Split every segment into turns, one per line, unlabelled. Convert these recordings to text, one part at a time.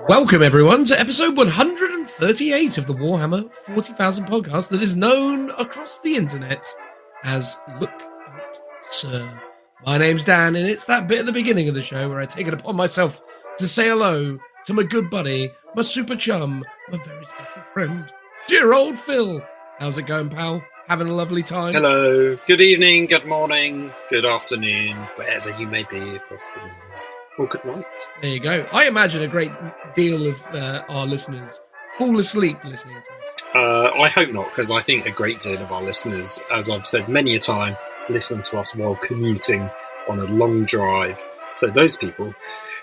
Welcome, everyone, to episode 138 of the Warhammer 40,000 podcast that is known across the internet as Look Out, Sir. My name's Dan, and it's that bit at the beginning of the show where I take it upon myself to say hello to my good buddy, my super chum, my very special friend, dear old Phil. How's it going, pal? Having a lovely time?
Hello. Good evening, good morning, good afternoon, wherever you may be across the world. Or good night.
There you go. I imagine a great deal of our listeners fall asleep listening to us.
I hope not, because I think a great deal of our listeners, as I've said many a time, listen to us while commuting on a long drive. So those people,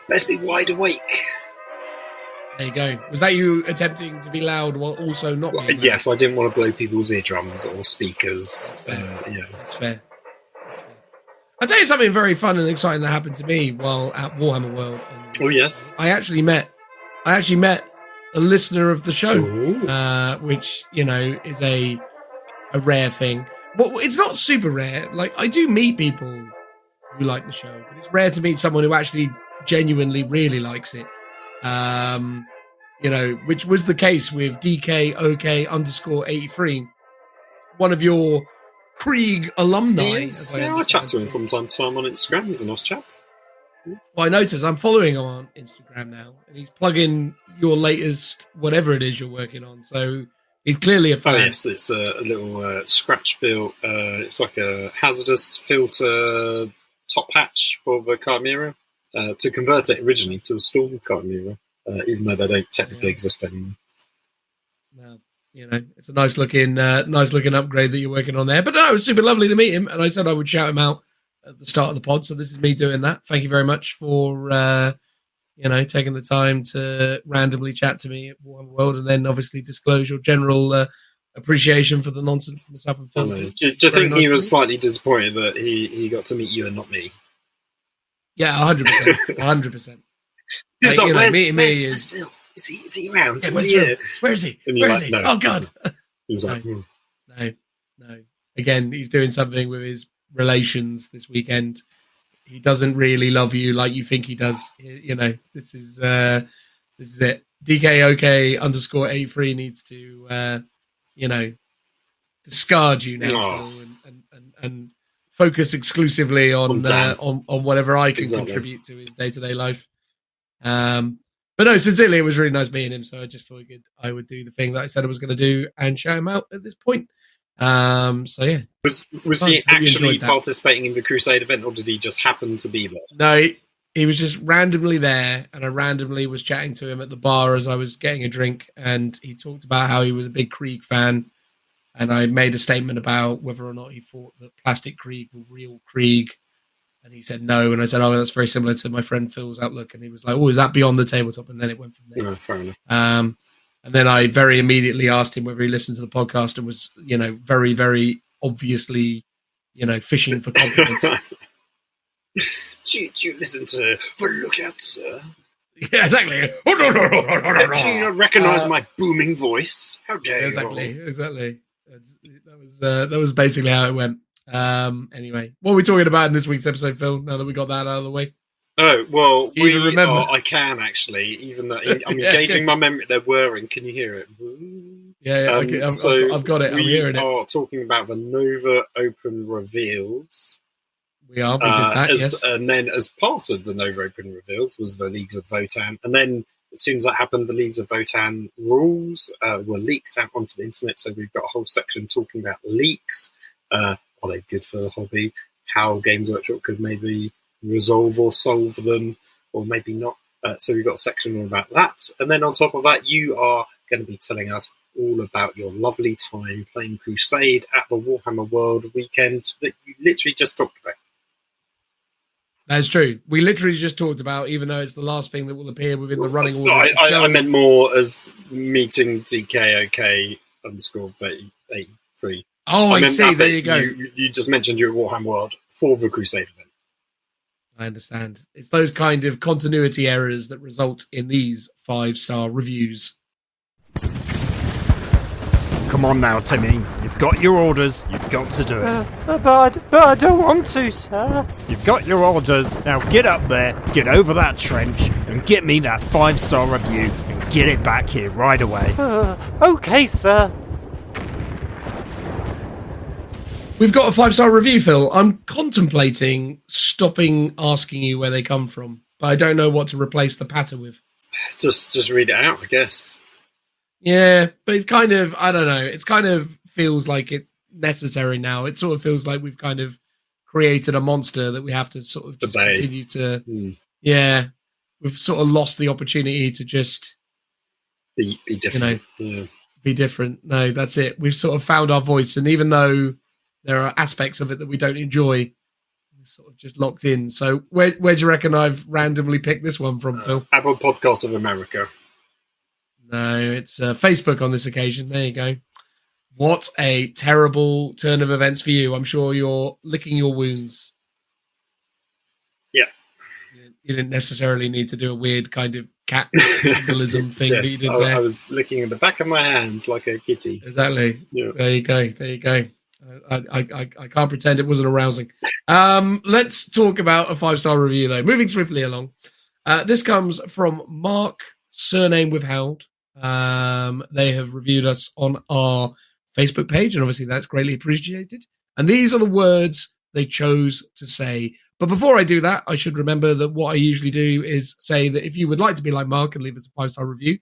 let's be wide awake.
There you go. Was that you attempting to be loud while also not being loud?
Yes, I didn't want to blow people's eardrums or speakers.
That's fair. I'll tell you something very fun and exciting that happened to me while at Warhammer World.
Oh, yes.
I actually met a listener of the show, which, you know, is a rare thing. Well, it's not super rare. Like, I do meet people who like the show, but it's rare to meet someone who actually genuinely really likes it. You know, which was the case with DKOK_83, one of your Krieg alumni.
Yes, I chat to him from time to time on Instagram. He's a nice chap.
Well, I noticed I'm following him on Instagram now, and he's plugging your latest whatever it is you're working on. So he's clearly a fan.
Oh, yes, it's a little scratch built. It's like a hazardous filter top hatch for the Chimera to convert it originally to a Storm Chimera, even though they don't technically exist anymore.
No. You know, it's a nice looking upgrade that you're working on there. But no, it was super lovely to meet him, and I said I would shout him out at the start of the pod. So this is me doing that. Thank you very much for taking the time to randomly chat to me at Warhammer World, and then obviously disclose your general appreciation for the nonsense that myself and Phil.
Do you think he was slightly disappointed that he got to meet you and not me?
Yeah, 100%, 100%. Meeting me is.
Phil? Is he around?
Yeah, where is he? Where is he? No, oh, God.
He was like,
no. Again, he's doing something with his relations this weekend. He doesn't really love you like you think he does. You know, this is it. DKOK_83 needs to, discard you now, Phil, and focus exclusively on whatever I can contribute to his day-to-day life. But no, sincerely, it was really nice meeting him. So I just figured I would do the thing that I said I was going to do and shout him out at this point. So yeah,
was he actually participating in the Crusade event, or did he just happen to be there?
No, he was just randomly there, and I randomly was chatting to him at the bar as I was getting a drink, and he talked about how he was a big Krieg fan, and I made a statement about whether or not he thought that plastic Krieg were real Krieg. And he said no, and I said, "Oh, that's very similar to my friend Phil's outlook." And he was like, "Oh, is that beyond the tabletop?" And then it went from there.
No, fair enough.
And then I very immediately asked him whether he listened to the podcast and was, very, very obviously, fishing for compliments.
Do you listen to the Look Out, Sir?
Yeah, exactly.
Do you not recognise my booming voice? How dare you?
Exactly. That was basically how it went. Anyway, what are we talking about in this week's episode, Phil, now that we got that out of the way?
Oh, well,
remember?
I can actually, even though I'm engaging my memory. They're whirring. Can you hear it?
Yeah, okay, I've got it. I'm hearing it.
We are talking about the Nova Open Reveals.
We did that, yes.
And then as part of the Nova Open Reveals was the Leagues of Votann. And then as soon as that happened, the Leagues of Votann rules were leaked out onto the internet. So we've got a whole section talking about leaks. Are they good for the hobby? How Games Workshop could maybe resolve or solve them, or maybe not. So we've got a section all about that. And then on top of that, you are going to be telling us all about your lovely time playing Crusade at the Warhammer World weekend that you literally just talked about.
That's true. We literally just talked about, even though it's the last thing that will appear within the running order.
I meant more as meeting DKOK_83.
Oh, I see. There you go.
You just mentioned you're at Warhammer World for the Crusade event.
I understand. It's those kind of continuity errors that result in these 5-star reviews.
Come on now, Timmy. You've got your orders. You've got to do it.
But I don't want to, sir.
You've got your orders. Now get up there, get over that trench, and and get me that 5-star review and get it back here right away.
Okay, sir.
We've got a 5-star review, Phil. I'm contemplating stopping asking you where they come from, but I don't know what to replace the patter with.
Just read it out, I guess.
Yeah, but it's kind of, I don't know, it's kind of feels like it's necessary now. It sort of feels like we've kind of created a monster that we have to sort of just continue to... Yeah, we've sort of lost the opportunity to just...
Be different.
Be different. No, that's it. We've sort of found our voice, and even though there are aspects of it that we don't enjoy, we're sort of just locked in. So where do you reckon I've randomly picked this one from, Phil?
Apple Podcasts of America.
No, it's Facebook on this occasion. There you go. What a terrible turn of events for you. I'm sure you're licking your wounds.
Yeah.
You didn't necessarily need to do a weird kind of cat symbolism thing
Yes,
that you did there.
I was licking at the back of my hands like a kitty.
Exactly.
Yeah.
There you go. I can't pretend it wasn't arousing. Let's talk about a 5-star review, though. Moving swiftly along. This comes from Marc, surname withheld. They have reviewed us on our Facebook page, and obviously that's greatly appreciated. And these are the words they chose to say. But before I do that, I should remember that what I usually do is say that if you would like to be like Marc and leave us a 5-star review,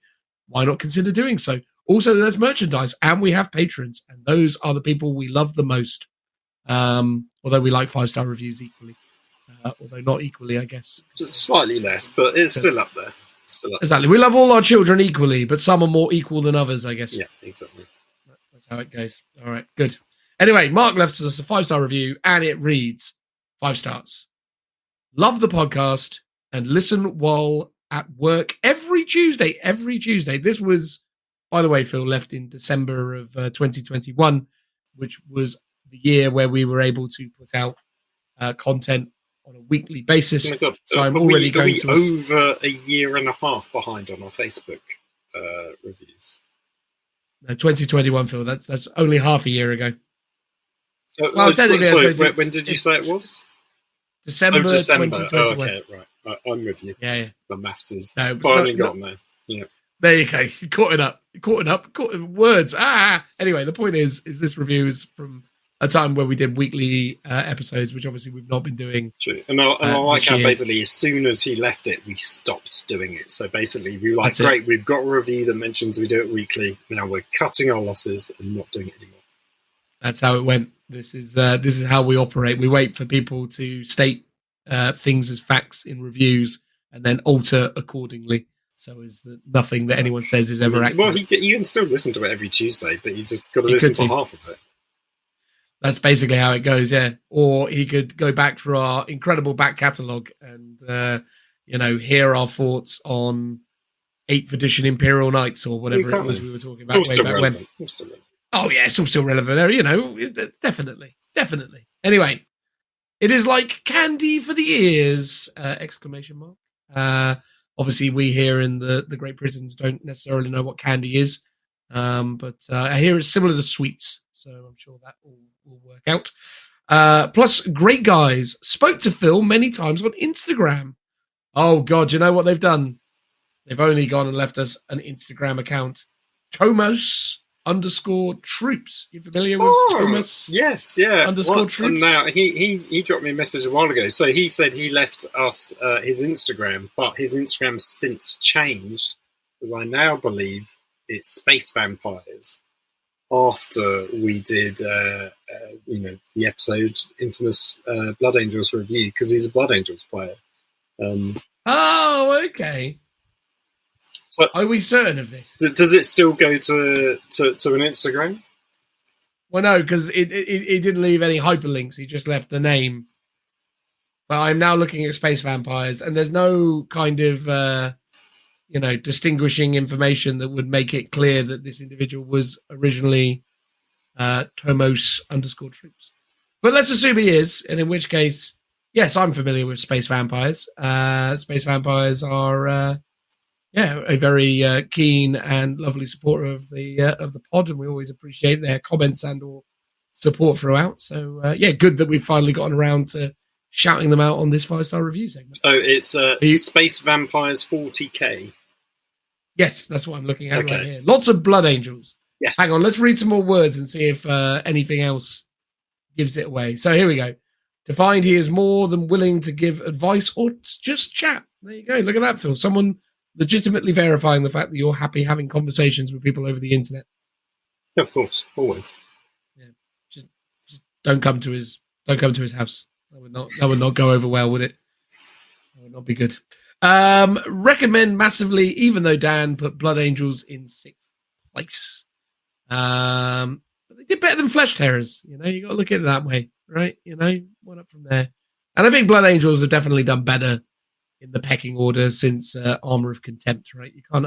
why not consider doing so? Also, there's merchandise, and we have patrons, and those are the people we love the most. Although we like 5-star reviews equally. Although not equally, I guess.
Just slightly less, but it's still up there.
Exactly. We love all our children equally, but some are more equal than others, I guess.
Yeah, exactly.
That's how it goes. All right, good. Anyway, Marc left us a 5-star review, and it reads, 5 stars. Love the podcast and listen while at work every Tuesday. This was, by the way, Phil, left in December of 2021, which was the year where we were able to put out content on a weekly basis.
Oh my God.
So I'm already going to...
over a year and a half behind on our Facebook reviews.
2021, Phil. That's only half a year ago.
Well, technically, when did you say it was?
December 2021.
Oh, okay, right. I'm with you.
Yeah.
My maths is
finally
gotten there. Yeah.
There you go. You caught it up. Words. Anyway, the point is this review is from a time where we did weekly episodes, which obviously we've not been doing.
True. And I like how basically as soon as he left it, we stopped doing it. So basically we were like, great, we've got a review that mentions we do it weekly. Now we're cutting our losses and not doing it anymore.
That's how it went. This is how we operate. We wait for people to state things as facts in reviews and then alter accordingly. So is that nothing that anyone says is ever accurate.
Well, you can still listen to it every Tuesday, but you just got to listen to half of it.
That's basically how it goes, yeah. Or he could go back through our incredible back catalogue and, hear our thoughts on 8th edition Imperial Knights or whatever it was we were talking about way back when. Oh, yeah, it's all still relevant. Definitely. Anyway, it is like candy for the ears! Exclamation mark. Obviously, we here in the Great Britons don't necessarily know what candy is, but I hear it's similar to sweets, so I'm sure that will work out. Plus, great guys. Spoke to Phil many times on Instagram. Oh, God, you know what they've done? They've only gone and left us an Instagram account. Tomos_troops. You familiar with Thomas?
Yes, yeah.
_troops.
Now he dropped me a message a while ago. So he said he left us his Instagram, but his Instagram's since changed because I now believe it's Space Vampires. After we did, the episode infamous Blood Angels review because he's a Blood Angels player.
Okay. So, are we certain of this?
Does it still go to an Instagram?
Well, no, because it didn't leave any hyperlinks. He just left the name. But I'm now looking at Space Vampires, and there's no kind of, distinguishing information that would make it clear that this individual was originally Tomos_troops. But let's assume he is, and in which case, yes, I'm familiar with Space Vampires. Space Vampires are... a very keen and lovely supporter of the pod, and we always appreciate their comments and or support throughout. So, good that we've finally gotten around to shouting them out on this 5-star review segment.
Oh, it's Space Vampires 40k.
Yes, that's what I'm looking at
Okay.
right here. Lots of blood angels.
Yes.
Hang on, let's read some more words and see if anything else gives it away. So here we go. To find he is more than willing to give advice or just chat. There you go. Look at that, Phil. Someone legitimately verifying the fact that you're happy having conversations with people over the internet.
Of course, always.
Yeah, just don't come to his house. That would not go over well, would it? That would not be good. Recommend massively, even though Dan put Blood Angels in 6th place. But they did better than Flesh Terrors. You know, you got to look at it that way, right? You know, one up from there. And I think Blood Angels have definitely done better in the pecking order since Armor of Contempt, right? You can't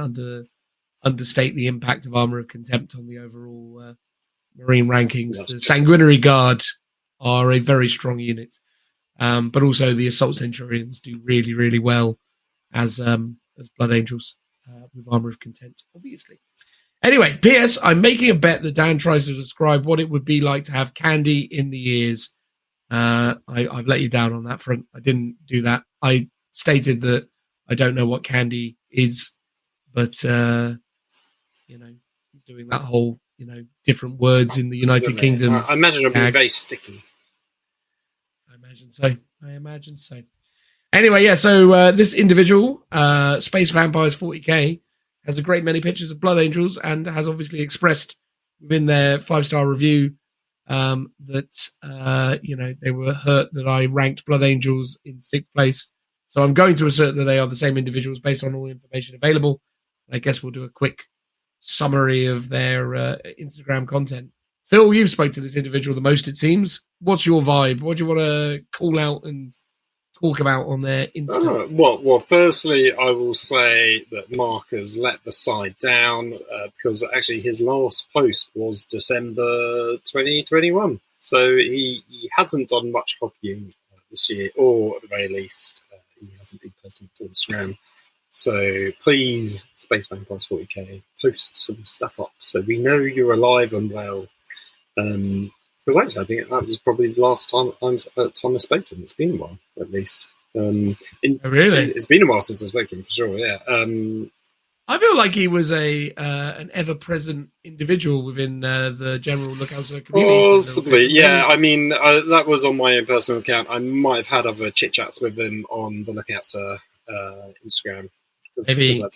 understate the impact of Armor of Contempt on the overall Marine rankings. The Sanguinary Guard are a very strong unit, but also the Assault Centurions do really, really well as Blood Angels with Armor of Contempt, obviously. Anyway, P.S. I'm making a bet that Dan tries to describe what it would be like to have candy in the ears. I've let you down on that front. I didn't do that. I stated that I don't know what candy is, but you know, doing that whole, you know, different words in the United Kingdom.
I imagine it'll be very sticky.
I imagine so. Anyway, yeah, so this individual, Space Vampires 40k, has a great many pictures of Blood Angels and has obviously expressed within their 5-star review that, you know, they were hurt that I ranked Blood Angels in 6th place. So I'm going to assert that they are the same individuals based on all the information available. I guess we'll do a quick summary of their Instagram content. Phil, you've spoke to this individual the most, it seems. What's your vibe? What do you want to call out and talk about on their Insta?
Well, firstly, I will say that Marc has let the side down because actually his last post was December 2021. So he hasn't done much copying this year, or at the very least, he hasn't been posting to Instagram. So please, Space Vampires 40k, post some stuff up so we know you're alive and well. Because actually, I think that was probably the last time I spoke to him. It's been a while, at least.
Really?
It's been a while since I spoke to him, for sure, yeah.
I feel like he was an ever-present individual within the general Lookout community.
Possibly, yeah. I mean, that was on my own personal account. I might have had other chit-chats with him on the Lookout Instagram.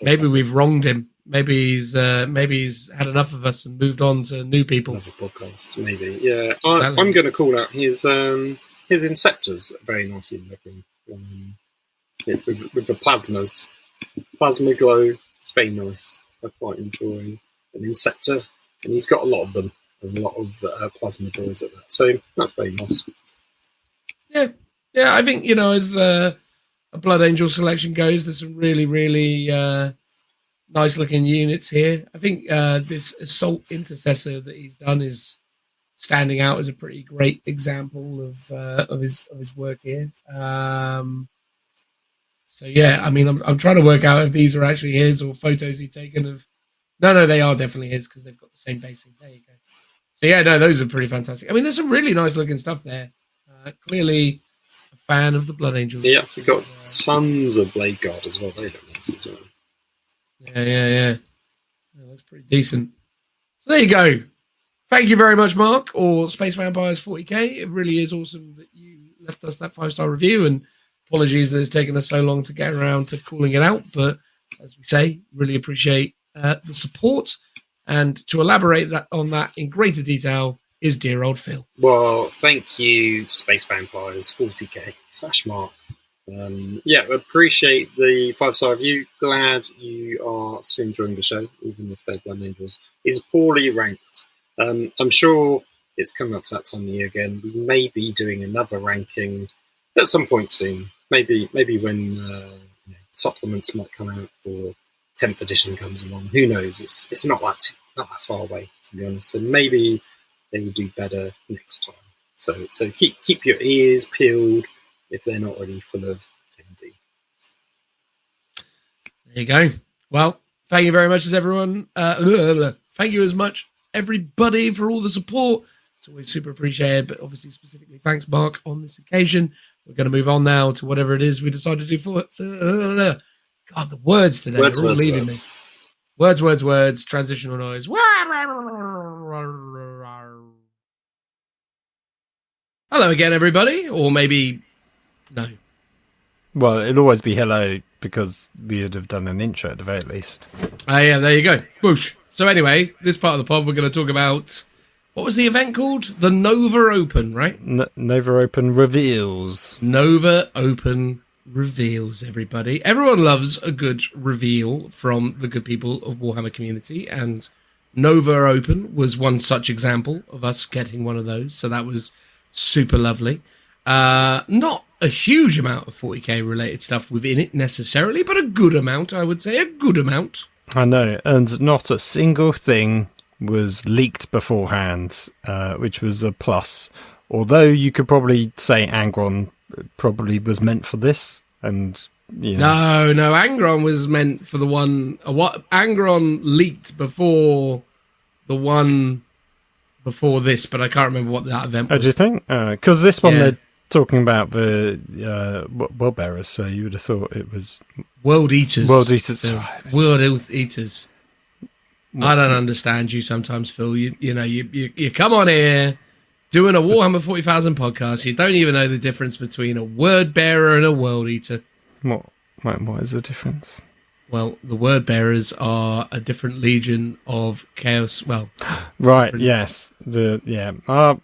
Maybe we've wronged him. Maybe he's had enough of us and moved on to new people.
Another podcast, maybe. Yeah, I'm going to call out his Inceptors, very nicely looking, with the plasmas, plasma glow. It's very nice. I'm quite enjoying an Inceptor, and he's got a lot of them, and a lot of plasma glows at that. So that's very nice.
Yeah. I think, you know, as a Blood Angel selection goes, there's some really, really nice looking units here. I think this Assault Intercessor that he's done is standing out as a pretty great example of his work here. So yeah, I mean, I'm trying to work out if these are actually his or photos he's taken of. No, they are definitely his because they've got the same basing. There you go. So yeah, no, those are pretty fantastic. I mean, there's some really nice looking stuff there. Clearly a fan of the Blood Angels.
Yeah, you've got tons of Blade Guard as well. They look nice as well.
Yeah. That looks pretty decent. So there you go. Thank you very much, Marc, or Space Vampires 40k. It really is awesome that you left us that 5-star review, and apologies that it's taken us so long to get around to calling it out. But as we say, really appreciate the support. And to elaborate on that in greater detail is dear old Phil.
Well, thank you, Space Vampires 40k / Marc. Yeah, appreciate the 5-star review. Glad you are still enjoying the show, even if Blood Angels is poorly ranked. I'm sure it's coming up to that time of year again. We may be doing another ranking at some point soon. Maybe when supplements might come out or 10th edition comes along. Who knows? It's not that far away, to be honest. So maybe they will do better next time. So keep your ears peeled if they're not already full of MD.
There you go. Well, thank you very much, as everyone. Thank you as much, everybody, for all the support. It's always super appreciated, but obviously specifically thanks, Marc, on this occasion. We're going to move on now to whatever it is we decided to do for God, the words today are all leaving me. Words, transitional noise. Hello again, everybody. Or maybe, no.
Well, it'll always be hello because we would have done an intro at the very least.
Yeah, there you go. Whoosh. So anyway, this part of the pod, we're going to talk about, what was the event called? The Nova Open, right?
Nova Open Reveals.
Nova Open Reveals, everybody. Everyone loves a good reveal from the good people of Warhammer community, and Nova Open was one such example of us getting one of those, so that was super lovely. Not a huge amount of 40k related stuff within it necessarily, but a good amount, I would say. A good amount.
I know, and not a single thing was leaked beforehand, which was a plus. Although you could probably say Angron probably was meant for this, and you know.
No, Angron was meant for the one. What Angron leaked before the one before this, but I can't remember what that event was.
Oh, do you think? Because this one they're talking about the World Bearers, so you would have thought it was
World Eaters.
World Eaters.
World Eaters. I don't understand you sometimes, Phil. You come on here doing a Warhammer 40,000 podcast. You don't even know the difference between a word bearer and a world eater.
What is the difference?
Well, the word bearers are a different legion of chaos. Well,
right. Yes. No, I'm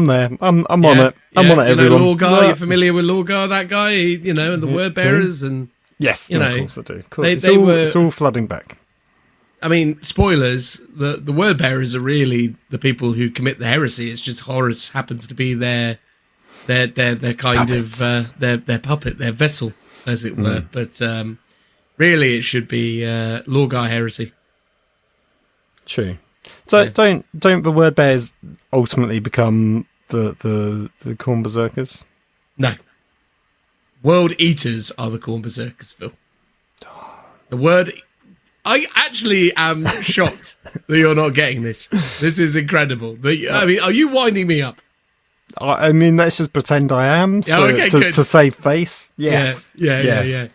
there. I'm on it. I'm on it. Everyone.
Lorgar, you're familiar with Lorgar? That guy, and the word bearers, and
yes, of course I do. Of course. It's all flooding back.
I mean, spoilers. The word bearers are really the people who commit the heresy. It's just Horus happens to be their kind
puppets.
of their puppet, their vessel, as it were. But really, it should be Lorgar heresy.
True. So don't the word bears ultimately become the Khorne Berserkers?
No. World Eaters are the Khorne Berserkers, Phil. The word. I actually am shocked that you're not getting this. This is incredible. I mean, are you winding me up?
I mean, let's just pretend I am to save face. Yes.
Yeah.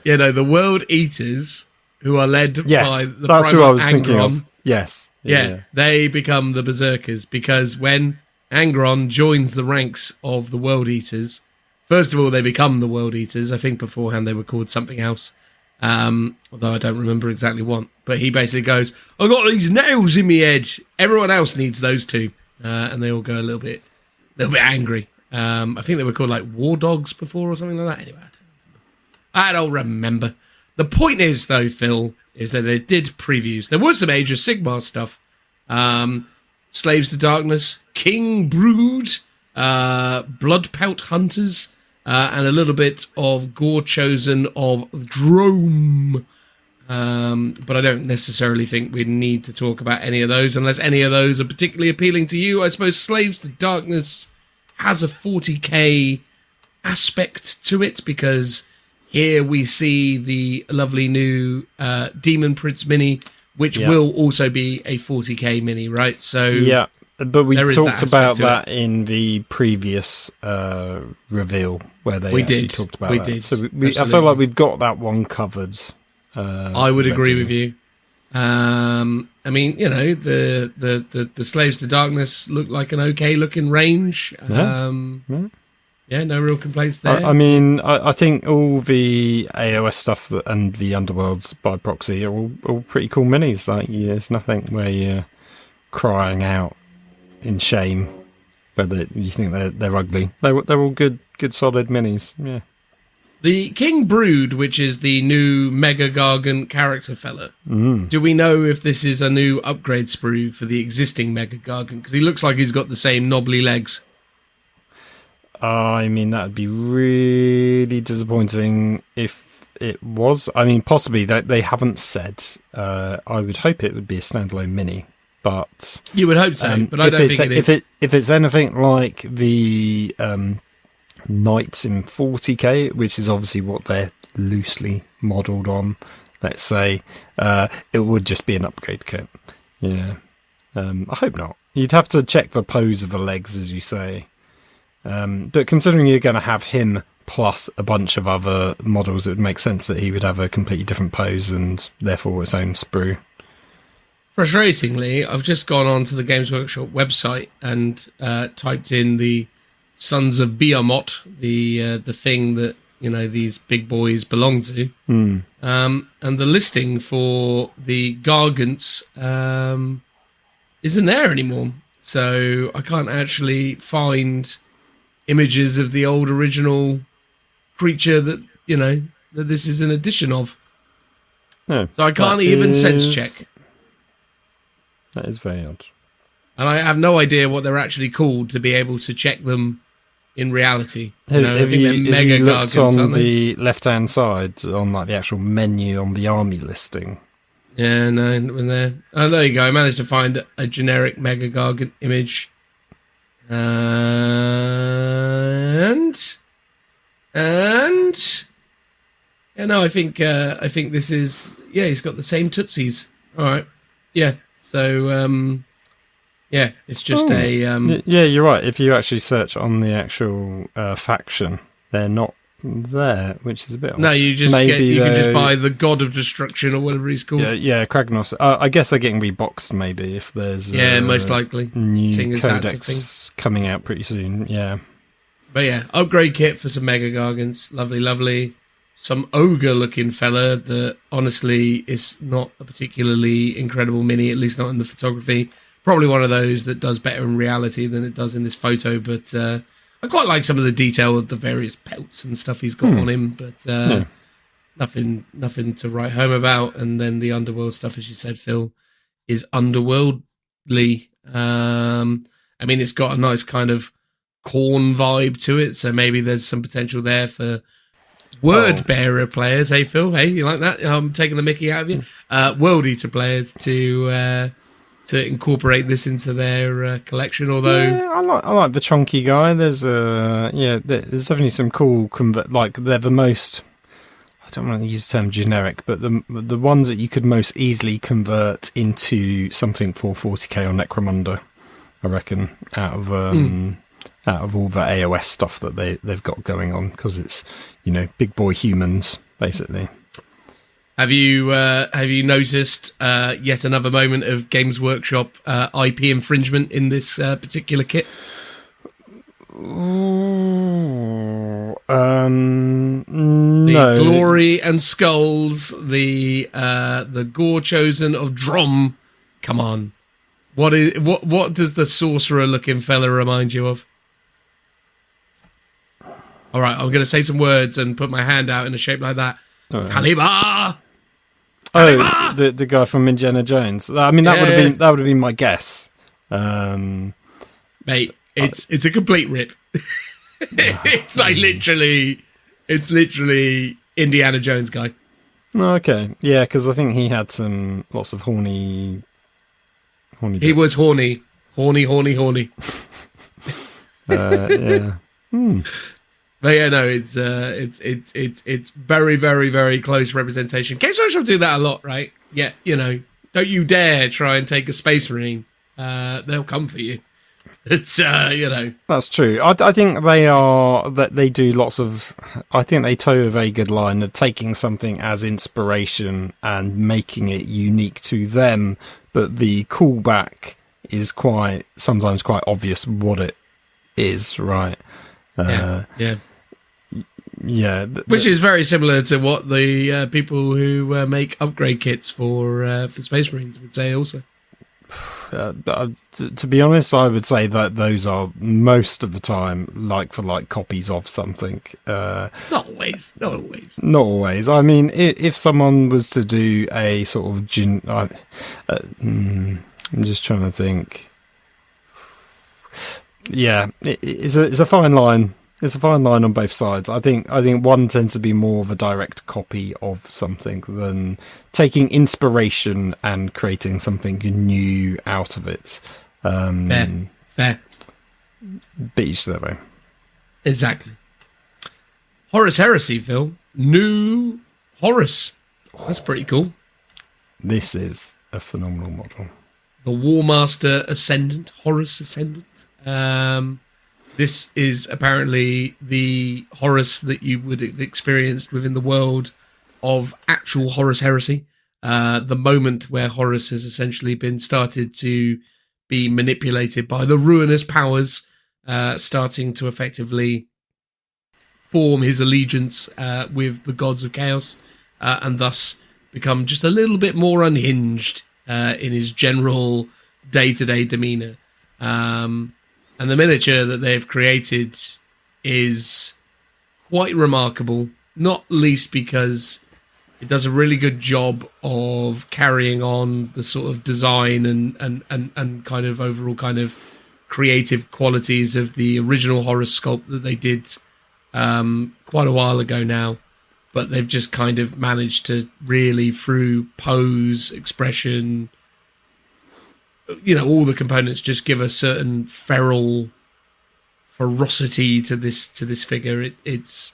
No, the World Eaters, who are led by the
that's
Primarch
who I was
Angron,
thinking of. Yes.
Yeah, they become the Berserkers because when Angron joins the ranks of the World Eaters, first of all, they become the World Eaters. I think beforehand they were called something else. Although I don't remember exactly what, but he basically goes, I got these nails in my head. Everyone else needs those too. And they all go a little bit angry. I think they were called like war dogs before or something like that. Anyway, I don't remember. The point is though, Phil, is that they did previews. There was some Age of Sigmar stuff. Slaves to Darkness, King Brood, Bloodpout Hunters, and a little bit of Gore Chosen of Drome. But I don't necessarily think we need to talk about any of those unless any of those are particularly appealing to you. I suppose Slaves to Darkness has a 40k aspect to it because here we see the lovely new Demon Prince mini, which will also be a 40k mini, right? So
yeah. But we talked about that
it.
in the previous reveal where they talked about that. So I feel like we've got that one covered.
I would agree with you. I mean, the Slaves to Darkness look like an okay looking range. No real complaints there.
I mean, I think all the AOS stuff and the Underworlds by proxy are all pretty cool minis. Like, there's nothing where you're crying out in shame whether you think they're ugly. They're all good solid minis. Yeah.
The King Brood, which is the new Mega Gargant character fella, do we know if this is a new upgrade sprue for the existing Mega Gargant? Because he looks like he's got the same knobbly legs.
I mean, that would be really disappointing if it was. I mean, possibly they haven't said. I would hope it would be a standalone mini. But
you would hope so, but I don't think it is.
If it's anything like the Knights in 40k, which is obviously what they're loosely modelled on, let's say, it would just be an upgrade kit. Yeah, I hope not. You'd have to check the pose of the legs, as you say. But considering you're going to have him plus a bunch of other models, it would make sense that he would have a completely different pose and therefore its own sprue.
Frustratingly, I've just gone on to the Games Workshop website and typed in the Sons of Behemoth, the thing that these big boys belong to, and the listing for the Gargants isn't there anymore. So I can't actually find images of the old original creature that that this is an edition of.
No,
so I can't even sense check.
That is very odd.
And I have no idea what they're actually called to be able to check them in reality. I think they're mega
looked
Gargants,
on the left-hand side on like the actual menu on the army listing?
Yeah, no, when they're... Oh, there you go. I managed to find a generic mega Gargant image. And yeah, no, I think this is... Yeah, he's got the same tootsies. All right. Yeah. So, yeah, it's just
yeah, you're right. If you actually search on the actual faction, they're not there, which is a bit odd.
No, you can just buy the God of Destruction or whatever he's called.
Yeah, Kragnos. I guess they're getting reboxed maybe if there's
most likely
new codex coming out pretty soon. Yeah,
but yeah, upgrade kit for some Mega Gargants, lovely. Some ogre-looking fella that honestly is not a particularly incredible mini, at least not in the photography. Probably one of those that does better in reality than it does in this photo, but I quite like some of the detail of the various pelts and stuff he's got on him, but nothing to write home about. And then the Underworld stuff, as you said, Phil, is underworldly. I mean, it's got a nice kind of corn vibe to it, so maybe there's some potential there for word bearer players. Hey, Phil, hey, you like that? I'm taking the mickey out of you. World Eater players to incorporate this into their collection. Although
I like the chunky guy. There's there's definitely some cool they're the most. I don't want to use the term generic, but the ones that you could most easily convert into something for 40k or Necromunda, I reckon, out of all the AOS stuff that they've got going on, because it's big boy humans basically.
Have you noticed yet another moment of Games Workshop IP infringement in this particular kit?
No.
The Glory and Skulls, the Gore Chosen of Drom. Come on, what does the sorcerer looking fella remind you of? All right, I'm going to say some words and put my hand out in a shape like that.
Right.
Caliber.
Oh, the guy from Indiana Jones. I mean, that would have been my guess.
Mate, it's a complete rip. It's like literally Indiana Jones guy.
Okay, yeah, because I think he had lots of horny. He
bits. Was horny.
Yeah.
But yeah, no, it's very, very, very close representation. Games Workshop do that a lot, right? Yeah, don't you dare try and take a Space Marine. They'll come for you. It's
That's true. I think they do lots of. I think they toe a very good line of taking something as inspiration and making it unique to them, but the callback is sometimes quite obvious what it is, right? Yeah,
which is very similar to what the people who make upgrade kits for Space Marines would say also.
To be honest, I would say that those are most of the time like for like copies of something.
Not always.
Not always. I mean, if someone was to do a sort of I'm just trying to think. Yeah, it's a fine line. It's a fine line on both sides. I think one tends to be more of a direct copy of something than taking inspiration and creating something new out of it.
Fair.
But each their own.
Exactly. Horus Heresy, Phil. New Horus. That's pretty cool.
This is a phenomenal model.
the Warmaster Ascendant, Horus Ascendant. This is apparently the Horus that you would have experienced within the world of actual Horus heresy. The moment where Horus has essentially been started to be manipulated by the ruinous powers, starting to effectively form his allegiance with the gods of chaos, and thus become just a little bit more unhinged in his general day-to-day demeanor. And the miniature that they've created is quite remarkable, not least because it does a really good job of carrying on the sort of design and kind of overall kind of creative qualities of the original Horus sculpt that they did quite a while ago now. But they've just kind of managed to really, through pose, expression, all the components just give a certain feral ferocity to this figure. It's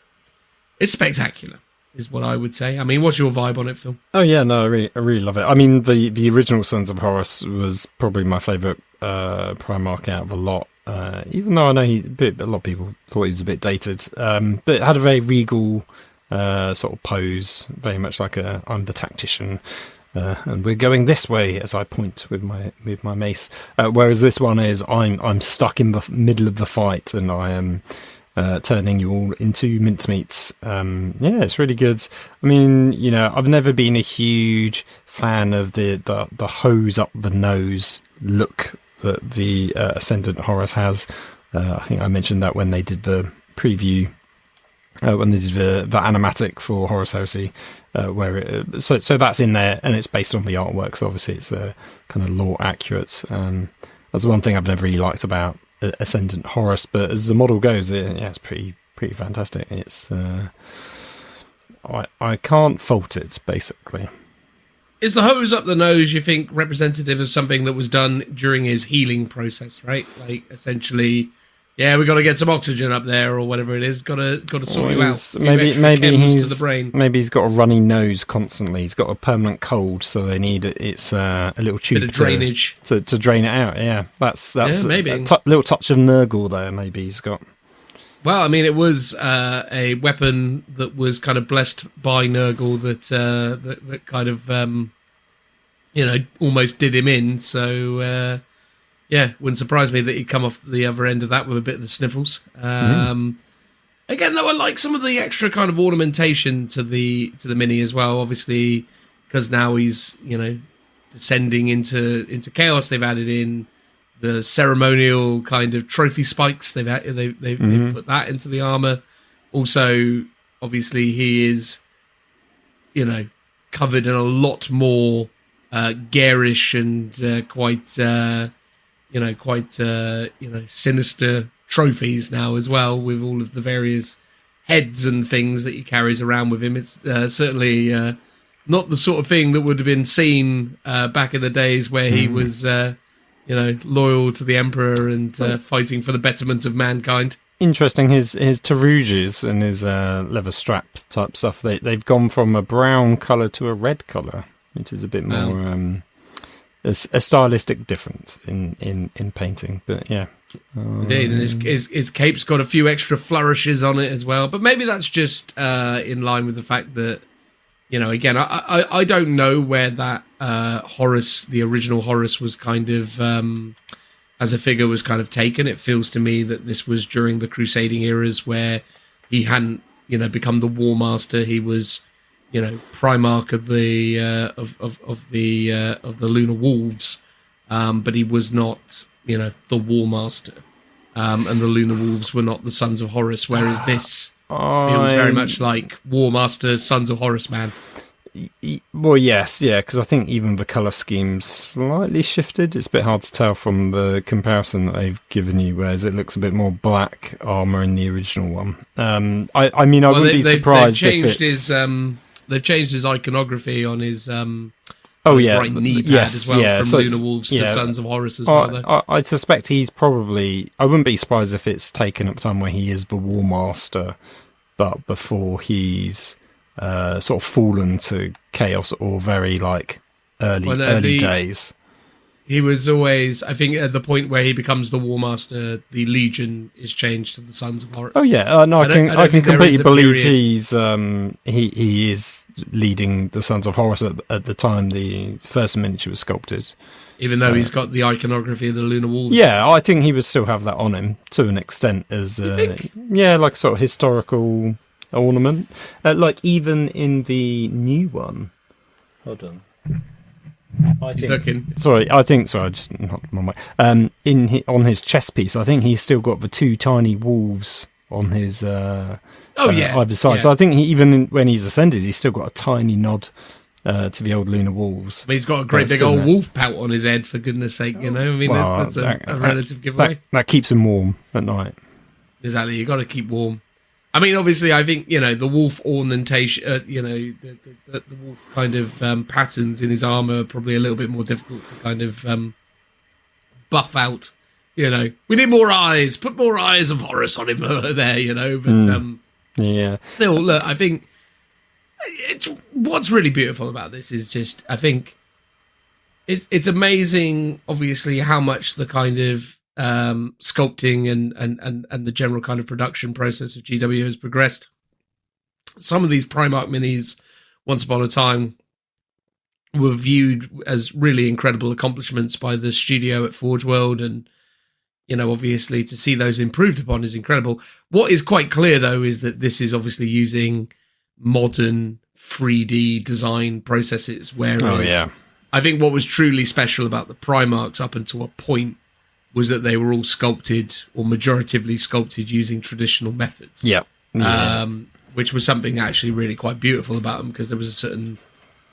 spectacular, is what I would say. I mean, what's your vibe on it, Phil?
Oh yeah, no, I really love it. I mean, the original Sons of Horus was probably my favourite Primarch out of a lot. Even though I know a lot of people thought he was a bit dated, but it had a very regal sort of pose, very much like I'm the tactician. And we're going this way as I point with my mace. Whereas this one is I'm stuck in the middle of the fight and I am turning you all into mincemeats. Yeah, it's really good. I mean, I've never been a huge fan of the hose up the nose look that the Ascendant Horus has. I think I mentioned that when they did the preview. When they did the animatic for Horus Heresy, where so that's in there, and it's based on the artwork, so obviously it's kind of lore accurate. That's the one thing I've never really liked about Ascendant Horus, but as the model goes, it's pretty fantastic. It's I can't fault it, basically.
Is the hose up the nose, you think, representative of something that was done during his healing process, right? Like, essentially, yeah, we got to get some oxygen up there, or whatever it is. Got to sort you out.
Maybe
he's to the brain.
Maybe he's got a runny nose constantly. He's got a permanent cold, so they need a little tube
bit of drainage
to drain it out. Yeah, that's
maybe
a little touch of Nurgle there. Maybe he's got.
Well, I mean, it was a weapon that was kind of blessed by Nurgle that kind of almost did him in. So. Yeah, wouldn't surprise me that he'd come off the other end of that with a bit of the sniffles. Again, though, I like some of the extra kind of ornamentation to the mini as well. Obviously, because now he's descending into chaos. They've added in the ceremonial kind of trophy spikes. They've put that into the armor. Also, obviously, he is covered in a lot more garish and quite sinister trophies now as well, with all of the various heads and things that he carries around with him. It's certainly not the sort of thing that would have been seen back in the days where he was, loyal to the Emperor and fighting for the betterment of mankind.
Interesting, his tarouges and his leather strap type stuff, they've gone from a brown colour to a red colour, which is a bit more... a stylistic difference in painting, but yeah.
Indeed, and his cape's got a few extra flourishes on it as well, but maybe that's just in line with the fact that, again, I don't know where that Horus, the original Horus, was kind of, as a figure, was kind of taken. It feels to me that this was during the Crusading eras where he hadn't, become the War Master. He was... Primarch of the Lunar Wolves, but he was not, the War Master, and the Lunar Wolves were not the Sons of Horus. Whereas this feels very much like War Master, Sons of Horus, man.
Well, yes, yeah, because I think even the colour scheme's slightly shifted. It's a bit hard to tell from the comparison that they've given you, whereas it looks a bit more black armour in the original one. I wouldn't be surprised if it's...
They've changed his iconography on his right knee pad as well, from Lunar Wolves to Sons of Horus as well.
I suspect he's probably... I wouldn't be surprised if it's taken up time where he is the War Master, but before he's sort of fallen to chaos or very early days.
he was always, I think, at the point where he becomes the War Master, the Legion is changed to the Sons of Horus.
Oh yeah, no, I can completely believe he's he is leading the Sons of Horus at the time the first miniature was sculpted.
Even though he's got the iconography of the Lunar Wolves.
Yeah, I think he would still have that on him to an extent as like sort of historical ornament. Like even in the new one. Hold on.
He's looking.
Sorry, I just knocked my mic. On his chest piece, I think he's still got the two tiny wolves on his either side.
Yeah.
So I think when he's ascended, he's still got a tiny nod to the old lunar wolves.
I mean, he's got a great big old wolf pout on his head, for goodness sake, you know. I mean, that's a relative giveaway.
That keeps him warm at night.
Exactly, you got to keep warm. I mean, obviously, I think, the wolf ornamentation, the wolf kind of patterns in his armour are probably a little bit more difficult to kind of buff out. We need more eyes. Put more eyes of Horus on him there, But
yeah.
Still, look, I think what's really beautiful about this is just, I think it's amazing, obviously, how much the kind of sculpting and the general kind of production process of GW has progressed. Some of these Primarch minis, once upon a time, were viewed as really incredible accomplishments by the studio at Forge World, and obviously to see those improved upon is incredible. What is quite clear though is that this is obviously using modern 3D design processes, whereas I think what was truly special about the Primarchs up until a point was that they were all sculpted, or majoritively sculpted, using traditional methods.
Yeah.
Which was something actually really quite beautiful about them, because there was a certain,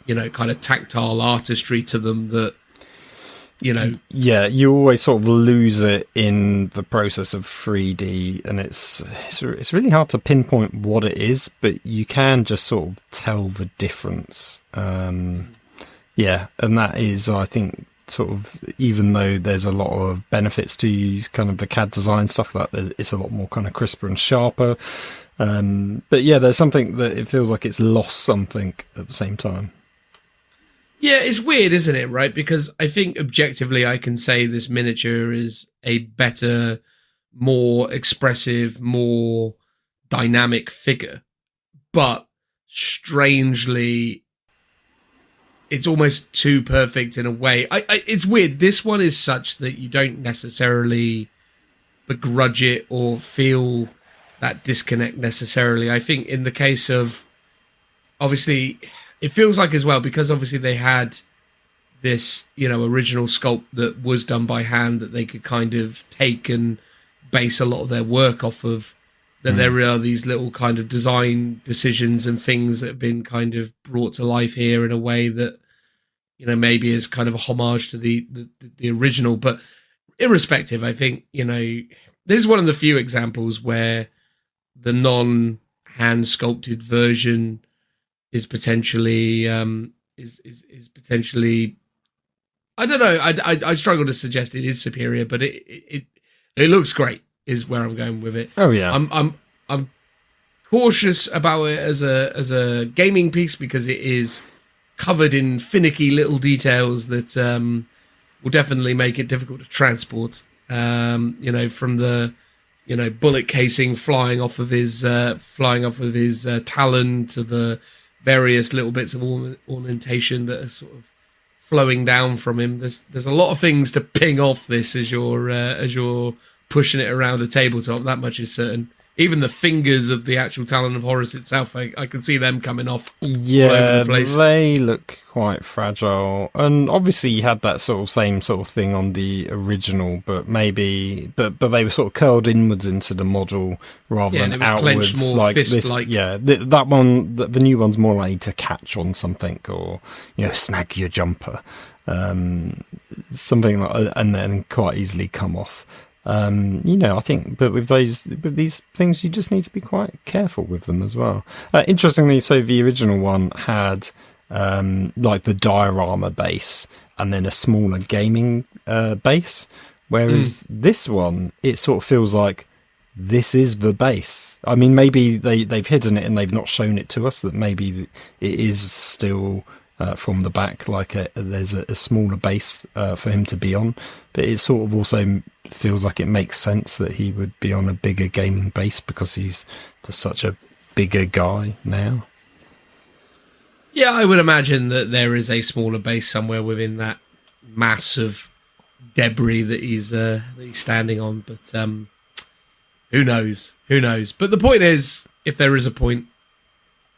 kind of tactile artistry to them that,
Yeah, you always sort of lose it in the process of 3D, and it's really hard to pinpoint what it is, but you can just sort of tell the difference. And that is, I think, sort of, even though there's a lot of benefits to kind of the CAD design stuff, that it's a lot more kind of crisper and sharper. But yeah, there's something that it feels like it's lost something at the same time.
Yeah, it's weird, isn't it? Right? Because I think objectively I can say this miniature is a better, more expressive, more dynamic figure. But strangely, it's almost too perfect in a way. It's weird. This one is such that you don't necessarily begrudge it or feel that disconnect necessarily. I think in the case of, obviously, it feels like as well, because obviously they had this, original sculpt that was done by hand that they could kind of take and base a lot of their work off of, that there are these little kind of design decisions and things that have been kind of brought to life here in a way that, maybe is kind of a homage to the original. But irrespective, I think, this is one of the few examples where the non-hand sculpted version is potentially, is potentially, I don't know, I struggle to suggest it is superior, but it looks great, is where I'm going with it.
Oh yeah,
I'm cautious about it as a gaming piece, because it is covered in finicky little details that will definitely make it difficult to transport. From the bullet casing flying off of his talon to the various little bits of ornamentation that are sort of flowing down from him. There's a lot of things to ping off this as you're pushing it around a tabletop. That much is certain. Even the fingers of the actual Talon of Horus itself, I can see them coming off.
Yeah,
all over the place.
They look quite fragile, and obviously you had that same sort of thing on the original, but they were sort of curled inwards into the model rather than outwards,
more
like this.
fist-like.
Yeah, that one, the new one's more likely to catch on something, or snag your jumper, something like, and then quite easily come off. I think, but with these things, you just need to be quite careful with them as well. Interestingly, so the original one had like the diorama base and then a smaller gaming base, whereas this one, it sort of feels like this is the base. I mean, maybe they've hidden it and they've not shown it to us, that maybe it is still from the back, like there's a smaller base for him to be on. But it sort of also feels like it makes sense that he would be on a bigger gaming base because he's just such a bigger guy now.
Yeah, I would imagine that there is a smaller base somewhere within that mass of debris that he's standing on. But who knows? Who knows? But the point is, if there is a point,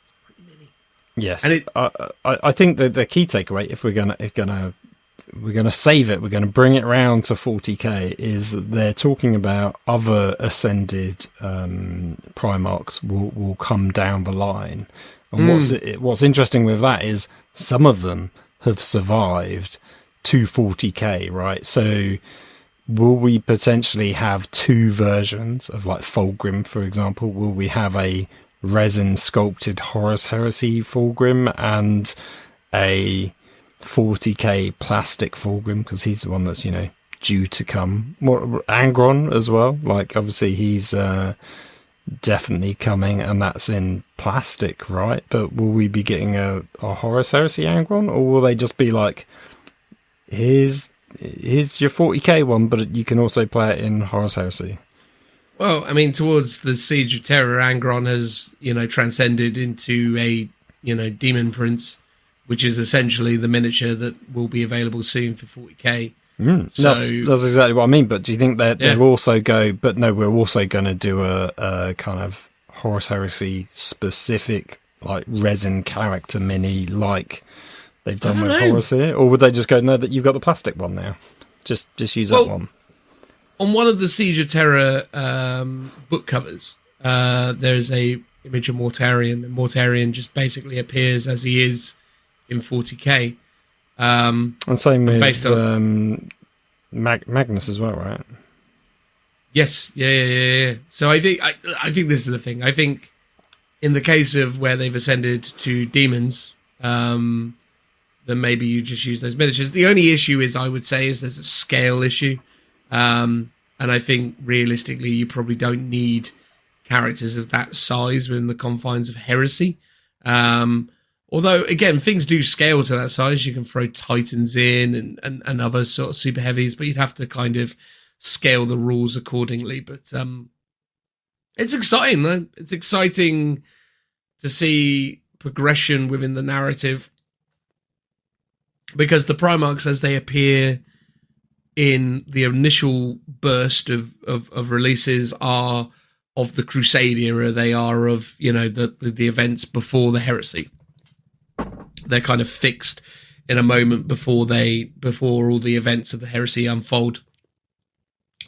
it's pretty mini.
Yes, and I think that the key takeaway, if we're gonna save it, we're gonna bring it round to 40k, is that they're talking about other ascended Primarchs will come down the line. And what's interesting with that is some of them have survived to 40k, right? So will we potentially have two versions of like Fulgrim, for example? Will we have a resin sculpted Horus Heresy Fulgrim and a 40k plastic Fulgrim? Because he's the one that's, due to come. More Angron as well. Like, obviously he's definitely coming, and that's in plastic, right? But will we be getting a Horus Heresy Angron, or will they just be like, here's your 40k one, but you can also play it in Horus Heresy?
Well, I mean, towards the Siege of Terror, Angron has, transcended into a, Demon Prince, which is essentially the miniature that will be available soon for 40k.
So that's exactly what I mean. But do you think that they'll also go? But no, we're also going to do a kind of Horus Heresy specific, like resin character mini, like they've done with Horus here, or would they just go, no, that you've got the plastic one now? Just use that one.
On one of the Siege of Terror book covers, there's a image of Mortarion, and Mortarion just basically appears as he is in 40k. And
same with based on Magnus as well, right?
Yes, yeah. So I think this is the thing. I think in the case of where they've ascended to demons, then maybe you just use those miniatures. The only issue is, I would say, is there's a scale issue. And I think realistically, you probably don't need characters of that size within the confines of Heresy. Although, again, things do scale to that size. You can throw Titans in and other sort of super heavies, but you'd have to kind of scale the rules accordingly. But it's exciting, though. It's exciting to see progression within the narrative, because the Primarchs, as they appear in the initial burst of releases, are of the Crusade era. They are of, the events before the Heresy. They're kind of fixed in a moment before all the events of the Heresy unfold.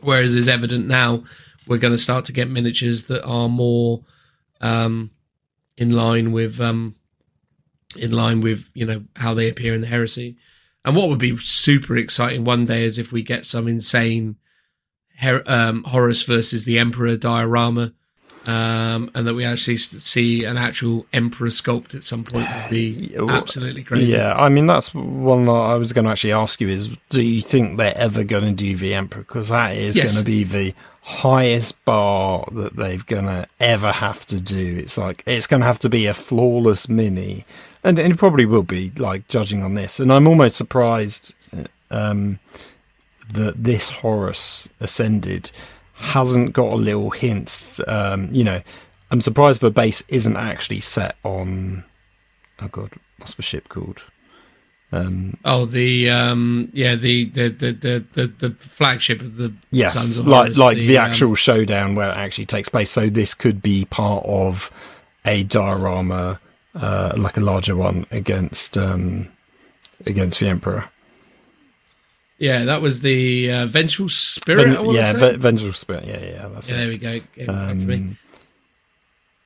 Whereas is evident now, we're going to start to get miniatures that are more in line with how they appear in the Heresy. And what would be super exciting one day is if we get some insane Horus versus the Emperor diorama. And that we actually see an actual Emperor sculpt at some point would be absolutely crazy.
Yeah, I mean, that's one that I was going to actually ask you is, do you think they're ever going to do the Emperor? Because that is going to be the highest bar that they're going to ever have to do. It's like, it's going to have to be a flawless mini. And it probably will be, like, judging on this. And I'm almost surprised that this Horus Ascended hasn't got a little hints. I'm surprised the base isn't actually set on, oh god, what's the ship called? The flagship of the Sons of Horus, like the actual showdown where it actually takes place. So this could be part of a diorama, like a larger one against the Emperor.
Yeah, that was the Vengeful Spirit.
Vengeful Spirit. Yeah, that's it.
There we go. Back to me.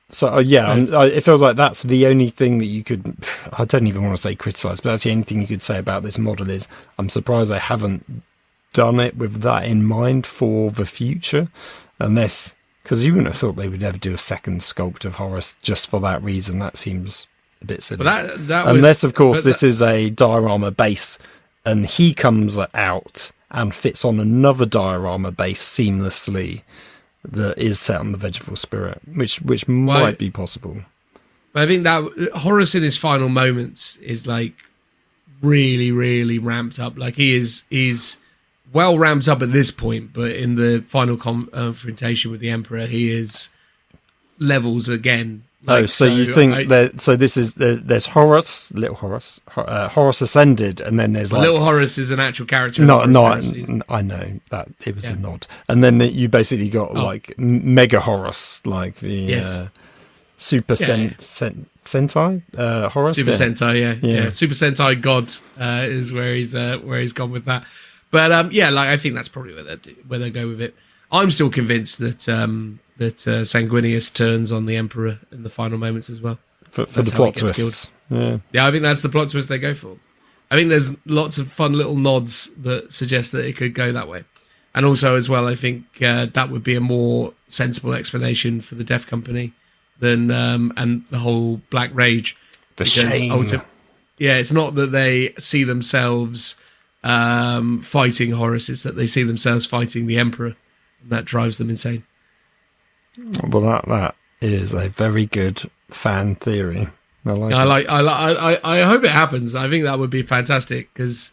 So it feels like that's the only thing that you could. I don't even want to say criticize, but that's the only thing you could say about this model is I'm surprised they haven't done it with that in mind for the future, unless because you wouldn't have thought they would ever do a second sculpt of Horus just for that reason. That seems a bit silly.
But
unless, of course, this is a diorama base. And he comes out and fits on another diorama base seamlessly that is set on the Vengeful Spirit, which might be possible.
But I think that Horus in his final moments is like really, really ramped up. Like he's well ramped up at this point, but in the final confrontation with the Emperor, he is levels again. Like,
so you think that? So this is there's Horus, little Horus, Horus ascended, and then there's
little Horus is an actual character.
No, I know that it was a nod, and then you basically got like Mega Horus, like the Super Sentai Horus,
Super Sentai, yeah, Super Sentai God is where he's gone with that. But like I think that's probably where they go with it. I'm still convinced that Sanguinius turns on the Emperor in the final moments as well.
For the plot twist. Yeah,
I think that's the plot twist they go for. I think there's lots of fun little nods that suggest that it could go that way. And also as well, I think that would be a more sensible explanation for the Death Company than and the whole Black Rage.
Shame.
It's not that they see themselves fighting Horus, it's that they see themselves fighting the Emperor. And that drives them insane.
Well, that is a very good fan theory.
I hope it happens. I think that would be fantastic because,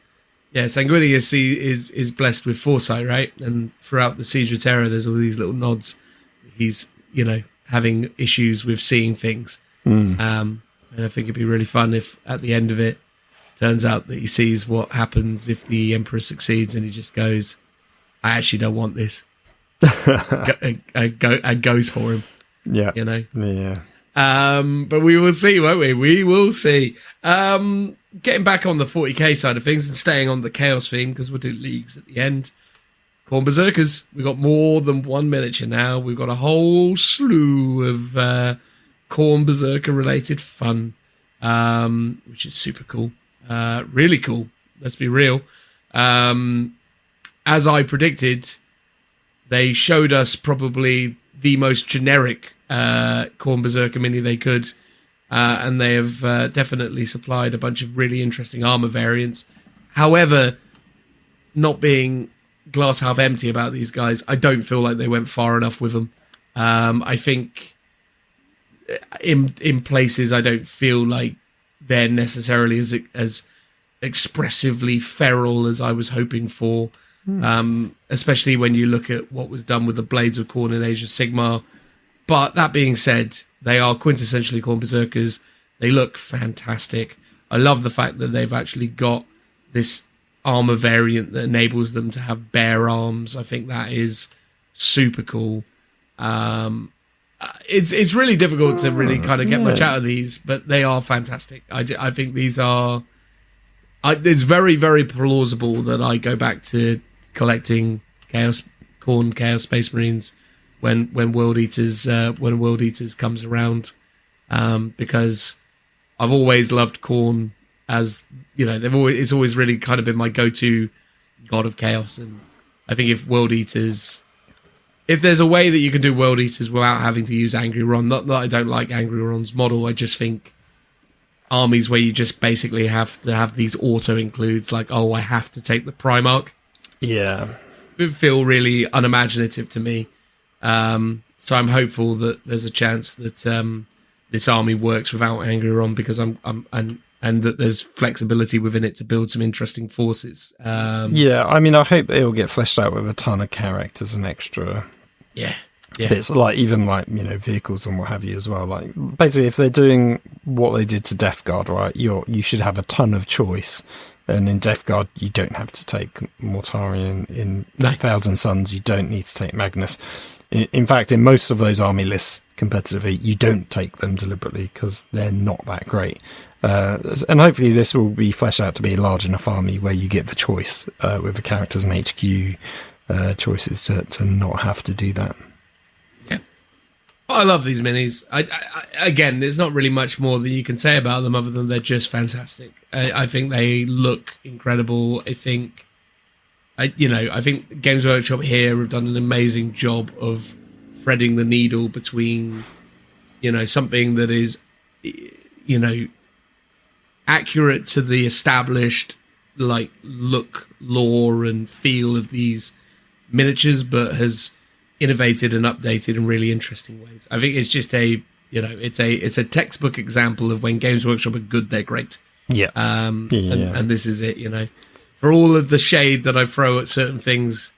Sanguinius is blessed with foresight, right? And throughout the Siege of Terror, there's all these little nods. He's, having issues with seeing things. And I think it'd be really fun if at the end of it, turns out that he sees what happens if the Emperor succeeds and he just goes, I actually don't want this. and goes for him.
Yeah.
Yeah. But we will see, won't we? We will see. Getting back on the 40k side of things and staying on the chaos theme, because we'll do leagues at the end. Khorne Berserkers. We've got more than one miniature now. We've got a whole slew of Khorne Berserker related fun, which is super cool. Really cool. Let's be real. As I predicted, they showed us probably the most generic Khorne Berserker mini they could, and they have definitely supplied a bunch of really interesting armor variants. However, not being glass half empty about these guys, I don't feel like they went far enough with them. I think in places I don't feel like they're necessarily as expressively feral as I was hoping for. Especially when you look at what was done with the Blades of Khorne in Age of Sigmar. But that being said, they are quintessentially Khorne Berserkers. They look fantastic. I love the fact that they've actually got this armor variant that enables them to have bare arms. I think that is super cool. It's really difficult to really kind of get much out of these, but they are fantastic. I think these are... it's very, very plausible that I go back to collecting Khorne Chaos Space Marines when World Eaters comes around, because I've always loved Khorne as it's always really kind of been my go-to god of chaos, and I think if there's a way that you can do World Eaters without having to use Angry Ron, not that I don't like Angry Ron's model, I just think armies where you just basically have to have these auto includes, like, I have to take the Primarch.
Yeah.
It feel really unimaginative to me. So I'm hopeful that there's a chance that this army works without Angry Ron, because and that there's flexibility within it to build some interesting forces.
I hope it'll get fleshed out with a ton of characters and extra.
Yeah.
It's vehicles and what have you as well. Like, basically, if they're doing what they did to Death Guard, right, you should have a ton of choice. And in Death Guard, you don't have to take Mortarion. In Thousand Suns, you don't need to take Magnus. In fact, in most of those army lists, competitively, you don't take them deliberately because they're not that great. And hopefully this will be fleshed out to be a large enough army where you get the choice with the characters and HQ choices to not have to do that.
I love these minis. Again, there's not really much more that you can say about them other than they're just fantastic. I think they look incredible. I think Games Workshop here have done an amazing job of threading the needle between, something that is, accurate to the established, look, lore and feel of these miniatures, but has innovated and updated in really interesting ways. I think it's just it's a textbook example of when Games Workshop are good, they're great.
Yeah.
And this is it, For all of the shade that I throw at certain things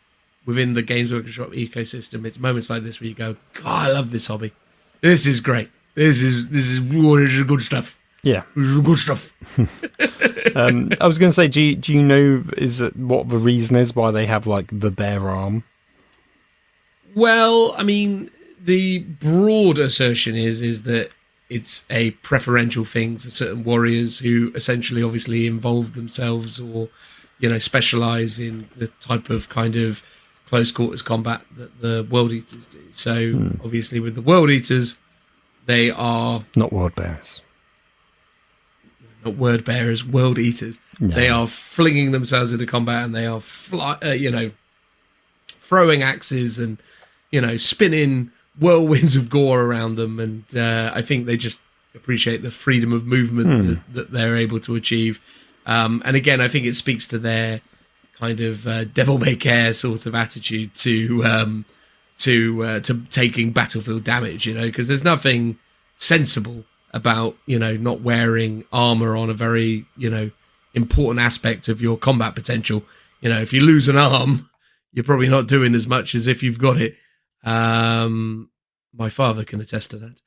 within the Games Workshop ecosystem, it's moments like this where you go, God, I love this hobby. This is great. This is good stuff.
Yeah.
This is good stuff.
I was going to say, do you know what the reason is why they have like the bear arm?
Well, I mean, the broad assertion is that it's a preferential thing for certain warriors who essentially obviously involve themselves or, specialize in the type of kind of close quarters combat that the World Eaters do. So obviously with the World Eaters, they are...
Not World Bearers.
Not Word Bearers, World Eaters. No. They are flinging themselves into combat and they are, throwing axes and, spinning whirlwinds of gore around them. And I think they just appreciate the freedom of movement that they're able to achieve. And again, I think it speaks to their kind of devil may care sort of attitude to taking battlefield damage, because there's nothing sensible about, not wearing armor on a very, important aspect of your combat potential. If you lose an arm, you're probably not doing as much as if you've got it. My father can attest to that.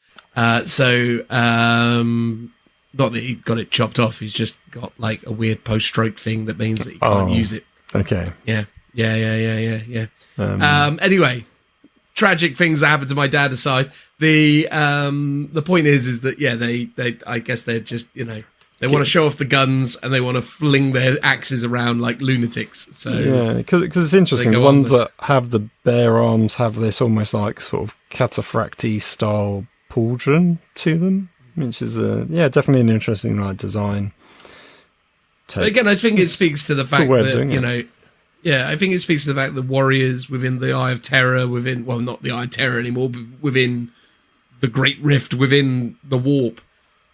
Not that he got it chopped off. He's just got like a weird post-stroke thing that means that he can't use it.
Okay.
Yeah. Anyway, tragic things that happened to my dad aside. The point is that they I guess they're just they want to show off the guns and they want to fling their axes around like lunatics. So
yeah, because it's interesting. The ones that have the bear arms have this almost like sort of cataphracty style pauldron to them, which is definitely an interesting like design.
But again, I think it speaks to the fact that I think it speaks to the fact that warriors within the Eye of Terror, not the Eye of Terror anymore, but within the Great Rift, within the Warp,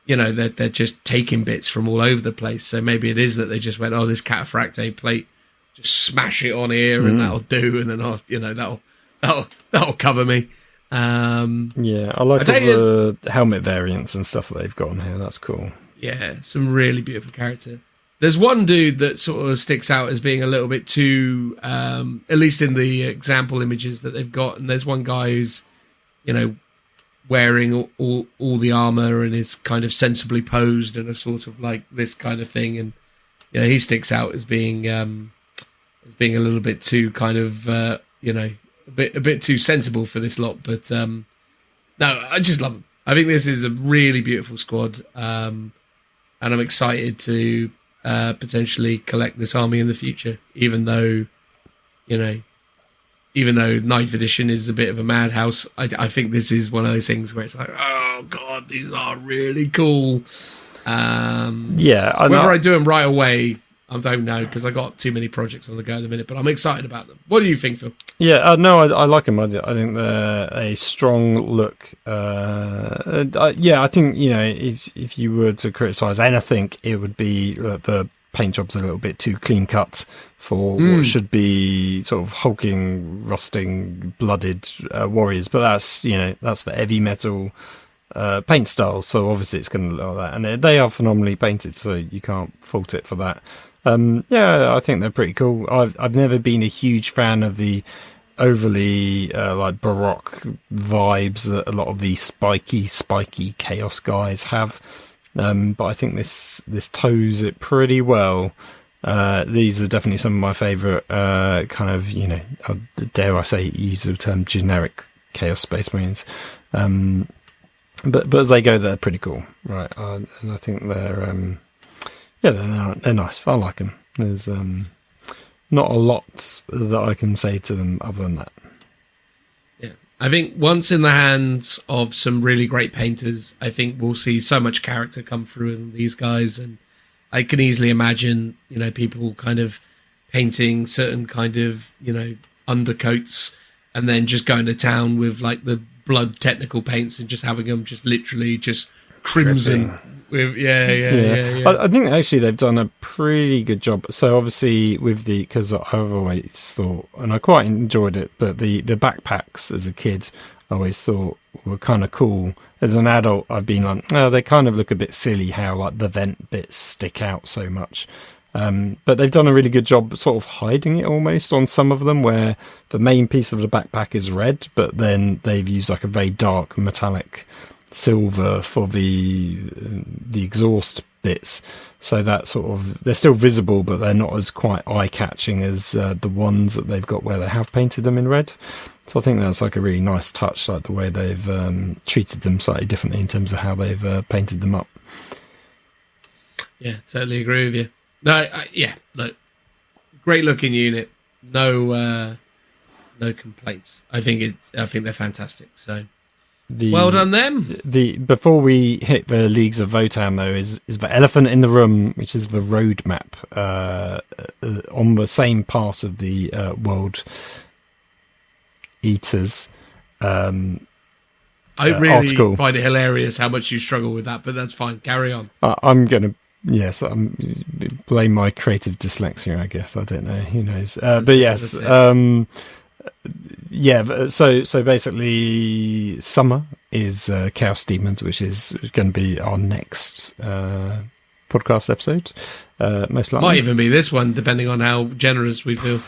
they're just taking bits from all over the place. So maybe it is that they just went, oh, this cataphracte plate, just smash it on here and that'll do, and then that'll cover me.
I like all the helmet variants and stuff that they've got on here. That's cool.
Yeah, some really beautiful character. There's one dude that sort of sticks out as being a little bit too, at least in the example images that they've got. And there's one guy who's, wearing all the armor and is kind of sensibly posed and a sort of like this kind of thing. And, he sticks out as being a little bit too kind of, a bit too sensible for this lot. But, no, I just love them. I think this is a really beautiful squad. And I'm excited to potentially collect this army in the future, even though 9th edition is a bit of a madhouse. I think this is one of those things where it's like, oh god, these are really cool. Whether I do them right away, I don't know, because I got too many projects on the go at the minute, but I'm excited about them. What do you think, Phil?
Yeah, I like them. I think they're a strong look. I think, if you were to criticise anything, it would be the paint job's a little bit too clean cut for what should be sort of hulking, rusting, blooded warriors. But that's for heavy metal paint style, so obviously it's going to look like that. And they are phenomenally painted, so you can't fault it for that. I think they're pretty cool. I've never been a huge fan of the overly like baroque vibes that a lot of the spiky chaos guys have. But I think this toes it pretty well. These are definitely some of my favourite kind of, dare I say, use the term generic Chaos Space Marines. But as they go, they're pretty cool, right? And I think they're nice. I like them. There's not a lot that I can say to them other than that.
Yeah, I think once in the hands of some really great painters, I think we'll see so much character come through in these guys, and I can easily imagine, people kind of painting certain kind of, undercoats and then just going to town with like the blood technical paints and just having them just literally just crimson. With, yeah.
I think actually they've done a pretty good job. So obviously because I've always thought, and I quite enjoyed it, but the backpacks as a kid, I always thought were kind of cool. As an adult, I've been like, oh, they kind of look a bit silly how like the vent bits stick out so much. But they've done a really good job sort of hiding it almost on some of them, where the main piece of the backpack is red, but then they've used like a very dark metallic silver for the exhaust bits. So that sort of, they're still visible, but they're not as quite eye-catching as the ones that they've got where they have painted them in red. So I think that's like a really nice touch, like the way they've treated them slightly differently in terms of how they've painted them up.
Yeah, totally agree with you. No, look, great looking unit. No complaints. I think they're fantastic. So well done them.
Before we hit the Leagues of Votan, though, is the elephant in the room, which is the roadmap on the same part of the World Eaters.
I really
article.
find it hilarious how much you struggle with that, but that's fine. Carry on.
I'm gonna. Yes, I'm blame my creative dyslexia, I guess. I don't know. Who knows? But yes, so basically summer is Chaos Demons, which is going to be our next podcast episode, most likely.
Might even be this one, depending on how generous we feel.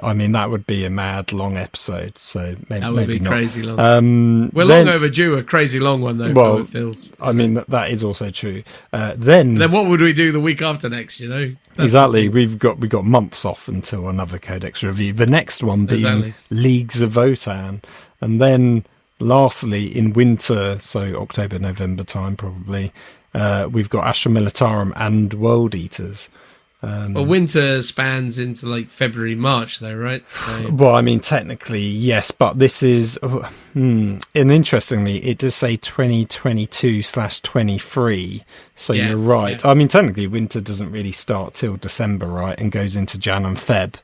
I mean, that would be a mad long episode, so maybe
that would be
not.
crazy long. We're long overdue, a crazy long one though. Well, it feels.
I mean, that is also true. Then
what would we do the week after next? You know,
exactly. We've got months off until another Codex review. The next one being Leagues of Votan, and then lastly in winter, so October, November time probably. We've got Astra Militarum and World Eaters.
Well, winter spans into like February, March, though, right? So...
Well, I mean, technically, yes, but this is, and interestingly, it does say 2022/23. So you're right. Yeah. I mean, technically, winter doesn't really start till December, right, and goes into Jan and Feb,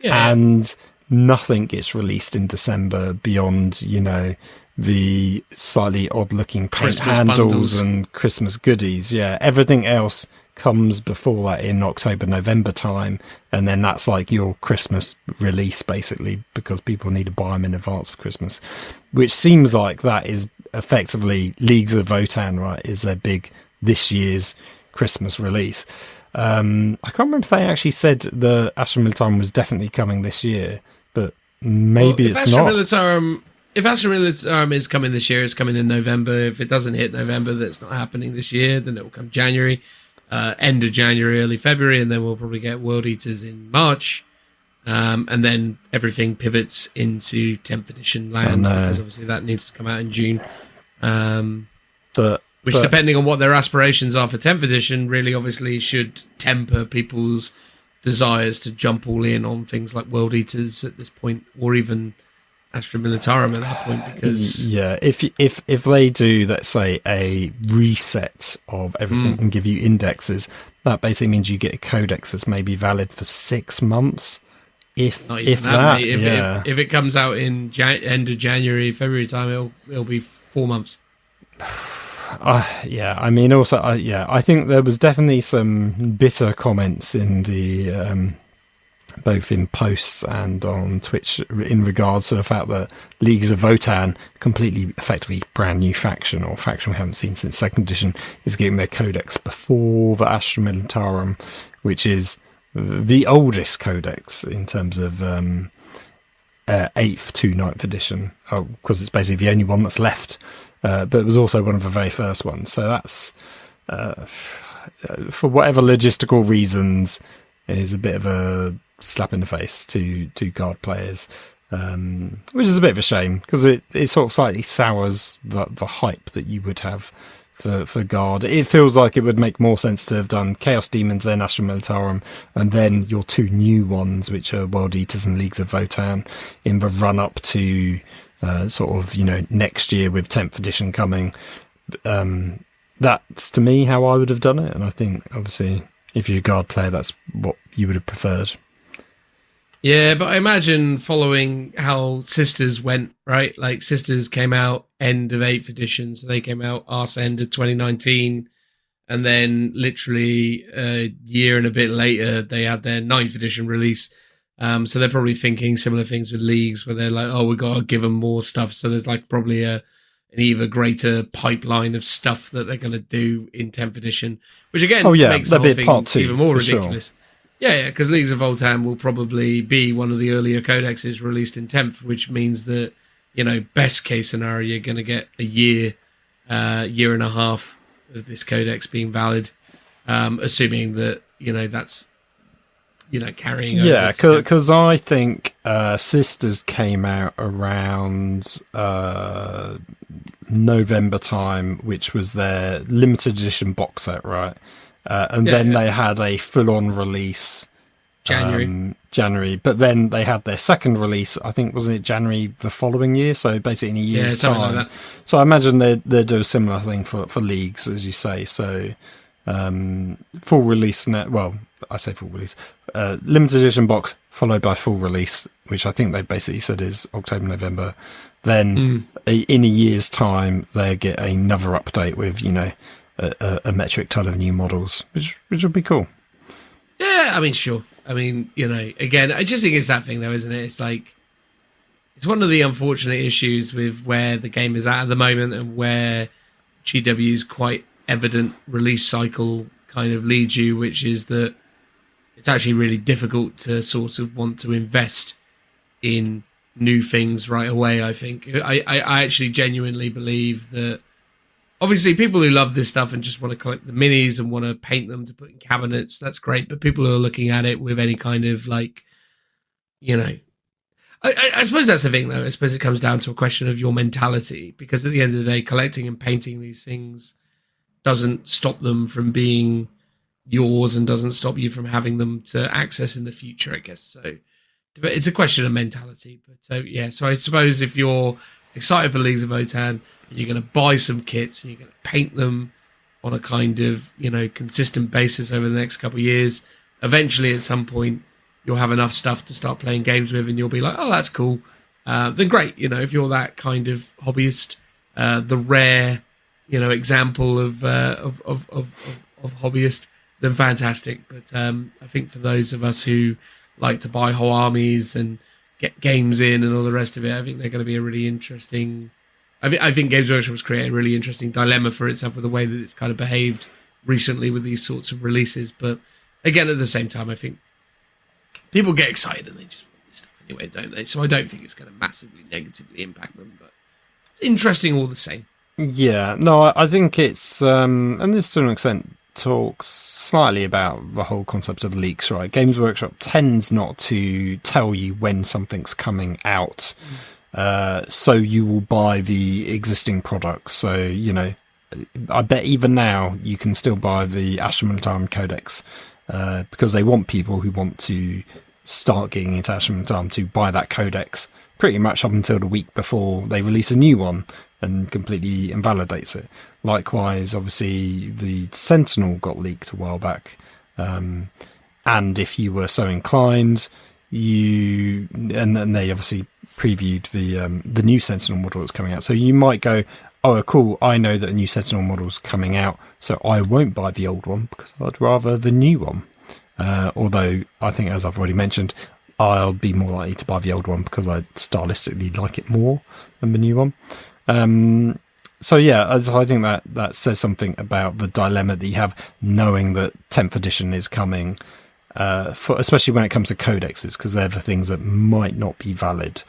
and nothing gets released in December beyond, you know, the slightly odd-looking paint
Christmas
handles
bundles
and Christmas goodies. Yeah, everything else comes before that in October, November time, and then that's like your Christmas release basically, because people need to buy them in advance for Christmas, which seems like that is effectively Leagues of Votan, right, is their big this year's Christmas release. I can't remember if they actually said the Astra Militarum was definitely coming this year, but maybe it's not.
If Astra Militarum is coming this year, it's coming in November. If it doesn't hit November, that's not happening this year, then it will come January. End of January, early February, and then we'll probably get World Eaters in March, and then everything pivots into 10th edition land, because obviously that needs to come out in June. Which, depending on what their aspirations are for 10th edition, really obviously should temper people's desires to jump all in on things like World Eaters at this point, or even Astra Militarum at that point, because
if they do, let's say, a reset of everything and give you indexes, that basically means you get a codex that's maybe valid for 6 months, if that.
If it comes out in end of January, February time, it'll be 4 months.
I mean, also, I think there was definitely some bitter comments in the both in posts and on Twitch in regards to the fact that Leagues of Votan, completely effectively brand new faction, or faction we haven't seen since 2nd edition, is getting their codex before the Astra Militarum, which is the oldest codex in terms of 8th to 9th edition, because it's basically the only one that's left, but it was also one of the very first ones. So that's for whatever logistical reasons is a bit of a slap in the face to Guard players, which is a bit of a shame, because it sort of slightly sours the hype that you would have for Guard. It feels like it would make more sense to have done Chaos Demons, then Astra Militarum, and then your 2 new ones, which are World Eaters and Leagues of Votan, in the run-up to sort of, you know, next year with 10th edition coming. That's, to me, how I would have done it, and I think, obviously, if you're a Guard player, that's what you would have preferred.
Yeah, but I imagine following how Sisters went, right? Like, Sisters came out end of 8th edition, so they came out arse end of 2019, and then literally a year and a bit later, they had their 9th edition release. So they're probably thinking similar things with leagues where they're like, oh, we got to give them more stuff. So there's like probably an even greater pipeline of stuff that they're going to do in 10th edition, which again makes the whole thing even more ridiculous. Sure. Yeah, because Leagues of Votann will probably be one of the earlier codexes released in 10th, which means that, best case scenario, you're going to get a year and a half of this codex being valid, assuming that, that's, carrying over.
Yeah, because I think Sisters came out around November time, which was their limited edition box set, right? Then they had a full-on release January, but then they had their second release, I think, wasn't it January the following year? So basically in a year's time. Like that. So I imagine they'll do a similar thing for leagues, as you say. So full release, I say full release, limited edition box followed by full release, which I think they basically said is October, November. Then in a year's time, they get another update with, a metric ton of new models, which would be cool.
Yeah, I mean, sure. I mean, again, I just think it's that thing, though, isn't it? It's like, it's one of the unfortunate issues with where the game is at the moment and where GW's quite evident release cycle kind of leads you, which is that it's actually really difficult to sort of want to invest in new things right away, I think. I actually genuinely believe that obviously people who love this stuff and just want to collect the minis and want to paint them to put in cabinets, that's great. But people who are looking at it with any kind of like, I suppose that's the thing, though. I suppose it comes down to a question of your mentality, because at the end of the day, collecting and painting these things doesn't stop them from being yours and doesn't stop you from having them to access in the future, I guess. So it's a question of mentality. But so I suppose if you're excited for Leagues of Votann, you're going to buy some kits and you're going to paint them on a kind of, consistent basis over the next couple of years. Eventually, at some point, you'll have enough stuff to start playing games with and you'll be like, oh, that's cool. Then great. If you're that kind of hobbyist, the rare, example of hobbyist, then fantastic. But I think for those of us who like to buy whole armies and get games in and all the rest of it, I think they're going to be a really interesting... I think Games Workshop has created a really interesting dilemma for itself with the way that it's kind of behaved recently with these sorts of releases. But again, at the same time, I think people get excited and they just want this stuff anyway, don't they? So I don't think it's going to massively negatively impact them, but it's interesting all the same. Yeah,
no, I think it's, and this to an extent talks slightly about the whole concept of leaks, right? Games Workshop tends not to tell you when something's coming out. So you will buy the existing products. So, I bet even now you can still buy the Ashram Codex because they want people who want to start getting into Ashram to buy that codex pretty much up until the week before they release a new one and completely invalidates it. Likewise, obviously, the Sentinel got leaked a while back. And if you were so inclined, and then they obviously previewed the new Sentinel model that's coming out. So you might go, oh, cool, I know that a new Sentinel model's coming out, so I won't buy the old one because I'd rather the new one. Although, I think, as I've already mentioned, I'll be more likely to buy the old one because I stylistically like it more than the new one. So yeah, I think that says something about the dilemma that you have knowing that 10th edition is coming, especially when it comes to codexes, because they're the things that might not be valid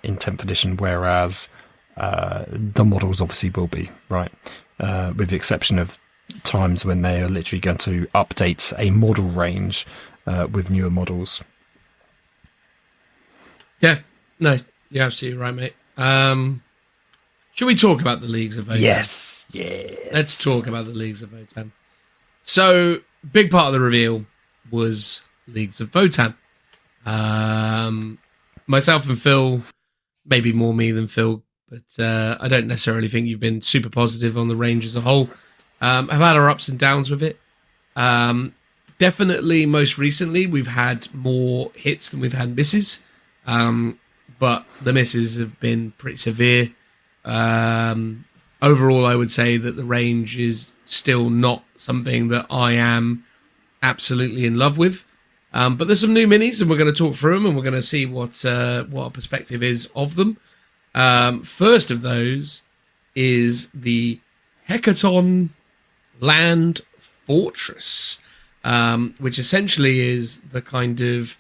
in 10th edition, whereas the models obviously will be, right? With the exception of times when they are literally going to update a model range with newer models.
Yeah, no, you're absolutely right, mate. Should we talk about the Leagues of Votann?
Yes.
Let's talk about the Leagues of Votann. So, big part of the reveal was Leagues of Votann. Myself and Phil, maybe more me than Phil, but I don't necessarily think you've been super positive on the range as a whole. Have had our ups and downs with it. Definitely, most recently, we've had more hits than we've had misses. But the misses have been pretty severe. Overall, I would say that the range is still not something that I am absolutely in love with. But there's some new minis, and we're going to talk through them, and we're going to see what our perspective is of them. First of those is the Hecaton Land Fortress, which essentially is the kind of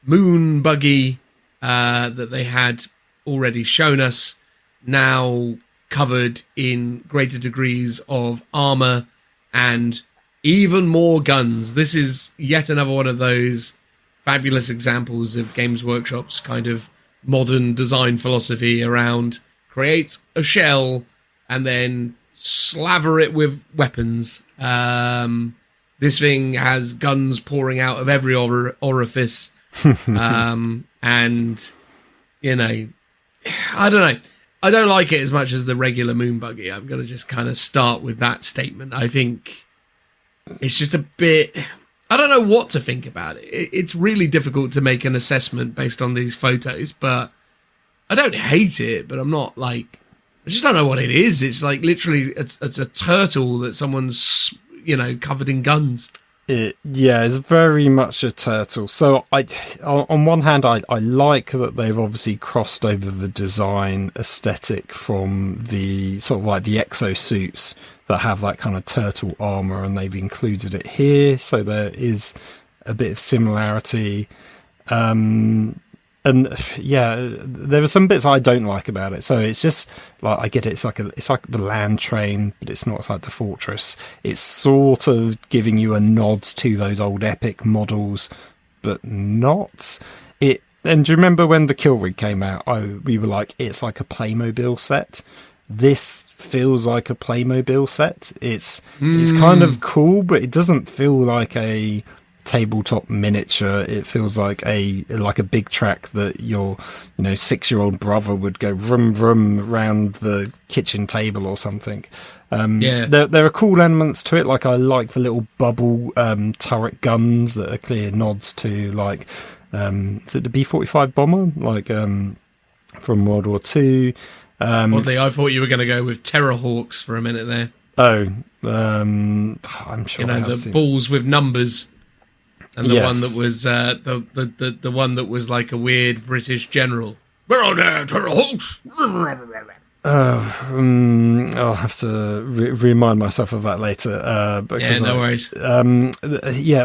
moon buggy that they had already shown us, now covered in greater degrees of armor and even more guns. This is yet another one of those fabulous examples of Games Workshop's kind of modern design philosophy around create a shell and then slaver it with weapons. This thing has guns pouring out of every orifice. And, you know, I don't know. I don't like it as much as the regular moon buggy. I'm going to just kind of start with that statement. I think it's just a bit... I don't know what to think about it. It's really difficult to make an assessment based on these photos, but I don't hate it, but I'm not like... I just don't know what it is. It's like literally it's a turtle that someone's, you know, covered in guns.
Yeah, it's very much a turtle. So on one hand, I like that they've obviously crossed over the design aesthetic from the sort of like the exosuits that have that kind of turtle armor, and they've included it here. So there is a bit of similarity. And yeah, there are some bits I don't like about it. So it's just like, I get it. It's like the land train, but it's not. It's like the fortress. It's sort of giving you a nod to those old epic models, but not it. And do you remember when the Kill Rig came out? We were like, it's like a Playmobil set. This feels like a Playmobil set. It's kind of cool, but it doesn't feel like a tabletop miniature. It feels like a big track that your 6-year-old brother would go vroom vroom around the kitchen table or something. There are cool elements to it. Like I like the little bubble turret guns that are clear nods to like is it the B-45 bomber like from World War II.
Oddly, I thought you were going to go with Terrorhawks for a minute there.
I'm sure
the balls with numbers. And the one that was the one that was like a weird British general. We're on there, Terrorhawks.
I'll have to remind myself of that later.
No worries.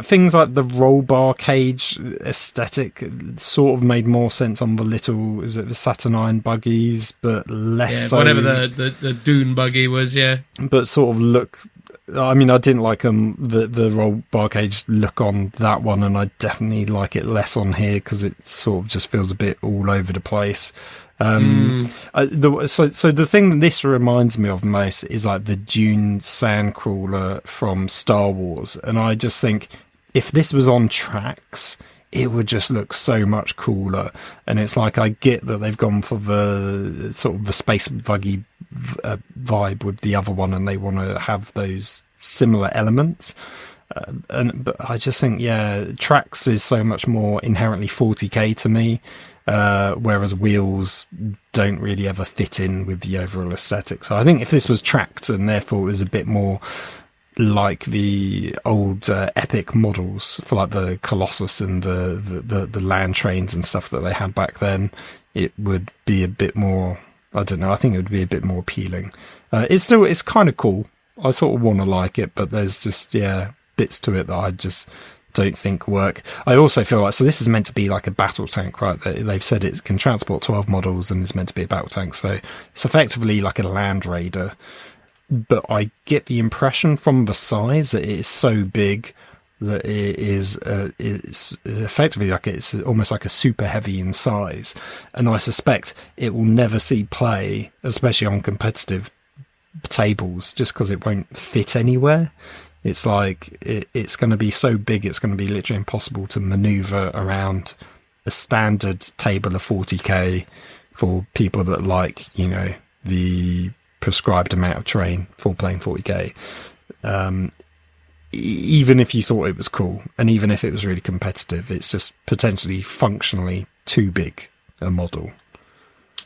Things like the roll bar cage aesthetic sort of made more sense on the little, is it the Saturnine buggies, but less so.
Whatever the Dune buggy was, yeah.
But sort of look... I mean, I didn't like the roll bar cage look on that one, and I definitely like it less on here because it sort of just feels a bit all over the place. So the thing that this reminds me of most is like the Dune Sandcrawler from Star Wars, and I just think if this was on tracks, it would just look so much cooler. And it's like, I get that they've gone for the sort of the space buggy vibe with the other one, and they want to have those similar elements. But I just think, tracks is so much more inherently 40k to me, whereas wheels don't really ever fit in with the overall aesthetic. So I think if this was tracked and therefore it was a bit more like the old epic models for like the Colossus and the land trains and stuff that they had back then, it would be a bit more, I don't know, I think it would be a bit more appealing. It's kind of cool. I sort of want to like it, but there's just, bits to it that I just don't think work. I also feel like, so this is meant to be like a battle tank, right? They've said it can transport 12 models and is meant to be a battle tank. So it's effectively like a Land Raider. But I get the impression from the size that it is so big that it's effectively like it's almost like a super heavy in size. And I suspect it will never see play, especially on competitive tables, just because it won't fit anywhere. It's like it's going to be so big, it's going to be literally impossible to maneuver around a standard table of 40k for people that like, the prescribed amount of terrain for playing 40k. Even if you thought it was cool, and even if it was really competitive, it's just potentially functionally too big a model.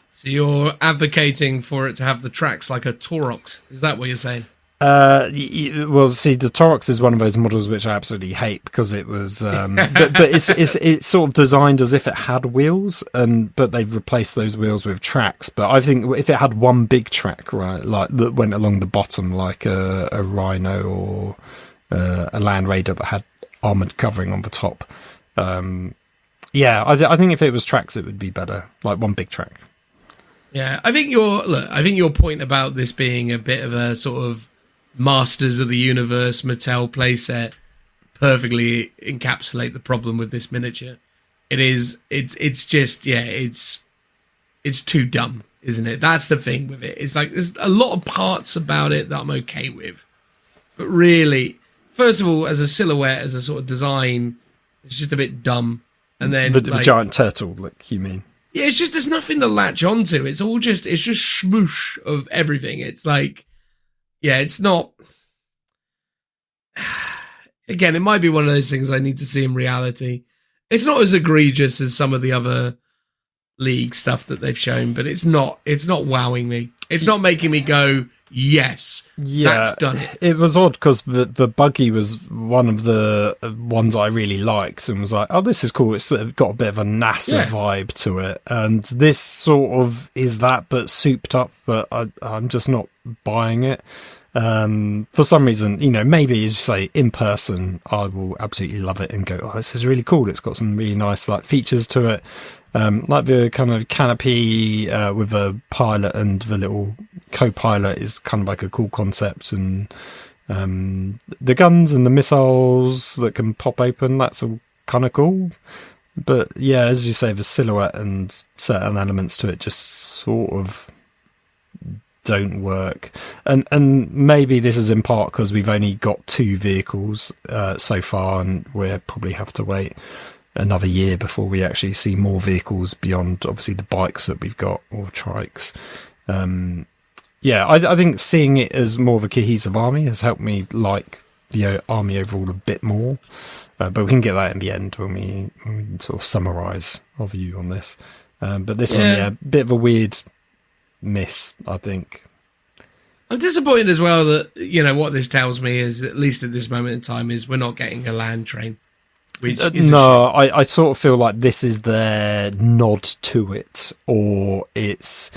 So you're advocating for it to have the tracks like a Taurox, is that what you're saying?
Well, see, the Taurox is one of those models which I absolutely hate because it was, but it's sort of designed as if it had wheels, but they've replaced those wheels with tracks. But I think if it had one big track, right, like that went along the bottom, like a Rhino or a Land Raider that had armored covering on the top, I think if it was tracks, it would be better, like one big track.
Yeah, I think your point about this being a bit of a sort of Masters of the Universe Mattel playset perfectly encapsulate the problem with this miniature. It's too dumb, isn't it? That's the thing with it. It's like there's a lot of parts about it that I'm okay with, but really, first of all, as a silhouette, as a sort of design, it's just a bit dumb. And then
the giant turtle look, you mean?
Yeah, it's just there's nothing to latch onto. It's just smoosh of everything. It's like, yeah, it's not. Again, it might be one of those things I need to see in reality. It's not as egregious as some of the other League stuff that they've shown, but it's not wowing me. It's not making me go, yes, that's done it.
It was odd because the buggy was one of the ones I really liked and was like, oh, this is cool. It's got a bit of a NASA vibe to it. And this sort of is that, but souped up, but I'm just not buying it. For some reason, maybe as you say, in person, I will absolutely love it and go, oh, this is really cool. It's got some really nice like features to it. Like the kind of canopy with a pilot and the little co-pilot is kind of like a cool concept, and the guns and the missiles that can pop open, that's all kind of cool. But yeah, as you say, the silhouette and certain elements to it just sort of don't work, and maybe this is in part because we've only got 2 vehicles so far, and we'll probably have to wait another year before we actually see more vehicles beyond obviously the bikes that we've got, or trikes. I think seeing it as more of a cohesive army has helped me like the army overall a bit more, but we can get that in the end when we sort of summarize our view on this. But this one, a bit of a weird miss, I think.
I'm disappointed as well that, what this tells me is, at least at this moment in time, is we're not getting a land train.
I sort of feel like this is their nod to it, or it's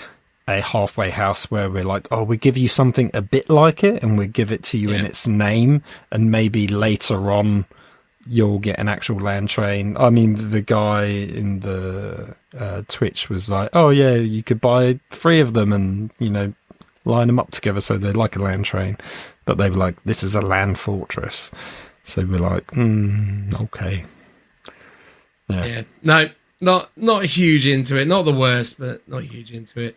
a halfway house where we're like, oh, we give you something a bit like it and we give it to you in its name, and maybe later on you'll get an actual land train. I mean, the guy in the Twitch was like, oh yeah, you could buy 3 of them and line them up together so they're like a land train, but they were like, this is a land fortress. So we're like, okay. Yeah.
No, not huge into it. Not the worst, but not huge into it.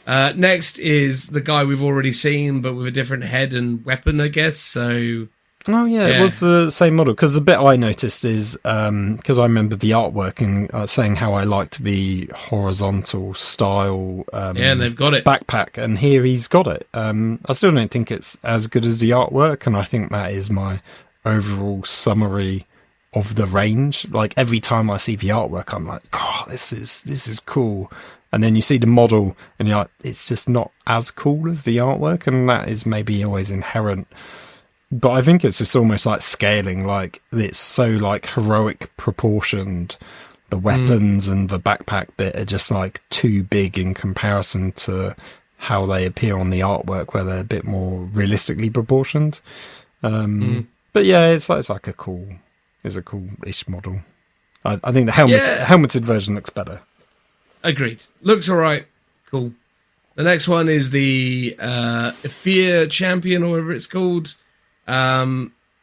Next is the guy we've already seen, but with a different head and weapon, I guess. So.
Oh yeah, it was the same model. Because the bit I noticed is because I remember the artwork and saying how I liked the horizontal style.
And they've got it
backpack, and here he's got it. I still don't think it's as good as the artwork, and I think that is my overall summary of the range. Like every time I see the artwork, I'm like, oh, this is cool. And then you see the model and you're like, it's just not as cool as the artwork, and that is maybe always inherent. But I think it's just almost like scaling, like it's so like heroic proportioned. The weapons and the backpack bit are just like too big in comparison to how they appear on the artwork, where they're a bit more realistically proportioned. But yeah, it's like a cool-ish model. I think the helmeted version looks better.
Agreed. Looks all right. Cool. The next one is the Fear Champion, or whatever it's called.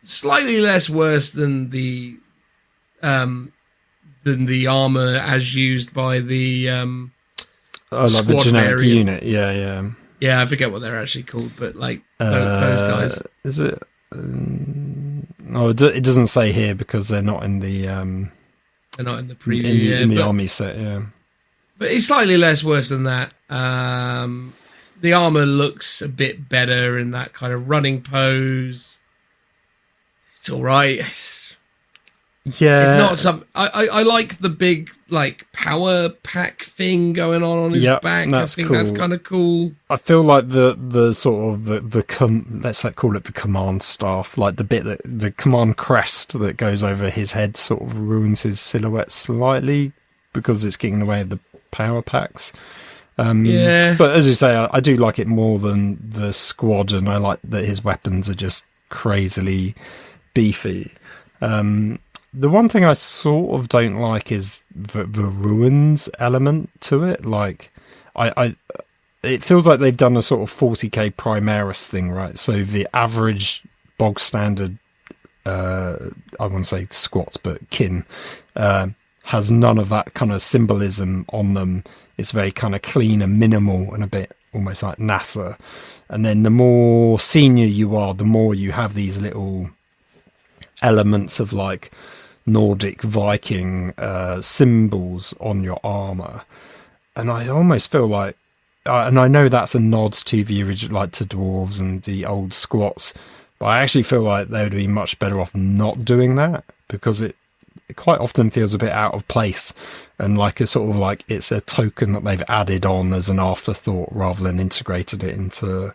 Slightly less worse than the armor as used by the
like the generic unit. Yeah.
Yeah, I forget what they're actually called, but like those guys.
Is it? It doesn't say here because they're not in the.
They're not in the preview.
In the army set, yeah.
But it's slightly less worse than that. The armor looks a bit better in that kind of running pose. It's all right.
Yeah,
it's not some. I like the big like power pack thing going on his back.
That's
I think
cool.
that's kind of cool.
I feel like the sort of let's call it the command staff, like the bit that the command crest that goes over his head sort of ruins his silhouette slightly because it's getting in the way of the power packs.
Yeah,
but as you say, I do like it more than the squad, and I like that his weapons are just crazily beefy. The one thing I sort of don't like is the ruins element to it. Like, it feels like they've done a sort of 40k Primaris thing, right? So the average bog standard, I want to say squats, but kin, has none of that kind of symbolism on them. It's very kind of clean and minimal and a bit almost like NASA. And then the more senior you are, the more you have these little elements of like Nordic Viking symbols on your armor. And I almost feel like, and I know that's a nod to the original, like to dwarves and the old squats, but I actually feel like they would be much better off not doing that, because it quite often feels a bit out of place and like a sort of like it's a token that they've added on as an afterthought rather than integrated it into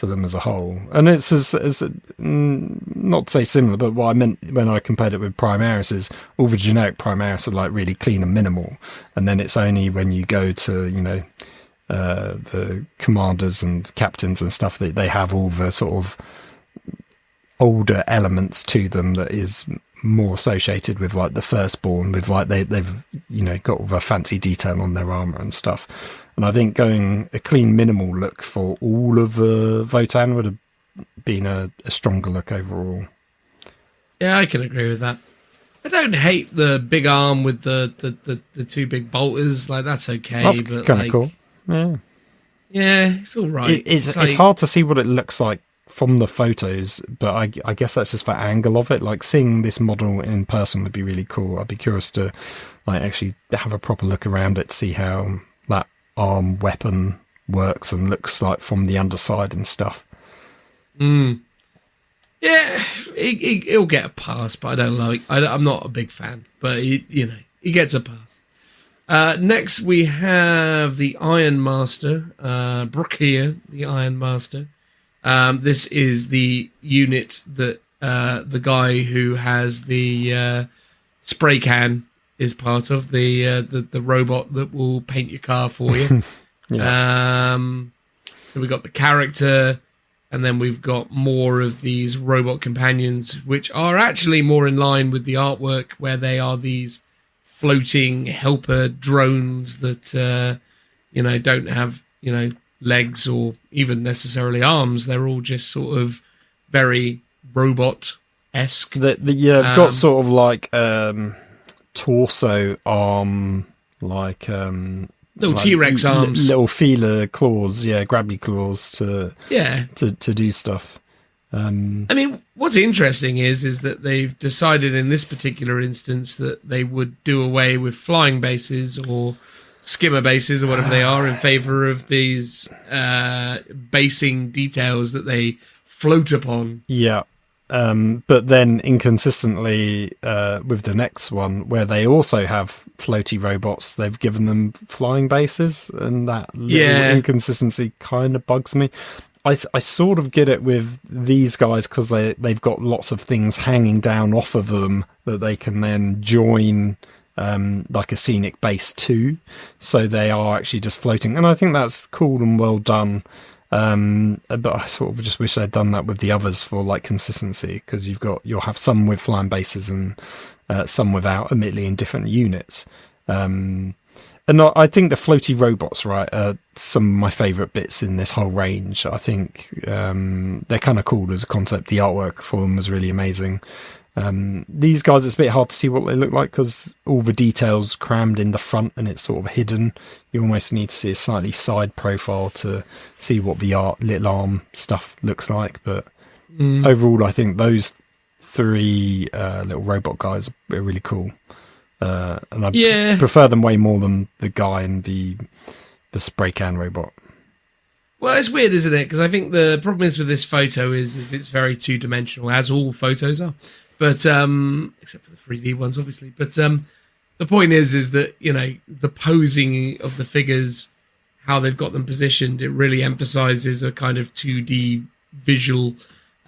them as a whole. And it's as not to say similar, but what I meant when I compared it with Primaris is all the generic Primaris are like really clean and minimal, and then it's only when you go to the commanders and captains and stuff that they have all the sort of older elements to them that is more associated with like the firstborn, with like they've got all the fancy detail on their armor and stuff. And I think going a clean minimal look for all of Votann would have been a stronger look overall.
Yeah, I can agree with that. I don't hate the big arm with the two big bolters. Like, that's okay.
That's
but
kind
like,
of cool.
Yeah, it's all right.
It's
like,
hard to see what it looks like from the photos, but I guess that's just the angle of it. Like, seeing this model in person would be really cool. I'd be curious to like actually have a proper look around it, see how that arm weapon works and looks like from the underside and stuff.
Yeah, he'll get a pass, but I don't like. I'm not a big fan, but he gets a pass. Next we have the Iron Master, Brooke here, the Iron Master. This is the unit that the guy who has the spray can is part of, the robot that will paint your car for you.
Yeah.
So we've got the character, and then we've got more of these robot companions, which are actually more in line with the artwork, where they are these floating helper drones that don't have legs or even necessarily arms. They're all just sort of very robot-esque.
They've got sort of like torso arm, like
little T-Rex arms,
little feeler claws, grabby claws to do stuff.
I mean, what's interesting is that they've decided in this particular instance that they would do away with flying bases or skimmer bases or whatever they are in favor of these basing details that they float upon.
Yeah. But then inconsistently with the next one, where they also have floaty robots, they've given them flying bases, and that little inconsistency kind of bugs me. I sort of get it with these guys because they've got lots of things hanging down off of them that they can then join like a scenic base to, so they are actually just floating, and I think that's cool and well done. But I sort of just wish they'd done that with the others for like consistency, because you'll have some with flying bases and some without, admittedly in different units. And I think the floaty robots, right, are some of my favourite bits in this whole range. I think they're kind of cool as a concept. The artwork for them was really amazing. These guys, it's a bit hard to see what they look like because all the details crammed in the front and it's sort of hidden. You almost need to see a slightly side profile to see what the little arm stuff looks like. But overall, I think those three little robot guys are really cool. And I prefer them way more than the guy and the spray can robot.
Well, it's weird, isn't it? Because I think the problem is with this photo is it's very two-dimensional, as all photos are. But except for the 3D ones, obviously. But the point is that, you know, the posing of the figures, how they've got them positioned, it really emphasizes a kind of 2D visual.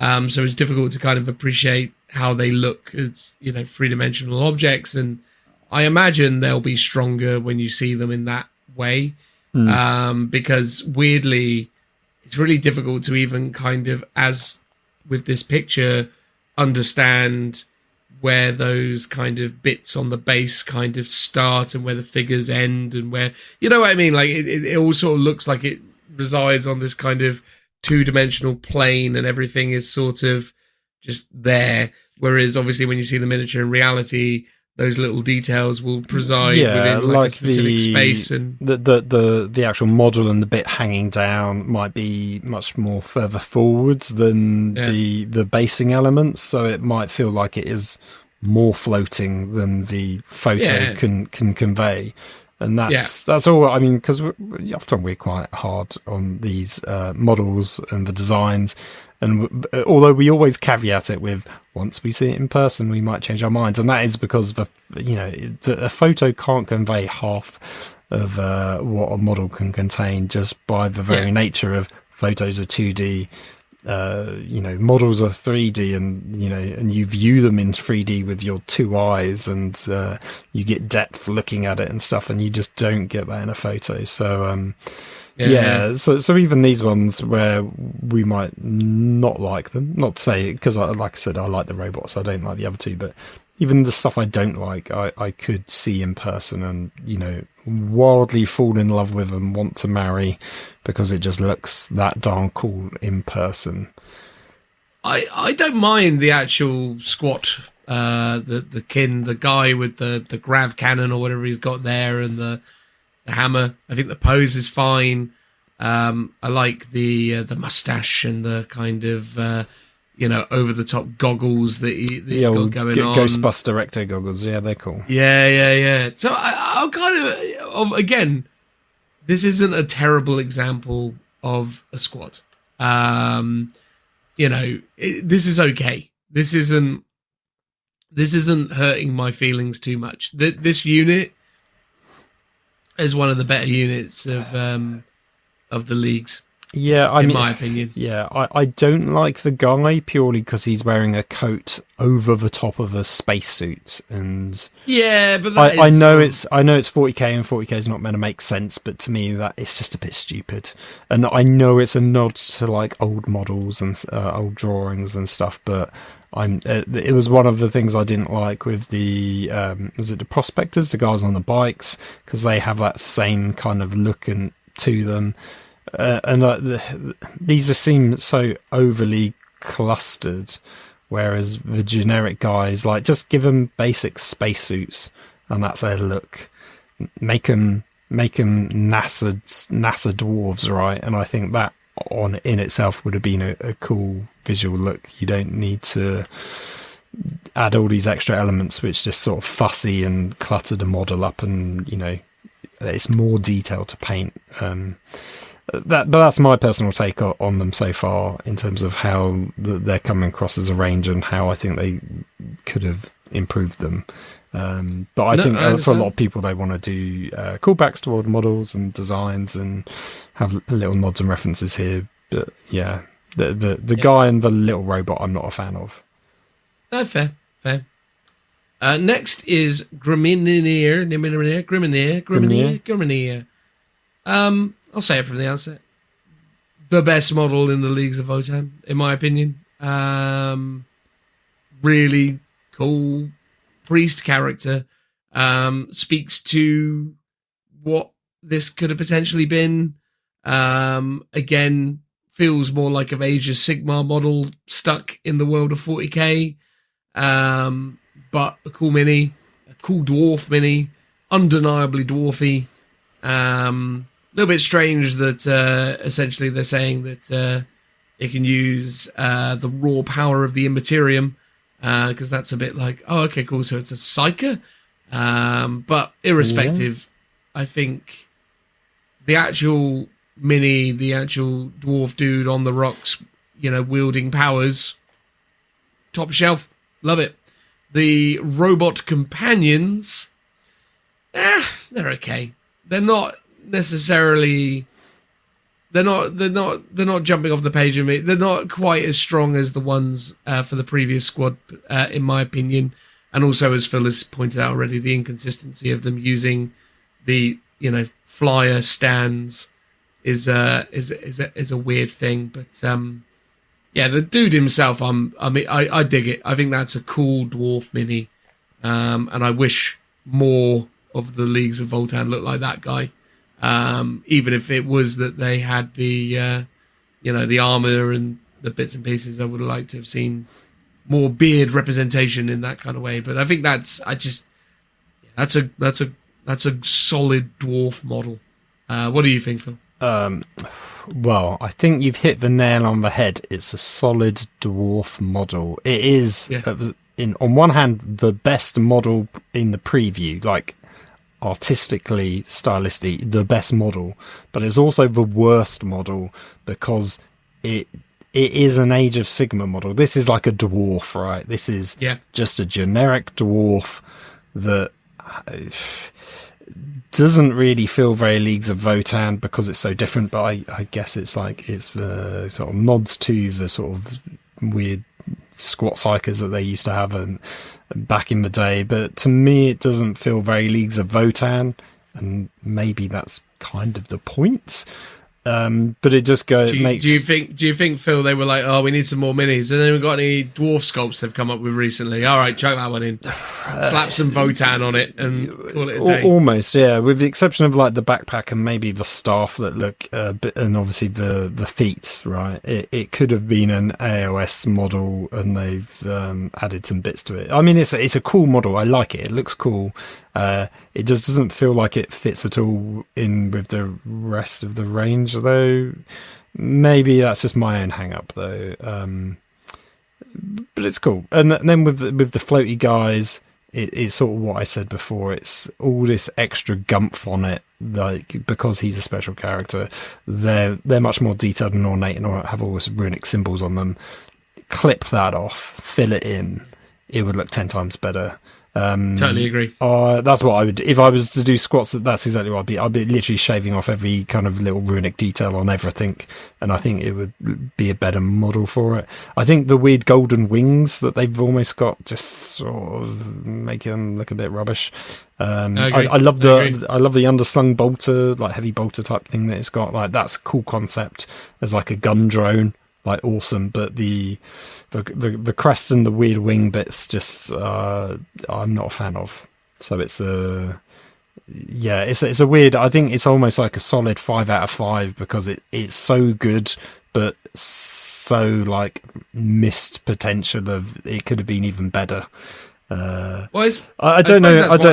So it's difficult to kind of appreciate how they look as, you know, three-dimensional objects. And I imagine they'll be stronger when you see them in that way. Because weirdly, it's really difficult to even kind of, as with this picture, understand where those kind of bits on the base kind of start and where the figures end and where, you know what I mean? Like it all sort of looks like it resides on this kind of two-dimensional plane and everything is sort of just there. Whereas obviously when you see the miniature in reality, those little details will preside within like a specific space, and
the actual model and the bit hanging down might be much more further forwards than the basing elements, so it might feel like it is more floating than the photo can convey. And that's all. I mean, because often we're quite hard on these models and the designs. And although we always caveat it with, once we see it in person, we might change our minds. And that is because, a photo can't convey half of what a model can contain just by the very nature of photos are 2D. Models are 3D, and you view them in 3D with your two eyes, and you get depth looking at it and stuff, and you just don't get that in a photo. So, so even these ones where we might not like them, not to say, because like I said, I like the robots, I don't like the other two, but even the stuff I don't like, I could see in person and, wildly fall in love with and want to marry because it just looks that darn cool in person.
I don't mind the actual squat, the guy with the grav cannon or whatever he's got there, and the hammer. I think the pose is fine. I like the mustache and the kind of over the top goggles that he's got going on.
Ghostbuster Recto goggles, yeah, they're cool.
Yeah. So I'm kind of again, this isn't a terrible example of a squad. This is okay. This isn't hurting my feelings too much. This unit is one of the better units of the leagues. Yeah, in my opinion.
Yeah, I don't like the guy purely because he's wearing a coat over the top of a spacesuit, and
but
I know it's 40k, and 40k is not meant to make sense, but to me that it's just a bit stupid. And I know it's a nod to like old models and old drawings and stuff, but it was one of the things I didn't like with the was it the prospectors, the guys on the bikes, because they have that same kind of look to them. These just seem so overly clustered, whereas the generic guys, like, just give them basic spacesuits and that's their look. Make them NASA dwarves, right? And I think that in itself would have been a cool visual look. You don't need to add all these extra elements which just sort of fussy and clutter the model up, and it's more detail to paint. But that's my personal take on them so far in terms of how they're coming across as a range and how I think they could have improved them. But I think for a lot of people, they want to do callbacks to old models and designs and have little nods and references here. But yeah, the guy and the little robot, I'm not a fan of.
No, fair. Next is Griminier. I'll say it from the outset. The best model in the Leagues of Votann, in my opinion. Really cool priest character. Speaks to what this could have potentially been. Again, feels more like an Age of Sigmar model stuck in the world of 40k. But a cool mini, a cool dwarf mini, undeniably dwarfy. A little bit strange that essentially they're saying that it can use the raw power of the Immaterium, because that's a bit like, oh, okay, cool, so it's a Psyker. But irrespective, I think the actual mini, the actual dwarf dude on the rocks, wielding powers, top shelf, love it. The robot companions, they're okay. They're not necessarily. They're not jumping off the page of me. They're not quite as strong as the ones for the previous squad, in my opinion. And also, as Phil has pointed out already, the inconsistency of them using the flyer stands is a weird thing. But the dude himself, I dig it. I think that's a cool dwarf mini, and I wish more of the Leagues of Votann looked like that guy. Even if it was that they had the the armor and the bits and pieces, I would have liked to have seen more beard representation in that kind of way. But I think that's a solid dwarf model. What do you think, Phil?
Well, I think you've hit the nail on the head. It's a solid dwarf model. It is, on one hand, the best model in the preview, like artistically, stylistically, the best model, but it's also the worst model because it is an Age of Sigmar model. This is like a dwarf, right? This is just a generic dwarf that doesn't really feel very Leagues of Votann because it's so different, but I guess it's the sort of nods to the sort of weird squat psychers that they used to have back in the day. But to me, it doesn't feel very Leagues of Votann, and maybe that's kind of the point. But it just goes. Do
you think, Phil, they were like, oh, we need some more minis? And then we got any dwarf sculpts they've come up with recently? All right, chuck that one in. Slap some Votann on it and call it a day.
Almost, yeah. With the exception of like the backpack and maybe the staff that look a bit, and obviously the feet, right? It could have been an AOS model, and they've added some bits to it. I mean, it's a cool model. I like it. It looks cool. It just doesn't feel like it fits at all in with the rest of the range, though. Maybe that's just my own hang-up, though. But it's cool. And then with the floaty guys, it's sort of what I said before. It's all this extra gumph on it, like because he's a special character. They're much more detailed and ornate and have all these runic symbols on them. Clip that off, fill it in. It would look 10 times better.
Totally agree.
That's what I would. If I was to do squats, that's exactly what I'd be literally shaving off every kind of little runic detail on everything, and I think it would be a better model for it. I think the weird golden wings that they've almost got just sort of make them look a bit rubbish. I love the underslung bolter, like heavy bolter type thing that it's got. Like that's a cool concept as like a gun drone. Like awesome, but the crest and the weird wing bits just I'm not a fan of. So it's a weird. I think it's almost like a solid 5 out of 5 because it's so good, but so like missed potential of it could have been even better. I don't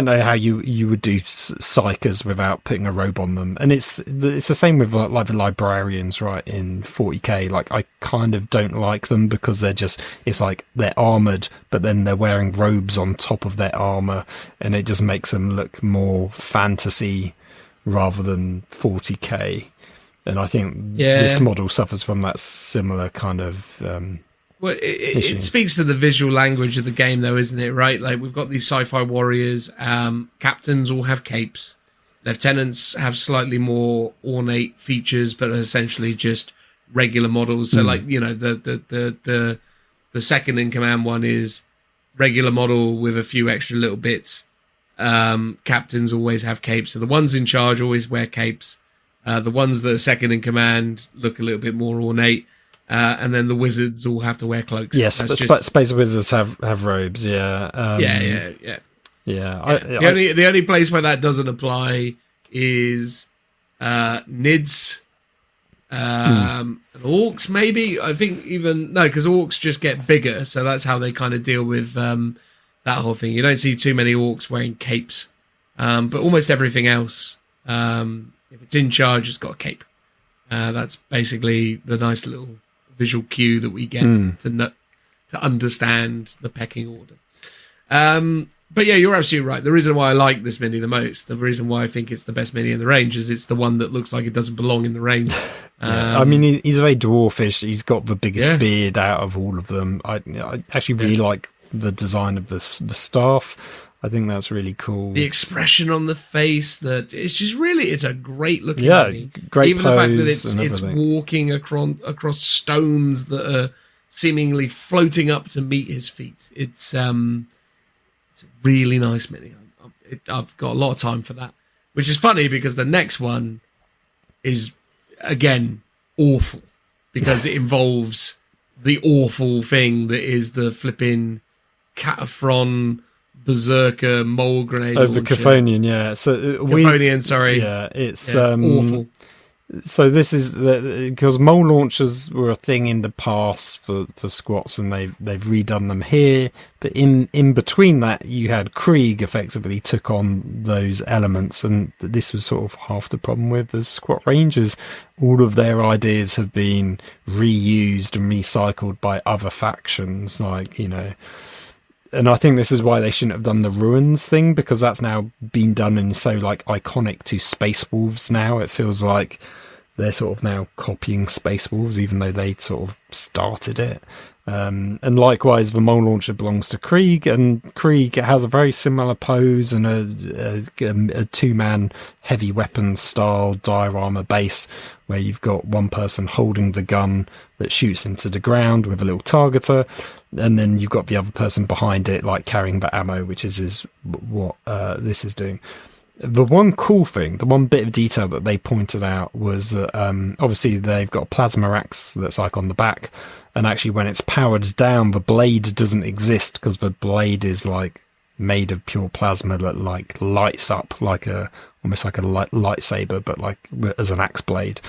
know how you would do psychers without putting a robe on them, and it's the same with like the librarians, right? In 40k, like I kind of don't like them because it's like they're armored, but then they're wearing robes on top of their armor, and it just makes them look more fantasy rather than 40k. And I think this model suffers from that similar kind of.
Well, it speaks to the visual language of the game, though, isn't it? Right? Like we've got these sci-fi warriors. Captains all have capes. Lieutenants have slightly more ornate features, but are essentially just regular models. So, like the second in command one is regular model with a few extra little bits. Captains always have capes, so the ones in charge always wear capes. The ones that are second in command look a little bit more ornate. And then the wizards all have to wear cloaks.
Yes, but space wizards have robes. Yeah.
Yeah.
The
only place where that doesn't apply is Nids and orcs. Maybe I think because orcs just get bigger, so that's how they kind of deal with that whole thing. You don't see too many orcs wearing capes, but almost everything else, if it's in charge, it's got a cape. That's basically the nice little visual cue that we get to understand the pecking order. But yeah, you're absolutely right. The reason why I like this mini the most, the reason why I think it's the best mini in the range, is it's the one that looks like it doesn't belong in the range.
I mean, he's very dwarfish. He's got the biggest beard out of all of them. I actually really like the design of the staff. I think that's really cool.
The expression on the face, that it's just really, it's a great looking mini.
Great.
Even the fact that
it's
walking across stones that are seemingly floating up to meet his feet. It's a really nice mini. I've got a lot of time for that, which is funny because the next one is again awful because it involves the awful thing that is the flipping Cataphren Berserker mole grenade
the Chthonian, yeah. So
Chthonian, sorry.
Yeah, it's
awful.
So this is because mole launchers were a thing in the past for squats, and they've redone them here. But in between that, you had Krieg effectively took on those elements, and this was sort of half the problem with the squat rangers. All of their ideas have been reused and recycled by other factions, like, you know. And I think this is why they shouldn't have done the ruins thing, because that's now been done and so like iconic to Space Wolves now. It feels like they're sort of now copying Space Wolves, even though they sort of started it. And likewise, the mole launcher belongs to Krieg, and Krieg has a very similar pose and a two-man heavy weapons style diorama base, where you've got one person holding the gun that shoots into the ground with a little targeter, and then you've got the other person behind it, like carrying the ammo, which is what this is doing. The one cool thing, the one bit of detail that they pointed out was that obviously they've got a plasma axe that's like on the back, and actually when it's powered down, the blade doesn't exist because the blade is like made of pure plasma that like lights up like almost like a lightsaber, but like as an axe blade.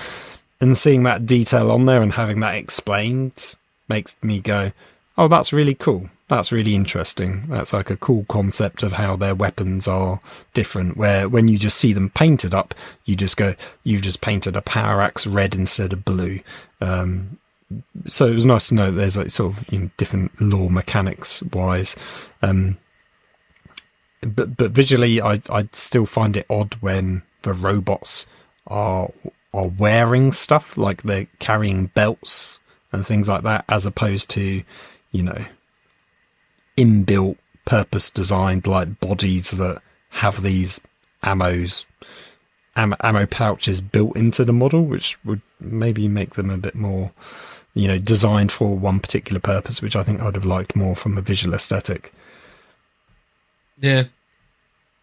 And seeing that detail on there and having that explained makes me go, oh, that's really cool. That's really interesting. That's like a cool concept of how their weapons are different, where when you just see them painted up, you just go, you've just painted a power axe red instead of blue. So it was nice to know that there's like sort of, you know, different lore mechanics wise. But visually, I still find it odd when the robots are wearing stuff, like they're carrying belts and things like that, as opposed to, you know, inbuilt, purpose designed like bodies that have these ammo pouches built into the model, which would maybe make them a bit more, you know, designed for one particular purpose, which I think I'd have liked more from a visual aesthetic.
Yeah,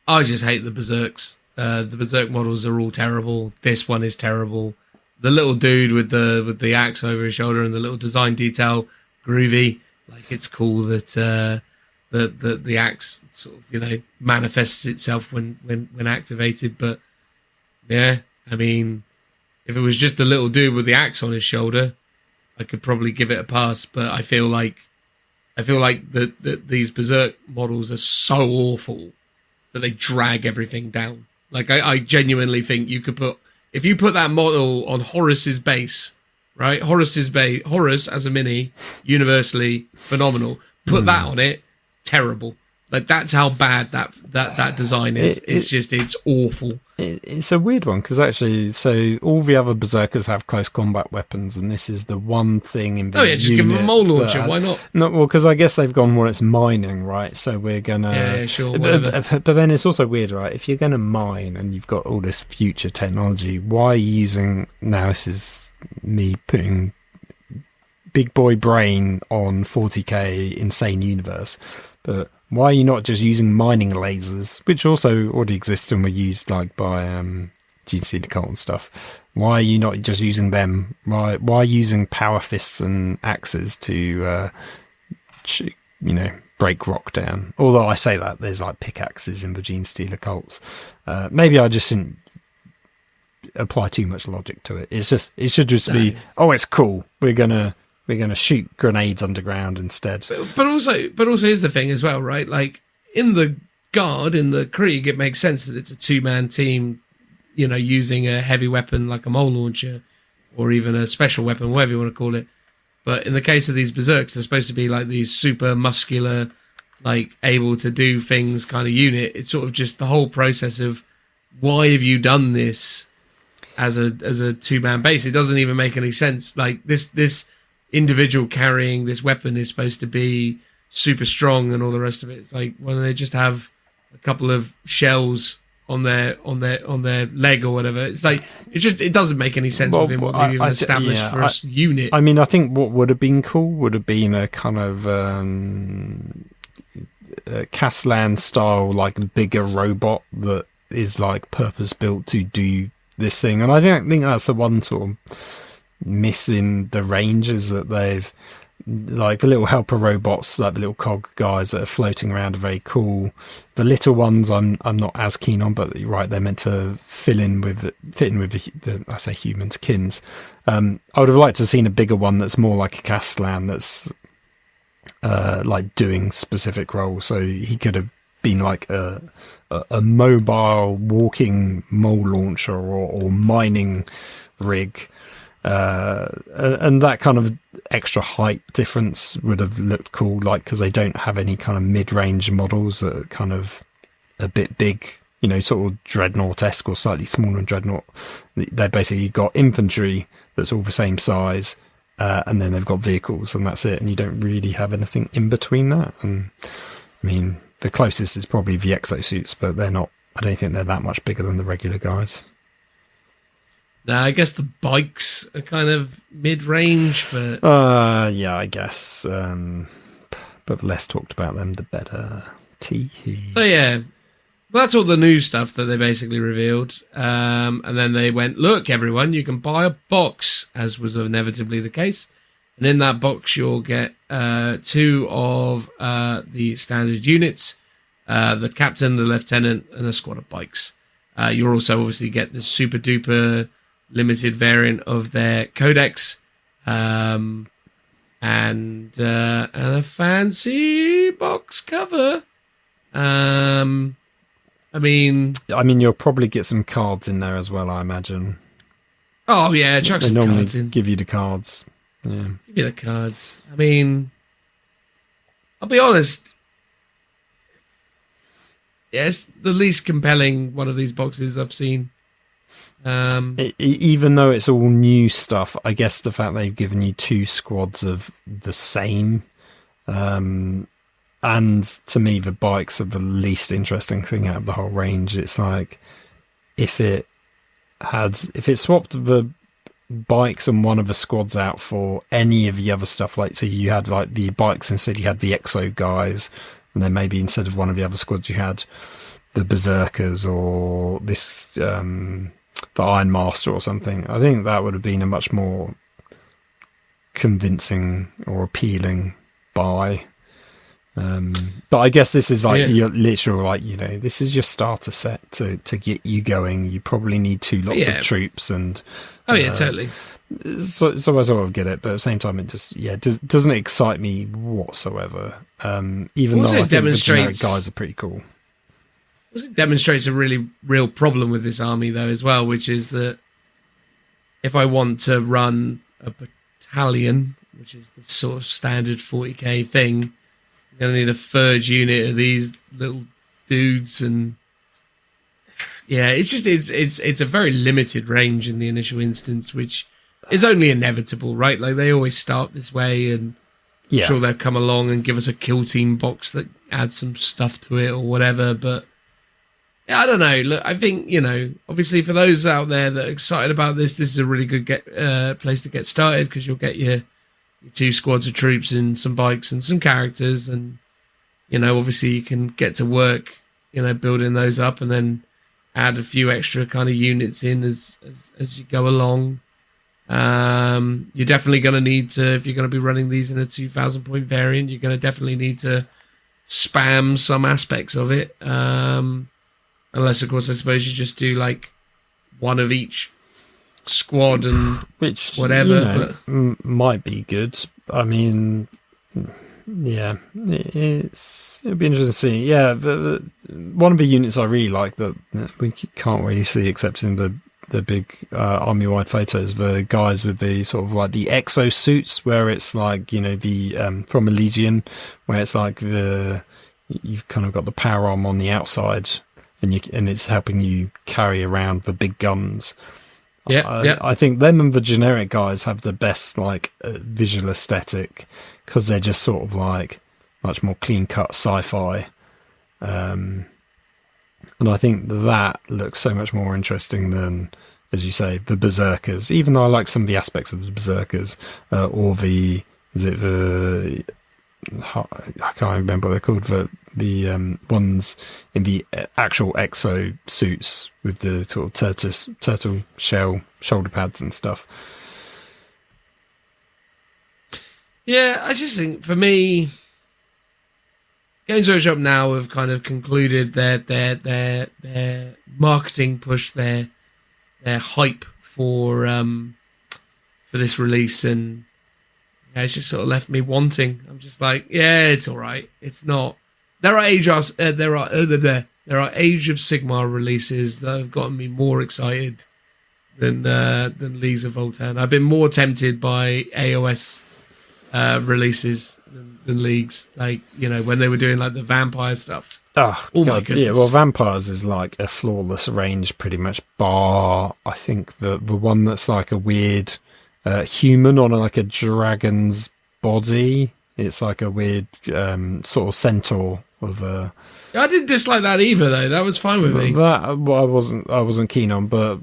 I just hate the Berserks. The Berserk models are all terrible. This one is terrible. The little dude with the axe over his shoulder and the little design detail, groovy. Like, it's cool that the axe sort of, you know, manifests itself when activated. But yeah, I mean, if it was just a little dude with the axe on his shoulder, I could probably give it a pass. But I feel like that these Berserk models are so awful that they drag everything down. Like, I genuinely think if you put that model on Horus's base, right? Horus as a mini, universally phenomenal. Put that on it, terrible. Like, that's how bad that design is. It's awful.
It's a weird one, because actually, so all the other Berserkers have close combat weapons, and this is the one thing in the
just give them a mole launcher. Why not?
No, well, because I guess they've gone, well, it's mining, right? So we're gonna...
Yeah, sure, whatever.
But then it's also weird, right? If you're going to mine and you've got all this future technology, why are you using... Now, this is me putting big boy brain on 40k insane universe, but why are you not just using mining lasers, which also already exists and were used like by GC Cult and stuff? Why are you not just using them? Why using power fists and axes to break rock down? Although I say that there's like pickaxes in the Gene Stealer cults. Maybe I just didn't apply too much logic to it. It should just be, oh, it's cool. We're gonna shoot grenades underground instead.
But also here's the thing as well, right? Like, in the Guard, in the Krieg, it makes sense that it's a two-man team, you know, using a heavy weapon like a mole launcher, or even a special weapon, whatever you want to call it. But in the case of these Berserks, they're supposed to be like these super muscular, like, able to do things kind of unit. It's sort of just the whole process of, why have you done this as a two-man base? It doesn't even make any sense. Like, this individual carrying this weapon is supposed to be super strong and all the rest of it. It's like, why don't they just have a couple of shells on their leg or whatever? It's like, it doesn't make any sense with him what they've even established for a unit.
I mean, I think what would have been cool would have been a kind of Caslan style, like bigger robot that is like purpose built to do this thing. And I think that's the one sort of miss in the ranges, that they've, like, the little helper robots, like the little cog guys that are floating around, are very cool. The little ones I'm not as keen on, but you're right, they're meant to fit in with the I say humans, kins. I would have liked to have seen a bigger one that's more like a Castellan, that's like doing specific roles. So he could have been like a mobile walking mole launcher or mining rig. And that kind of extra height difference would have looked cool, like, because they don't have any kind of mid-range models that are kind of a bit big, you know, sort of Dreadnought-esque or slightly smaller than Dreadnought. They basically got infantry that's all the same size, and then they've got vehicles, and that's it, and you don't really have anything in between that. And I mean, the closest is probably the exosuits, but they're not, I don't think they're that much bigger than the regular guys.
No, I guess the bikes are kind of mid-range, but...
yeah, I guess. But the less talked about them, the better. Tee-hee.
So, yeah. Well, that's all the new stuff that they basically revealed. And then they went, look, everyone, you can buy a box, as was inevitably the case. And in that box, you'll get 2 of the standard units, the captain, the lieutenant, and a squad of bikes. You'll also obviously get the super-duper limited variant of their codex, and a fancy box cover. I mean,
you'll probably get some cards in there as well, I imagine.
Oh yeah, chuck some cards in.
Give you the cards. Yeah,
give you the cards. I mean, I'll be honest. Yes, the least compelling one of these boxes I've seen.
Even though it's all new stuff, I guess the fact they've given you 2 squads of the same, and to me the bikes are the least interesting thing out of the whole range. It's like, if it swapped the bikes and one of the squads out for any of the other stuff, like, so you had like the bikes, instead you had the exo guys, and then maybe instead of one of the other squads you had the berserkers or this the Iron Master or something. I think that would have been a much more convincing or appealing buy. But I guess this is like, you're literal, like, you know, this is your starter set to get you going. You probably need 2 lots of troops, and
totally.
So I sort of get it, but at the same time, it just doesn't excite me whatsoever. Even
also,
though I think the generic guys are pretty cool.
It demonstrates a really real problem with this army, though, as well, which is that if I want to run a battalion, which is the sort of standard 40k thing, I'm going to need a third unit of these little dudes, and yeah, it's a very limited range in the initial instance, which is only inevitable, right? Like, they always start this way, and I'm sure they'll come along and give us a kill team box that adds some stuff to it or whatever, but yeah, I don't know. Look, I think, you know, obviously for those out there that are excited about this is a really good place to get started, because you'll get your 2 squads of troops and some bikes and some characters, and, you know, obviously you can get to work, you know, building those up, and then add a few extra kind of units in as you go along. You're definitely going to need to, if you're going to be running these in a 2,000 point variant, you're going to definitely need to spam some aspects of it. Unless, of course, I suppose you just do like 1 of each squad and
which,
whatever.
You know, might be good. I mean, yeah, it'll be interesting to see. Yeah, one of the units I really like that we can't really see except in the big army-wide photos, the guys with the sort of like the exosuits, where it's like, you know, the from Elysian, where it's like you've kind of got the power arm on the outside, and it's helping you carry around the big guns. I think them and the generic guys have the best like visual aesthetic, because they're just sort of like much more clean-cut sci-fi. And I think that looks so much more interesting than, as you say, the Berserkers. Even though I like some of the aspects of the Berserkers, or I can't remember what they're called, the ones in the actual exo suits with the sort of turtle shell shoulder pads and stuff.
Yeah, I just think, for me, Games Workshop now have kind of concluded their marketing push, their hype for this release, and it's just sort of left me wanting. I'm just like, yeah, it's all right. It's not. There are Age of Sigmar releases that have gotten me more excited than Leagues of Votann. I've been more tempted by AOS releases than Leagues, like, you know, when they were doing like the vampire stuff.
Oh
my
God,
goodness.
yeah. Well, Vampires is like a flawless range, pretty much. Bar, I think the one that's like a weird human on like a dragon's body. It's like a weird sort of centaur of a.
I didn't dislike that either, though. That was fine with me.
That I wasn't keen on, but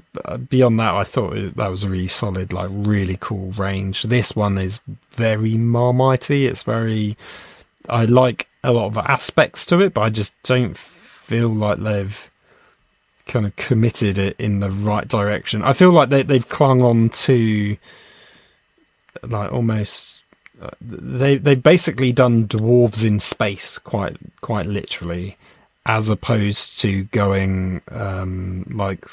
beyond that, I thought that was a really solid, like really cool range. This one is very Marmitey. It's very. I like a lot of aspects to it, but I just don't feel like they've kind of committed it in the right direction. I feel like they've clung on to like almost. They've basically done dwarves in space quite literally, as opposed to going like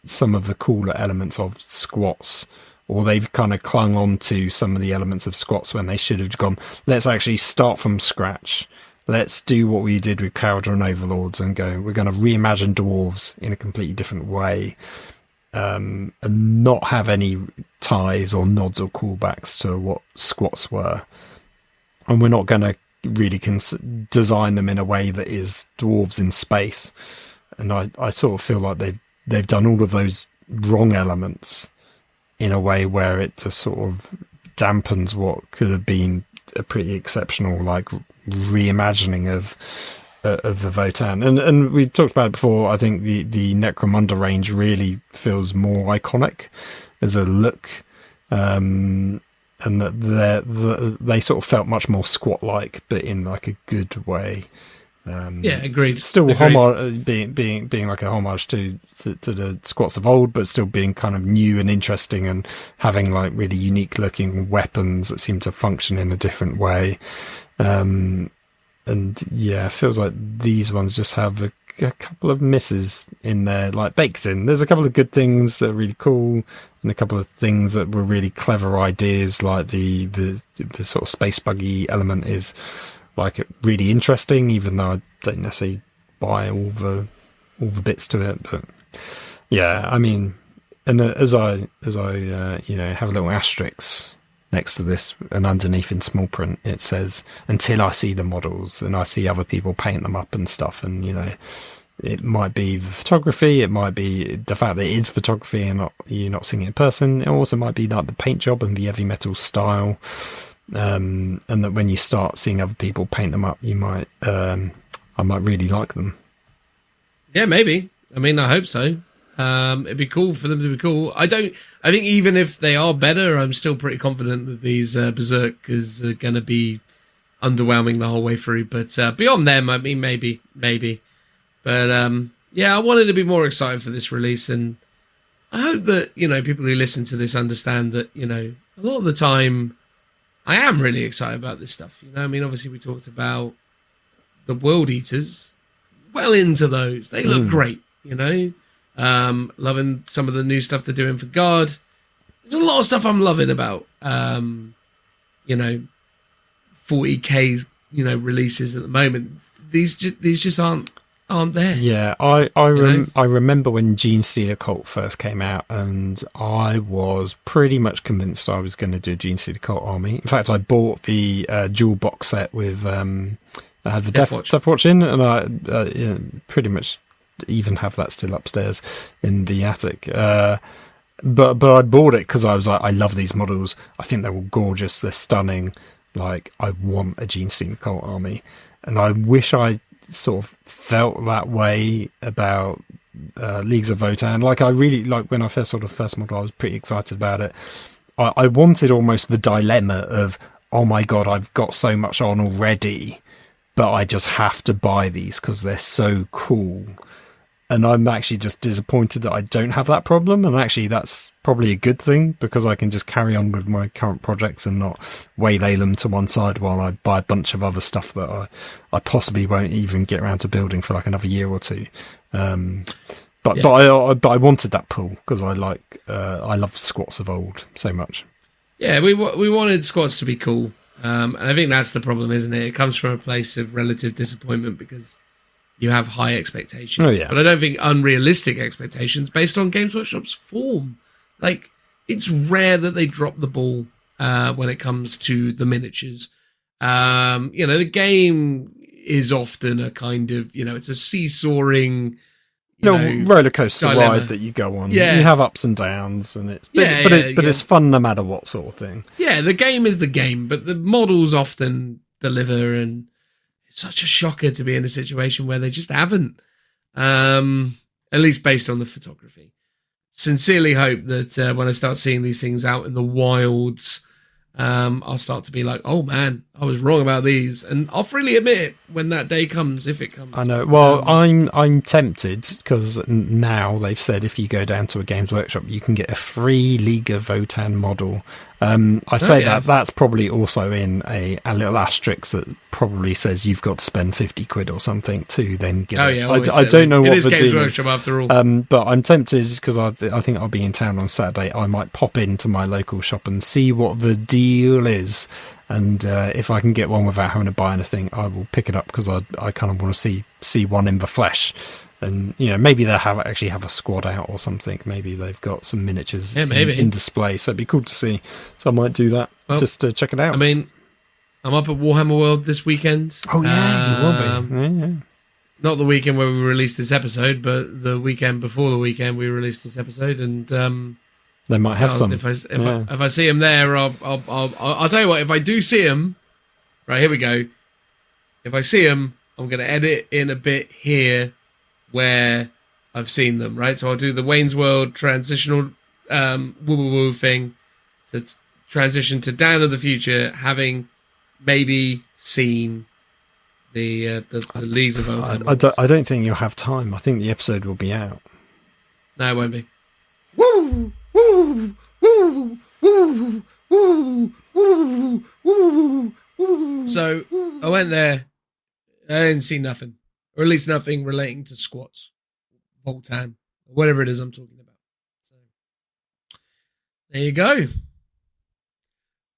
some of the cooler elements of squats, or they've kind of clung on to some of the elements of squats when they should have gone, let's actually start from scratch. Let's do what we did with Kharadron Overlords and we're going to reimagine dwarves in a completely different way. And not have any ties or nods or callbacks to what squats were, and we're not going to really design them in a way that is dwarves in space. And I sort of feel like they've done all of those wrong elements in a way where it just sort of dampens what could have been a pretty exceptional like reimagining of the Votann. And we talked about it before. I think the Necromunda range really feels more iconic as a look, and that they sort of felt much more squat-like, but in like a good way.
Yeah, agreed.
Still being like a homage to the squats of old, but still being kind of new and interesting, and having like really unique looking weapons that seem to function in a different way. And yeah, it feels like these ones just have a couple of misses in there, like baked in. There's a couple of good things that are really cool, and a couple of things that were really clever ideas, like the sort of space buggy element is like really interesting, even though I don't necessarily buy all the bits to it. But yeah, I mean, and as I you know, have a little asterisk next to this, and underneath in small print it says, until I see the models and I see other people paint them up and stuff. And you know, it might be the photography, it might be the fact that it is photography and you're not seeing it in person. It also might be like the paint job and the heavy metal style, and that when you start seeing other people paint them up, you might I might really like them. Yeah,
maybe. I mean, I hope so. It'd be cool for them to be cool. I think even if they are better, I'm still pretty confident that these Berserkers are going to be underwhelming the whole way through. But beyond them, I mean, maybe. But yeah, I wanted to be more excited for this release, and I hope that, you know, people who listen to this understand that, you know, a lot of the time I am really excited about this stuff. You know, I mean, obviously we talked about the World Eaters, well into those. They look great, you know. Loving some of the new stuff they're doing for Guard. There's a lot of stuff I'm loving about, you know, 40k, you know, releases at the moment. These just aren't there.
Yeah, I remember when Gene Stealer Cult first came out, and I was pretty much convinced I was going to do a Gene Stealer Cult army. In fact, I bought the dual box set with I had the Death Watch in, and I you know, pretty much even have that still upstairs in the attic. But I bought it because I was like, I love these models. I think they're all gorgeous. They're stunning. Like, I want a Gene Steamer cult army, and I wish I sort of felt that way about Leagues of Votan. Like, I really, like, when I first saw the first model, I was pretty excited about it. I wanted almost the dilemma of, oh my god, I've got so much on already, but I just have to buy these because they're so cool. And I'm actually just disappointed that I don't have that problem. And actually, that's probably a good thing, because I can just carry on with my current projects and not waylay them to one side while I buy a bunch of other stuff that I possibly won't even get around to building for like another year or two. But I wanted that pull because I love squats of old so much.
Yeah, we wanted squats to be cool. And I think that's the problem, isn't it? It comes from a place of relative disappointment because you have high expectations.
Oh, yeah.
But I don't think unrealistic expectations based on Games Workshop's form. Like, it's rare that they drop the ball when it comes to the miniatures. The game is often a kind of, it's a seesawing,
roller coaster
dilemma.
ride that you go on.
Yeah.
You have ups and downs, and it's fun no matter what sort of thing.
Yeah, the game is the game, but the models often deliver, and it's such a shocker to be in a situation where they just haven't, at least based on the photography. Sincerely hope that when I start seeing these things out in the wilds, I'll start to be like, oh man, I was wrong about these. And I'll freely admit it when that day comes, if it comes.
I know. Well, I'm tempted, because now they've said if you go down to a Games Workshop, you can get a free League of Votan model. That's probably also in a little asterisk that probably says you've got to spend 50 quid or something to then get it.
Yeah,
I don't know what the
Games
deal
Workshop
is.
after all.
But I'm tempted, because I think I'll be in town on Saturday. I might pop into my local shop and see what the deal is. And if I can get one without having to buy anything, I will pick it up, because I kind of want to see one in the flesh. And maybe they'll actually have a squad out or something. Maybe they've got some miniatures in display, so it'd be cool to see. So I might do that, just to check it out.
I mean, I'm up at Warhammer World this weekend.
Oh yeah, you will be. Yeah.
Not the weekend where we released this episode, but the weekend before the weekend we released this episode, and
they might have some.
If I see him there, I'll tell you what. If I do see him, right, here we go. If I see him, I'm going to edit in a bit here where I've seen them, right? So I'll do the Wayne's World transitional woo thing to transition to Dan of the Future, having maybe seen the Leagues of Votan.
I don't think you'll have time. I think the episode will be out.
No, it won't be. Woo! Woo! Woo! Woo! Woo! Woo! Woo! Woo! So I went there. I didn't see nothing. Or at least nothing relating to squats, Votan, whatever it is I'm talking about. So there you go.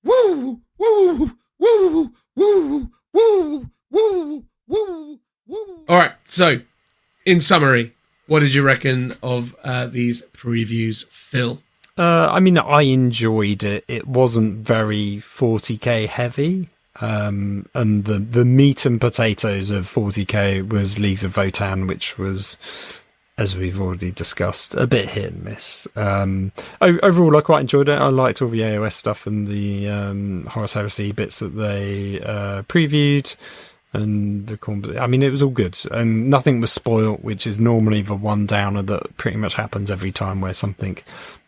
Woo, woo, woo, woo, woo, woo, woo, woo. All right. So, in summary, what did you reckon of these previews, Phil?
I mean, I enjoyed it. It wasn't very 40k heavy. And the meat and potatoes of 40k was Leagues of Votan, which was, as we've already discussed, a bit hit and miss. Overall, I quite enjoyed it. I liked all the AOS stuff and the Horus Heresy bits that they previewed, and I mean, it was all good, and nothing was spoilt, which is normally the one downer that pretty much happens every time where something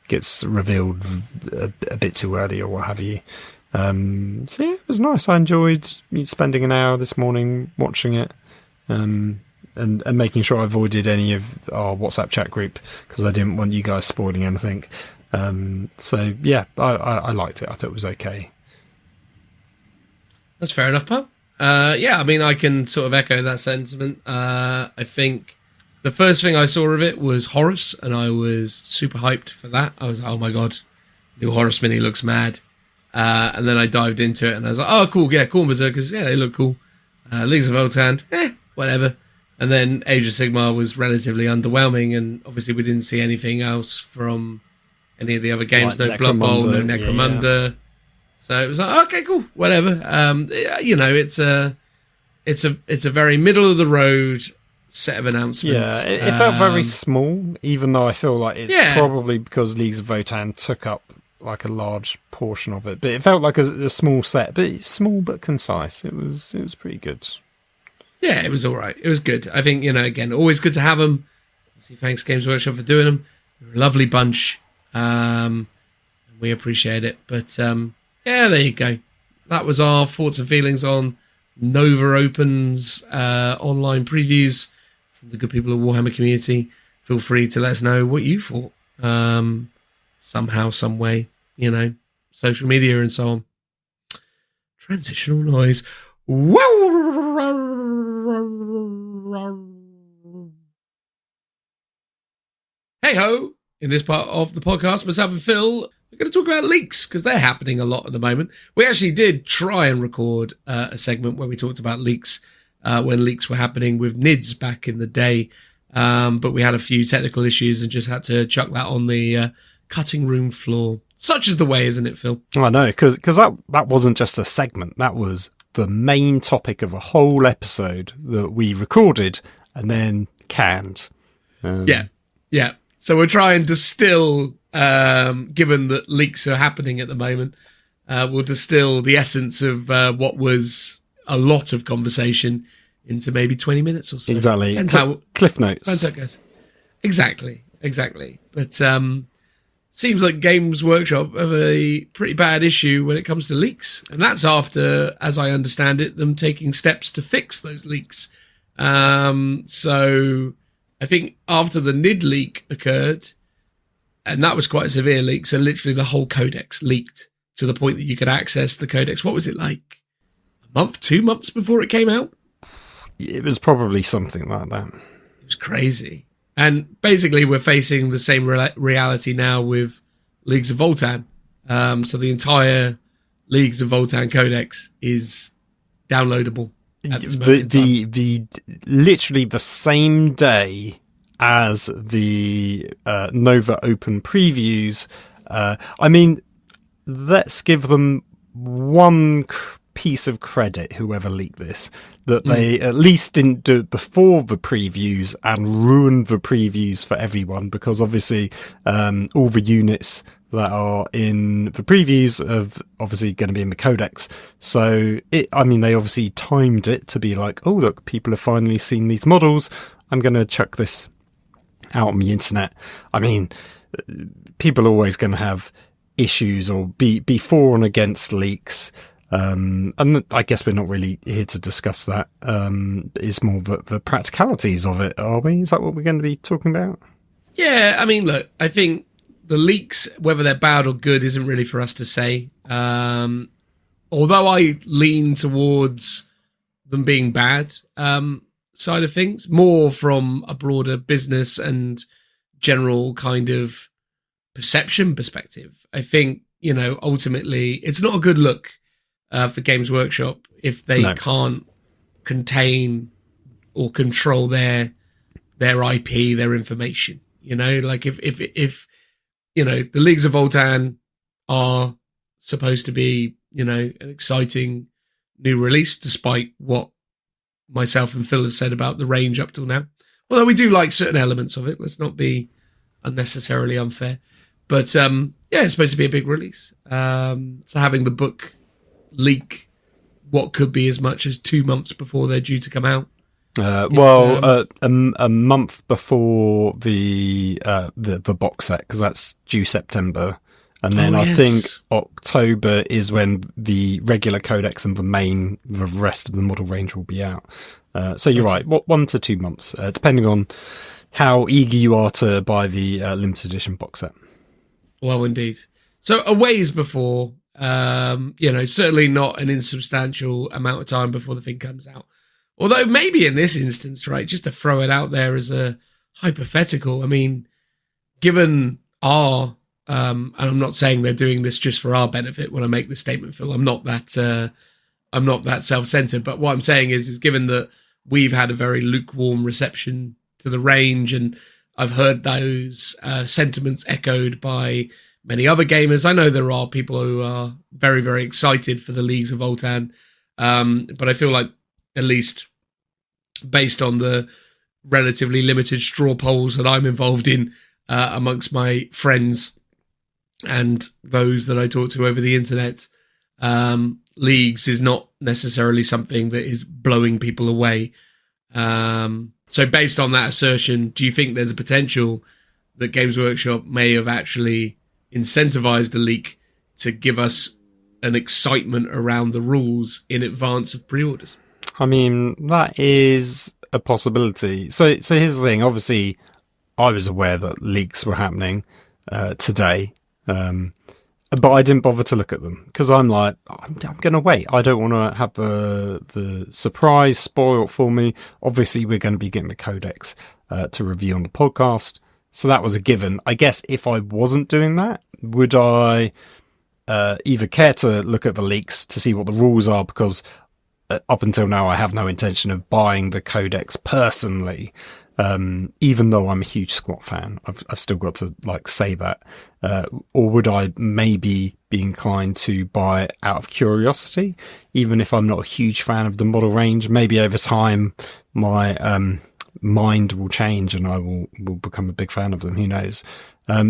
gets revealed a bit too early or what have you. So yeah, it was nice. I enjoyed spending an hour this morning watching it, and making sure I avoided any of our WhatsApp chat group, because I didn't want you guys spoiling anything. So yeah, I liked it. I thought it was okay.
That's fair enough, pal. Yeah, I mean, I can sort of echo that sentiment. I think the first thing I saw of it was Horus, and I was super hyped for that. I was like, oh my god, new Horus mini looks mad. And then I dived into it and I was like, oh, cool, yeah, cool Berserkers, yeah, they look cool. Leagues of Votan, whatever. And then Age of Sigmar was relatively underwhelming, and obviously we didn't see anything else from any of the other games,
like
no Blood Bowl, no Necromunda.
Yeah.
So it was like, okay, cool, whatever. It's a very middle of the road set of announcements.
Yeah, it felt very small, even though I feel like it's probably because Leagues of Votan took up like a large portion of it, but it felt like a small set, but it's small but concise. It was pretty good.
Yeah, it was all right. It was good. I think, again, always good to have them. Obviously, thanks Games Workshop for doing them. They're a lovely bunch. We appreciate it. But, yeah, there you go. That was our thoughts and feelings on Nova Open's online previews from the good people of Warhammer community. Feel free to let us know what you thought. Somehow, some way, social media and so on. Transitional noise. Hey ho! In this part of the podcast, myself and Phil are going to talk about leaks because they're happening a lot at the moment. We actually did try and record a segment where we talked about leaks when leaks were happening with NIDS back in the day, but we had a few technical issues and just had to chuck that on the cutting room floor. Such is the way, isn't it, Phil?
I know, because that wasn't just a segment. That was the main topic of a whole episode that we recorded and then canned.
Yeah. So we're trying to still, given that leaks are happening at the moment, we'll distill the essence of what was a lot of conversation into maybe 20 minutes or so.
Exactly. Cliff notes.
Depends how it goes. Exactly. But seems like Games Workshop have a pretty bad issue when it comes to leaks. And that's after, as I understand it, them taking steps to fix those leaks. So I think after the NID leak occurred, and that was quite a severe leak, so literally the whole codex leaked to the point that you could access the codex. What was it like? A month, 2 months before it came out?
It was probably something like that.
It was crazy. And basically we're facing the same reality now with Leagues of Voltan. So the entire Leagues of Voltan codex is downloadable.
The literally the same day as the Nova Open previews. Let's give them one piece of credit, whoever leaked this, that they at least didn't do it before the previews and ruined the previews for everyone, because obviously all the units that are in the previews are obviously going to be in the codex. So they obviously timed it to be like, oh look, people have finally seen these models, I'm going to chuck this out on the internet. People are always going to have issues or be for and against leaks. And I guess we're not really here to discuss that. It's more the practicalities of it, are we? Is that what we're going to be talking about?
Yeah, look, I think the leaks, whether they're bad or good, isn't really for us to say. Although I lean towards them being bad side of things, more from a broader business and general kind of perception perspective. I think, ultimately, it's not a good look for Games Workshop if they can't contain or control their IP, their information. Like if the Leagues of Voltan are supposed to be, an exciting new release, despite what myself and Phil have said about the range up till now. Although we do like certain elements of it, let's not be unnecessarily unfair. But it's supposed to be a big release. So having the book leak what could be as much as 2 months before they're due to come out.
A month before the box set, because that's due September, and then I think October is when the regular codex and the rest of the model range will be out. So you're right, 1 to 2 months, depending on how eager you are to buy the limited edition box set.
Well, indeed. So a ways before, certainly not an insubstantial amount of time before the thing comes out. Although maybe in this instance, right, just to throw it out there as a hypothetical, given our, and I'm not saying they're doing this just for our benefit when I make this statement, Phil, I'm not that self-centered, but what I'm saying is given that we've had a very lukewarm reception to the range, and I've heard those sentiments echoed by many other gamers. I know there are people who are very, very excited for the Leagues of Voltan, but I feel like, at least based on the relatively limited straw polls that I'm involved in amongst my friends and those that I talk to over the internet, leagues is not necessarily something that is blowing people away. So based on that assertion, do you think there's a potential that Games Workshop may have actually incentivized a leak to give us an excitement around the rules in advance of pre-orders?
I mean, that is a possibility. So here's the thing. Obviously, I was aware that leaks were happening today, but I didn't bother to look at them because I'm like, I'm going to wait. I don't want to have the surprise spoiled for me. Obviously, we're going to be getting the codex to review on the podcast. So that was a given. I guess if I wasn't doing that, would I either care to look at the leaks to see what the rules are? Because up until now, I have no intention of buying the codex personally. Even though I'm a huge squat fan, I've still got to say that. Or would I maybe be inclined to buy it out of curiosity, even if I'm not a huge fan of the model range? Maybe over time, my mind will change and I will become a big fan of them. Who knows?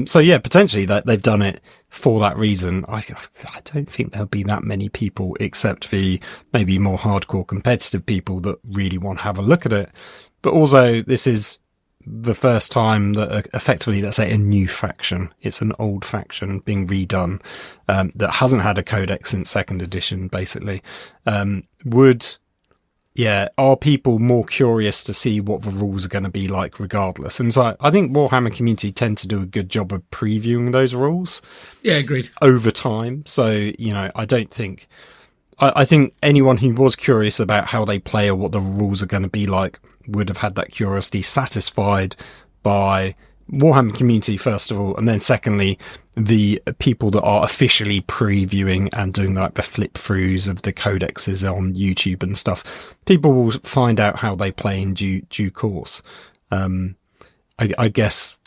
So yeah, potentially that they've done it for that reason. I don't think there'll be that many people, except the maybe more hardcore competitive people that really want to have a look at it. But also, this is the first time that effectively, let's say, a new faction. It's an old faction being redone that hasn't had a codex since 2nd edition, basically. Are people more curious to see what the rules are going to be like regardless? And so I think Warhammer community tend to do a good job of previewing those rules.
Yeah, agreed.
Over time. So, I don't think... I think anyone who was curious about how they play or what the rules are going to be like would have had that curiosity satisfied by Warhammer community, first of all, and then secondly, the people that are officially previewing and doing the flip throughs of the codexes on YouTube and stuff. People will find out how they play in due course. I guess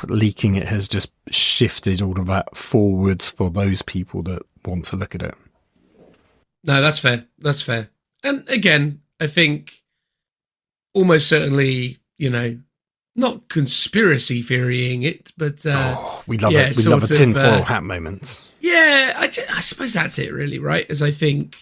leaking it has just shifted all of that forwards for those people that want to look at it.
No, that's fair. That's fair. And again, I think almost certainly, not conspiracy theorying it, but
we love it. We love a tinfoil hat moment.
Yeah, I suppose that's it, really, right? As I think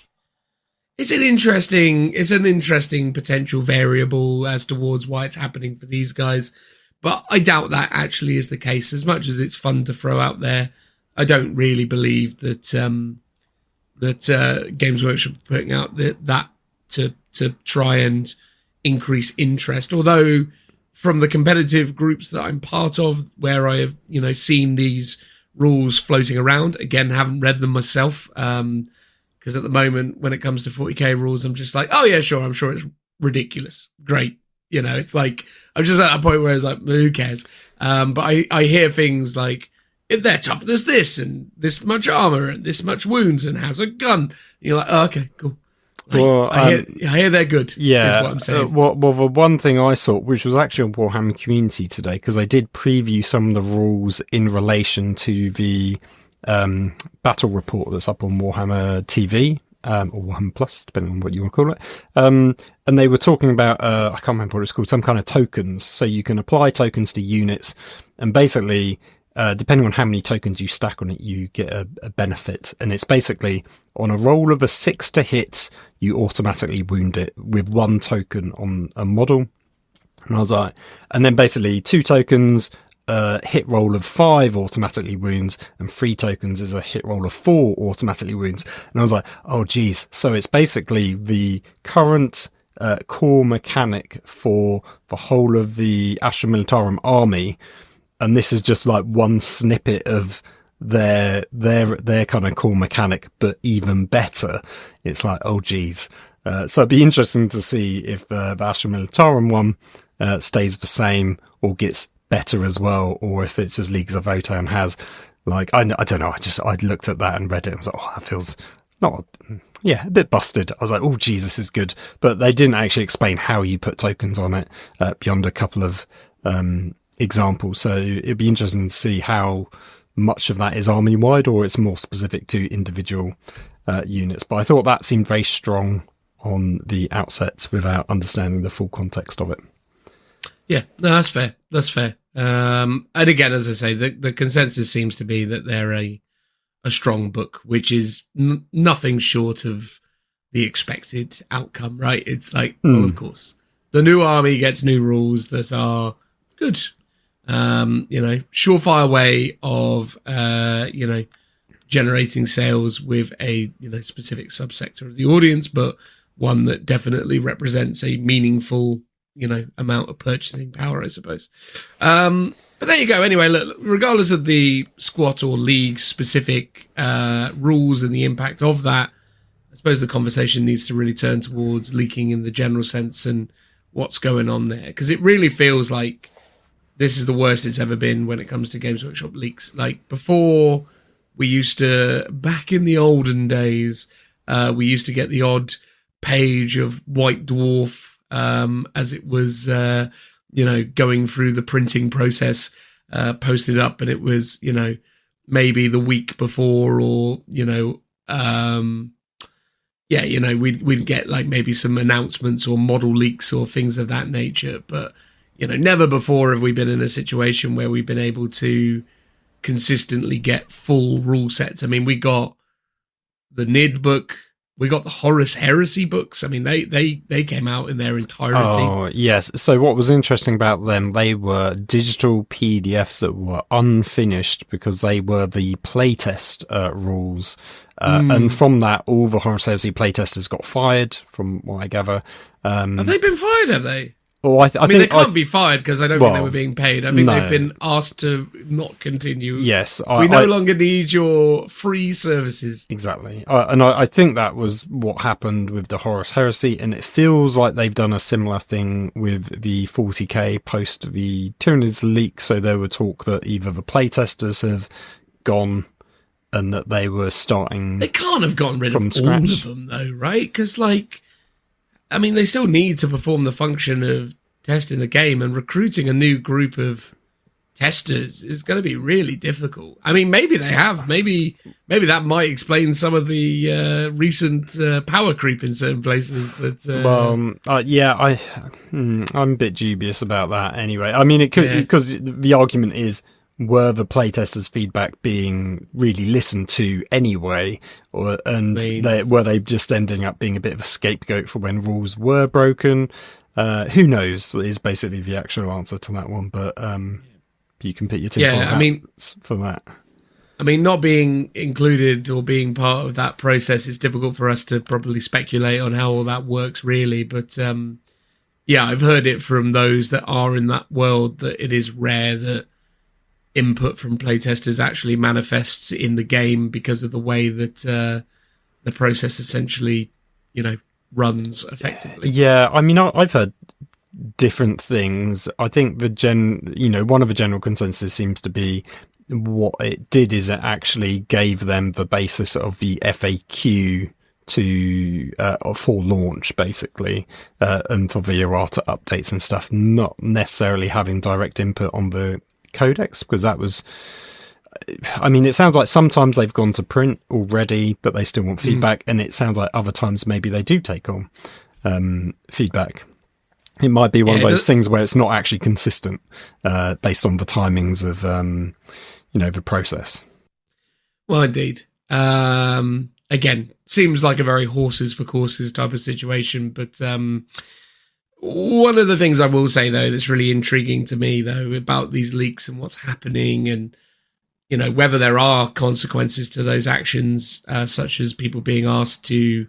it's an interesting potential variable as towards why it's happening for these guys. But I doubt that actually is the case. As much as it's fun to throw out there, I don't really believe that Games Workshop are putting out that to try and increase interest. Although from the competitive groups that I'm part of, where I have seen these rules floating around, again, haven't read them myself, because at the moment when it comes to 40k rules, I'm just like, oh yeah, sure, I'm sure it's ridiculous, great. It's like I'm just at a point where it's like, who cares? But I hear things like, they're tough as this and this much armor and this much wounds and has a gun. And you're like, oh, okay, cool. I hear they're good.
Yeah,
is what I'm saying.
Well, the one thing I saw, which was actually on Warhammer Community today, because I did preview some of the rules in relation to the battle report that's up on Warhammer TV or Warhammer Plus, depending on what you want to call it. And they were talking about I can't remember what it's called, some kind of tokens. So you can apply tokens to units, and basically, depending on how many tokens you stack on it, you get a benefit. And it's basically on a roll of a 6 to hit, you automatically wound it with 1 token on a model. And I was like, and then basically 2 tokens, hit roll of 5 automatically wounds, and 3 tokens is a hit roll of 4 automatically wounds. And I was like, oh geez. So it's basically the current core mechanic for the whole of the Astra Militarum army. And this is just like one snippet of their kind of core mechanic, but even better. It's like, oh geez. So it'd be interesting to see if the Astra Militarum one stays the same or gets better as well, or if it's as Leagues of Votan has. Like, I don't know. I looked at that and read it and was like, oh, that feels a bit busted. I was like, oh geez, this is good. But they didn't actually explain how you put tokens on it beyond a couple of examples. So it'd be interesting to see how much of that is army wide or it's more specific to individual units. But I thought that seemed very strong on the outset without understanding the full context of it.
Yeah, no, that's fair. That's fair. And again, as I say, the consensus seems to be that they're a strong book, which is nothing short of the expected outcome, right? It's like, well, of course, the new army gets new rules that are good. Surefire way of, generating sales with a, specific subsector of the audience, but one that definitely represents a meaningful, amount of purchasing power, I suppose. But there you go. Anyway, look, regardless of the squat or league specific rules and the impact of that, I suppose the conversation needs to really turn towards leaking in the general sense and what's going on there. Because it really feels like this is the worst it's ever been when it comes to Games Workshop leaks. Like before, we used to, back in the olden days, we used to get the odd page of White Dwarf as it was, going through the printing process, posted up, and it was, maybe the week before, or, we'd get like maybe some announcements or model leaks or things of that nature. But, never before have we been in a situation where we've been able to consistently get full rule sets. I mean, we got the Nid book, we got the Horus Heresy books. I mean, they came out in their entirety.
Oh, yes. So what was interesting about them, they were digital PDFs that were unfinished because they were the playtest rules. And from that, all the Horus Heresy playtesters got fired, from what I gather.
Have they been fired, have they?
Well, I think
they can't be fired because I don't think they were being paid. I think they've been asked to not continue.
Yes.
We no longer need your free services.
Exactly. I think that was what happened with the Horus Heresy, and it feels like they've done a similar thing with the 40k post the Tyranids leak. So there were talk that either the playtesters have gone and that they were starting.
They can't have gotten rid of
scratch.
All of them, though, right? Because, they still need to perform the function of testing the game, and recruiting a new group of testers is going to be really difficult. I mean, maybe they have. Maybe that might explain some of the recent power creep in certain places. But
I'm a bit dubious about that. Anyway, I mean, it could, because the argument is, were the playtesters' feedback being really listened to anyway, were they just ending up being a bit of a scapegoat for when rules were broken? Who knows is basically the actual answer to that one, but you can put your tinfoil hats for that.
I mean, not being included or being part of that process, it's difficult for us to probably speculate on how all that works really, but I've heard it from those that are in that world that it is rare that input from playtesters actually manifests in the game because of the way that the process essentially, runs effectively.
Yeah, I mean, I've heard different things. I think one of the general consensus seems to be what it did is it actually gave them the basis of the FAQ for launch, basically, and for the errata updates and stuff, not necessarily having direct input on the codex, because that was, I mean, it sounds like sometimes they've gone to print already, but they still want feedback, and it sounds like other times maybe they do take on feedback. It might be one of those things where it's not actually consistent based on the timings of the process.
Well, indeed. Again, seems like a very horses for courses type of situation, but one of the things I will say, though, that's really intriguing to me, though, about these leaks and what's happening, and whether there are consequences to those actions, such as people being asked to,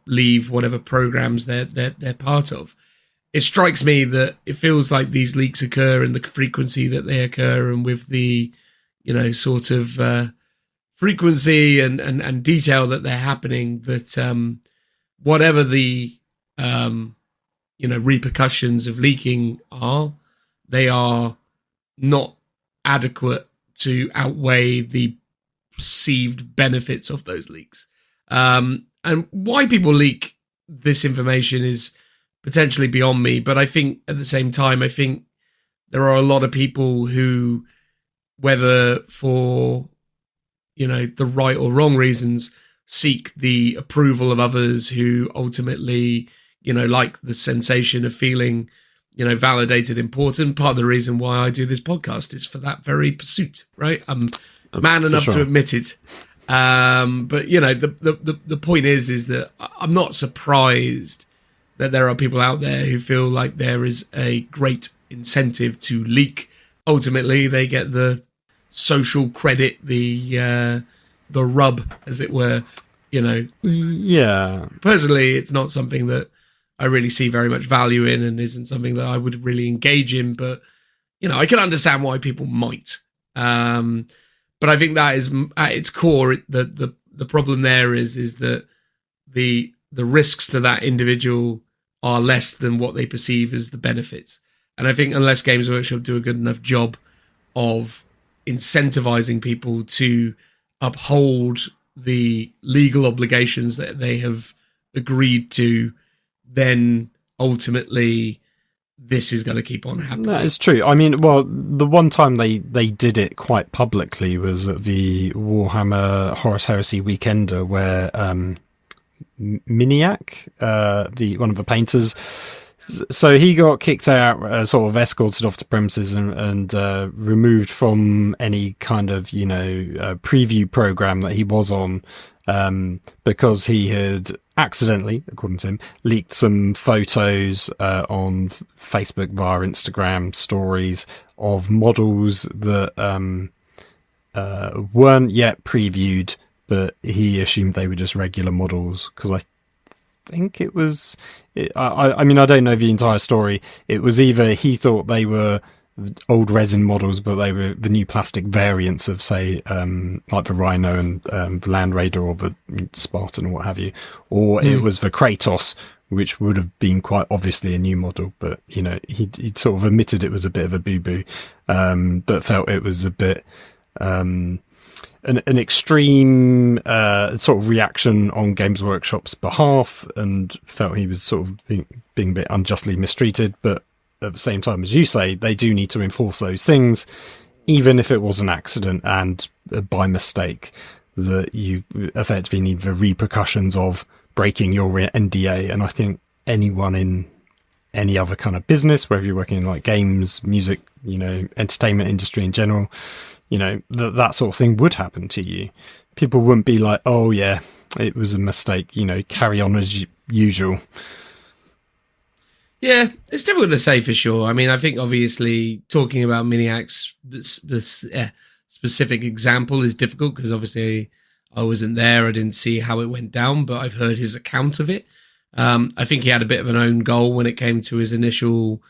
leave whatever programs they're part of. It strikes me that it feels like these leaks occur and the frequency that they occur, and with the, sort of frequency and detail that they're happening, that whatever the repercussions of leaking are, they are not adequate to outweigh the perceived benefits of those leaks. And why people leak this information is potentially beyond me, but I think at the same time, I think there are a lot of people who, whether for, the right or wrong reasons, seek the approval of others who ultimately, like the sensation of feeling, validated important. Part of the reason why I do this podcast is for that very pursuit, right? I'm man enough to admit it. But the point is that I'm not surprised that there are people out there who feel like there is a great incentive to leak. Ultimately, they get the social credit, the rub, as it were.
Yeah.
Personally, it's not something that I really see very much value in, and isn't something that I would really engage in. But I can understand why people might. But I think that is at its core the problem. There is that the risks to that individual are less than what they perceive as the benefits. And I think unless Games Workshop do a good enough job of incentivizing people to uphold the legal obligations that they have agreed to, then ultimately this is going to keep on happening.
That is true. I mean, well, the one time they did it quite publicly was at the Warhammer Horus Heresy Weekender, where Miniac, one of the painters, so he got kicked out, sort of escorted off the premises and removed from any kind of preview program that he was on, because he had accidentally, according to him, leaked some photos on Facebook via Instagram stories of models that weren't yet previewed, but he assumed they were just regular models, because I think it was... I mean, I don't know the entire story. It was either he thought they were old resin models, but they were the new plastic variants of, say, like the Rhino and the Land Raider or the Spartan or what have you, or it was the Kratos, which would have been quite obviously a new model, but he sort of admitted it was a bit of a boo-boo, but felt it was a bit an extreme sort of reaction on Games Workshop's behalf, and felt he was sort of being a bit unjustly mistreated. But at the same time, as you say, they do need to enforce those things, even if it was an accident and by mistake, that you effectively need the repercussions of breaking your NDA. And I think anyone in any other kind of business, whether you're working in like games, music, entertainment industry in general, that sort of thing would happen to you. People wouldn't be like, oh yeah, it was a mistake, carry on as usual.
Yeah, it's difficult to say for sure. I mean, I think obviously talking about Miniac's specific example is difficult, because obviously I wasn't there. I didn't see how it went down, but I've heard his account of it. I think he had a bit of an own goal when it came to his initial,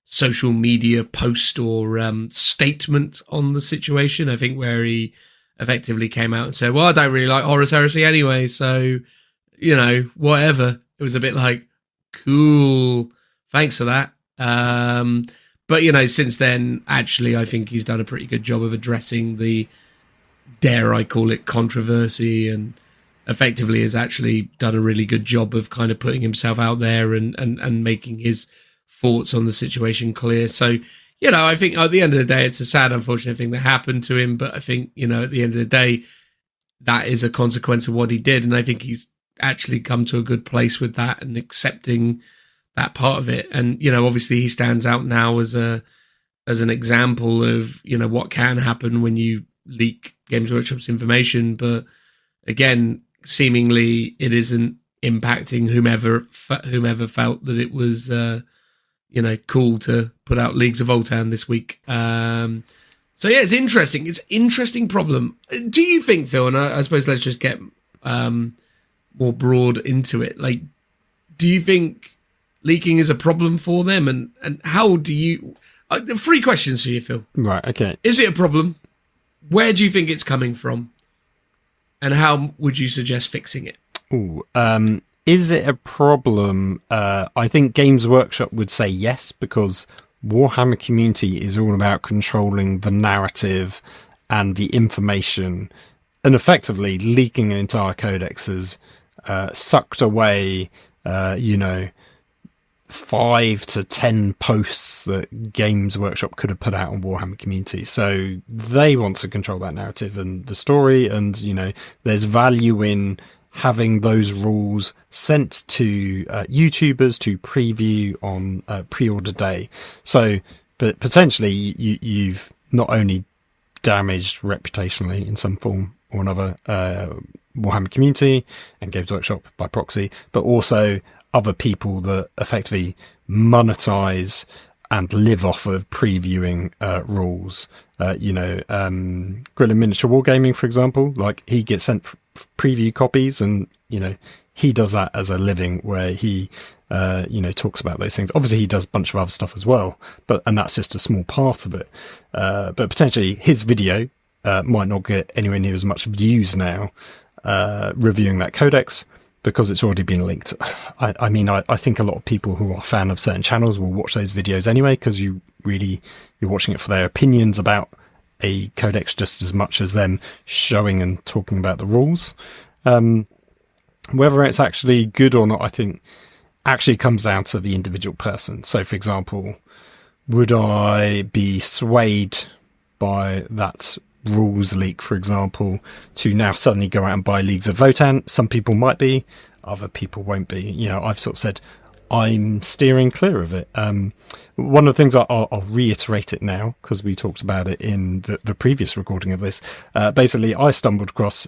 social media post or statement on the situation. I think where he effectively came out and said, well, I don't really like Horus Heresy anyway, so, whatever. It was a bit like, cool, thanks for that. But, since then, actually, I think he's done a pretty good job of addressing the, dare I call it, controversy, and effectively has actually done a really good job of kind of putting himself out there and making his thoughts on the situation clear. So, I think at the end of the day, it's a sad, unfortunate thing that happened to him. But I think, at the end of the day, that is a consequence of what he did. And I think he's actually come to a good place with that and accepting that part of it. And, obviously he stands out now as an example of, what can happen when you leak Games Workshop's information. But again, seemingly it isn't impacting whomever felt that it was, cool to put out Leagues of Votann this week. So yeah, it's interesting. It's an interesting problem. Do you think, Phil, and I suppose let's just get more broad into it. Like, do you think leaking is a problem for them? And how do you... 3 questions for you, Phil.
Right, okay.
Is it a problem? Where do you think it's coming from? And how would you suggest fixing it?
Ooh, is it a problem? I think Games Workshop would say yes, because Warhammer community is all about controlling the narrative and the information, and effectively leaking an entire codex has sucked away, 5 to 10 posts that Games Workshop could have put out on Warhammer community. So they want to control that narrative and the story, and there's value in having those rules sent to YouTubers to preview on pre-order day. So, but potentially you've not only damaged reputationally in some form or another Warhammer community and Games Workshop by proxy, but also other people that effectively monetize and live off of previewing rules. Grill and Miniature Wargaming, for example, like he gets sent preview copies, and he does that as a living, where he talks about those things. Obviously he does a bunch of other stuff as well, and that's just a small part of it. But potentially his video might not get anywhere near as much views now reviewing that codex, because it's already been linked. I think a lot of people who are a fan of certain channels will watch those videos anyway, because you're watching it for their opinions about a codex just as much as them showing and talking about the rules. Whether it's actually good or not, I think actually comes down to the individual person. So, for example, would I be swayed by that rules leak, for example, to now suddenly go out and buy Leagues of Votann? Some people might be, other people won't be. I've sort of said I'm steering clear of it. One of the things I'll reiterate it now, because we talked about it in the previous recording of this. Basically, I stumbled across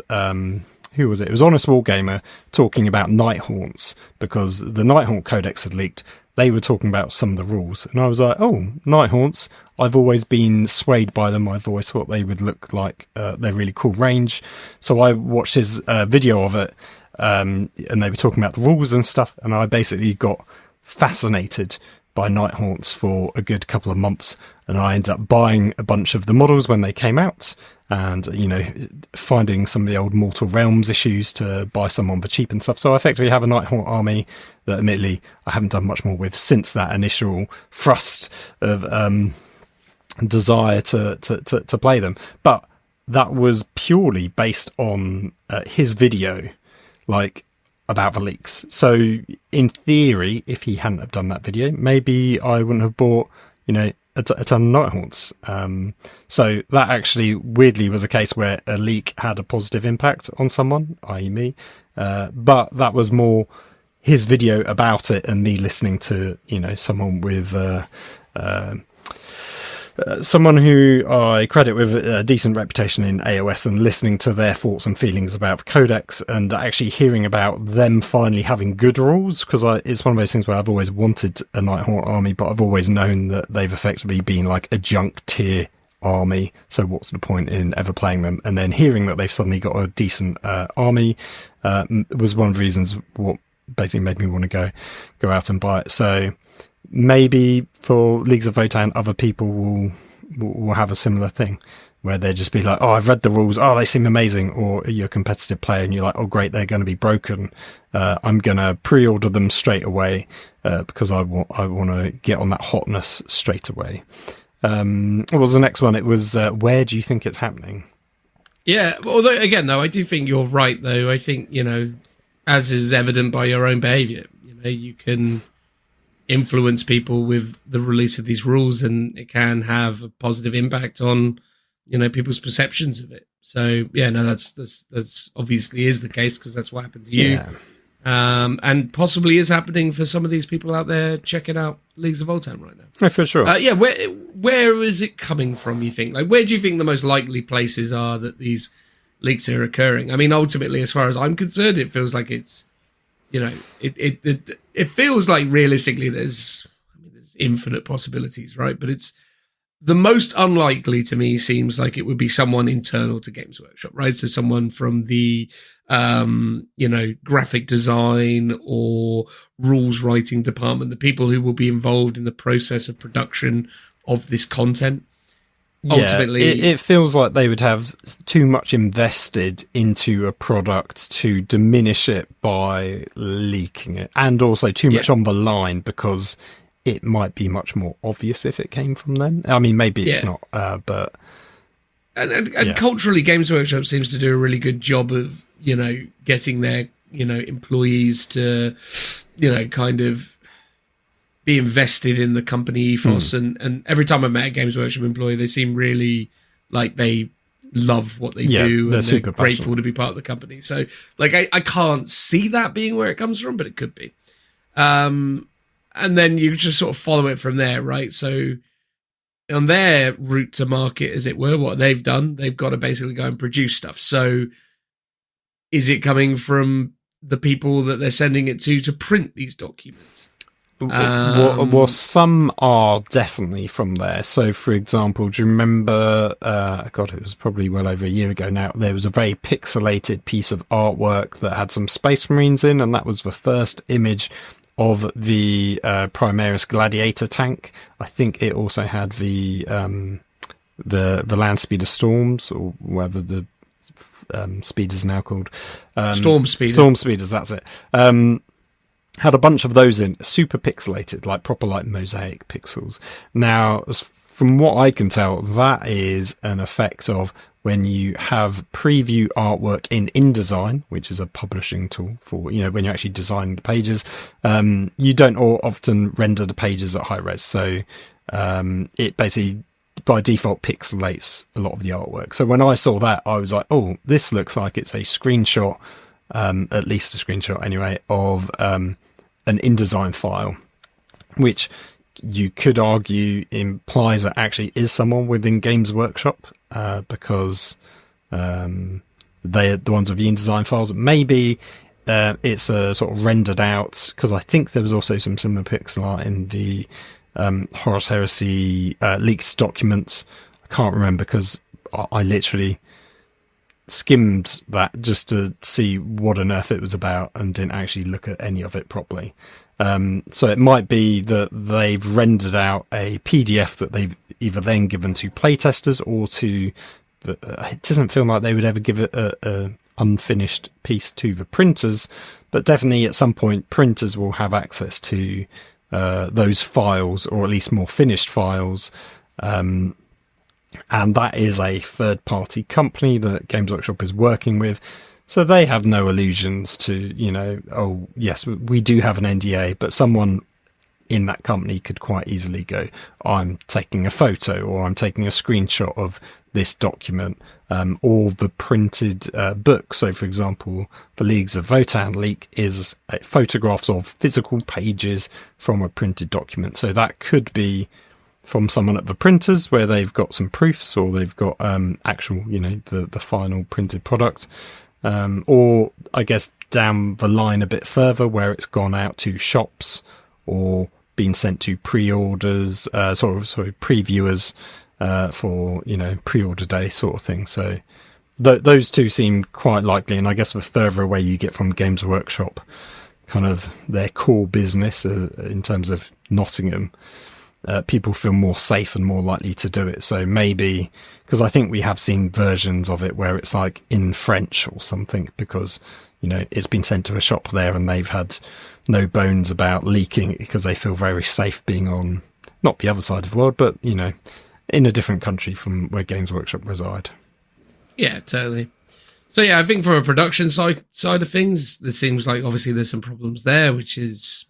who was it? It was Honest Wargamer talking about Nighthaunt, because the Nighthaunt Codex had leaked. They were talking about some of the rules, and I was like, oh, Nighthaunts, I've always been swayed by them. I've always thought they would look like they're really cool range. So I watched his video of it, and they were talking about the rules and stuff, and I basically got fascinated by Nighthaunts for a good couple of months, and I ended up buying a bunch of the models when they came out, and finding some of the old Mortal Realms issues to buy some on for cheap and stuff. So I effectively have a Nighthaunt army that admittedly I haven't done much more with since that initial thrust of desire to play them, but that was purely based on his video, like, about the leaks. So in theory, if he hadn't have done that video, maybe I wouldn't have bought a ton of Nighthaunts. So that actually weirdly was a case where a leak had a positive impact on someone, i.e. me, but that was more his video about it and me listening to someone with someone who I credit with a decent reputation in AOS, and listening to their thoughts and feelings about the Codex, and actually hearing about them finally having good rules, because it's one of those things where I've always wanted a Nighthaunt army, but I've always known that they've effectively been like a junk tier army, so what's the point in ever playing them? And then hearing that they've suddenly got a decent army was one of the reasons what basically made me want to go out and buy it. So maybe for Leagues of Votann, other people will have a similar thing, where they'll just be like, oh, I've read the rules, oh, they seem amazing. Or you're a competitive player and you're like, oh, great, they're going to be broken. I'm going to pre-order them straight away because I want to get on that hotness straight away. What was the next one? It was, where do you think it's happening?
Yeah, although, again, though, I do think you're right, though. I think, as is evident by your own behaviour, you can influence people with the release of these rules, and it can have a positive impact on people's perceptions of it. So yeah, no, that's obviously is the case, because that's what happened to you. And possibly is happening for some of these people out there checking out Leagues of Votann right now.
Yeah, for sure.
Yeah, where is it coming from, you think? Like, where do you think the most likely places are that these leaks are occurring? I mean, ultimately, as far as I'm concerned, it feels like it's it feels like realistically there's infinite possibilities, right? But it's the most unlikely to me seems like it would be someone internal to Games Workshop, right? So someone from the graphic design or rules writing department, the people who will be involved in the process of production of this content.
Yeah, ultimately, it feels like they would have too much invested into a product to diminish it by leaking it, and also too much on the line, because it might be much more obvious if it came from them. I mean, maybe it's not, but...
And culturally, Games Workshop seems to do a really good job of, getting their, employees to, kind of be invested in the company ethos. And every time I met a Games Workshop employee, they seem really like they love what they
Yeah,
do,
they're
and
super
they're grateful
passionate.
to be part of the company. So, like, I can't see that being where it comes from, but it could be. And then you just sort of follow it from there, right? So, on their route to market, as it were, what they've done, they've got to basically go and produce stuff. So, is it coming from the people that they're sending it to print these documents?
Well, some are definitely from there. So, for example, do you remember, God, it was probably well over a year ago now, there was a very pixelated piece of artwork that had some Space Marines in, and that was the first image of the Primaris Gladiator tank. I think it also had the Land Speeder Storms, or whatever the speeders now called.
Storm Speeder.
Storm Speeders, that's it. Had a bunch of those in, super pixelated, like proper like mosaic pixels. Now, from what I can tell, that is an effect of when you have preview artwork in InDesign, which is a publishing tool for, you know, when you're actually designing the pages. You don't often render the pages at high res. So it basically by default pixelates a lot of the artwork. So when I saw that, I was like, oh, this looks like it's a screenshot, at least a screenshot anyway, of an InDesign file, which you could argue implies that actually is someone within Games Workshop, because they're the ones with the InDesign files. Maybe it's a sort of rendered out, because I think there was also some similar pixel art in the Horus Heresy leaked documents. I can't remember because I literally skimmed that just to see what on earth it was about and didn't actually look at any of it properly. So it might be that they've rendered out a PDF that they've either then given to playtesters or to... it doesn't feel like they would ever give it a unfinished piece to the printers, but definitely at some point printers will have access to those files, or at least more finished files. And that is a third-party company that Games Workshop is working with. So they have no illusions to, you know, oh, yes, we do have an NDA, but someone in that company could quite easily go, I'm taking a photo or I'm taking a screenshot of this document, or the printed book. So, for example, the Leagues of Votan leak is photographs of physical pages from a printed document. So that could be from someone at the printers where they've got some proofs, or they've got actual, you know, the final printed product. Or I guess down the line a bit further where it's gone out to shops or been sent to pre-orders, previewers for, you know, pre-order day sort of thing. So those two seem quite likely. And I guess the further away you get from Games Workshop, kind of their core business in terms of Nottingham, people feel more safe and more likely to do it. So maybe, because I think we have seen versions of it where it's like in French or something, because, you know, it's been sent to a shop there and they've had no bones about leaking it because they feel very safe being on, not the other side of the world, but, you know, in a different country from where Games Workshop reside.
Yeah, totally. So yeah, I think from a production side of things, there seems like obviously there's some problems there, which is,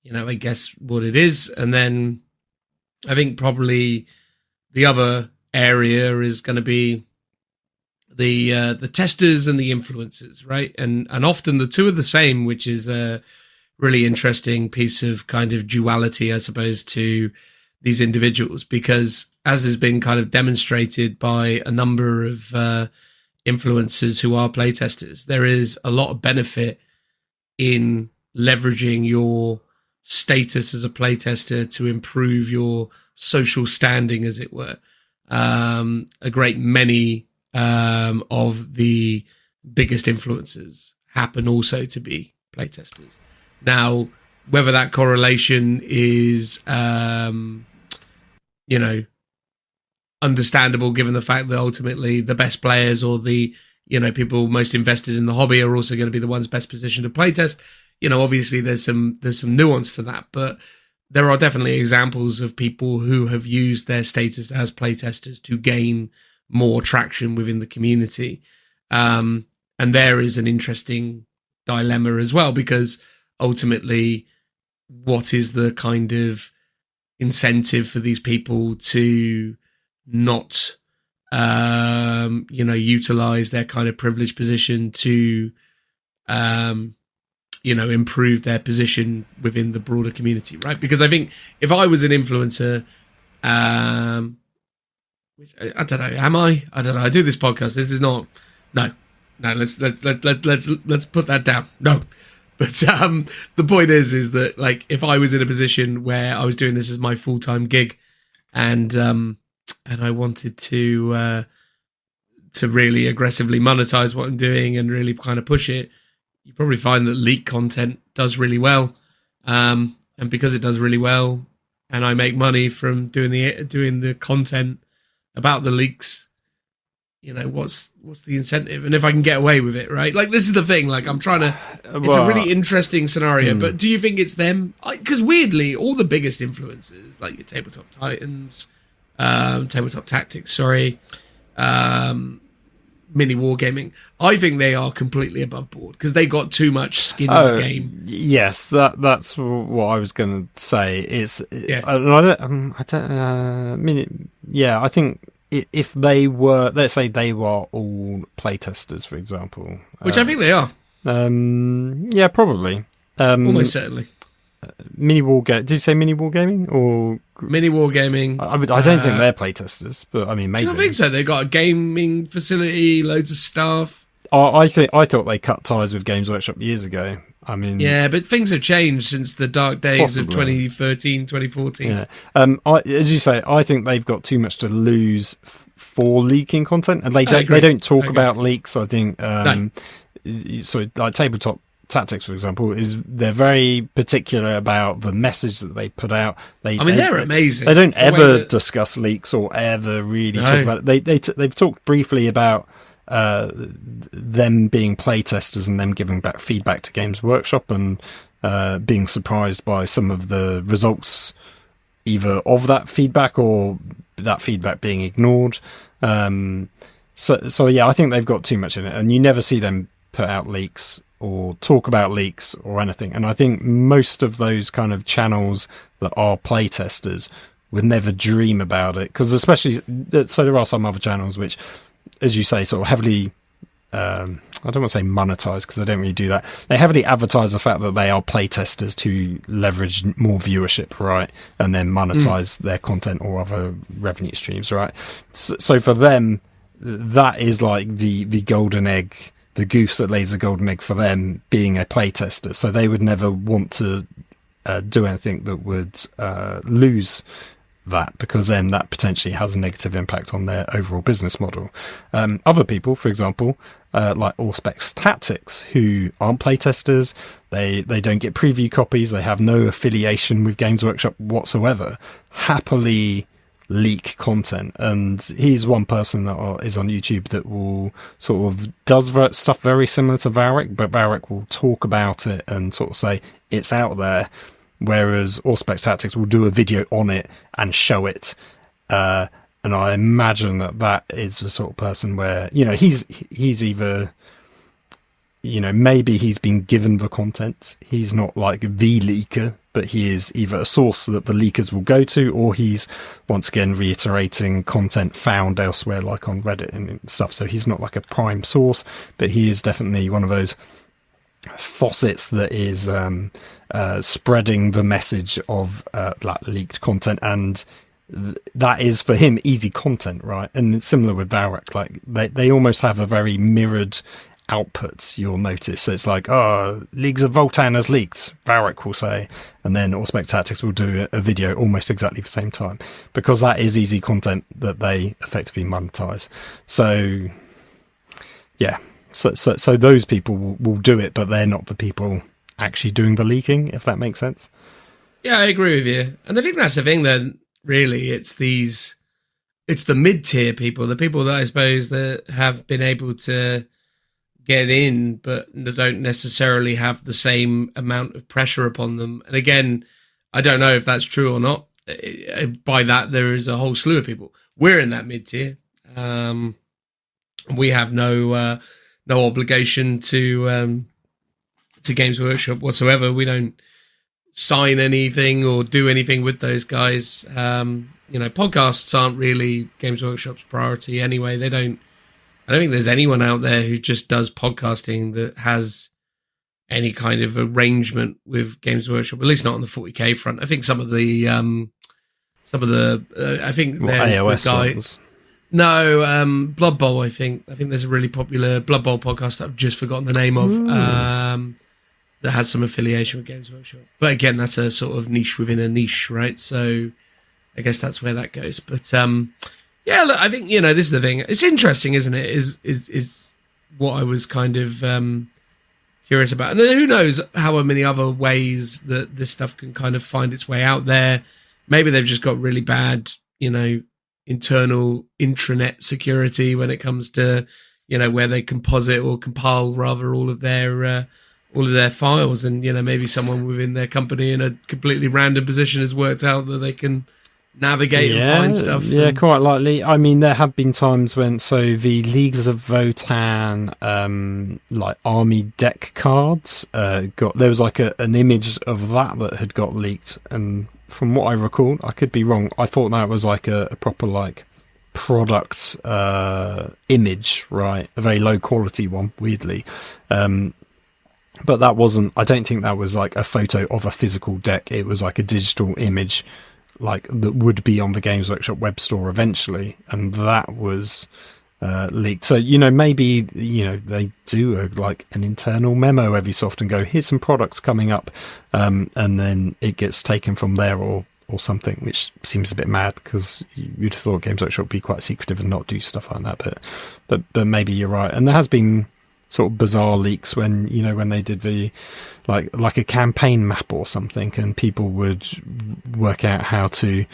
you know, I guess what it is. And then I think probably the other area is going to be the testers and the influencers, right? And often the two are the same, which is a really interesting piece of kind of duality, I suppose, to these individuals, because as has been kind of demonstrated by a number of influencers who are playtesters, there is a lot of benefit in leveraging your status as a playtester to improve your social standing, as it were. A great many of the biggest influencers happen also to be playtesters. Now, whether that correlation is, you know, understandable given the fact that ultimately the best players or the, you know, people most invested in the hobby are also going to be the ones best positioned to playtest. You know, obviously there's some nuance to that, but there are definitely examples of people who have used their status as playtesters to gain more traction within the community. And there is an interesting dilemma as well, because ultimately, what is the kind of incentive for these people to not utilize their kind of privileged position to, improve their position within the broader community, right? Because I think if I was an influencer, which I don't know, am I? I don't know. I do this podcast. This is not. No. Let's put that down. No. But the point is that like if I was in a position where I was doing this as my full-time gig, and I wanted to really aggressively monetize what I'm doing and really kind of push it, you probably find that leak content does really well, and because it does really well, and I make money from doing the content about the leaks. What's the incentive? And if I can get away with it, right? Like, this is the thing. Like, I'm trying to... It's a really interesting scenario, but do you think it's them? Because weirdly, all the biggest influencers, like your Tabletop Titans, Tabletop Tactics, mini wargaming, I think they are completely above board because they got too much skin in the game.
Yes, that's what I was going to say. It's... Yeah. I think... If they were, let's say they were all playtesters, for example.
Which I think they are.
Yeah, probably.
Almost certainly.
Mini war Did you say mini wargaming or
mini wargaming?
I don't think they're playtesters, but I mean maybe.
I don't think so. They've got a gaming facility, loads of staff.
I thought they cut ties with Games Workshop years ago. I mean,
yeah, but things have changed since the dark days of 2013, 2014.
Yeah. As you say, I think they've got too much to lose for leaking content, and they don't talk about leaks. I think so. Like Tabletop Tactics, for example, they're very particular about the message that they put out.
They're amazing.
They don't ever discuss leaks or ever really talk about it. They've talked briefly about them being playtesters and them giving back feedback to Games Workshop and being surprised by some of the results either of that feedback or that feedback being ignored. So yeah, I think they've got too much in it, and you never see them put out leaks or talk about leaks or anything. And I think most of those kind of channels that are playtesters would never dream about it, because especially so there are some other channels which, as you say, sort of heavily, I don't want to say monetize because they don't really do that. They heavily advertise the fact that they are playtesters to leverage more viewership, right? And then monetize their content or other revenue streams, right? So for them, that is like the golden egg, the goose that lays a golden egg for them, being a playtester. So they would never want to do anything that would lose that, because then that potentially has a negative impact on their overall business model. Other people, for example, like Auspex Tactics, who aren't playtesters, they don't get preview copies, they have no affiliation with Games Workshop whatsoever, happily leak content. And he's one person that is on YouTube that will sort of does stuff very similar to Varric, but Varric will talk about it and sort of say it's out there, whereas Auspex Tactics will do a video on it and show it. And I imagine that is the sort of person where, he's either, maybe he's been given the content. He's not like the leaker, but he is either a source that the leakers will go to, or he's once again reiterating content found elsewhere, like on Reddit and stuff. So he's not like a prime source, but he is definitely one of those faucets that is spreading the message of that leaked content, and that is for him easy content, right? And it's similar with Varric, like they almost have a very mirrored output, you'll notice. So it's like, Leagues of Votann has leaked, Varric will say, and then Auspex Tactics will do a video almost exactly the same time, because that is easy content that they effectively monetize. So yeah, so those people will do it, but they're not the people actually doing the leaking, if that makes sense.
Yeah, I agree with you. And I think that's the thing then, really. It's the mid-tier people, the people that I suppose that have been able to get in, but they don't necessarily have the same amount of pressure upon them. And again, I don't know if that's true or not. By that, there is a whole slew of people. We're in that mid-tier. We have no obligation to Games Workshop whatsoever. We don't sign anything or do anything with those guys. Podcasts aren't really Games Workshop's priority anyway. I don't think there's anyone out there who just does podcasting that has any kind of arrangement with Games Workshop, at least not on the 40k front. I think I think there's
AOS
the guy.
ones.
No, Blood Bowl. I think there's a really popular Blood Bowl podcast that I've just forgotten the name of. That has some affiliation with Games Workshop, but again, that's a sort of niche within a niche, right? So I guess that's where that goes. But yeah, look, I think this is the thing. It's interesting, isn't it? Is what I was kind of curious about, and then who knows how many other ways that this stuff can kind of find its way out there. Maybe they've just got really bad, internal intranet security when it comes to, where they composite or compile rather all of their files, and maybe someone within their company in a completely random position has worked out that they can navigate and find stuff.
Yeah, quite likely. I mean, there have been times when the Leagues of Votan like army deck cards there was like an image of that had got leaked, and from what I recall, I could be wrong, I thought that was like a proper like product image, right? A very low quality one, weirdly. But that wasn't, I don't think that was like a photo of a physical deck. It was like a digital image like that would be on the Games Workshop web store eventually, and that was leaked. So maybe they do like an internal memo every so often, go, here's some products coming up, and then it gets taken from there or something, which seems a bit mad because you'd have thought Games Workshop would be quite secretive and not do stuff like that, but maybe you're right. And there has been sort of bizarre leaks when they did the like a campaign map or something, and people would work out how to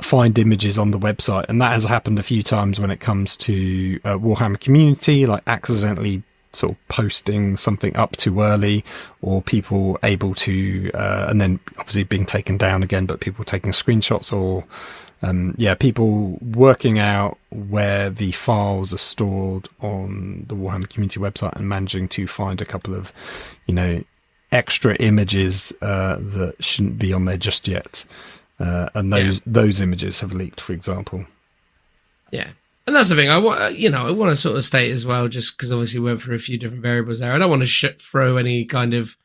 find images on the website, and that has happened a few times when it comes to Warhammer community, like accidentally sort of posting something up too early, or people able to and then obviously being taken down again, but people taking screenshots, or people working out where the files are stored on the Warhammer community website and managing to find a couple of extra images that shouldn't be on there just yet, and those images have leaked, for example.
Yeah. And that's the thing. I want to sort of state as well, just because obviously we went through a few different variables there. I don't want to throw any kind of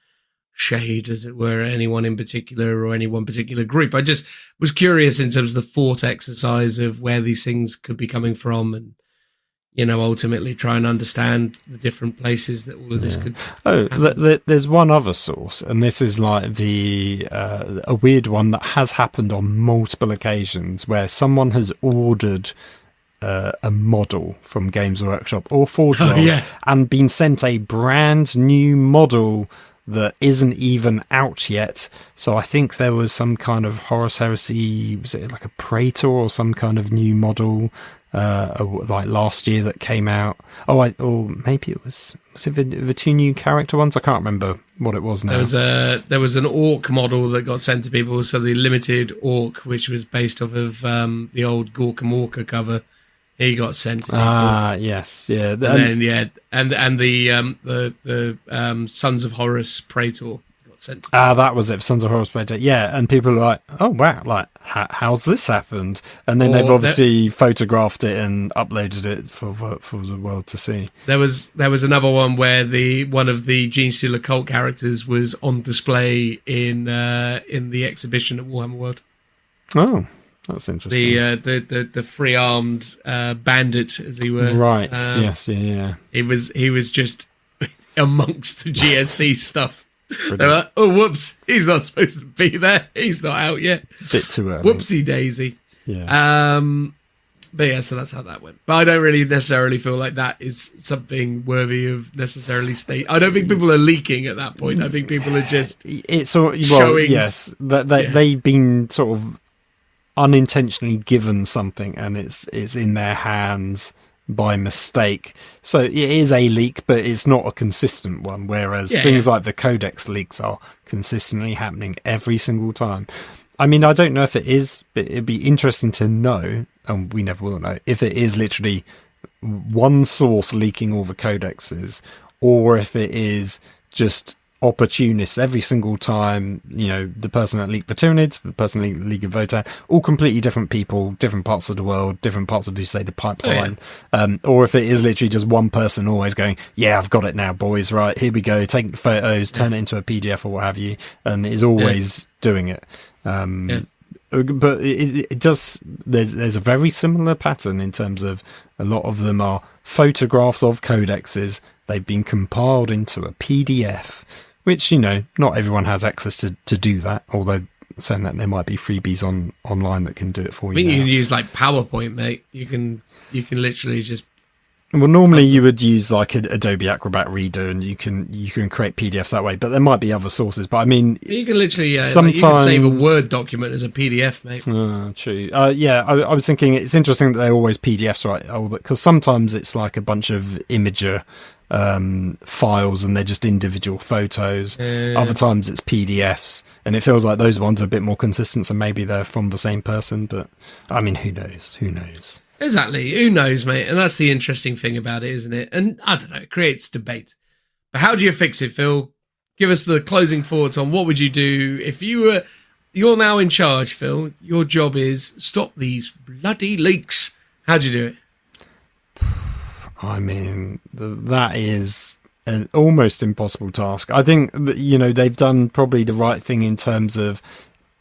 shade, as it were, at anyone in particular or any one particular group. I just was curious in terms of the thought exercise of where these things could be coming from, and ultimately try and understand the different places that all of this could happen.
There's one other source, and this is like a weird one that has happened on multiple occasions, where someone has ordered a model from Games Workshop or Forge World and been sent a brand new model that isn't even out yet. So I think there was some kind of Horus Heresy, was it like a Praetor or some kind of new model like last year that came out. Or maybe it was it the two new character ones? I can't remember what it was now.
There was an Orc model that got sent to people, so the limited Orc, which was based off of the old Gorka Morka cover, he got sent to people.
Yes, yeah.
And the Sons of Horus Praetor got sent to
people. That was it, Sons of Horus Praetor. Yeah, and people are like, oh wow, like how's this happened? And then they've obviously photographed it and uploaded it for the world to see.
There was another one where one of the Gene Stealer cult characters was on display in the exhibition at Warhammer World.
Oh. That's interesting.
The free armed bandit, as he were.
Right. Yes. Yeah.
He was just amongst the GSC stuff. They're like, oh, whoops! He's not supposed to be there. He's not out yet.
Bit too early.
Whoopsie daisy.
Yeah.
But yeah, so that's how that went. But I don't really necessarily feel like that is something worthy of necessarily state. I don't think people are leaking at that point. I think people are just showing.
Yes, they've been sort of unintentionally given something, and it's in their hands by mistake. So it is a leak, but it's not a consistent one, whereas things like the Codex leaks are consistently happening every single time. I mean, I don't know if it is, but it'd be interesting to know, and we never will know, if it is literally one source leaking all the codexes, or if it is just opportunists every single time. You know, the person that leaked the Tyranids, the person that leaked Votan, all completely different people, different parts of the world, different parts of the Crusade pipeline. Or if it is literally just one person always going, yeah, I've got it now, boys, right, here we go, take photos, turn it into a PDF or what have you, and is always doing it. But it does, there's a very similar pattern in terms of a lot of them are photographs of codexes. They've been compiled into a PDF, which, you know, not everyone has access to do that, although saying that there might be freebies online that can do it for you.
I think
now.
you can use like PowerPoint, mate. You can literally just.
Well, normally you would use like Adobe Acrobat Reader, and you can create PDFs that way. But there might be other sources. But I mean,
you can literally
sometimes
you can save a Word document as a PDF, mate.
True. I was thinking it's interesting that they're always PDFs, right? Because sometimes it's like a bunch of Imager files and they're just individual photos. Other times it's PDFs, and it feels like those ones are a bit more consistent, so maybe they're from the same person. But I mean, who knows?
Exactly. Who knows, mate? And that's the interesting thing about it, isn't it? And I don't know, it creates debate. But how do you fix it, Phil? Give us the closing thoughts on what would you do if you're now in charge, Phil. Your job is stop these bloody leaks. How'd you do it?
I mean, that is an almost impossible task. I think that, you know, they've done probably the right thing in terms of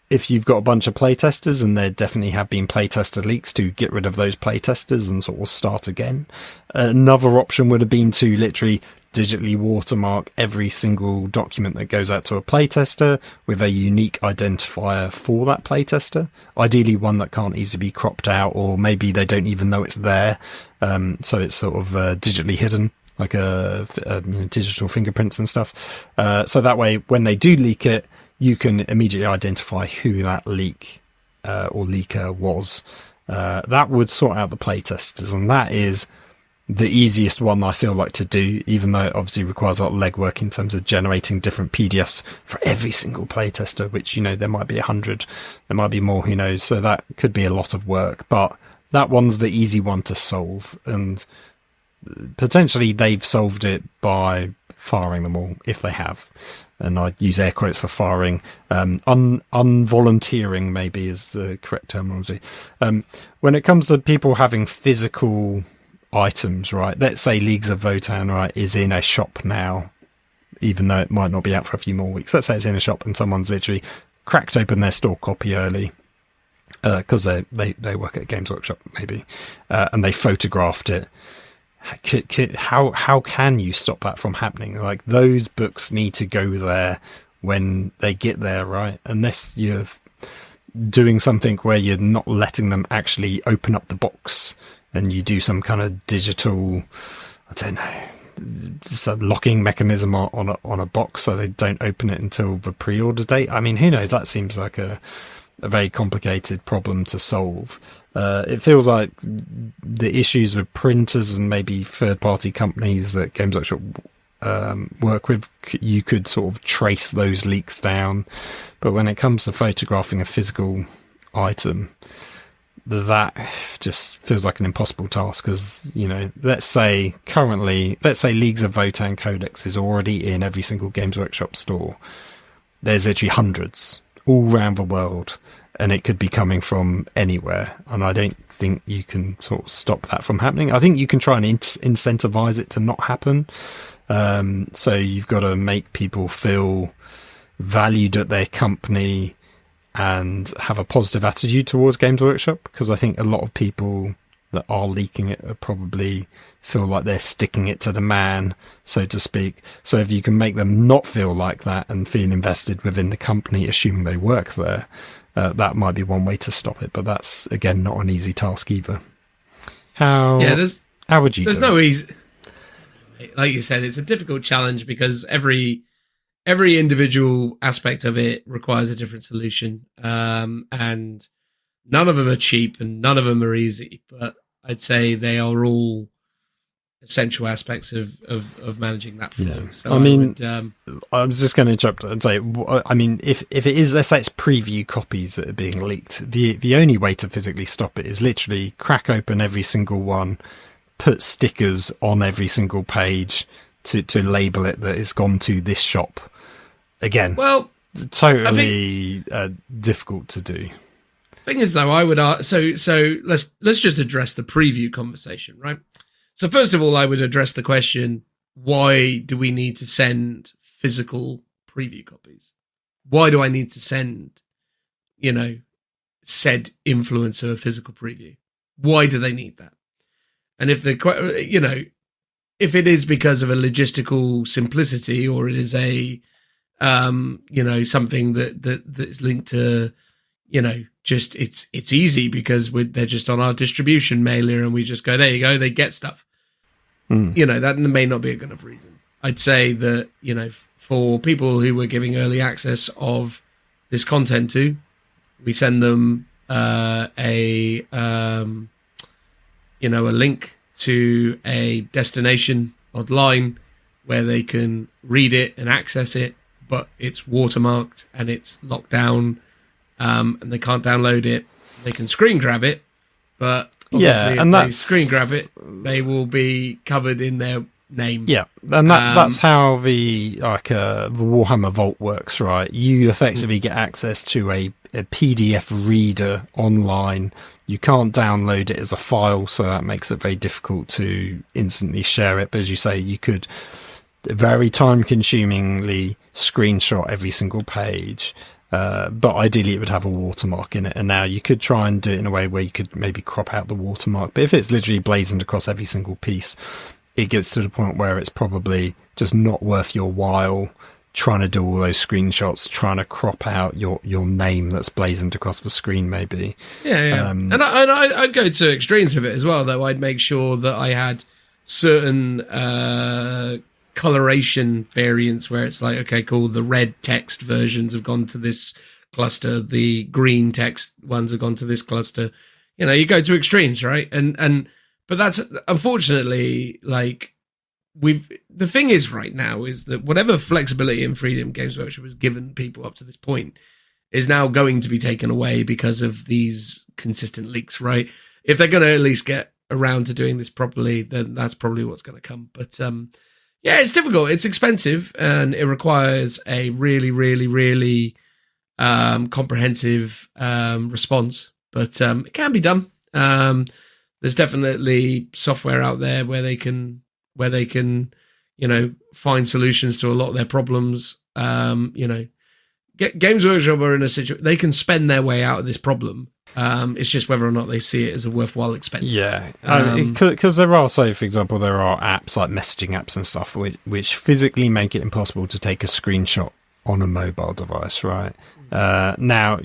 if you've got a bunch of playtesters, and there definitely have been playtester leaks, to get rid of those playtesters and sort of start again. Another option would have been to literally digitally watermark every single document that goes out to a playtester with a unique identifier for that playtester. Ideally one that can't easily be cropped out, or maybe they don't even know it's there. So it's sort of digitally hidden, like digital fingerprints and stuff. So that way, when they do leak it, you can immediately identify who that leak or leaker was. That would sort out the playtesters, and that is the easiest one I feel like to do, even though it obviously requires a lot of legwork in terms of generating different PDFs for every single playtester, which, you know, there might be 100, there might be more, who knows. So that could be a lot of work, but that one's the easy one to solve, and potentially they've solved it by firing them all, if they have. And I'd use air quotes for firing. Unvolunteering maybe is the correct terminology. When it comes to people having physical items, right? Let's say Leagues of Votan, right, is in a shop now, even though it might not be out for a few more weeks. Let's say it's in a shop and someone's literally cracked open their store copy early because they work at Games Workshop maybe, and they photographed it. How can you stop that from happening? Like, those books need to go there when they get there, right? Unless you're doing something where you're not letting them actually open up the box, and you do some kind of digital, I don't know, some locking mechanism on a box so they don't open it until the pre-order date. I mean, who knows? That seems like a very complicated problem to solve. It feels like the issues with printers and maybe third-party companies that Games Workshop work with, you could sort of trace those leaks down. But when it comes to photographing a physical item, that just feels like an impossible task, because, you know, let's say Leagues of Votan Codex is already in every single Games Workshop store. There's literally hundreds all around the world, and it could be coming from anywhere, and I don't think you can sort of stop that from happening. I think you can try and incentivize it to not happen. So you've got to make people feel valued at their company and have a positive attitude towards Games Workshop, because I think a lot of people that are leaking it are probably feel like they're sticking it to the man, so to speak. So if you can make them not feel like that and feel invested within the company, assuming they work there, that might be one way to stop it. But that's, again, not an easy task either. How would you do it?
There's no easy... Like you said, it's a difficult challenge because every individual aspect of it requires a different solution, and none of them are cheap and none of them are easy, but I'd say they are all essential aspects of managing that flow.
Yeah.
So
I was just going to interrupt and say, I mean, if it is, let's say it's preview copies that are being leaked, the only way to physically stop it is literally crack open every single one, put stickers on every single page to label it that it's gone to this shop. again,
Well,
totally difficult to do.
Thing is, though, I would so let's just address the preview conversation, right? So first of all, I would address the question: why do we need to send physical preview copies? Why do I need to send, said influencer a physical preview? Why do they need that? And if if it is because of a logistical simplicity, or it is a something that's linked to, just it's easy because they're just on our distribution mailer and we just go, there you go, they get stuff. That may not be a good enough reason. I'd say that, for people who we're giving early access of this content to, we send them a link to a destination online where they can read it and access it, but it's watermarked and it's locked down, and they can't download it. They can screen grab it, but obviously if they screen grab it, they will be covered in their name.
Yeah, and that's how the Warhammer Vault works, right? You effectively get access to a PDF reader online. You can't download it as a file, so that makes it very difficult to instantly share it. But as you say, you could very time-consumingly screenshot every single page, but ideally it would have a watermark in it. And now you could try and do it in a way where you could maybe crop out the watermark. But if it's literally blazoned across every single piece, it gets to the point where it's probably just not worth your while trying to do all those screenshots, trying to crop out your name that's blazoned across the screen, maybe.
Yeah. And I'd go to extremes with it as well, though. I'd make sure that I had certain coloration variants where it's like, okay, cool, the red text versions have gone to this cluster, the green text ones have gone to this cluster. You go to extremes, right? But that's unfortunately, like, the thing is right now is that whatever flexibility and freedom Games Workshop has given people up to this point is now going to be taken away because of these consistent leaks, right? If they're going to at least get around to doing this properly, then that's probably what's going to come. But yeah, it's difficult. It's expensive, and it requires a really, really, really comprehensive response. But it can be done. There's definitely software out there where they can find solutions to a lot of their problems. Games Workshop are in a situation they can spend their way out of this problem. It's just whether or not they see it as a worthwhile expense.
Yeah, because there are, so for example, there are apps like messaging apps and stuff which physically make it impossible to take a screenshot on a mobile device, right? Now,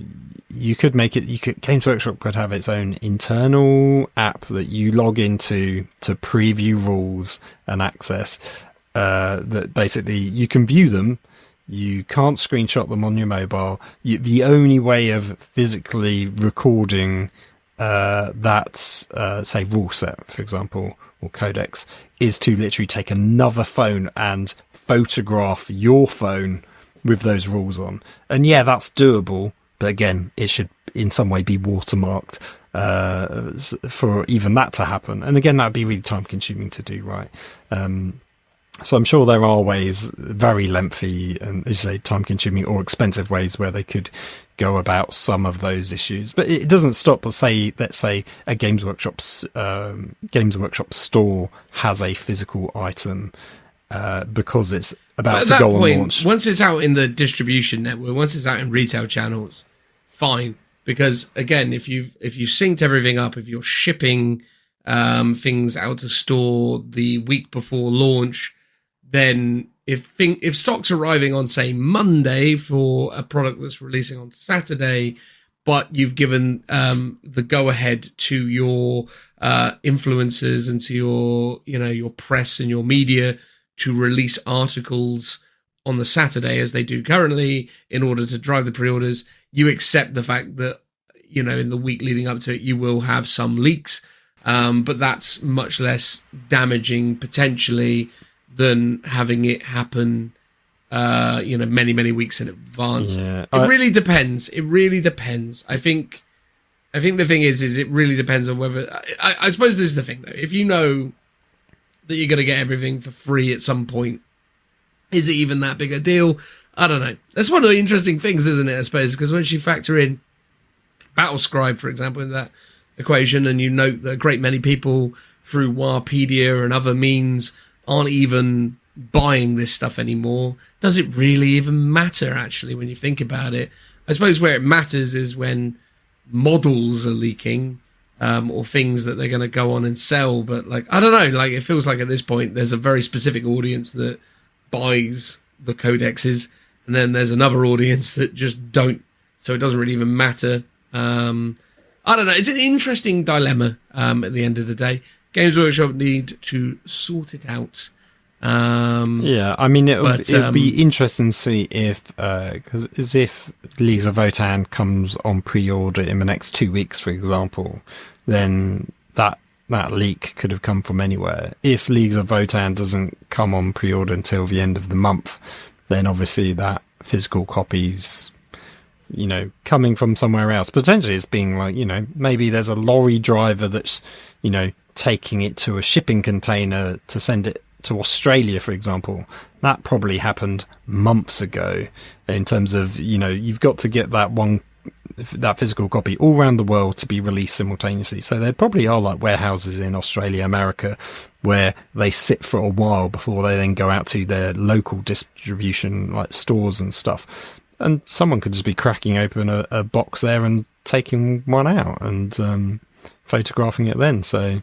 you could make it. Games Workshop could have its own internal app that you log into to preview rules and access. That basically you can view them. You can't screenshot them on your mobile. The only way of physically recording that, say, rule set, for example, or codex, is to literally take another phone and photograph your phone with those rules on. And yeah, that's doable. But again, it should in some way be watermarked for even that to happen. And again, that would be really time consuming to do, right? So I'm sure there are ways, very lengthy and, as you say, time consuming or expensive ways where they could go about some of those issues. But it doesn't stop, let's say a Games Workshop store has a physical item because it's about to go on launch.
Once it's out in the distribution network, once it's out in retail channels, fine. Because again, if you've synced everything up, if you're shipping things out to store the week before launch, then if stock's arriving on, say, Monday for a product that's releasing on Saturday, but you've given the go ahead to your influencers and to your press and your media to release articles on the Saturday, as they do currently, in order to drive the pre-orders, you accept the fact that, in the week leading up to it, you will have some leaks, but that's much less damaging potentially than having it happen, many, many weeks in advance. Yeah, it really depends. I think the thing is it really depends on whether, I suppose this is the thing though. If you know that you're going to get everything for free at some point, is it even that big a deal? I don't know. That's one of the interesting things, isn't it, I suppose, because once you factor in Battle Scribe, for example, in that equation, and you note that a great many people through Warpedia and other means aren't even buying this stuff anymore, does it really even matter, actually, when you think about it? I suppose where it matters is when models are leaking, or things that they're going to go on and sell. But, like, I don't know, like, it feels like at this point there's a very specific audience that buys the codexes, and then there's another audience that just don't, so it doesn't really even matter. I don't know, it's an interesting dilemma at the end of the day. Games Workshop need to sort it out.
Yeah, I mean, it'll be interesting to see if, because as if Leagues of Votan comes on pre-order in the next 2 weeks, for example, then that leak could have come from anywhere. If Leagues of Votan doesn't come on pre-order until the end of the month, then obviously that physical copies, you know, coming from somewhere else. Potentially it's being like, you know, maybe there's a lorry driver that's, you know, taking it to a shipping container to send it to Australia, for example. That probably happened months ago in terms of, you know, you've got to get that physical copy all around the world to be released simultaneously. So there probably are like warehouses in Australia, America, where they sit for a while before they then go out to their local distribution, like stores and stuff. And someone could just be cracking open a box there and taking one out and photographing it then. So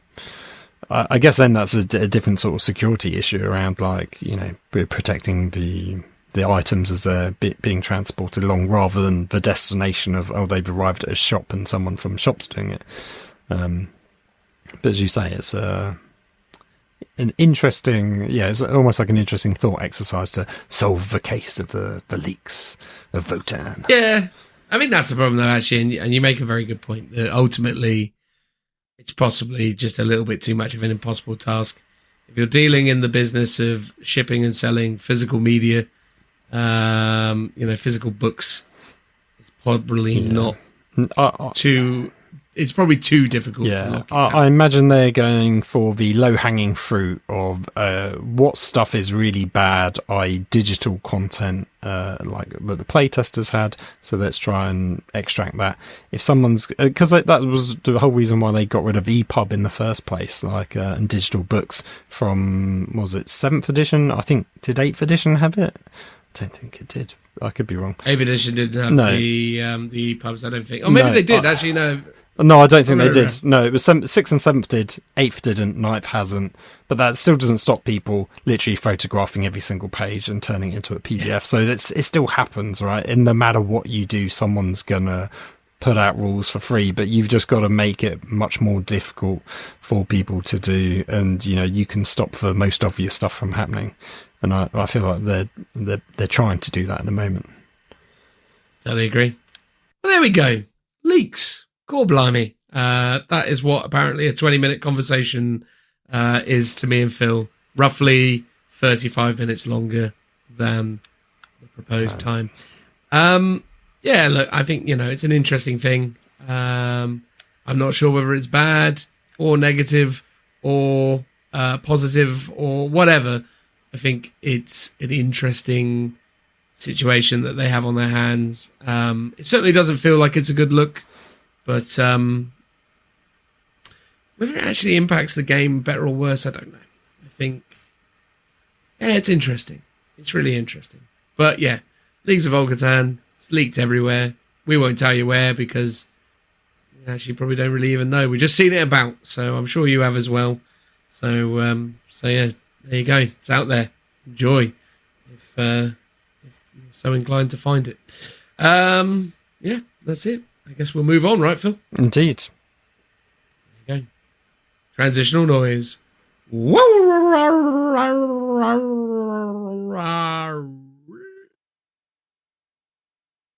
I guess then that's a different sort of security issue around, like, you know, we're protecting the items as they're being transported along, rather than the destination of, oh, they've arrived at a shop and someone from the shop's doing it. But as you say, it's an interesting, it's almost like an interesting thought exercise to solve the case of the leaks of Votan.
Yeah, I mean, that's the problem, though, actually, and you make a very good point that ultimately it's possibly just a little bit too much of an impossible task. If you're dealing in the business of shipping and selling physical media, you know, physical books, it's probably not too... It's probably too difficult to look at.
I imagine they're going for the low-hanging fruit of what stuff is really bad, i.e. digital content, like that the playtesters had, so let's try and extract that. If someone's... Because that was the whole reason why they got rid of EPUB in the first place, like, and digital books from, was it 7th edition? I think, did 8th edition have it? I don't think it did. I could be wrong.
8th edition didn't have the EPUBs, I don't think. Or maybe they did, actually, no...
No, I don't think they did. No, it was 6th and 7th did, 8th didn't, 9th hasn't. But that still doesn't stop people literally photographing every single page and turning it into a PDF. So it still happens, right? And no matter what you do, someone's going to put out rules for free. But you've just got to make it much more difficult for people to do. And, you know, you can stop the most obvious stuff from happening. And I feel like they're trying to do that at the moment.
Totally agree. Well, there we go. Leaks. Cool, blimey. That is what apparently a 20-minute conversation is to me and Phil. Roughly 35 minutes longer than the proposed time. Yeah, look, I think, you know, it's an interesting thing. I'm not sure whether it's bad or negative or positive or whatever. I think it's an interesting situation that they have on their hands. It certainly doesn't feel like it's a good look. But whether it actually impacts the game better or worse, I don't know. I think, it's interesting. It's really interesting. But yeah, Leagues of Volcatan, it's leaked everywhere. We won't tell you where because we actually probably don't really even know. We've just seen it about, so I'm sure you have as well. So yeah, there you go. It's out there. Enjoy if you're so inclined to find it. Yeah, that's it. I guess we'll move on, right, Phil?
Indeed.
There you go. Transitional noise.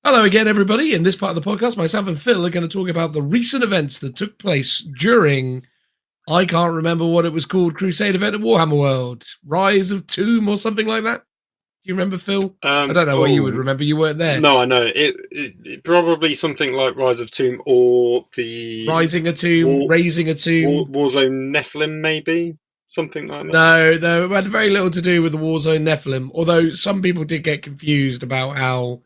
Hello again, everybody. In this part of the podcast, myself and Phil are going to talk about the recent events that took place during, I can't remember what it was called, Crusade event at Warhammer World. Rise of Tomb or something like that. Do you remember, Phil? I don't know what you would remember. You weren't there.
No, I know. It probably something like Rise of Tomb or the...
Rising a Tomb, Raising a Tomb.
Warzone Nephilim, maybe? something like that?
No, it had very little to do with the Warzone Nephilim, although some people did get confused about how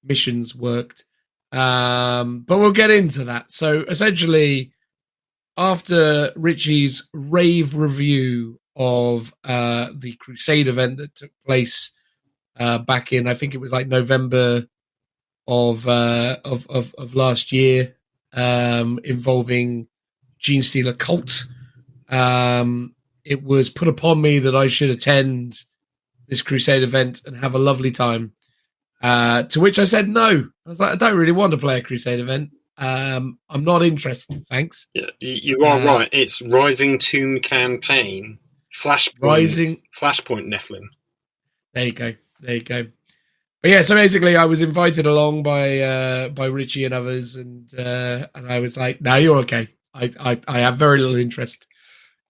missions worked. But we'll get into that. So essentially, after Richie's rave review of the Crusade event that took place back in, I think it was like November of last year, involving Genestealer Cult, it was put upon me that I should attend this Crusade event and have a lovely time. To which I said no. I was like, I don't really want to play a Crusade event. I'm not interested, thanks.
Yeah, you are right. It's Rising Tomb Campaign, Flashpoint Nephilim. There you
go. But yeah, so basically, I was invited along by Richie and others, and I was like, "No, you're okay. I have very little interest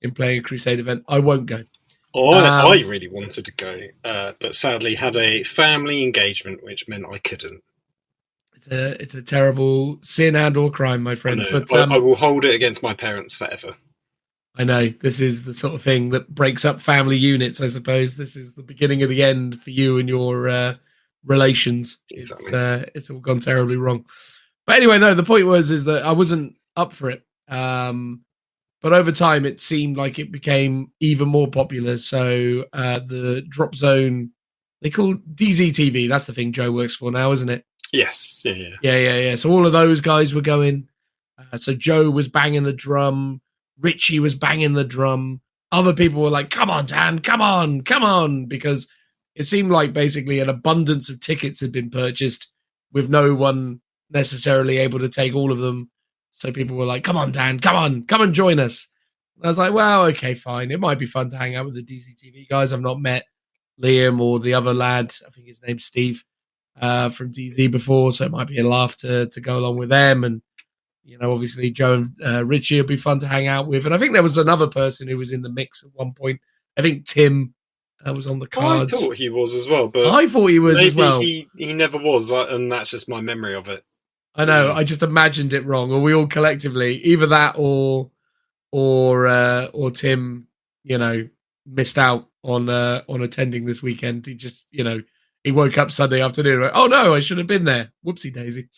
in playing a Crusade event. I won't go."
I really wanted to go, but sadly had a family engagement, which meant I couldn't.
It's a terrible sin and/or crime, my friend. But
I will hold it against my parents forever.
I know this is the sort of thing that breaks up family units. I suppose this is the beginning of the end for you and your relations.
Exactly.
It's all gone terribly wrong. But anyway, no. The point is that I wasn't up for it. But over time, it seemed like it became even more popular. So the Drop Zone, they call DZTV. That's the thing Joe works for now, isn't it?
Yes.
Yeah. So all of those guys were going. So Joe was banging the drum. Richie was banging the drum. Other people were like, come on, Dan, come on. Because it seemed like basically an abundance of tickets had been purchased with no one necessarily able to take all of them. So people were like, come on, Dan, come and join us. And I was like, well, okay, fine. It might be fun to hang out with the DZTV guys. I've not met Liam or the other lad. I think his name's Steve from DZ before. So it might be a laugh to go along with them. And, you know, obviously Joe and Richie would be fun to hang out with. And I think there was another person who was in the mix at one point. I think Tim was on the cards.
I thought he was as well. But
I thought he was as well.
He never was. And that's just my memory of it.
I know. I just imagined it wrong, or we all collectively, either that or Tim, you know, missed out on attending this weekend. He just, you know, he woke up Sunday afternoon. Like, oh no, I should have been there. Whoopsie daisy.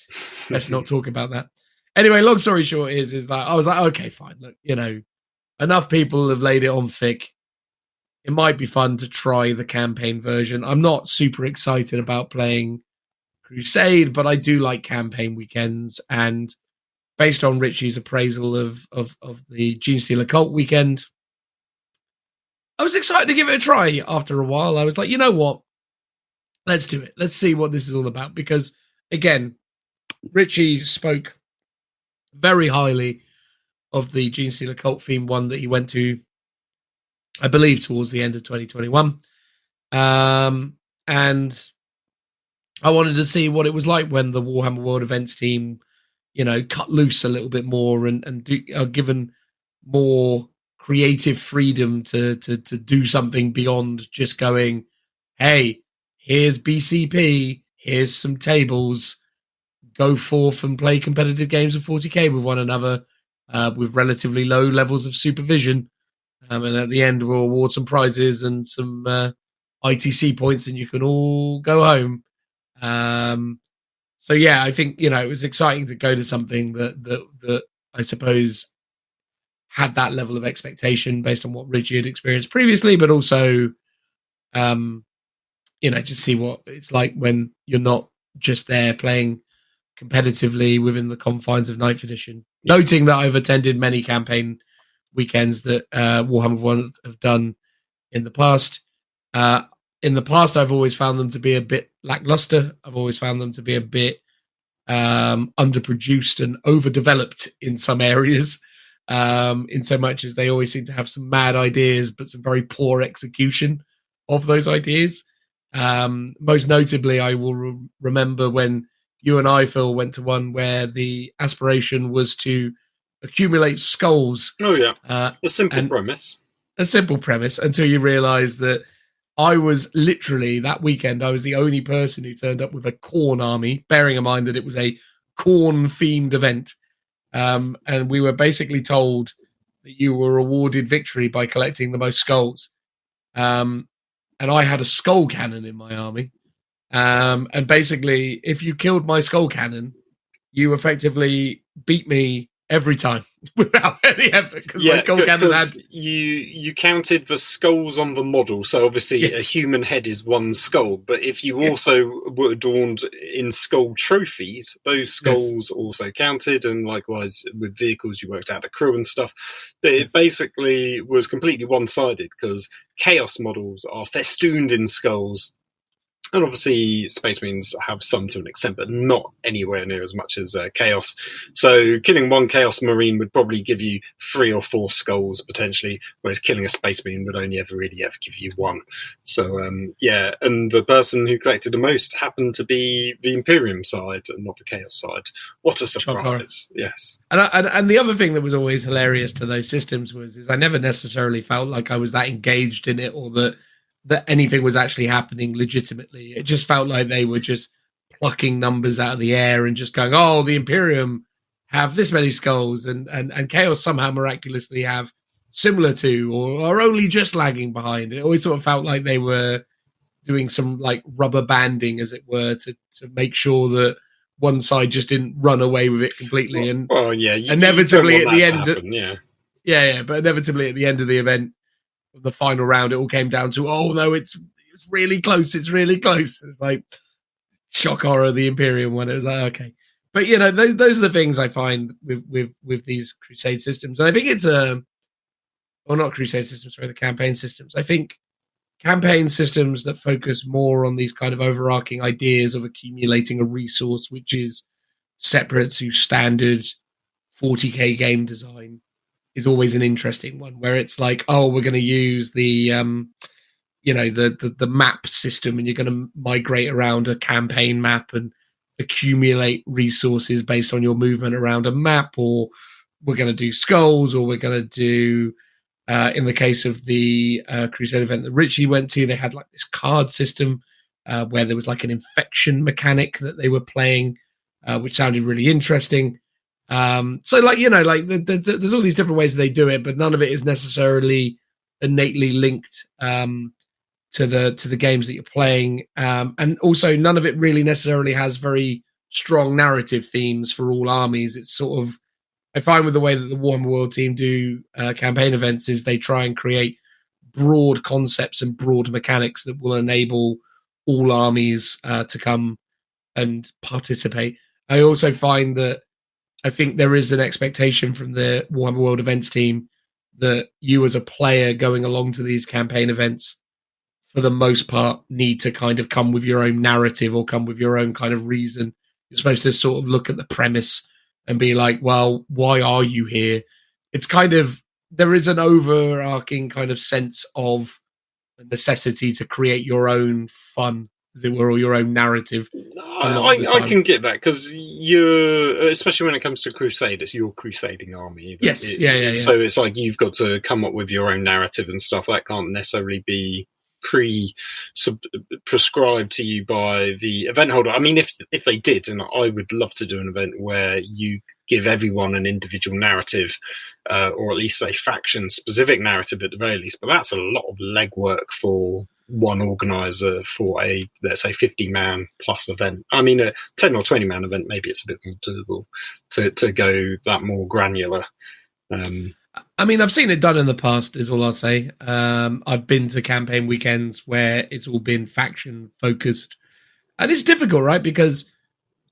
Let's not talk about that. Anyway, long story short is that I was like, okay, fine. Look, you know, enough people have laid it on thick. It might be fun to try the campaign version. I'm not super excited about playing Crusade, but I do like campaign weekends, and based on Richie's appraisal of the Genestealer Cult weekend, I was excited to give it a try. After a while, I was like, you know what? Let's do it. Let's see what this is all about. Because again, Richie spoke very highly of the Genestealer Cult theme one that he went to, I believe, towards the end of 2021. And I wanted to see what it was like when the Warhammer World events team, you know, cut loose a little bit more and are given more creative freedom to do something beyond just going, hey, here's BCP, here's some tables, go forth and play competitive games of 40k with one another with relatively low levels of supervision. And at the end, we'll award some prizes and some ITC points, and you can all go home. So yeah, I think, you know, it was exciting to go to something that I suppose had that level of expectation based on what Richie had experienced previously, but also, you know, just see what it's like when you're not just there playing competitively within the confines of 9th edition. Noting that I've attended many campaign weekends that Warhammer World have done in the past. In the past, I've always found them to be a bit lackluster. I've always found them to be a bit underproduced and overdeveloped in some areas, in so much as they always seem to have some mad ideas, but some very poor execution of those ideas. Most notably, I will remember when you and I, Phil, went to one where the aspiration was to accumulate skulls.
Oh, yeah. A simple premise.
A simple premise until you realise that I was literally, that weekend, I was the only person who turned up with a corn army, bearing in mind that it was a corn-themed event. And we were basically told that you were awarded victory by collecting the most skulls. And I had a skull cannon in my army. And basically, if you killed my skull cannon, you effectively beat me every time without any effort, because my skull cannon had...
You counted the skulls on the model, so obviously a human head is one skull, but if you also were adorned in skull trophies, those skulls also counted, and likewise with vehicles you worked out a crew and stuff. But it basically was completely one-sided, because Chaos models are festooned in skulls. And obviously, Space Marines have some to an extent, but not anywhere near as much as Chaos. So killing one Chaos Marine would probably give you 3 or 4 skulls, potentially, whereas killing a Space Marine would only ever give you 1. So, and the person who collected the most happened to be the Imperium side and not the Chaos side. What a surprise. Yes.
And the other thing that was always hilarious to those systems is I never necessarily felt like I was that engaged in it, or that anything was actually happening legitimately. It just felt like they were just plucking numbers out of the air and just going, oh, the Imperium have this many skulls, and Chaos somehow miraculously have similar to, or are only just lagging behind. It always sort of felt like they were doing some like rubber banding, as it were, to make sure that one side just didn't run away with it completely. And inevitably at the end, but inevitably at the end of the event, the final round, it all came down to, oh no, it's really close. It's really close. It's like shock horror, the Imperium one. It was like, okay. But those are the things I find with these Crusade systems. And I think it's not Crusade systems, sorry, the campaign systems. I think campaign systems that focus more on these kind of overarching ideas of accumulating a resource, which is separate to standard 40k game design, is always an interesting one, where it's like, oh, we're going to use the map system, and you're going to migrate around a campaign map and accumulate resources based on your movement around a map, or we're going to do skulls, or we're going to do, in the case of the Crusade event that Richie went to, they had like this card system where there was like an infection mechanic that they were playing, which sounded really interesting. So like, there's all these different ways they do it, but none of it is necessarily innately linked to the games that you're playing. And also none of it really necessarily has very strong narrative themes for all armies. It's sort of, I find with the way that the Warhammer World team do campaign events, is they try and create broad concepts and broad mechanics that will enable all armies to come and participate. I also find that I think there is an expectation from the Warhammer World events team that you as a player going along to these campaign events, for the most part, need to kind of come with your own narrative or come with your own kind of reason. You're supposed to sort of look at the premise and be like, well, why are you here? It's kind of, there is an overarching kind of sense of a necessity to create your own fun, as it were, or your own narrative.
I can get that, because you're, especially when it comes to Crusade, it's your crusading army.
Yes,
So it's like you've got to come up with your own narrative and stuff. That can't necessarily be prescribed to you by the event holder. I mean, if they did, and I would love to do an event where you give everyone an individual narrative, or at least a faction specific narrative at the very least, but that's a lot of legwork for one organizer for a, let's say, 50-man plus event. I mean, a 10 or 20-man event, maybe it's a bit more doable to go that more granular.
I mean, I've seen it done in the past, is all I'll say. I've been to campaign weekends where it's all been faction focused, and it's difficult, right? Because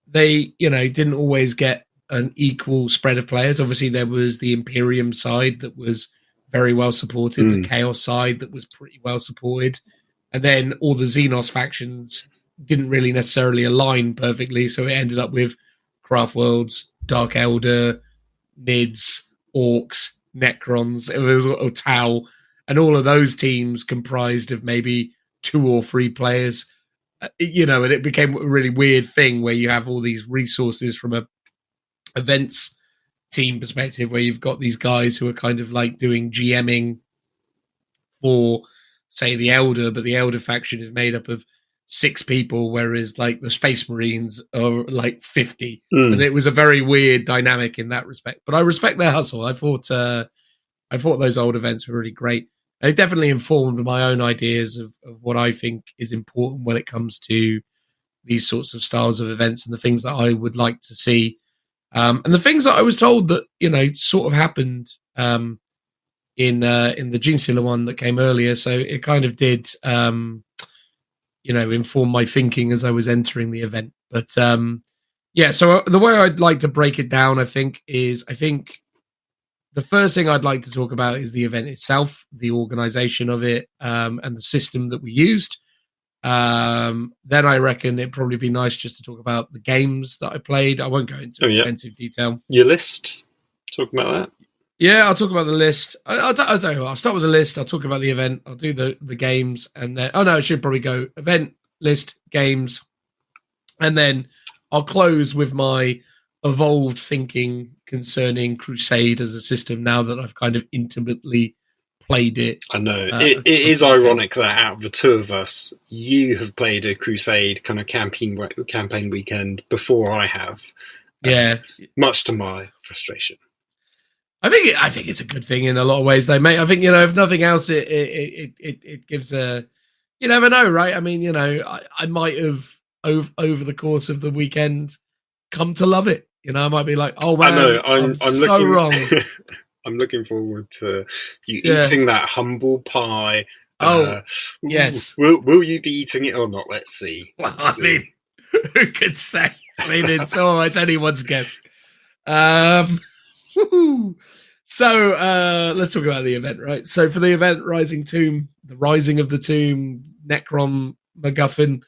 they, didn't always get an equal spread of players. Obviously, there was the Imperium side that was very well supported, the Chaos side that was pretty well supported, and then all the Xenos factions didn't really necessarily align perfectly. So it ended up with Craftworlds, Dark Elder, Nids, Orcs, Necrons, it was a Tau, and all of those teams comprised of maybe 2 or 3 players, and it became a really weird thing where you have all these resources from a events team perspective, where you've got these guys who are kind of like doing GMing for, say, the Elder, but the Elder faction is made up of 6 people, whereas like the Space Marines are like 50. And it was a very weird dynamic in that respect. But I respect their hustle. I thought I thought those old events were really great. They definitely informed my own ideas of what I think is important when it comes to these sorts of styles of events and the things that I would like to see. And the things that I was told that, sort of happened in the Genestealer one that came earlier. So it kind of did, inform my thinking as I was entering the event. But so the way I'd like to break it down, I think the first thing I'd like to talk about is the event itself, the organization of it, and the system that we used. Then I reckon it'd probably be nice just to talk about the games that I played. I won't go into extensive detail.
Your list? Talk about that?
Yeah, I'll talk about the list. I'll tell you what, I'll start with the list. I'll talk about the event. I'll do the games. And then, I should probably go event, list, games. And then I'll close with my evolved thinking concerning Crusade as a system now that I've kind of intimately played it.
I know. It is ironic that out of the two of us, you have played a Crusade kind of campaign weekend before I have.
Yeah.
Much to my frustration.
I think it's a good thing in a lot of ways, though, mate. I think, if nothing else, it gives a... You never know, right? I mean, I might have, over the course of the weekend, come to love it. I might be like, oh, man,
I know. I'm
so wrong.
I'm looking forward to you eating that humble pie.
Yes.
Will you be eating it or not? Let's see.
Well, I mean, who could say? I mean, it's anyone's guess. So let's talk about the event, right? So for the event, Rising Tomb, the Rising of the Tomb, Necron MacGuffin,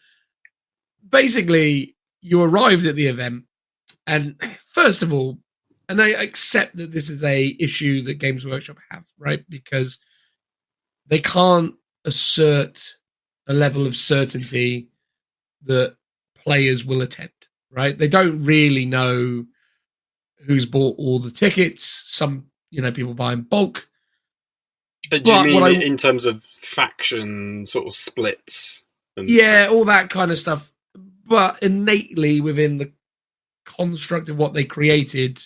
basically you arrived at the event, and first of all, and I accept that this is a issue that Games Workshop have, right? Because they can't assert a level of certainty that players will attend, right? They don't really know who's bought all the tickets. Some, people buy in bulk.
Do you mean in terms of faction sort of splits?
Yeah, all that kind of stuff. But innately within the construct of what they created,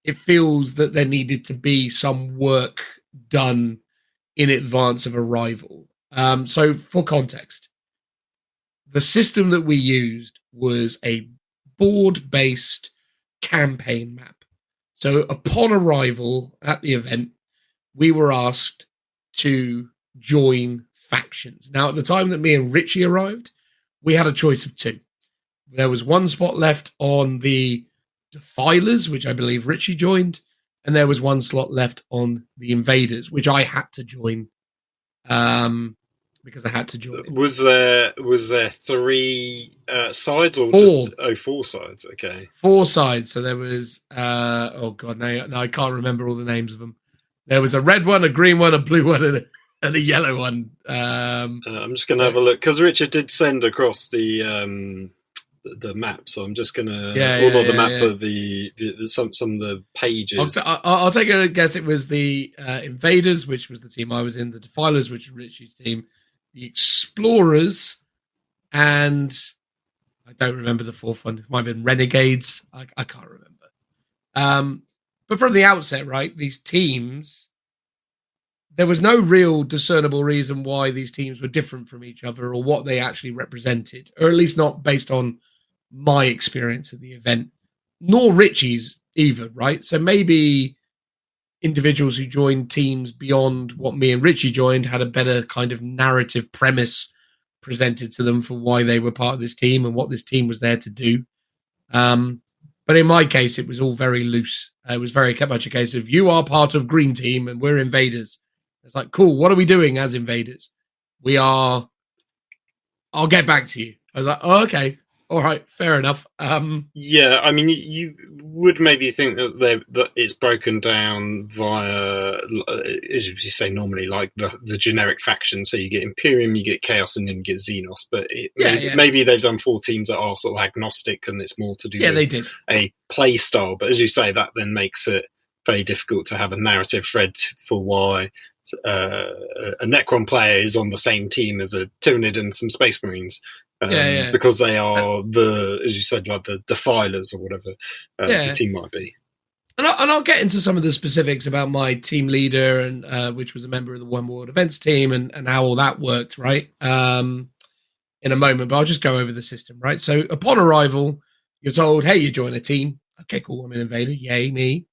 it feels that there needed to be some work done in advance of arrival. So for context, the system that we used was a board-based campaign map. So upon arrival at the event, we were asked to join factions. Now, at the time that me and Richie arrived, we had a choice of two. There was one spot left on the Defilers, which I believe Richie joined, and there was one slot left on the Invaders, which I had to join because I had to join.
Was there three sides or
four?
Just 4 sides? Okay,
4 sides. So there was now I can't remember all the names of them. There was a red one, a green one, a blue one, and a yellow one. I'm
just going to have a look because Richard did send across the map, so I'm just going to the map of the some of the pages.
I'll take a guess. It was the Invaders, which was the team I was in, the Defilers, which was Richie's team, the Explorers, and I don't remember the fourth one. It might have been Renegades. I can't remember. But from the outset, right, these teams, there was no real discernible reason why these teams were different from each other or what they actually represented, or at least not based on my experience of the event, nor Richie's either, right? So maybe individuals who joined teams beyond what me and Richie joined had a better kind of narrative premise presented to them for why they were part of this team and what this team was there to do. But in my case, it was all very loose. It was very much a case of you are part of Green Team and we're Invaders. It's like, cool, what are we doing as Invaders? I'll get back to you. I was like, oh, okay. All right, fair enough.
Yeah, I mean, you would maybe think that it's broken down via, as you say, normally like the generic factions. So you get Imperium, you get Chaos, and then you get Xenos. But maybe they've done 4 teams that are sort of agnostic, and it's more to do with
they did.
A play style. But as you say, that then makes it very difficult to have a narrative thread for why a Necron player is on the same team as a Tyranid and some Space Marines. Because they are as you said, like the Defilers or whatever the team might be.
And I'll get into some of the specifics about my team leader, and which was a member of the Warhammer World events team, and how all that worked, right? In a moment, but I'll just go over the system, right? So upon arrival, you're told, hey, you join a team. Okay, cool, I'm an invader. Yay, me.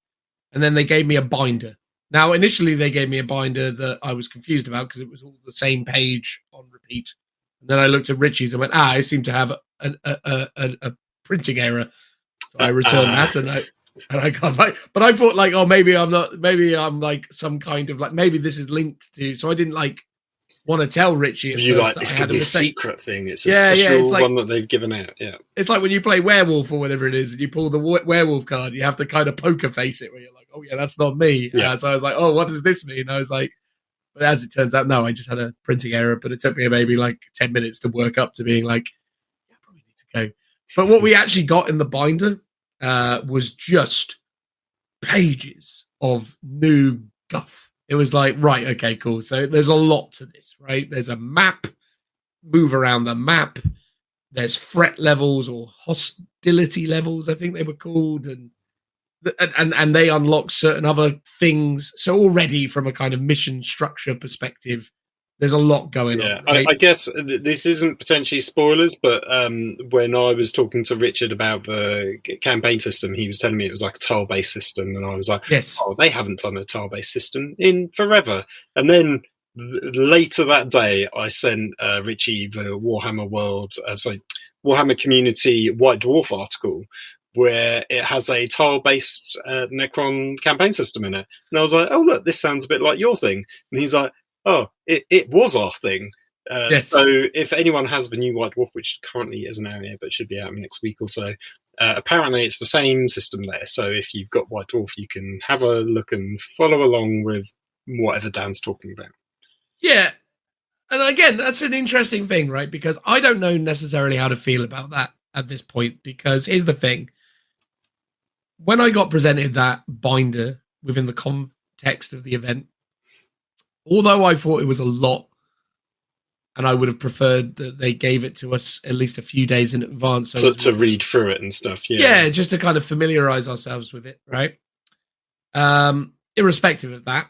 And then they gave me a binder. Now, initially, they gave me a binder that I was confused about because it was all the same page on repeat. And then I looked at Richie's and went, I seem to have a printing error. So I returned that, and I got like, but I thought like, oh, maybe I'm not, maybe I'm like some kind of like, maybe this is linked to, so I didn't like want to tell Richie at
you
first
like
that
this
I
could
had
be a
mistake.
secret thing. It's a special
it's like,
one that they've given out. Yeah,
it's like when you play werewolf or whatever it is, and you pull the werewolf card, you have to kind of poker face it where you're like, oh yeah, that's not me.
Yeah.
So I was like, oh, what does this mean? I was like, but as it turns out, no, I just had a printing error, but it took me maybe like 10 minutes to work up to being like, yeah, I probably need to go. But what we actually got in the binder was just pages of new guff. It was like, right, okay, cool. So there's a lot to this, right? There's a map, move around the map. There's threat levels or hostility levels, I think they were called, and they unlock certain other things. So already from a kind of mission structure perspective, there's a lot going on. Right?
I guess this isn't potentially spoilers, but when I was talking to Richard about the campaign system, he was telling me it was like a tile-based system, and I was like,
yes,
oh, they haven't done a tile-based system in forever. And then later that day, I sent Richie the Warhammer World, Warhammer Community White Dwarf article, where it has a tile-based Necron campaign system in it. And I was like, oh, look, this sounds a bit like your thing. And he's like, oh, it was our thing.
yes.
So if anyone has the new White Dwarf, which currently isn't out yet, but should be out in the next week or so, apparently it's the same system there. So if you've got White Dwarf, you can have a look and follow along with whatever Dan's talking about.
Yeah. And again, that's an interesting thing, right? Because I don't know necessarily how to feel about that at this point, because here's the thing. When I got presented that binder within the context of the event, although I thought it was a lot, and I would have preferred that they gave it to us at least a few days in advance. So
to read through it and stuff.
Yeah, just to kind of familiarize ourselves with it, right? Irrespective of that,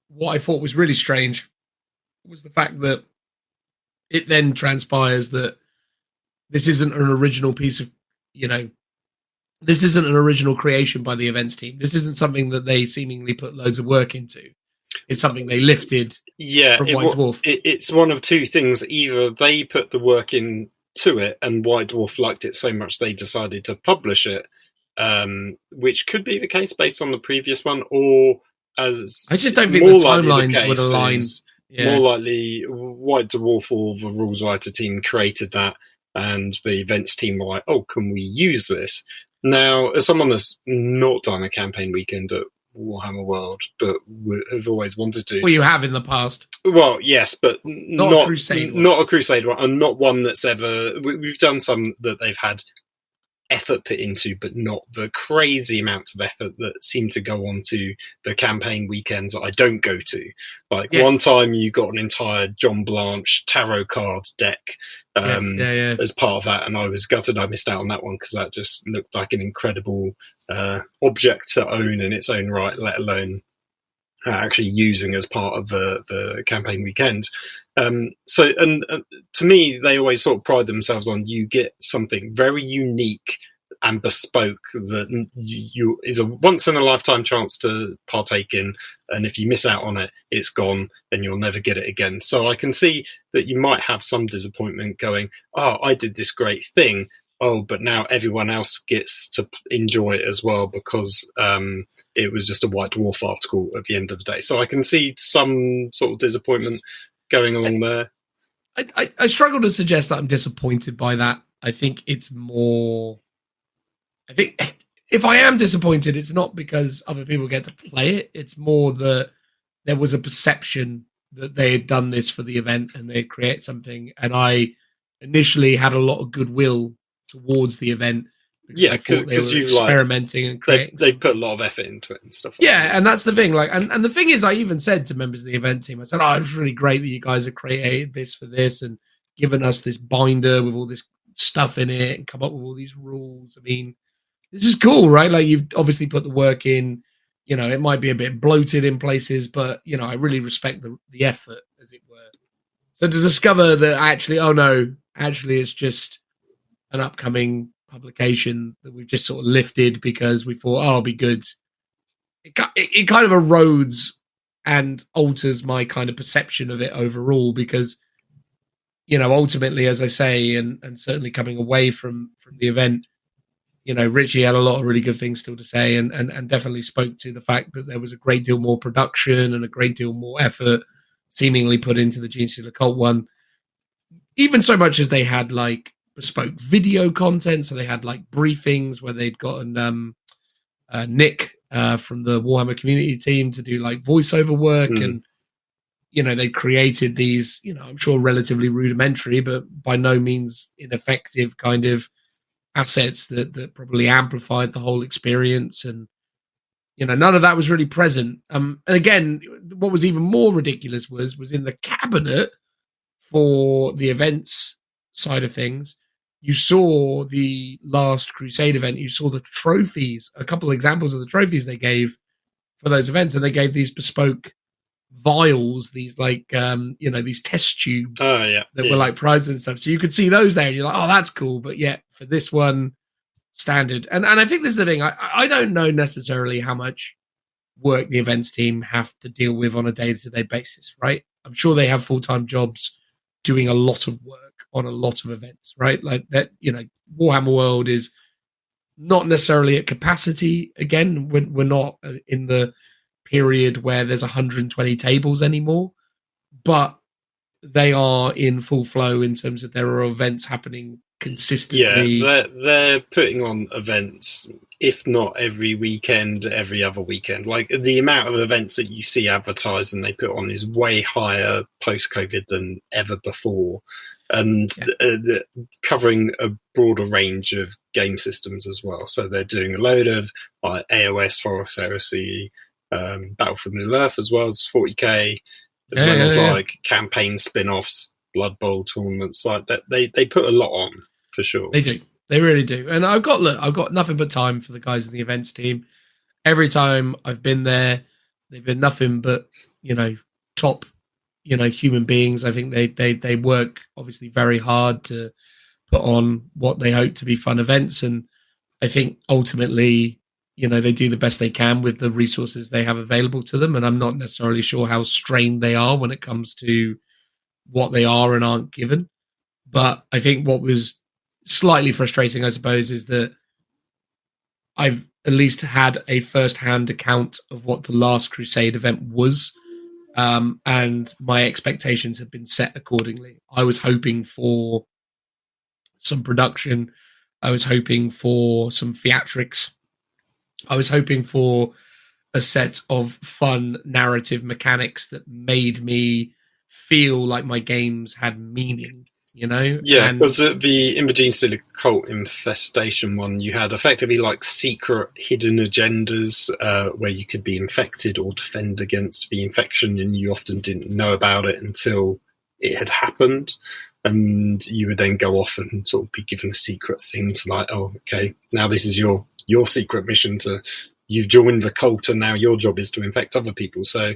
what I thought was really strange was the fact that it then transpires that this isn't an original piece of, this isn't an original creation by the events team. This isn't something that they seemingly put loads of work into. It's something they lifted from White Dwarf.
It's one of two things. Either they put the work into it and White Dwarf liked it so much they decided to publish it, which could be the case based on the previous one, or as
I just don't think the timelines would align.
More likely, White Dwarf or the rules writer team created that, and the events team were like, oh, can we use this? Now, as someone that's not done a campaign weekend at Warhammer World, but have always wanted to.
Well, you have in the past.
Well, yes, but not
a Crusade one.
Not a Crusade one, and not one that's ever... We've done some that they've had effort put into, but not the crazy amounts of effort that seem to go on to the campaign weekends that I don't go to. Like one time you got an entire John Blanche tarot card deck as part of that, and I was gutted I missed out on that one because that just looked like an incredible object to own in its own right, let alone actually using as part of the campaign weekend. So to me, they always sort of pride themselves on you get something very unique and bespoke that you is a once in a lifetime chance to partake in, and if you miss out on it, it's gone and you'll never get it again. So I can see that you might have some disappointment going, oh, I did this great thing, oh, but now everyone else gets to enjoy it as well because it was just a White Dwarf article at the end of the day. So I can see some sort of disappointment going along there.
I struggle to suggest that I'm disappointed by that. I think it's more... I think if I am disappointed, it's not because other people get to play it. It's more that there was a perception that they had done this for the event and they'd create something. And I initially had a lot of goodwill towards the event.
Yeah,
I thought they were experimenting and creating.
They put a lot of effort into it and stuff.
And that's the thing. Like, and the thing is, I even said to members of the event team, I said, "Oh, it's really great that you guys have created this for this and given us this binder with all this stuff in it and come up with all these rules. I mean, this is cool, right? Like, you've obviously put the work in. You know, it might be a bit bloated in places, but, you know, I really respect the effort, as it were. So to discover that actually it's just an upcoming publication that we've just sort of lifted because we thought, it'll be good. It kind of erodes and alters my kind of perception of it overall because, you know, ultimately, as I say, and certainly coming away from the event, you know, Richie had a lot of really good things still to say and definitely spoke to the fact that there was a great deal more production and a great deal more effort seemingly put into the Gene Stealer Cult one. Even so much as they had like bespoke video content. So they had like briefings where they'd gotten Nick from the Warhammer community team to do like voiceover work. And, you know, they created these, you know, I'm sure relatively rudimentary, but by no means ineffective kind of assets that probably amplified the whole experience. And, you know, none of that was really present. And again, what was even more ridiculous was in the cabinet for the events side of things, you saw the last Crusade event, you saw the trophies, a couple of examples of the trophies they gave for those events, and they gave these bespoke vials, these like you know, these test tubes that were like prizes and stuff. So you could see those there and you're like, oh, that's cool. But yet for this one, standard. And I think this is the thing. I don't know necessarily how much work the events team have to deal with on a day-to-day basis, right? I'm sure they have full-time jobs doing a lot of work on a lot of events, right? Like that, you know, Warhammer World is not necessarily at capacity. Again, we're not in the period where there's 120 tables anymore, but they are in full flow in terms of there are events happening consistently.
Yeah, they're putting on events, if not every weekend, every other weekend. Like the amount of events that you see advertised and they put on is way higher post-COVID than ever before. And covering a broader range of game systems as well. So they're doing a load of like AOS, Horus Heresy, Battle for Middle-earth, as well as 40k, as well as like campaign spin-offs, Blood Bowl tournaments. Like that, they put a lot on for sure.
They do, they really do. And I've got nothing but time for the guys in the events team. Every time I've been there, they've been nothing but, you know, top, you know, human beings. I think they work obviously very hard to put on what they hope to be fun events. And I think ultimately, you know, they do the best they can with the resources they have available to them. And I'm not necessarily sure how strained they are when it comes to what they are and aren't given. But I think what was slightly frustrating, I suppose, is that I've at least had a first-hand account of what the last Crusade event was. And my expectations have been set accordingly. I was hoping for some production. I was hoping for some theatrics. I was hoping for a set of fun narrative mechanics that made me feel like my games had meaning, you know?
Yeah, because the Gene Stealer Cult Infestation one, you had effectively like secret hidden agendas where you could be infected or defend against the infection, and you often didn't know about it until it had happened. And you would then go off and sort of be given a secret thing to like, oh, okay, now this is your secret mission you've joined the cult and now your job is to infect other people. So,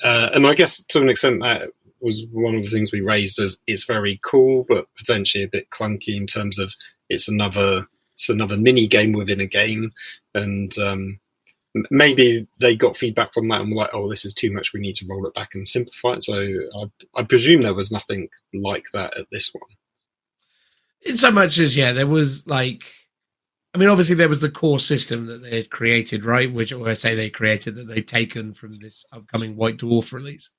and I guess to an extent that was one of the things we raised as it's very cool, but potentially a bit clunky in terms of it's another mini game within a game. And maybe they got feedback from that and were like, oh, this is too much. We need to roll it back and simplify it. So I presume there was nothing like that at this one.
In so much as, there was like, I mean, obviously there was the core system that they had created, right? Which, or I say they created, that they'd taken from this upcoming White Dwarf release.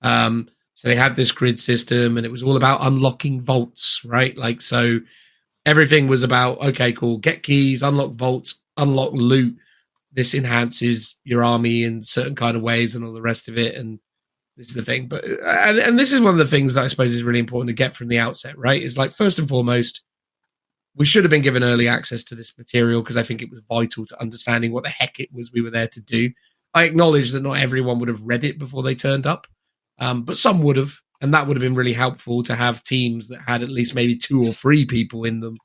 So they had this grid system and it was all about unlocking vaults, right? Like, so everything was about, okay, cool, get keys, unlock vaults, unlock loot. This enhances your army in certain kind of ways and all the rest of it. And this is the thing. But, and this is one of the things that I suppose is really important to get from the outset, right? Is like, first and foremost, we should have been given early access to this material because I think it was vital to understanding what the heck it was we were there to do. I acknowledge that not everyone would have read it before they turned up. But some would have, and that would have been really helpful to have teams that had at least maybe 2 or 3 people in them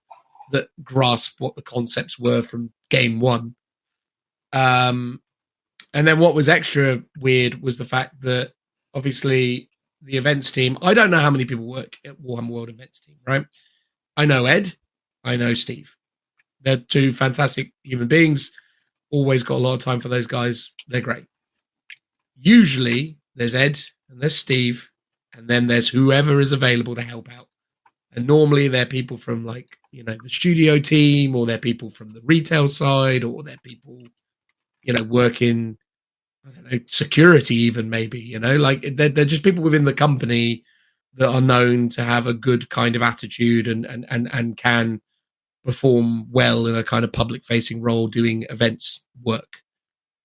that grasped what the concepts were from game one. And then what was extra weird was the fact that obviously the events team, I don't know how many people work at Warhammer World events team, right? I know Ed, I know Steve. They're two fantastic human beings. Always got a lot of time for those guys. They're great. Usually there's Ed and there's Steve, and then there's whoever is available to help out. And normally they're people from like, you know, the studio team, or they're people from the retail side, or they're people, you know, working, I don't know, security even maybe, you know, like they're just people within the company that are known to have a good kind of attitude and can perform well in a kind of public facing role doing events work.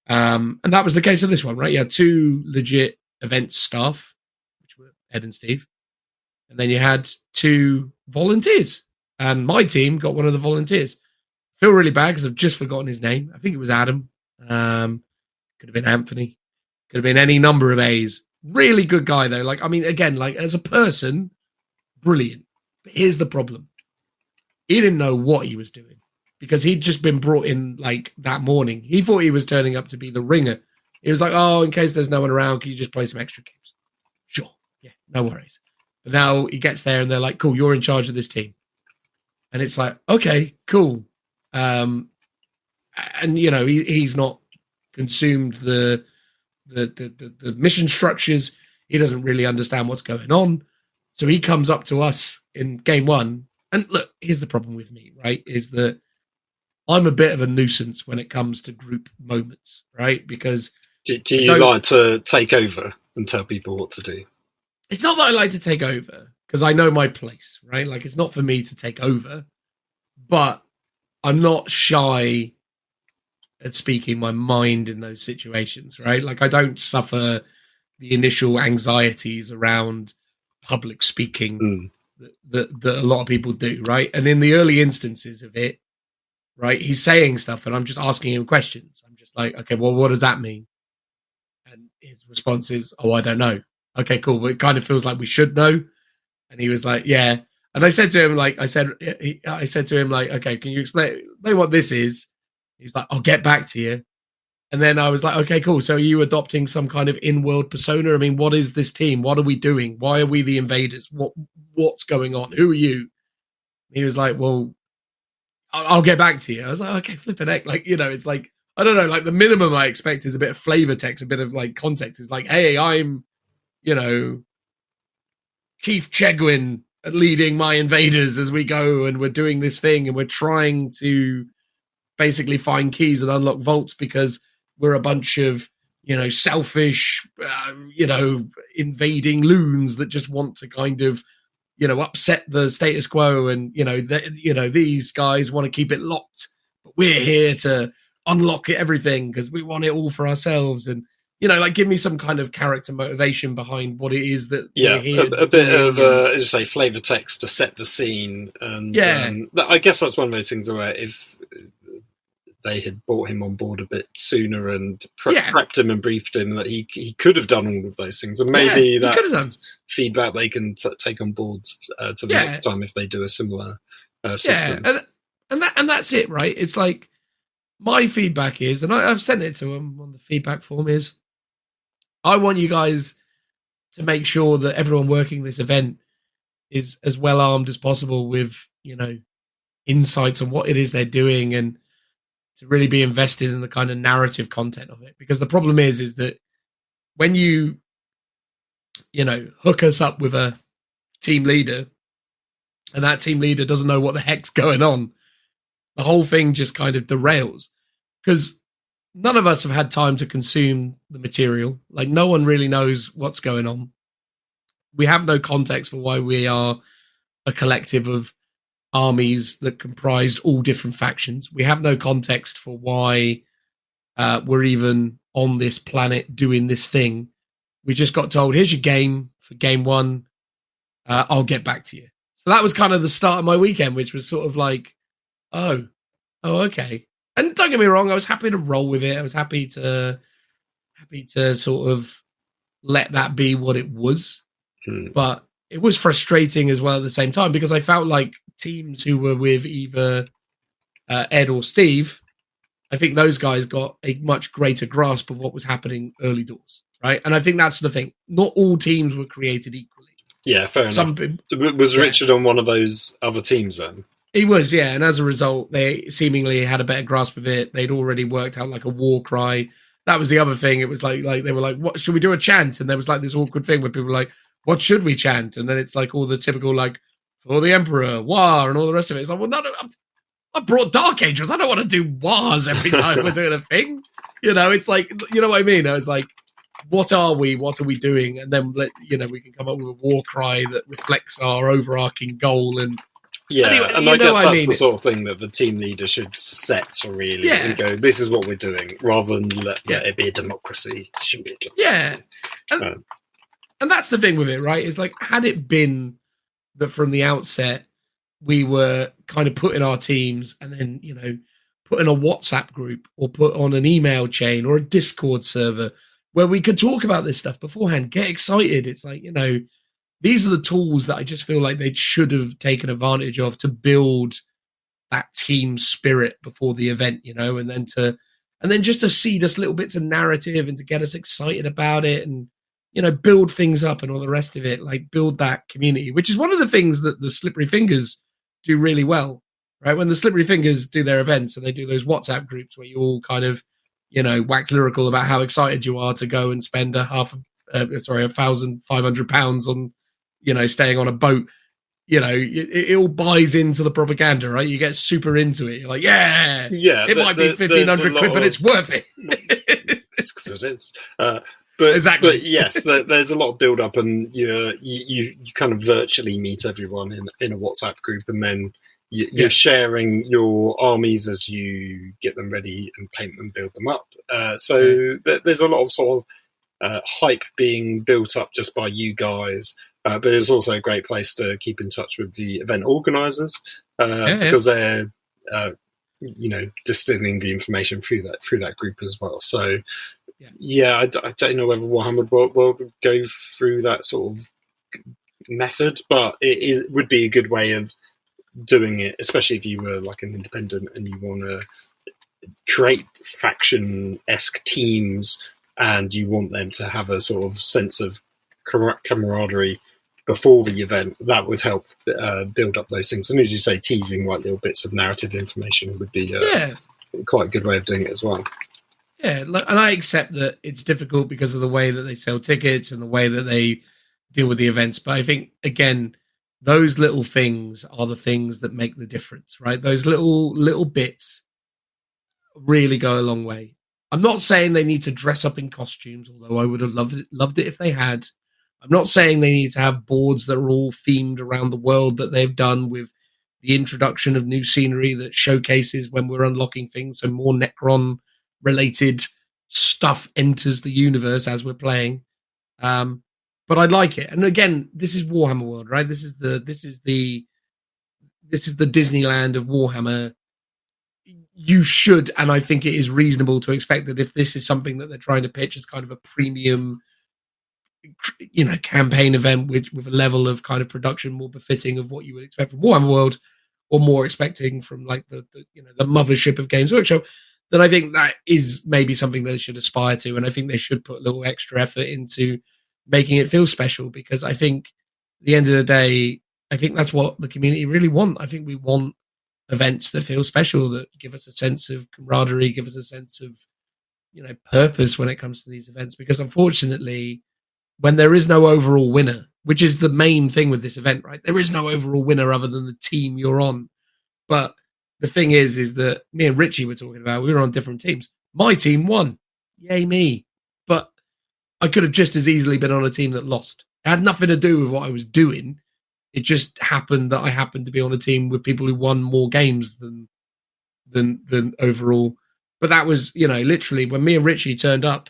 And that was the case of this one, right? You had two legit events staff, which were Ed and Steve. And then you had two volunteers. And my team got one of the volunteers. I feel really bad because I've just forgotten his name. I think it was Adam. Could have been Anthony. Could have been any number of A's. Really good guy, though. Like, I mean, again, like as a person, brilliant. But here's the problem. He didn't know what he was doing because he'd just been brought in like that morning. He thought he was turning up to be the ringer. He was like, oh, in case there's no one around, can you just play some extra games? Sure. Yeah, no worries. But now he gets there and they're like, cool, you're in charge of this team. And it's like, okay, cool. And, you know, he's not consumed the mission structures. He doesn't really understand what's going on. So he comes up to us in game one. And look, here's the problem with me, right? Is that I'm a bit of a nuisance when it comes to group moments, right? Because
do you like to take over and tell people what to do?
It's not that I like to take over because I know my place, right? Like it's not for me to take over, but I'm not shy at speaking my mind in those situations, right? Like I don't suffer the initial anxieties around public speaking that a lot of people do, right? And in the early instances of it, right, he's saying stuff and I'm just asking him questions. I'm just like, okay, well, what does that mean? And his response is, oh, I don't know. Okay, cool. But it kind of feels like we should know. And he was like, yeah. And I said to him, like, I said to him, like, okay, can you explain what this is? He's like, I'll get back to you. And then I was like, okay, cool. So are you adopting some kind of in-world persona? I mean, what is this team? What are we doing? Why are we the invaders? What's going on? Who are you? He was like, well, I'll get back to you. I was like, okay, flipping heck. Like, you know, it's like, I don't know, like the minimum I expect is a bit of flavor text, a bit of like context. It's like, hey, I'm, you know, Keith Chegwin leading my invaders as we go and we're doing this thing and we're trying to basically find keys and unlock vaults because we're a bunch of, you know, selfish, you know, invading loons that just want to kind of, you know, upset the status quo. And, you know, these guys want to keep it locked, but we're here to unlock it, everything because we want it all for ourselves. And, you know, like give me some kind of character motivation behind what it is that we're here.
A bit of, as you say, flavor text to set the scene. And I guess that's one of those things where if they had brought him on board a bit sooner and prepped him and briefed him that he could have done all of those things. And maybe that's feedback they can take on board to the next time if they do a similar system.
And that's it, right? It's like my feedback is, and I've sent it to him on the feedback form, is I want you guys to make sure that everyone working this event is as well armed as possible with, you know, insights on what it is they're doing and to really be invested in the kind of narrative content of it. Because the problem is that when you know, hook us up with a team leader and that team leader doesn't know what the heck's going on, the whole thing just kind of derails because none of us have had time to consume the material. Like no one really knows what's going on. We have no context for why we are a collective of armies that comprised all different factions. We have no context for why we're even on this planet doing this thing. We just got told, here's your game for game one. I'll get back to you. So that was kind of the start of my weekend, which was sort of like, oh, okay. And don't get me wrong, I was happy to roll with it. I was happy to sort of let that be what it was. But it was frustrating as well at the same time because I felt like teams who were with either Ed or Steve, I think those guys got a much greater grasp of what was happening early doors, right? And I think that's the thing. Not all teams were created equally.
Yeah, fair enough. Was Richard on one of those other teams then?
He was, yeah. And as a result, they seemingly had a better grasp of it. They'd already worked out like a war cry. That was the other thing. It was like they were like, "What should we do a chant?" And there was like this awkward thing where people were like, "What should we chant?" And then it's like all the typical like, "For the Emperor, war," and all the rest of it. It's like, well, no, I brought Dark Angels. I don't want to do wars every time we're doing a thing. You know, it's like, you know what I mean? I was like, what are we? What are we doing? And then we can come up with a war cry that reflects our overarching goal. And
yeah,
anyway,
and I guess that's the sort of thing that the team leader should set really and go, this is what we're doing, rather than let it be a democracy. It shouldn't be a democracy.
Yeah. And that's the thing with it, right? It's like, had it been that from the outset we were kind of put in our teams and then, put in a WhatsApp group or put on an email chain or a Discord server where we could talk about this stuff beforehand, get excited. It's like, these are the tools that I just feel like they should have taken advantage of to build that team spirit before the event, and then just to seed us little bits of narrative and to get us excited about it and, build things up and all the rest of it, like build that community, which is one of the things that the Slippery Fingers do really well, right? When the Slippery Fingers do their events and they do those WhatsApp groups where you all kind of, wax lyrical about how excited you are to go and spend £1,500 on, staying on a boat. It all buys into the propaganda, right? You get super into it. You're like, it might be 1,500 quid, but it's worth it.
It's because it is. But
exactly.
But yes, there's a lot of build up, and you kind of virtually meet everyone in a WhatsApp group, and then you're sharing your armies as you get them ready and paint them, build them up. So there's a lot of sort of hype being built up just by you guys, but it's also a great place to keep in touch with the event organisers because they're distilling the information through that group as well. So. I don't know whether Warhammer World would go through that sort of method, but it would be a good way of doing it, especially if you were like an independent and you want to create faction-esque teams and you want them to have a sort of sense of camaraderie before the event. That would help build up those things. And as you say, teasing like little bits of narrative information would be quite a good way of doing it as well.
Yeah, and I accept that it's difficult because of the way that they sell tickets and the way that they deal with the events. But I think, again, those little things are the things that make the difference, right? Those little bits really go a long way. I'm not saying they need to dress up in costumes, although I would have loved it if they had. I'm not saying they need to have boards that are all themed around the world that they've done with the introduction of new scenery that showcases when we're unlocking things, so more Necron related stuff enters the universe as we're playing, but I'd like it. And again, this is Warhammer World, right? This is the Disneyland of Warhammer. You should, and I think it is reasonable to expect that if this is something that they're trying to pitch as kind of a premium, campaign event with a level of kind of production more befitting of what you would expect from Warhammer World, or more expecting from like the mothership of Games Workshop, then I think that is maybe something they should aspire to. And I think they should put a little extra effort into making it feel special, because I think at the end of the day, I think that's what the community really want. I think we want events that feel special, that give us a sense of camaraderie, give us a sense of, purpose when it comes to these events. Because unfortunately, when there is no overall winner, which is the main thing with this event, right? There is no overall winner other than the team you're on. But the thing is that me and Richie were talking about, we were on different teams. My team won. Yay me. But I could have just as easily been on a team that lost. It had nothing to do with what I was doing. It just happened that I happened to be on a team with people who won more games than overall. But that was, literally when me and Richie turned up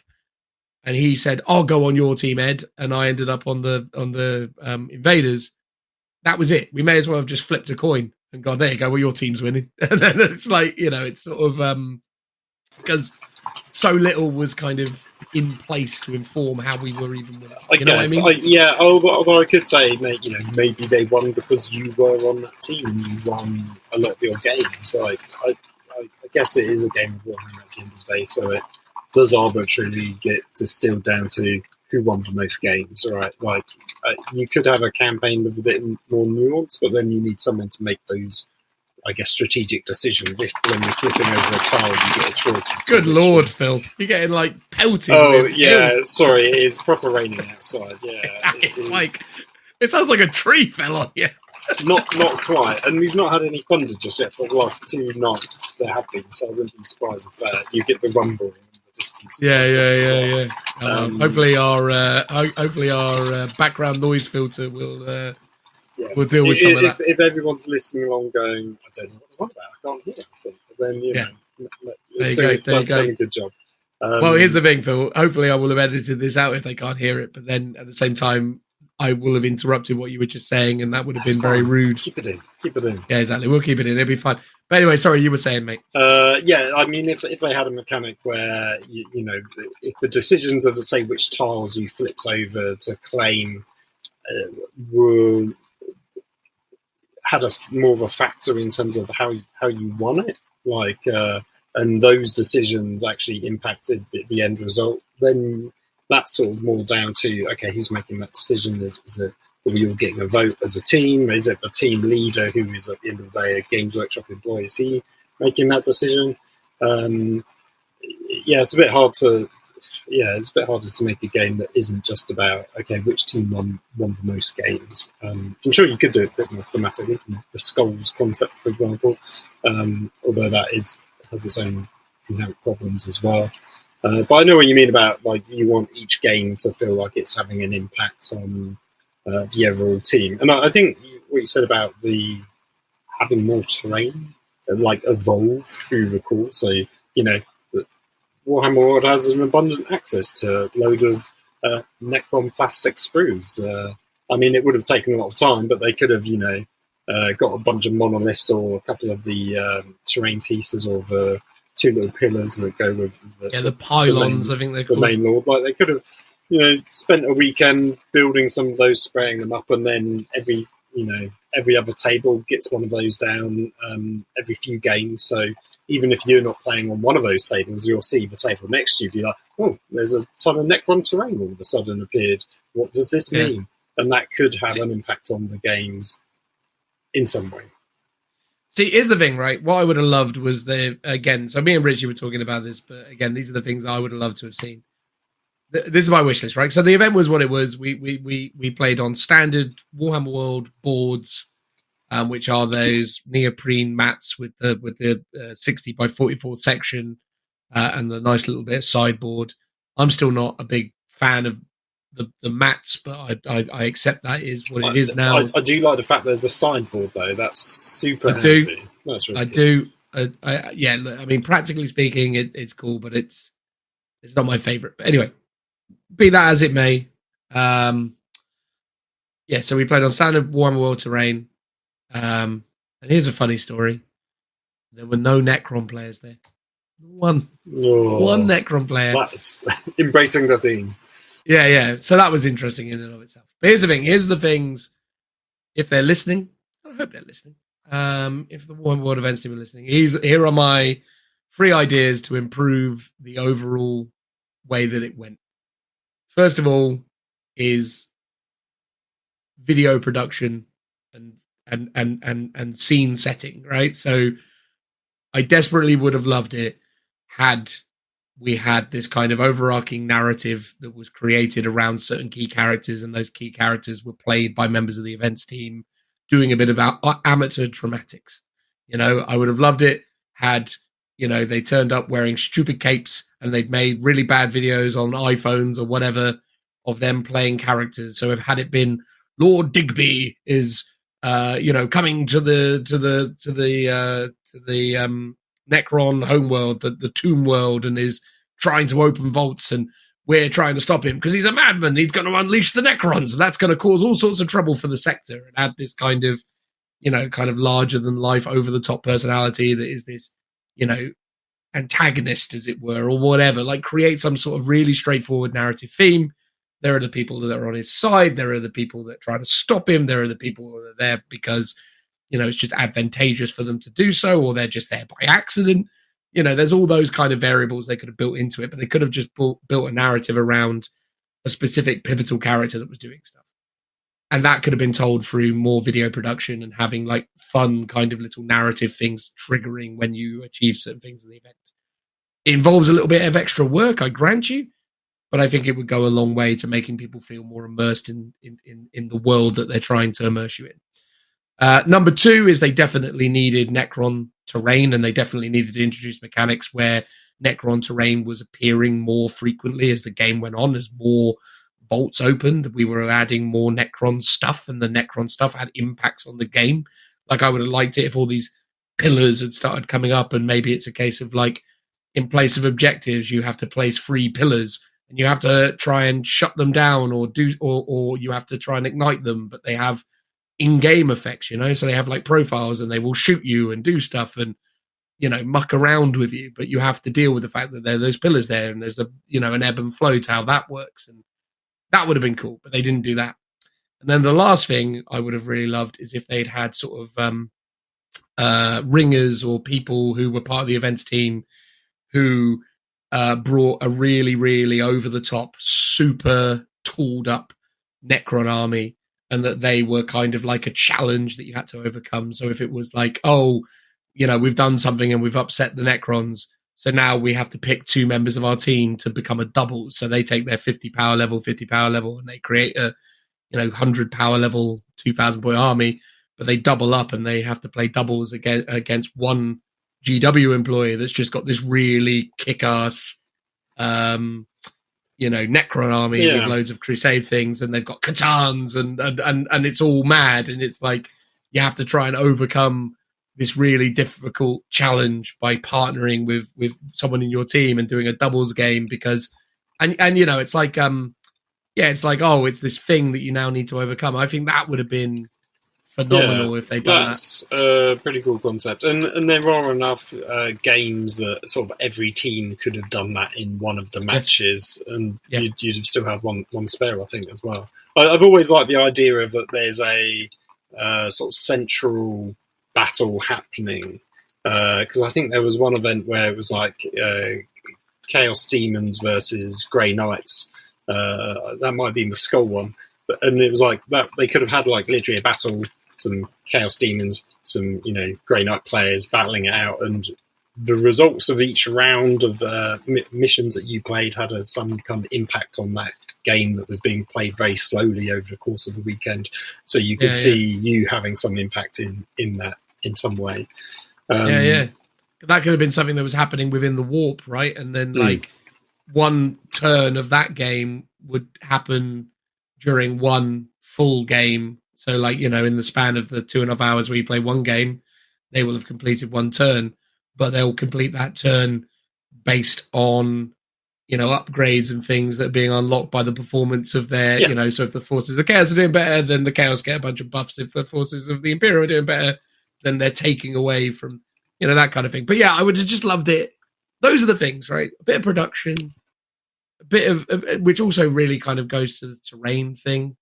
and he said, I'll go on your team, Ed, and I ended up on the Invaders. That was it. We may as well have just flipped a coin and gone, there you go, well, your team's winning. And then it's like, it's sort of, because so little was kind of in place to inform how we were even winning.
I
You know
guess,
what I mean?
Although I could say, maybe they won because you were on that team and you won a lot of your games. Like, I guess it is a game of Warhammer at the end of the day, so it does arbitrarily get distilled down to who won the most games, right? Like, you could have a campaign with a bit more nuance, but then you need someone to make those, I guess, strategic decisions. If when you're flipping over a tile, you get a choice.
Good Lord, Phil. You're getting, like, pelted.
Oh,
with
yeah.
hills.
Sorry, it is proper raining outside. Yeah.
It sounds like a tree fell on you.
Not quite. And we've not had any thunder just yet, but the last 2 nights there have been, so I wouldn't be surprised if you get the rumble in the distance.
Yeah. Hopefully our background noise filter will deal with some of that.
If everyone's listening along going, I don't know what about, I can't hear anything, then,
There you go.
Doing a good job.
Well, here's the thing, Phil. Hopefully I will have edited this out if they can't hear it, but then at the same time, I will have interrupted what you were just saying, and that would have been very rude.
Keep it in.
Yeah, exactly. We'll keep it in. It'll be fine. But anyway, sorry, you were saying, mate.
If they had a mechanic where if the decisions of say which tiles you flipped over to claim had more of a factor in terms of how you won it, and those decisions actually impacted the end result, then that's sort of more down to, okay, who's making that decision? Are we all getting a vote as a team? Is it the team leader who is at the end of the day a Games Workshop employee? Is he making that decision? It's a bit hard to. Yeah, it's a bit harder to make a game that isn't just about, okay, which team won the most games. I'm sure you could do it a bit more thematically. The skulls concept, for example, although that has its own inherent problems as well. But I know what you mean about, like, you want each game to feel like it's having an impact on the overall team. And I think what you said about the having more terrain, like, evolve through the course. So, Warhammer World has an abundant access to a load of Necron plastic sprues. It would have taken a lot of time, but they could have, got a bunch of monoliths or a couple of the terrain pieces or the 2 little pillars that go with
the pylons, I think they're called.
The main lord. Like, they could have, spent a weekend building some of those, spraying them up, and then every other table gets one of those down every few games. So even if you're not playing on one of those tables, you'll see the table next to you be like, oh, there's a ton of Necron terrain all of a sudden appeared. What does this mean? And that could have an impact on the games in some way.
See, here's the thing, right? What I would have loved was so me and Richie were talking about this, but again, these are the things I would have loved to have seen. This is my wish list, right? So the event was what it was. We played on standard Warhammer World boards, which are those neoprene mats with the 60 by 44 section and the nice little bit of sideboard. I'm still not a big fan of the mats, but I accept that is what it is now.
I do like the fact there's a sideboard, though. That's super handy. That's really
good. Practically speaking, it's cool, but it's not my favorite. But anyway, be that as it may. So we played on standard Warhammer World terrain. And here's a funny story. There were no Necron players there. One Necron player.
That's embracing the theme.
Yeah. So that was interesting in and of itself. But here's the thing. Here's the things. If they're listening, I hope they're listening. If the Warhammer World events team are listening, here are my 3 ideas to improve the overall way that it went. First of all, is video production and scene setting, right? So I desperately would have loved it had we had this kind of overarching narrative that was created around certain key characters, and those key characters were played by members of the events team doing a bit of amateur dramatics. I would have loved it had, they turned up wearing stupid capes and they'd made really bad videos on iPhones or whatever of them playing characters. So had it been Lord Digby is coming to the Necron homeworld, the tomb world, and is trying to open vaults, and we're trying to stop him because he's a madman. He's going to unleash the Necrons, and that's going to cause all sorts of trouble for the sector, and add this kind of larger than life, over the top personality that is this, antagonist, as it were, or whatever. Like, create some sort of really straightforward narrative theme. There are the people that are on his side. There are the people that try to stop him. There are the people that are there because, it's just advantageous for them to do so, or they're just there by accident. There's all those kind of variables they could have built into it, but they could have just built a narrative around a specific pivotal character that was doing stuff. And that could have been told through more video production and having like fun kind of little narrative things triggering when you achieve certain things in the event. It involves a little bit of extra work, I grant you, but I think it would go a long way to making people feel more immersed in the world that they're trying to immerse you in. Number 2 is they definitely needed Necron terrain, and they definitely needed to introduce mechanics where Necron terrain was appearing more frequently as the game went on, as more vaults opened. We were adding more Necron stuff, and the Necron stuff had impacts on the game. Like, I would have liked it if all these pillars had started coming up, and maybe it's a case of like, in place of objectives, you have to place 3 pillars, and you have to try and shut them down, or you have to try and ignite them, but they have in-game effects, so they have like profiles, and they will shoot you and do stuff and muck around with you, but you have to deal with the fact that there are those pillars there, and there's an ebb and flow to how that works. And that would have been cool, but they didn't do that. And then the last thing I would have really loved is if they'd had sort of ringers or people who were part of the events team who brought a really, really over-the-top, super tooled-up Necron army, and that they were kind of like a challenge that you had to overcome. So if it was like, we've done something and we've upset the Necrons, so now we have to pick 2 members of our team to become a double. So they take their 50 power level, and they create a 100 power level, 2,000 point army, but they double up and they have to play doubles against one GW employee that's just got this really kick-ass, Necron army with loads of Crusade things, and they've got Catans and it's all mad, and it's like you have to try and overcome this really difficult challenge by partnering with someone in your team and doing a doubles game because it's like it's this thing that you now need to overcome. I think that would have been phenomenal if they'd done that. That's
a pretty cool concept, and there are enough games that sort of every team could have done that in one of the matches, and you'd have still had one spare, I think, as well. I've always liked the idea of that there's a sort of central battle happening, because I think there was one event where it was like Chaos Demons versus Grey Knights. That might be the Skull one, and it was like that they could have had like literally a battle, some Chaos Demons, some Grey Knight players battling it out, and the results of each round of missions that you played had some kind of impact on that game that was being played very slowly over the course of the weekend. So you could see you having some impact in that in some way.
That could have been something that was happening within the warp, right? And then like one turn of that game would happen during one full game. So like, in the span of the 2.5 hours where you play one game, they will have completed one turn, but they'll complete that turn based on upgrades and things that are being unlocked by the performance of their, so if the forces of Chaos are doing better, then the Chaos get a bunch of buffs. If the forces of the Imperium are doing better, then they're taking away from, that kind of thing. But yeah, I would have just loved it. Those are the things, right? A bit of production, a bit of, which also really kind of goes to the terrain thing.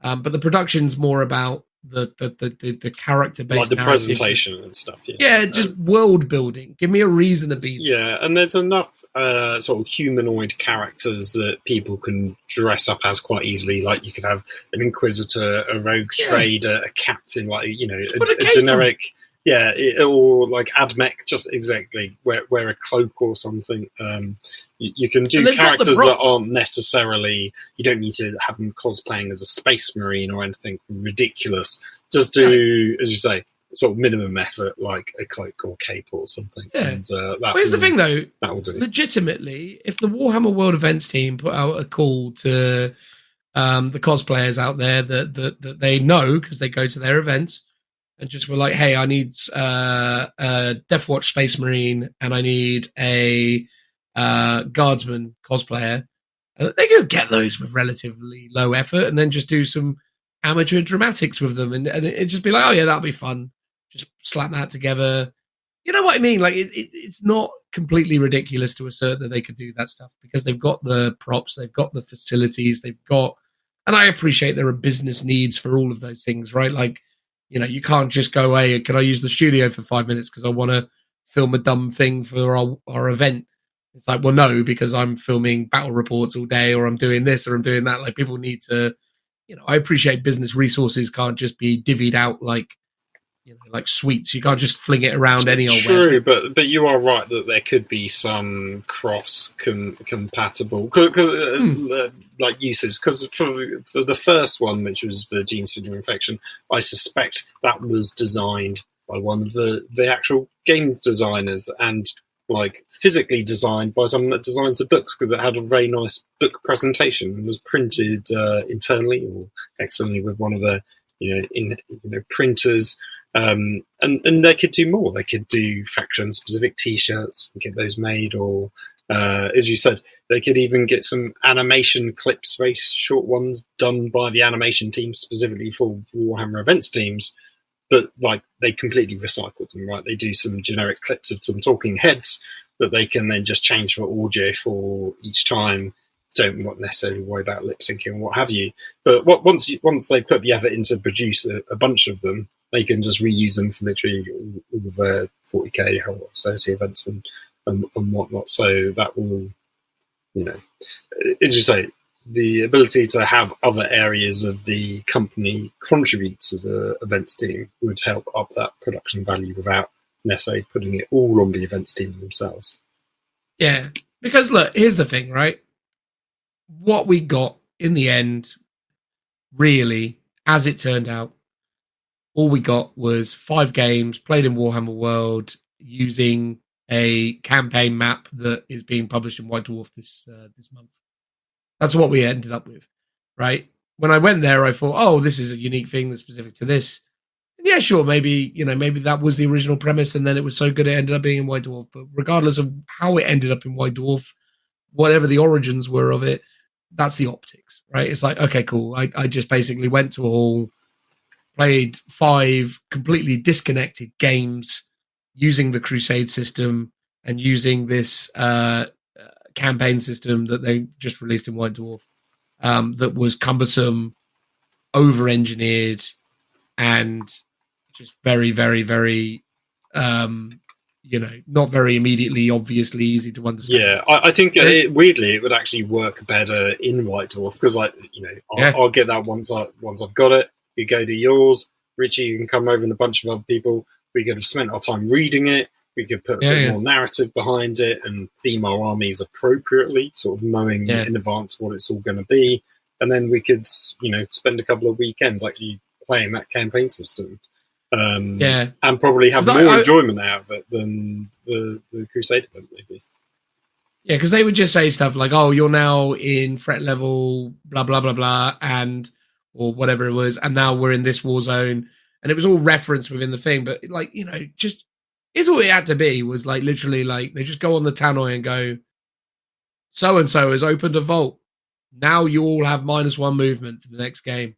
But the production's more about the character-based
like the
narrative.
presentation and stuff.
Just world building. Give me a reason to be there.
Yeah, and there's enough sort of humanoid characters that people can dress up as quite easily. Like you could have an Inquisitor, a rogue trader, a captain, like a generic. On. Yeah, or like Admech, just exactly wear a cloak or something. You can do characters that aren't necessarily. You don't need to have them cosplaying as a Space Marine or anything ridiculous. Just do, as you say, sort of minimum effort, like a cloak or cape or something.
Yeah.
And
here's the thing, though.
That will do.
Legitimately, if the Warhammer World events team put out a call to the cosplayers out there that they know because they go to their events. And just were like, hey, I need a Death Watch Space Marine and I need a Guardsman cosplayer. They could get those with relatively low effort and then just do some amateur dramatics with them. And it'd just be like, oh, yeah, that'll be fun. Just slap that together. you know what I mean? Like it's not completely ridiculous to assert that they could do that stuff because they've got the props, they've got the facilities, they've got, and I appreciate there are business needs for all of those things, right? Like, you know, you can't just go, hey, can I use the studio for 5 minutes because I want to film a dumb thing for our event? It's like, well, no, because I'm filming battle reports all day, or I'm doing this, or I'm doing that. Like, people need to, you know, I appreciate business resources can't just be divvied out like, you know, like sweets. You can't just fling it around any old way.
True, but you are right that there could be some cross compatible like uses. Because for the first one, which was the gene signal infection, I suspect that was designed by one of the actual game designers and like physically designed by someone that designs the books, because it had a very nice book presentation and was printed internally or externally with one of the printers. And they could do more. They could do faction-specific T-shirts and get those made, or as you said, they could even get some animation clips, very short ones, done by the animation team specifically for Warhammer events teams. But like they completely recycle them, right? They do some generic clips of some talking heads that they can then just change for audio for each time. Don't necessarily worry about lip syncing and what have you. But once they put the effort into produce a bunch of them, they can just reuse them for literally all of their 40k associate events and whatnot. So that will, as you say, the ability to have other areas of the company contribute to the events team would help up that production value without necessarily putting it all on the events team themselves.
Yeah, because look, here's the thing, right? What we got in the end, really, as it turned out, all we got was 5 games played in Warhammer World using a campaign map that is being published in White Dwarf this month. That's what we ended up with, right? When I went there, I thought, oh, this is a unique thing that's specific to this. And yeah, sure, maybe that was the original premise, and then it was so good it ended up being in White Dwarf. But regardless of how it ended up in White Dwarf, whatever the origins were of it, that's the optics, right? It's like, okay, cool. I just basically went to a hall, played 5 completely disconnected games using the Crusade system and using this campaign system that they just released in White Dwarf that was cumbersome, over-engineered, and just very, very, very, not very immediately, obviously easy to understand.
Yeah, I think weirdly it would actually work better in White Dwarf because, I'll get that once I've got it. You go to yours, Richie. You can come over and a bunch of other people. We could have spent our time reading it. We could put a bit more narrative behind it and theme our armies appropriately, sort of knowing in advance what it's all going to be. And then we could, spend a couple of weekends actually playing that campaign system. And probably have more enjoyment out of it than the Crusade event, maybe.
Yeah, because they would just say stuff like, oh, you're now in threat level, blah, blah, blah, blah, or whatever it was, and now we're in this war zone. And it was all referenced within the thing, but just... It's all it had to be was like literally like they just go on the tannoy and go, so and so has opened a vault. Now you all have -1 movement for the next game.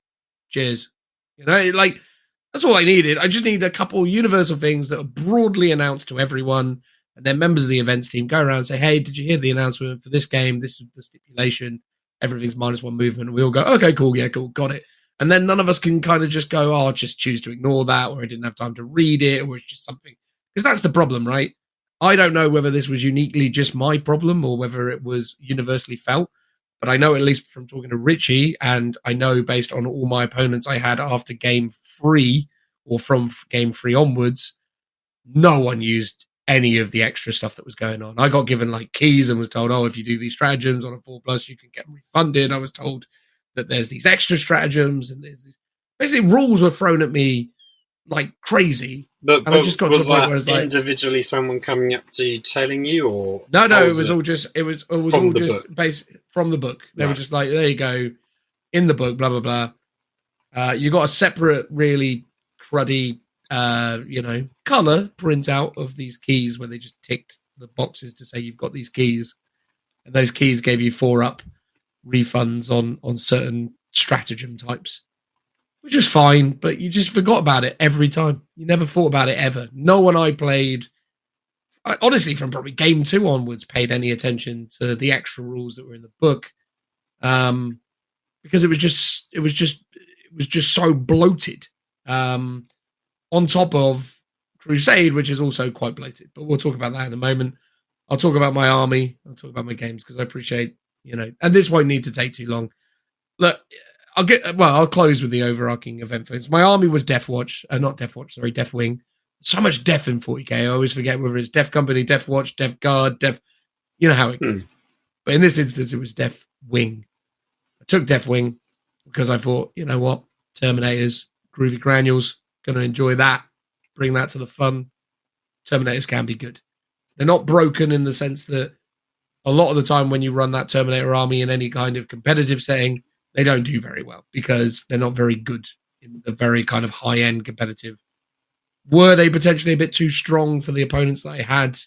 Cheers. That's all I needed. I just need a couple universal things that are broadly announced to everyone, and then members of the events team go around and say, hey, did you hear the announcement for this game? This is the stipulation. Everything's -1 movement. And we all go, okay, cool, yeah, cool, got it. And then none of us can kind of just go, oh, I'll just choose to ignore that, or I didn't have time to read it, or it's just something. Because that's the problem, right? I don't know whether this was uniquely just my problem or whether it was universally felt. But I know, at least from talking to Richie, and I know based on all my opponents I had after game 3 or from game 3 onwards, no one used any of the extra stuff that was going on. I got given like keys and was told, oh, if you do these stratagems on a 4+, you can get them refunded. I was told that there's these extra stratagems and there's these... Basically, rules were thrown at me like crazy.
But
I just got to the point
where it's like individually someone coming up to you telling you, or
no, it was all just based from the book. They were just like, there you go, in the book, blah blah blah. You got a separate, really cruddy, color printout of these keys where they just ticked the boxes to say you've got these keys, and those keys gave you 4+ refunds on certain stratagem types. Which was fine, but you just forgot about it every time. You never thought about it ever. No one I played I honestly, from probably game 2 onwards, paid any attention to the extra rules that were in the book, because it was just so bloated. On top of Crusade, which is also quite bloated, but we'll talk about that in a moment. I'll talk about my army. I'll talk about my games because I appreciate, and this won't need to take too long. Look, I'll close with the overarching event first. My army was Deathwing. So much Death in 40k. I always forget whether it's Death Company, Death Watch, Death Guard, Death. You know how it goes. But in this instance, it was Death Wing. I took Death Wing because I thought, you know what, Terminators, groovy granules, going to enjoy that. Bring that to the fun. Terminators can be good. They're not broken in the sense that a lot of the time when you run that Terminator army in any kind of competitive setting, they don't do very well because they're not very good in the very kind of high-end competitive. Were they potentially a bit too strong for the opponents that I had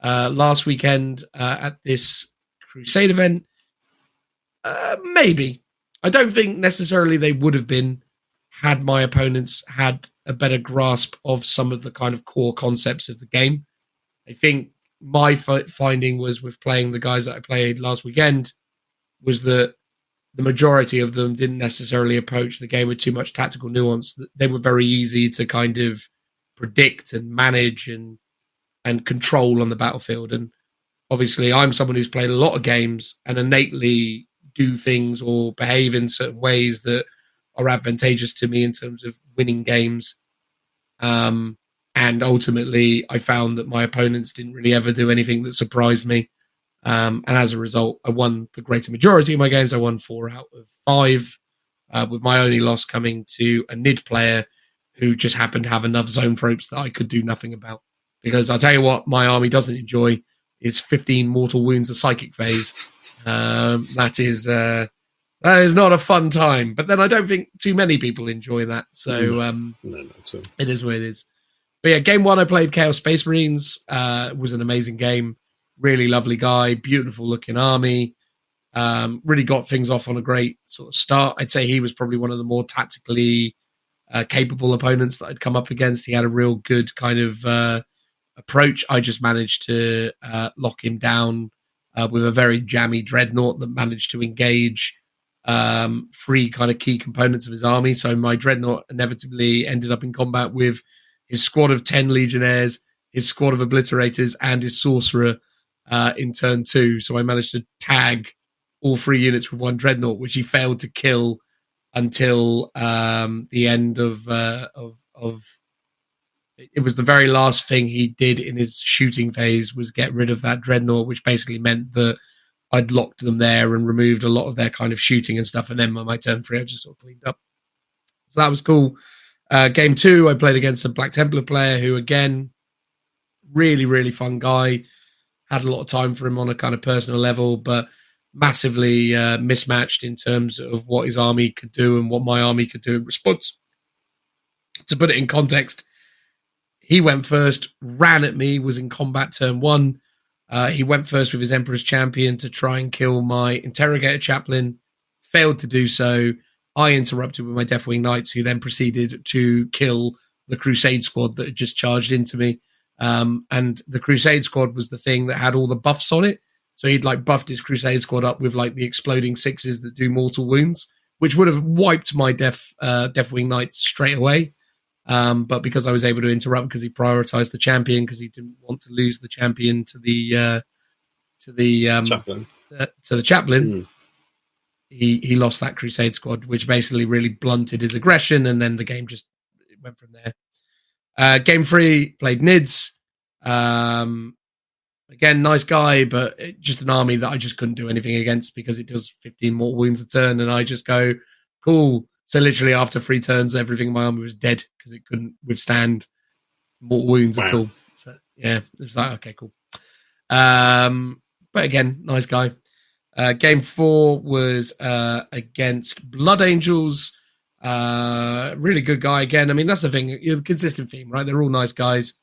last weekend at this Crusade event? Maybe. I don't think necessarily they would have been had my opponents had a better grasp of some of the kind of core concepts of the game. I think my finding was with playing the guys that I played last weekend was that the majority of them didn't necessarily approach the game with too much tactical nuance. They were very easy to kind of predict and manage and control on the battlefield. And obviously I'm someone who's played a lot of games and innately do things or behave in certain ways that are advantageous to me in terms of winning games. And ultimately I found that my opponents didn't really ever do anything that surprised me. And as a result, I won the greater majority of my games. I won 4 out of 5, with my only loss coming to a NID player who just happened to have enough zone ropes that I could do nothing about. Because I'll tell you what, my army doesn't enjoy is 15 mortal wounds a psychic phase. That is not a fun time. But then I don't think too many people enjoy that. So
no,
it is what it is. But yeah, game 1 I played Chaos Space Marines. Was an amazing game. Really lovely guy, beautiful looking army. Really got things off on a great sort of start. I'd say he was probably one of the more tactically capable opponents that I'd come up against. He had a real good kind of approach. I just managed to lock him down with a very jammy dreadnought that managed to engage 3 kind of key components of his army. So my dreadnought inevitably ended up in combat with his squad of 10 legionnaires, his squad of obliterators, and his sorcerer in turn 2. So I managed to tag all 3 units with 1 dreadnought, which he failed to kill until the end of it was the very last thing he did in his shooting phase was get rid of that dreadnought, which basically meant that I'd locked them there and removed a lot of their kind of shooting and stuff. And then on my turn 3, I just sort of cleaned up. So that was cool. Game 2, I played against a Black Templar player who, again, really, really fun guy. Had a lot of time for him on a kind of personal level, but massively mismatched in terms of what his army could do and what my army could do in response. To put it in context, he went first, ran at me, was in combat turn 1. He went first with his Emperor's Champion to try and kill my Interrogator Chaplain, failed to do so. I interrupted with my Deathwing Knights, who then proceeded to kill the Crusade squad that had just charged into me. And the Crusade squad was the thing that had all the buffs on it. So he'd like buffed his Crusade squad up with like the exploding 6s that do mortal wounds, which would have wiped my Deathwing Knights straight away. But because I was able to interrupt because he prioritized the champion, because he didn't want to lose the champion to the chaplain, he lost that Crusade squad, which basically really blunted his aggression, and then the game just went from there. Game 3, played Nids. Again, nice guy, but just an army that I just couldn't do anything against because it does 15 mortal wounds a turn, and I just go, cool. So literally after 3 turns, everything in my army was dead because it couldn't withstand mortal wounds at all. So yeah, it was like, okay, cool. But again, nice guy. Game 4 was against Blood Angels. Really good guy again. I mean, that's the thing. You're the consistent theme, right? They're all nice guys.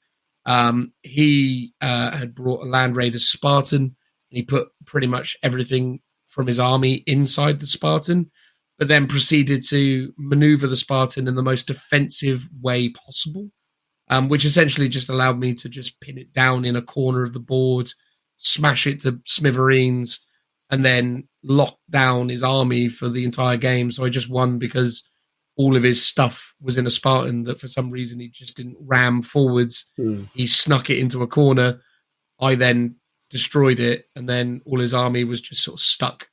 He had brought a Land Raider Spartan, and he put pretty much everything from his army inside the Spartan, but then proceeded to maneuver the Spartan in the most defensive way possible. which essentially just allowed me to just pin it down in a corner of the board, smash it to smithereens, and then lock down his army for the entire game. So I just won because all of his stuff was in a Spartan that for some reason he just didn't ram forwards. He snuck it into a corner. I then destroyed it, and then all his army was just sort of stuck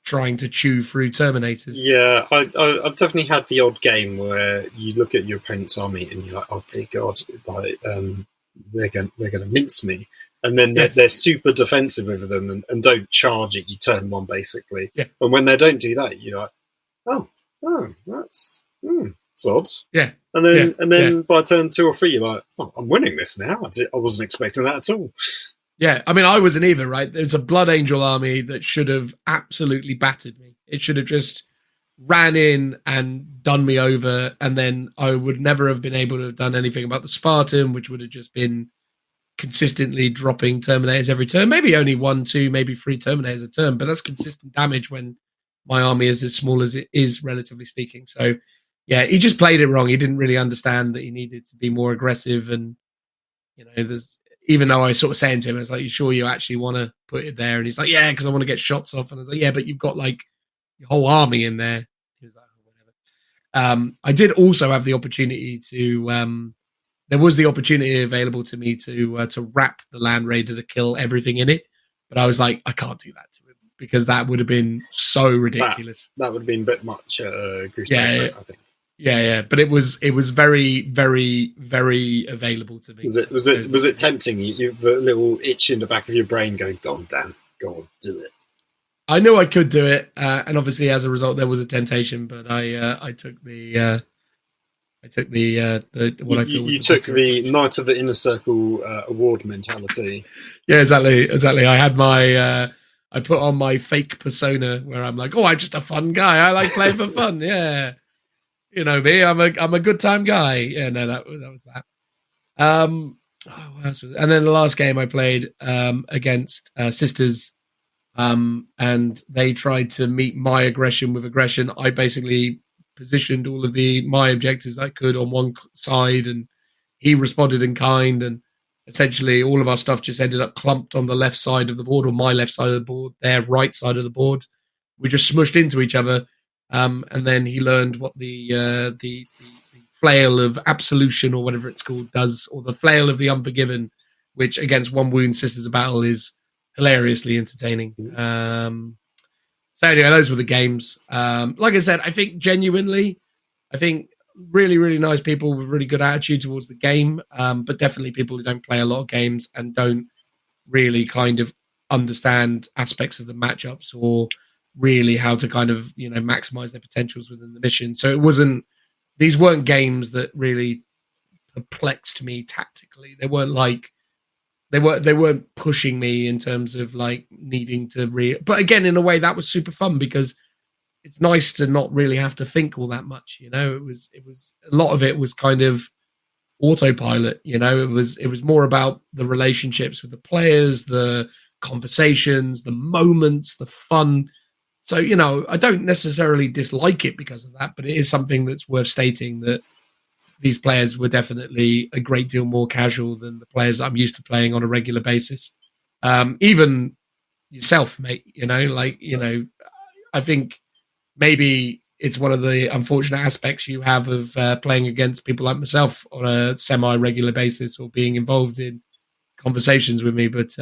trying to chew through Terminators.
Yeah, I've definitely had the odd game where you look at your opponent's army and you're like, oh dear God, like, they're going to mince me. And then they're super defensive with them and don't charge it. You turn one, basically.
Yeah.
And when they don't do that, you're like, oh, that's odd.
Yeah.
And then by turn 2 or 3, you're like, oh, I'm winning this now. I wasn't expecting that at all.
Yeah, I mean, I wasn't either, right? There's a Blood Angel army that should have absolutely battered me. It should have just ran in and done me over, and then I would never have been able to have done anything about the Spartan, which would have just been consistently dropping Terminators every turn. Maybe only 1, 2, maybe 3 Terminators a turn, but that's consistent damage when my army is as small as it is, relatively speaking. So, yeah, he just played it wrong. He didn't really understand that he needed to be more aggressive, and, you know, there's... Even though I was sort of saying to him, I was like, you sure you actually want to put it there? And he's like, yeah, because I want to get shots off. And I was like, yeah, but you've got like your whole army in there. He was like, oh, whatever. I did also have the opportunity to, there was the opportunity available to me to wrap the Land Raider to kill everything in it. But I was like, I can't do that to him because that would have been so ridiculous.
That would have been a bit much, Crusade, I think.
Yeah, but it was very, very, very available to me.
Was it tempting? You the little itch in the back of your brain going, "Go on, Dan, go on, do it."
I knew I could do it, and obviously, as a result, there was a temptation. But I took the what I feel was
you took the Knight of the Inner Circle award mentality.
Yeah, exactly. I had my I put on my fake persona where I'm like, oh, I'm just a fun guy. I like playing for fun. Yeah. You know me, I'm a good time guy. Yeah, no, that was that. What else was it? And then the last game I played against Sisters, and they tried to meet my aggression with aggression. I basically positioned all of my objectives I could on one side, and he responded in kind, and essentially all of our stuff just ended up clumped on the left side of the board, or my left side of the board, their right side of the board. We just smushed into each other. And then he learned what the flail of absolution, or whatever it's called, does, or the flail of the unforgiven, which against one wound Sisters of Battle is hilariously entertaining. So anyway, those were the games. Like I said, I think genuinely, really, really nice people with really good attitude towards the game, but definitely people who don't play a lot of games and don't really kind of understand aspects of the matchups or really how to kind of, you know, maximize their potentials within the mission. So these weren't games that really perplexed me tactically. They weren't pushing me in terms of like needing to but again, in a way that was super fun because it's nice to not really have to think all that much. You know, it was a lot of it was kind of autopilot. You know, it was more about the relationships with the players, the conversations, the moments, the fun. So, you know, I don't necessarily dislike it because of that, but it is something that's worth stating that these players were definitely a great deal more casual than the players that I'm used to playing on a regular basis. Even yourself, mate, you know, like, you know, I think maybe it's one of the unfortunate aspects you have of playing against people like myself on a semi-regular basis or being involved in conversations with me. But,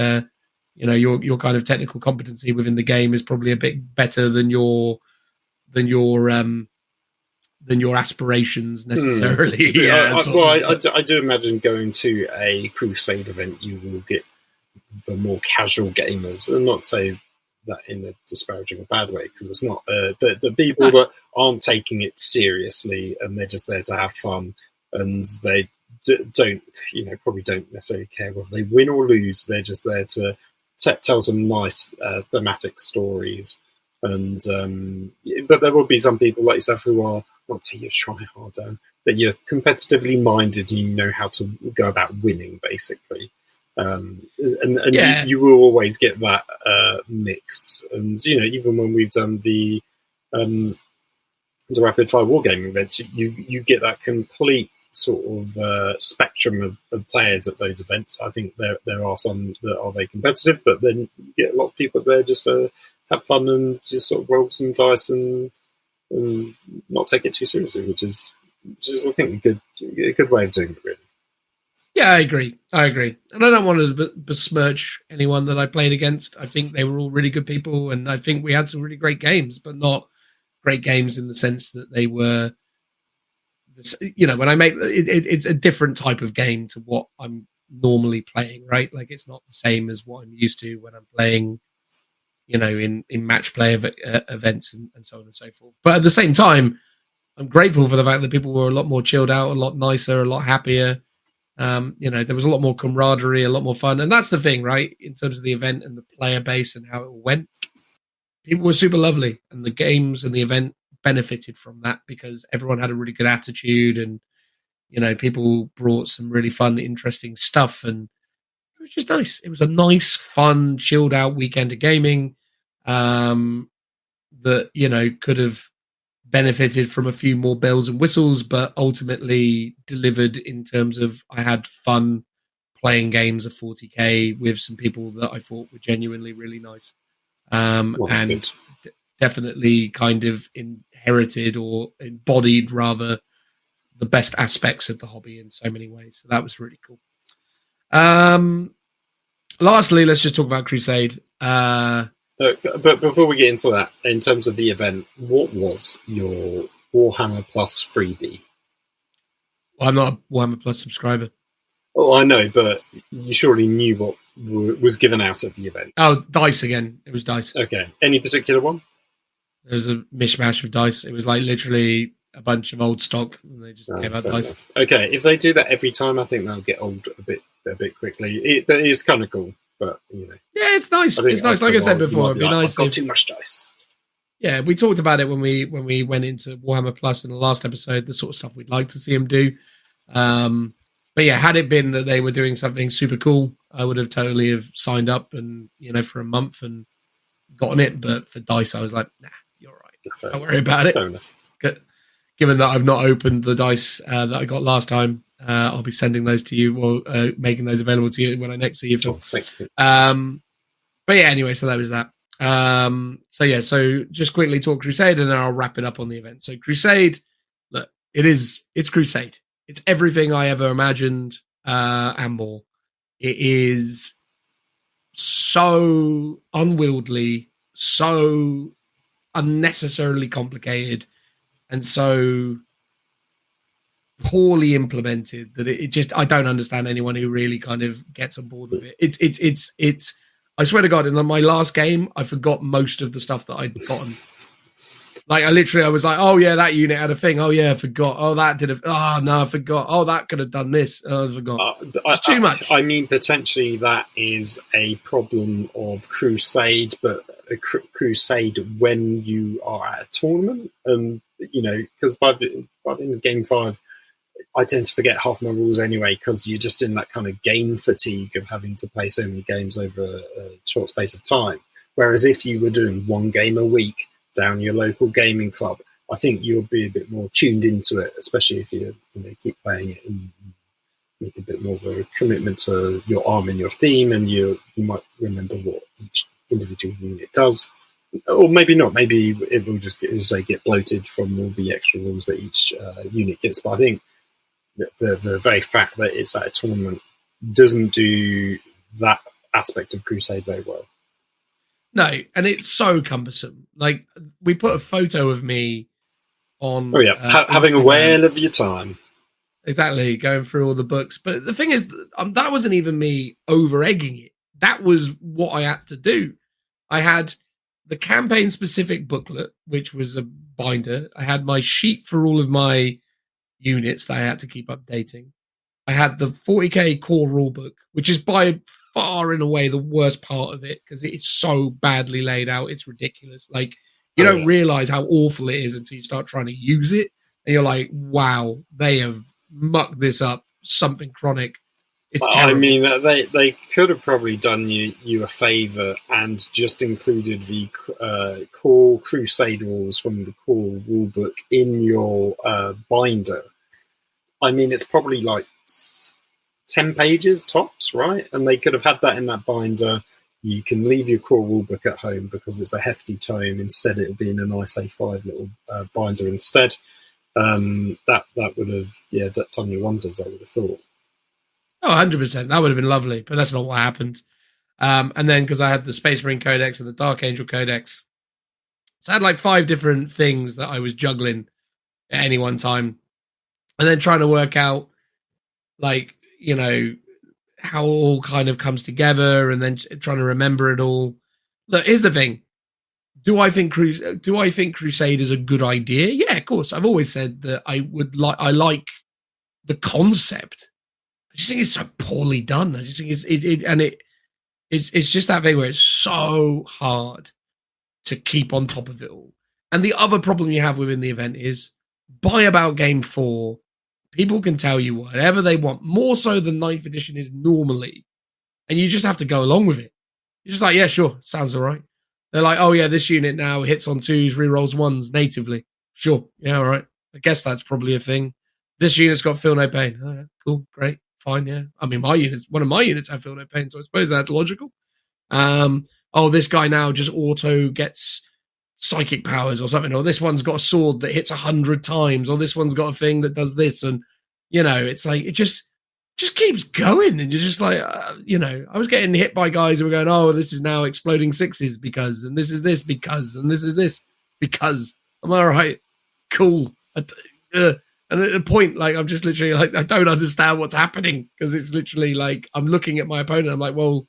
you know, your kind of technical competency within the game is probably a bit better than your aspirations necessarily.
I do imagine going to a Crusade event, you will get the more casual gamers, and not say that in a disparaging or bad way, because it's not. But the people that aren't taking it seriously and they're just there to have fun, and they don't, you know, probably don't necessarily care whether they win or lose. They're just there to tell some nice thematic stories. And but there will be some people like yourself who are, not to say you're trying hard, Dan, but you're competitively minded and you know how to go about winning, basically. And
yeah.
you will always get that mix. And, you know, even when we've done the rapid fire wargaming events, you get that complete sort of spectrum of players at those events. I think there are some that are very competitive, but then you get a lot of people there just to have fun and just sort of roll some dice and not take it too seriously, which is I think a good way of doing it, really.
Yeah, I agree. And I don't want to besmirch anyone that I played against. I think they were all really good people, and I think we had some really great games, but not great games in the sense that they were, when I make it's a different type of game to what I'm normally playing, right? Like, it's not the same as what I'm used to when I'm playing, in match play events and so on and so forth. But at the same time, I'm grateful for the fact that people were a lot more chilled out, a lot nicer, a lot happier. There was a lot more camaraderie, a lot more fun. And that's the thing, right? In terms of the event and the player base and how it went, people were super lovely, and the games and the event benefited from that because everyone had a really good attitude, and, people brought some really fun, interesting stuff. And it was just nice. It was a nice, fun, chilled out weekend of gaming that, could have benefited from a few more bells and whistles, but ultimately delivered in terms of I had fun playing games of 40k with some people that I thought were genuinely really nice, and definitely kind of inherited or embodied rather the best aspects of the hobby in so many ways. So that was really cool. Lastly, let's just talk about Crusade.
But before we get into that, in terms of the event, what was your Warhammer Plus freebie?
Well, I'm not a Warhammer Plus subscriber.
Oh, I know, but you surely knew what was given out at the event.
Oh, dice again. It was dice.
Okay. Any particular one?
There was a mishmash of dice. It was like literally a bunch of old stock, and they just gave out dice.
Enough. Okay, if they do that every time, I think they'll get old a bit quickly. It is kind of cool. But yeah, it's nice.
It's nice. Like I said before, it'd be nice.
I've got too much dice.
Yeah, we talked about it when we went into Warhammer Plus in the last episode. The sort of stuff we'd like to see them do. But yeah, had it been that they were doing something super cool, I would have totally have signed up and for a month and gotten it. But for dice, I was like, nah, you're right. Don't worry about it.
Fair enough.
Given that I've not opened the dice that I got last time, I'll be sending those to you or making those available to you when I next see you, Phil.
Thank you.
But yeah, anyway, so that was that. So just quickly talk Crusade and then I'll wrap it up on the event. So Crusade, look, it's Crusade. It's everything I ever imagined and more. It is so unwieldy, so unnecessarily complicated, and so poorly implemented that it just, I don't understand anyone who really kind of gets on board with it. It's I swear to God, in my last game, I forgot most of the stuff that I'd gotten. Like, I was like, oh yeah, that unit had a thing. Oh yeah, I forgot. Oh, that did oh no, I forgot. Oh, that could have done this. Oh, I forgot. It's too much.
I mean, potentially that is a problem of Crusade, but a Crusade when you are at a tournament, because by the end of Game 5, I tend to forget half my rules anyway, because you're just in that kind of game fatigue of having to play so many games over a short space of time. Whereas if you were doing one game a week down your local gaming club, I think you'll be a bit more tuned into it, especially if you keep playing it and make a bit more of a commitment to your arm and your theme, and you might remember what each individual unit does. Or maybe not. Maybe it will just get bloated from all the extra rules that each unit gets. But I think the very fact that it's at a tournament doesn't do that aspect of Crusade very well.
No, and it's so cumbersome. Like, we put a photo of me on...
Oh, yeah, having a whale of your time.
Exactly, going through all the books. But the thing is, that wasn't even me over-egging it. That was what I had to do. I had the campaign-specific booklet, which was a binder. I had my sheet for all of my units that I had to keep updating. I had the 40k core rulebook, which is by far and away the worst part of it because it's so badly laid out. It's ridiculous. Like, you don't realize how awful it is until you start trying to use it, and you're like, wow, they have mucked this up. Something chronic. It's terrible. I
mean, they could have probably done you a favor and just included the core Crusade rules from the core rulebook in your binder. I mean, it's probably like 10 pages tops, right? And they could have had that in that binder. You can leave your core rulebook at home because it's a hefty tome. Instead, it'll be in a nice A5 little binder instead. That would have done you wonders, I would have thought.
Oh, 100%. That would have been lovely, but that's not what happened. And then because I had the Space Marine Codex and the Dark Angel Codex, so I had like 5 different things that I was juggling at any one time. And then trying to work out, like, you know, how it all kind of comes together, and then trying to remember it all. Look, here's the thing. Do I think Crusade is a good idea? Yeah, of course. I've always said that I like the concept. I just think it's so poorly done. I just think it's just that thing where it's so hard to keep on top of it all. And the other problem you have within the event is by about game 4, people can tell you whatever they want, more so than 9th edition is normally. And you just have to go along with it. You're just like, yeah, sure, sounds all right. They're like, oh yeah, this unit now hits on 2s, rerolls 1s natively. Sure, yeah, all right. I guess that's probably a thing. This unit's got feel no pain. Oh, yeah, cool, great, fine, yeah. I mean, one of my units have feel no pain, so I suppose that's logical. Oh, this guy now just auto gets psychic powers or something, or this one's got a sword that hits 100 times, or this one's got a thing that does this, and you know, it's like it just keeps going, and you're just like, you know, I was getting hit by guys who were going, oh, this is now exploding 6s because, and this is this because, and this is this because. I'm all right, cool. And at the point, like, I'm just literally like, I don't understand what's happening, because it's literally like I'm looking at my opponent. I'm like, well,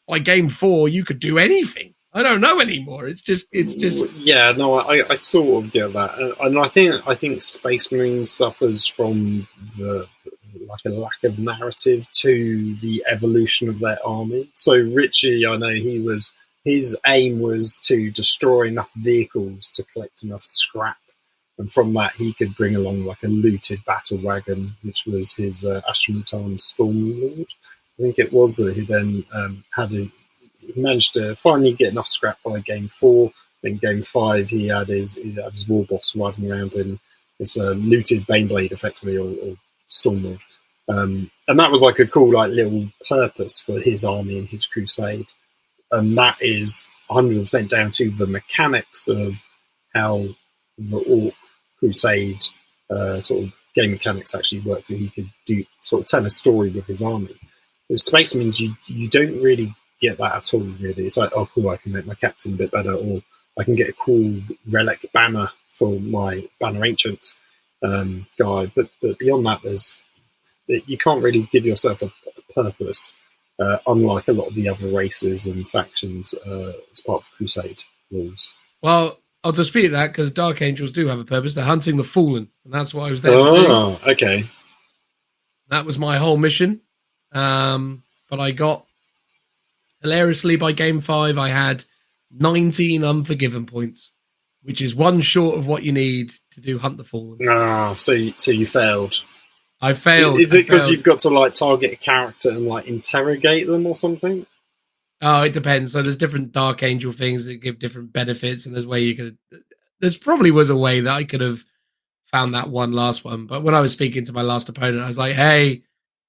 by game 4, you could do anything. I don't know anymore. It's just.
Yeah, no, I sort of get that, and I think Space Marine suffers from a lack of narrative to the evolution of their army. So Richie, I know his aim was to destroy enough vehicles to collect enough scrap, and from that he could bring along like a looted battle wagon, which was his Ashmotan Stormlord. I think it was that he then he managed to finally get enough scrap by game 4. In game 5, he had his war boss riding around in this looted Baneblade, effectively, or Stormlord, and that was like a cool like little purpose for his army and his crusade. And that is 100% down to the mechanics of how the Orc Crusade sort of game mechanics actually work. That he could sort of tell a story with his army. With Space Marines, you don't really get that at all, really. It's like, oh, cool, I can make my captain a bit better, or I can get a cool relic banner for my Banner Ancient guy. But beyond that, you can't really give yourself a purpose, unlike a lot of the other races and factions as part of Crusade rules.
Well, I'll dispute that, because Dark Angels do have a purpose. They're hunting the Fallen, and that's what I was there to do.
Oh, okay.
That was my whole mission. But I got, hilariously, by game 5, I had 19 Unforgiven points, which is one short of what you need to do Hunt the Fallen.
Ah, so you failed.
I failed.
Is it because you've got to like target a character and like interrogate them or something?
Oh, it depends. So there's different Dark Angel things that give different benefits, and there's probably was a way that I could have found that last one. But when I was speaking to my last opponent, I was like, hey,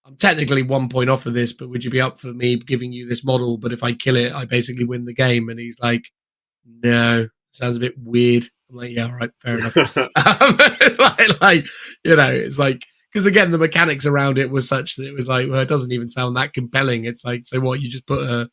I'm technically 1 point off of this, but would you be up for me giving you this model? But if I kill it, I basically win the game. And he's like, no, sounds a bit weird. I'm like, yeah, all right, fair enough. like, you know, it's like, because again, the mechanics around it was such that it was like, well, it doesn't even sound that compelling. It's like, so what? You just put a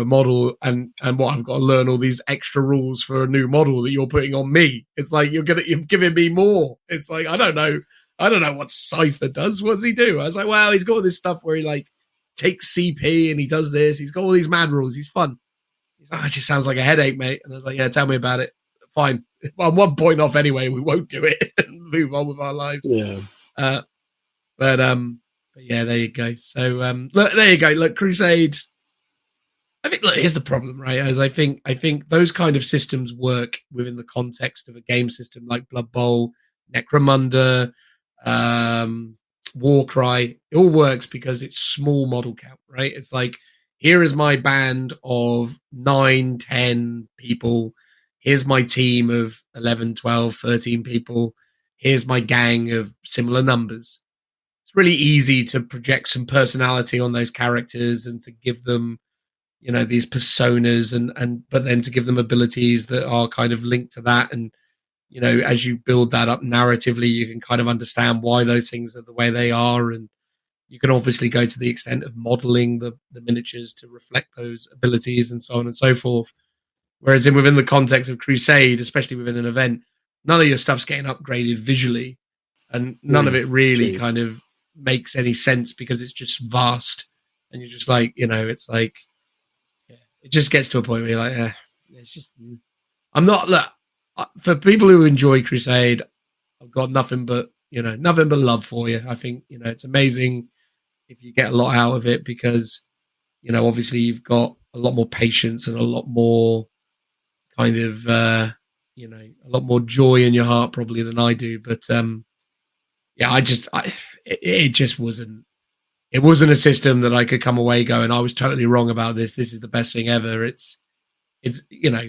model, and what, I've got to learn all these extra rules for a new model that you're putting on me. It's like you're giving me more. It's like, I don't know what Cypher does. What does he do? I was like, well, he's got all this stuff where he like takes CP and he does this. He's got all these mad rules. He's fun. He's like, it just sounds like a headache, mate. And I was like, yeah, tell me about it. Fine. Well, I'm 1 point off anyway. We won't do it and move on with our lives.
Yeah.
But yeah, there you go. So look, there you go. Look, Crusade. I think, look, here's the problem, right? As I think those kind of systems work within the context of a game system like Blood Bowl, Necromunda, Warcry. It all works because it's small model count, right? It's like, here is my band of 9, 10 people. Here's my team of 11, 12, 13 people. here's my gang of similar numbers. It's really easy to project some personality on those characters and to give them, you know, these personas but then to give them abilities that are kind of linked to that. And, you know, as you build that up narratively, you can kind of understand why those things are the way they are. And you can obviously go to the extent of modeling the miniatures to reflect those abilities and so on and so forth. Whereas within the context of Crusade, especially within an event, none of your stuff's getting upgraded visually, and none of it really kind of makes any sense because it's just vast. And you're just like, you know, it's like, yeah, it just gets to a point where you're like, it's just, I'm not, look, for people who enjoy Crusade, I've got nothing but love for you. I think, you know, it's amazing if you get a lot out of it because, you know, obviously you've got a lot more patience and a lot more kind of, you know, a lot more joy in your heart probably than I do. But yeah, it just wasn't. It wasn't a system that I could come away going, I was totally wrong about this. This is the best thing ever. It's you know,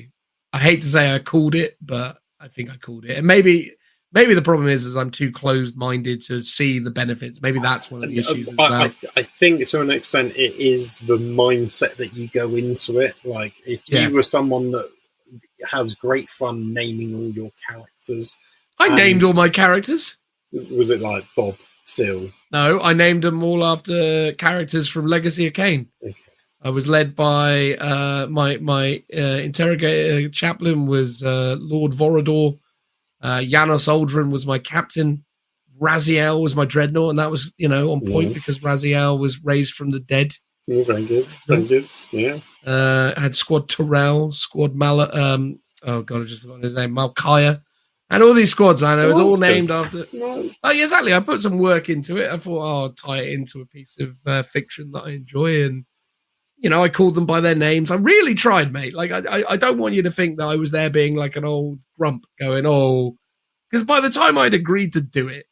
I hate to say I called it, but I think I called it. And maybe the problem is I'm too closed-minded to see the benefits. Maybe that's one of the issues as well.
I think to an extent it is the mindset that you go into it. Like if you were someone that has great fun naming all your characters.
I named all my characters.
Was it like Bob, Phil?
No, I named them all after characters from Legacy of Kain. Okay. I was led by my interrogator chaplain was Lord Vorador. Janos Aldrin was my captain. Raziel was my dreadnought, and that was, you know, on point because Raziel was raised from the dead.
Oh, very good. Very good. Yeah.
Had Squad Terrell, Squad oh god, I just forgot his name. Malkaya. And all these squads, I know, it's all named after. Nice. Oh, yeah, exactly. I put some work into it. I thought, I'll tie it into a piece of fiction that I enjoy, and you know, I called them by their names. I really tried, mate. Like, I don't want you to think that I was there being like an old grump, going, because by the time I'd agreed to do it,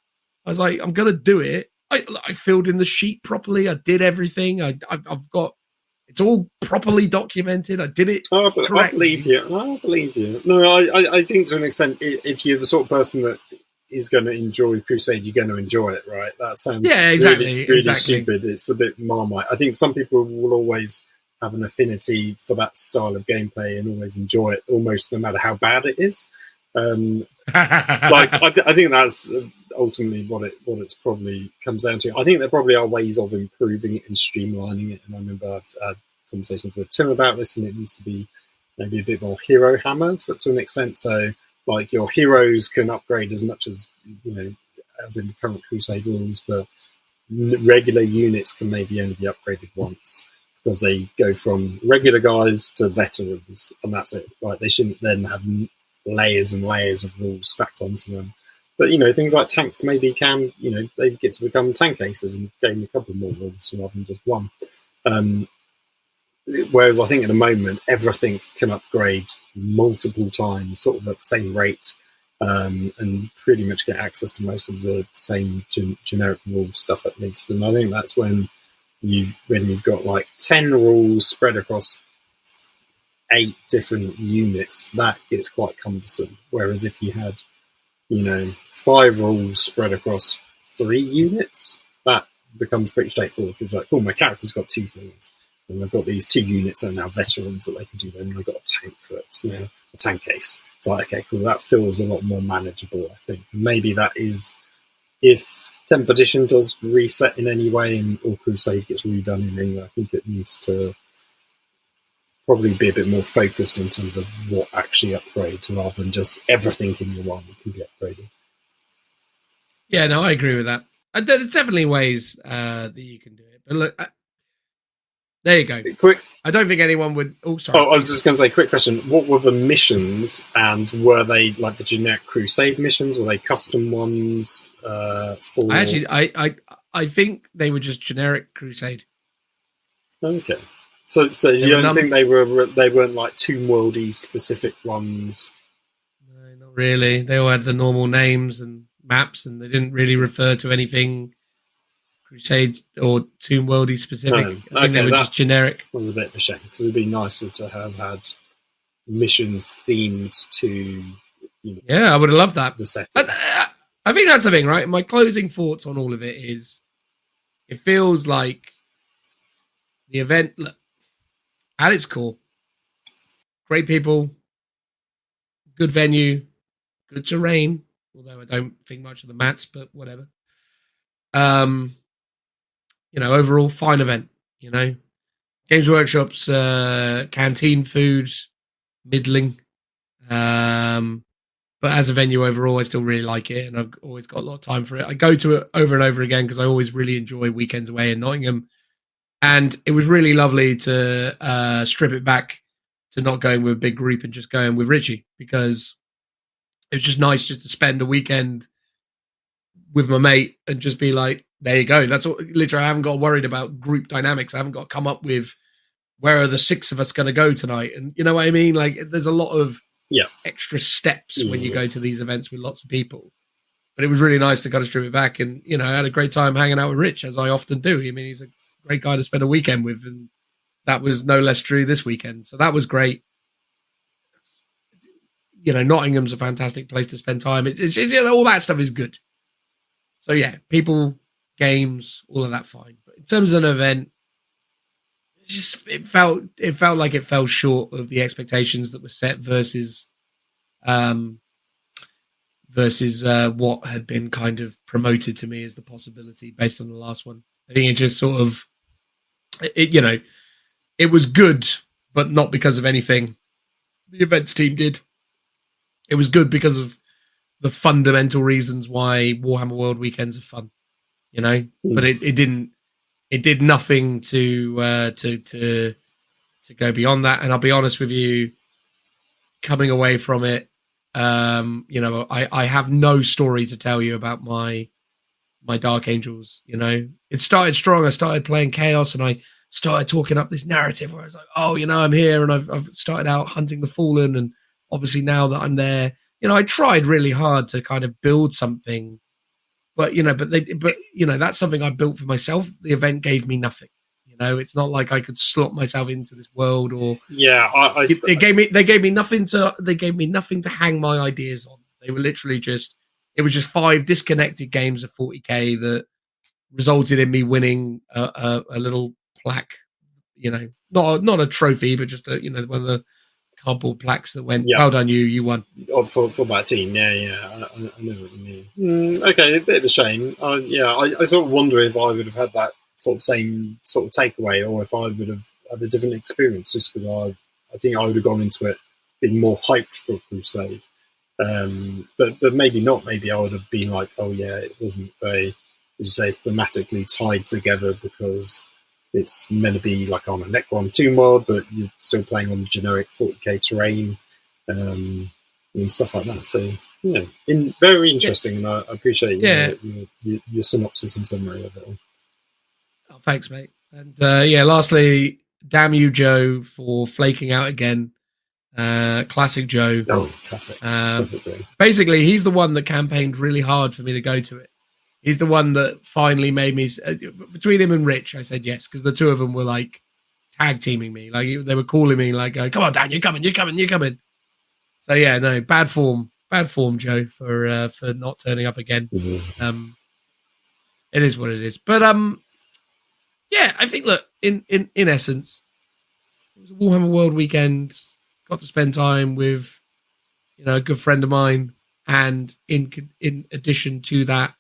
I was like, I'm gonna do it. I filled in the sheet properly. I did everything. I've got. It's all properly documented. I did it correctly.
I believe you. No, I think to an extent, if you're the sort of person that is going to enjoy Crusade, you're going to enjoy it, right? That sounds really stupid. It's a bit Marmite. I think some people will always have an affinity for that style of gameplay and always enjoy it, almost no matter how bad it is. I think that's ultimately what it's probably comes down to. I think there probably are ways of improving it and streamlining it. And I remember I've had conversations with Tim about this, and it needs to be maybe a bit more hero hammer to an extent. So, like, your heroes can upgrade as much as, you know, as in the current Crusade rules, but regular units can maybe only be upgraded once because they go from regular guys to veterans, and that's it. Like, they shouldn't then have layers and layers of rules stacked onto them. But, you know, things like tanks maybe can, you know, they get to become tank aces and gain a couple more rules rather than just one. Whereas I think at the moment, everything can upgrade multiple times, sort of at the same rate, and pretty much get access to most of the same generic rule stuff at least. And I think that's when you've got like 10 rules spread across 8 different units, that gets quite cumbersome. Whereas if you had, you know, 5 rules spread across 3 units, that becomes pretty straightforward. Because like, my character's got 2 things, and they've got these 2 units that are now veterans that they can do them. And they've got a tank that's now a tank case. It's like, okay, cool. That feels a lot more manageable, I think. Maybe that is, if 10th edition does reset in any way and or Crusade gets redone in any way, I think it needs to probably be a bit more focused in terms of what actually upgrades rather than just everything in your army can be upgraded.
Yeah, no, I agree with that. There's definitely ways that you can do it. But look, there you go.
Quick.
I don't think anyone would... Oh, sorry.
I was just going to say, quick question. What were the missions, and were they like the generic Crusade missions? Were they custom ones? For...
I think they were just generic Crusade.
Okay. So you don't think they weren't like Tomb Worldy specific ones?
No, not really. They all had the normal names and maps, and they didn't really refer to anything Crusade or Tomb Worldy specific.
No.
I think they were just generic.
Was a bit of a shame because it'd be nicer to have had missions themed to. You know,
yeah, I would have loved that.
The setting.
I think that's the thing, right? My closing thoughts on all of it is, it feels like the event, look, at its core, great people, good venue, good terrain, although I don't think much of the mats, but whatever. Overall fine event, Games Workshop's canteen food, middling. But as a venue overall, I still really like it, and I've always got a lot of time for it. I go to it over and over again because I always really enjoy weekends away in Nottingham. And it was really lovely to strip it back to not going with a big group and just going with Richie, because it was just nice just to spend a weekend with my mate and just be like, there you go. That's all. Literally, I haven't got worried about group dynamics. I haven't got to come up with where are the 6 of us going to go tonight. And you know what I mean? Like, there's a lot of extra steps when you go to these events with lots of people. But it was really nice to kind of strip it back. And, I had a great time hanging out with Rich, as I often do. I mean, he's a great guy to spend a weekend with. And that was no less true this weekend. So that was great. Nottingham's a fantastic place to spend time. All that stuff is good. So yeah, people, games, all of that fine. But in terms of an event, it felt like it fell short of the expectations that were set versus what had been kind of promoted to me as the possibility based on the last one. I think it just sort of, it was good, but not because of anything the events team did. It was good because of the fundamental reasons why Warhammer World weekends are fun, but it did nothing to go beyond that. And I'll be honest with you, coming away from it, I have no story to tell you about my Dark Angels. It started strong. I started playing Chaos, and I started talking up this narrative where I was like, oh, I'm here, and I've started out hunting the Fallen, and obviously now that I'm there, I tried really hard to kind of build something, but that's something I built for myself. The event gave me nothing. It's not like I could slot myself into this world, or they gave me nothing to hang my ideas on. They were literally it was just 5 disconnected games of 40k that resulted in me winning a little plaque. Not a trophy, but just one of the cardboard plaques that went, well done, you won.
For that team, I know what you mean. Okay, a bit of a shame. I sort of wonder if I would have had that sort of same sort of takeaway, or if I would have had a different experience, just because I think I would have gone into it being more hyped for Crusade. But maybe not. Maybe I would have been like, oh yeah, it wasn't very, as you say, thematically tied together, because it's meant to be like on a Necron 2 mod, but you're still playing on generic 40k terrain and stuff like that. So, very interesting. And I appreciate your synopsis and summary of it all.
Oh, thanks, mate. And lastly, damn you, Joe, for flaking out again. Classic Joe.
Oh, classic.
Basically, he's the one that campaigned really hard for me to go to it. He's the one that finally made me, between him and Rich, I said yes, because the two of them were like tag teaming me. Like, they were calling me like, come on, Dan, you're coming. So yeah, no, bad form, Joe, for not turning up again. Mm-hmm. It is what it is. But I think, look, in essence, it was a Warhammer World weekend. Got to spend time with, a good friend of mine, and in addition to that,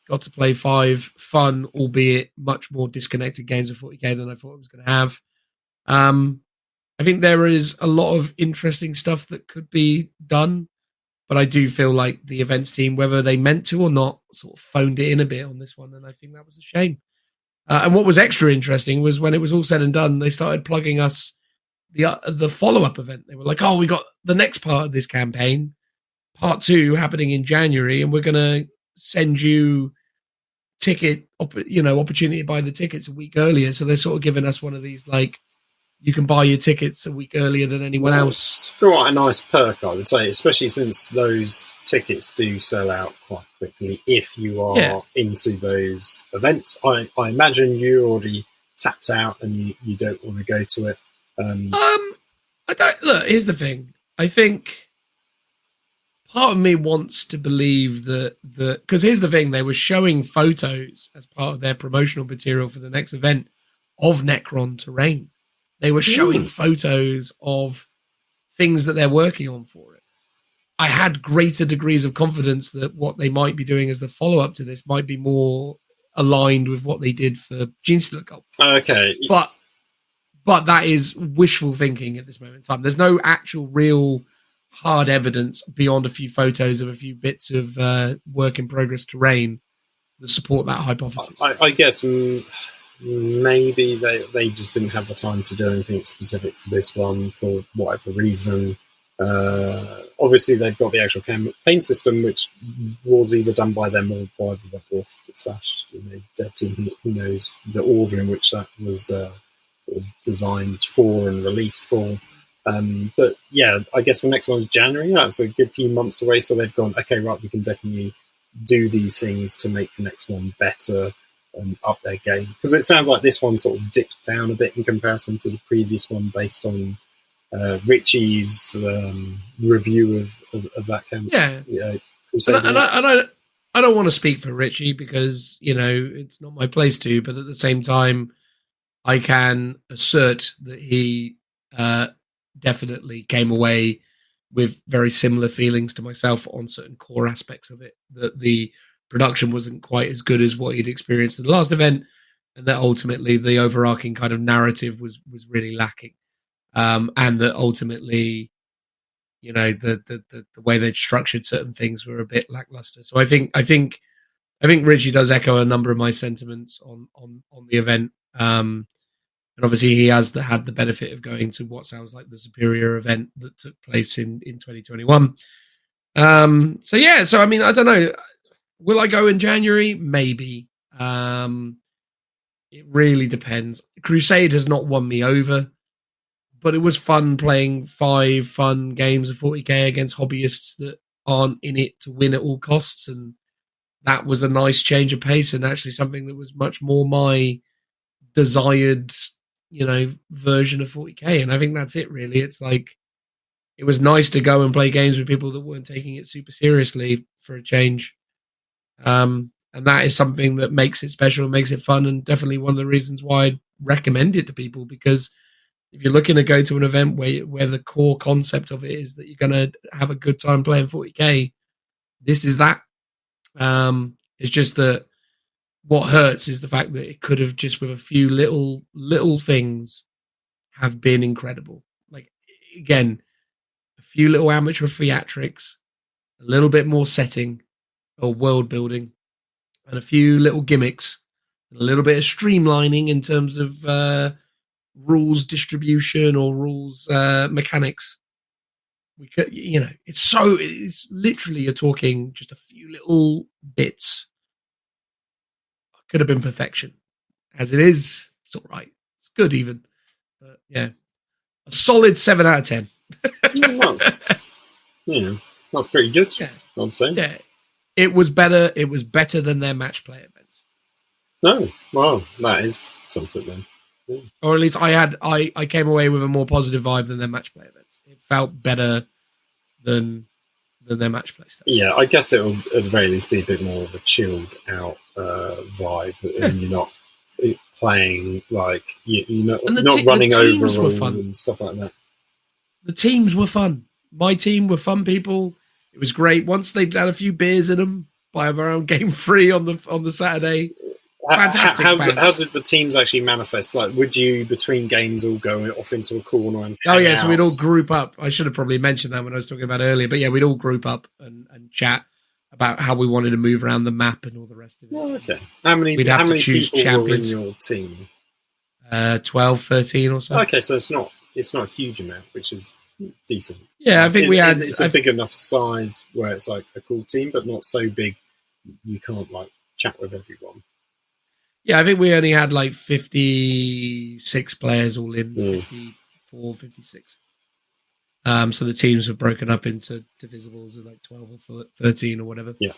got to play 5 fun, albeit much more disconnected games of 40k than I thought I was going to have. I think there is a lot of interesting stuff that could be done, but I do feel like the events team, whether they meant to or not, sort of phoned it in a bit on this one, and I think that was a shame. And what was extra interesting was when it was all said and done, they started plugging us the follow-up event. They were like, oh, we got the next part of this campaign, part 2, happening in January, and we're going to send you opportunity to buy the tickets a week earlier. So they're sort of giving us one of these, like, you can buy your tickets a week earlier than anyone else.
Quite a nice perk, I would say, especially since those tickets do sell out quite quickly if you are into those events. I imagine you already tapped out and you don't want to go to it. I don't. Look,
here's the thing. I think part of me wants to believe that because here's the thing, they were showing photos as part of their promotional material for the next event of Necron terrain. They were showing photos of things that they're working on for it. I had greater degrees of confidence that what they might be doing as the follow-up to this might be more aligned with what they did for Genestealer Cult.
Okay.
But that is wishful thinking at this moment in time. There's no actual real hard evidence beyond a few photos of a few bits of work in progress terrain that support that hypothesis.
I guess maybe they just didn't have the time to do anything specific for this one for whatever reason. Obviously, they've got the actual campaign system, which was either done by them or by the Web / dev team. Who knows the order in which that was sort of designed for and released for. But yeah, I guess the next one's January. That's a good few months away. So they've gone, okay, right, we can definitely do these things to make the next one better and up their game. Because it sounds like this one sort of dipped down a bit in comparison to the previous one based on Richie's review of that campaign.
Yeah.
Crusade.
And I don't want to speak for Richie because, it's not my place to, but at the same time, I can assert that he definitely came away with very similar feelings to myself on certain core aspects of it, that the production wasn't quite as good as what he'd experienced in the last event, and that ultimately the overarching kind of narrative was really lacking. And that ultimately, the way they'd structured certain things were a bit lackluster. So I think Richie does echo a number of my sentiments on the event. And obviously he has had the benefit of going to what sounds like the superior event that took place in 2021. So I mean, I don't know. Will I go in January? Maybe. It really depends. Crusade has not won me over, but it was fun playing 5 fun games of 40k against hobbyists that aren't in it to win at all costs. And that was a nice change of pace and actually something that was much more my desired, version of 40k. And I think that's it, really. It's like, it was nice to go and play games with people that weren't taking it super seriously for a change. And that is something that makes it special and makes it fun, and definitely one of the reasons why I'd recommend it to people, because if you're looking to go to an event where the core concept of it is that you're going to have a good time playing 40k, this is that. It's just that what hurts is the fact that it could have just with a few little things have been incredible. Like, again, a few little amateur theatrics, a little bit more setting or world building, and a few little gimmicks, and a little bit of streamlining in terms of rules distribution or rules mechanics. We could, it's literally, you're talking just a few little bits. Could have been perfection. As it is, it's all right. It's good even. But yeah, a solid 7 out of 10.
That's pretty good.
Yeah.
I'd say.
Yeah, it was better. It was better than their match play events.
No, well, that is something then. Yeah.
Or at least I came away with a more positive vibe than their match play events. It felt better than their match play stuff.
Yeah, I guess it'll at the very least be a bit more of a chilled out vibe, and you're not playing like you're not running over and stuff like that.
The teams were fun. My team were fun people. It was great. Once they'd had a few beers in them by around game 3 on the Saturday. Fantastic.
How did the teams actually manifest? Like, would you between games all go off into a corner and
so we'd all group up. I should have probably mentioned that when I was talking about earlier, but yeah, we'd all group up and chat about how we wanted to move around the map and all the rest of it.
Oh, okay. How many choose people champions were in your team?
12, 13 or so.
Okay, so it's not a huge amount, which is decent.
Yeah, I think it's
a big enough size where it's like a cool team, but not so big you can't like chat with everyone.
Yeah, I think we only had like 56 players all in, 54, 56. So the teams were broken up into divisibles of like 12 or 13 or whatever.
Yeah.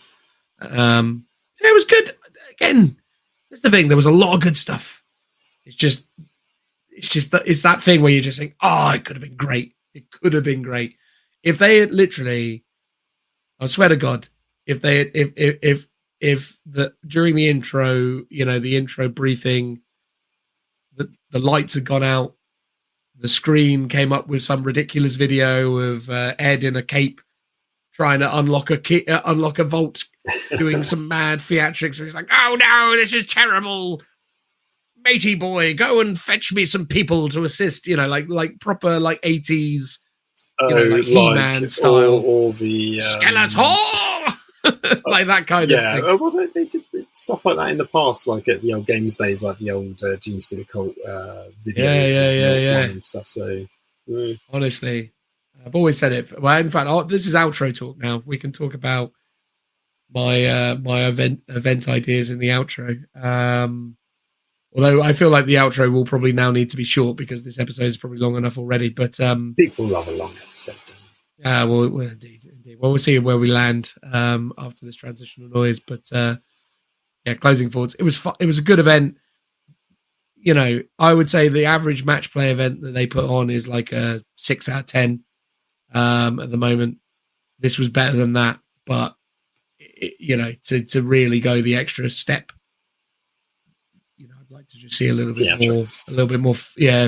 It was good. Again, that's the thing. There was a lot of good stuff. It's that thing where you just think, it could have been great. It could have been great. If they had literally I swear to God, if the during the intro, the intro briefing, the lights had gone out, the screen came up with some ridiculous video of Ed in a cape trying to unlock a vault, doing some mad theatrics. Where he's like, "Oh no, this is terrible, matey boy, go and fetch me some people to assist." Like proper like 80s, like He-Man style,
or the
Skeletor, like that kind of thing.
Well, they did stuff like that in the past, like at the old games days, like the old Gene Cult videos, and stuff. So,
honestly, I've always said it. Well, in fact, this is outro talk now. We can talk about my my event ideas in the outro. Although I feel like the outro will probably now need to be short because this episode is probably long enough already. But
people love a long episode.
Well, indeed. Well, we'll see where we land after this transitional noise. But closing thoughts. It was a good event. I would say the average match play event that they put on is like a 6 out of 10 at the moment. This was better than that, but to really go the extra step, I'd like to just see a little bit more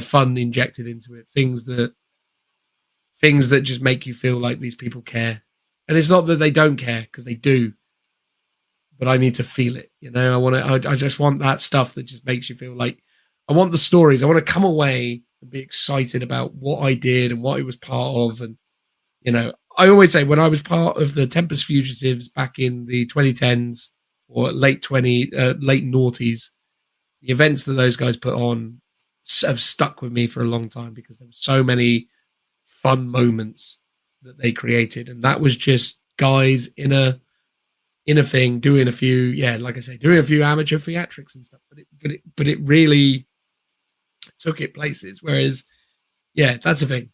fun injected into it. Things that just make you feel like these people care. And it's not that they don't care, because they do, but I need to feel it. I just want that stuff that just makes you feel like, I want the stories. I want to come away and be excited about what I did and what I was part of. And, I always say when I was part of the Tempest Fugitives back in the 2010s or late noughties, the events that those guys put on have stuck with me for a long time because there were so many fun moments that they created. And that was just guys in a thing doing a few, like I say, doing a few amateur theatrics and stuff. But it really took it places. Whereas, that's the thing.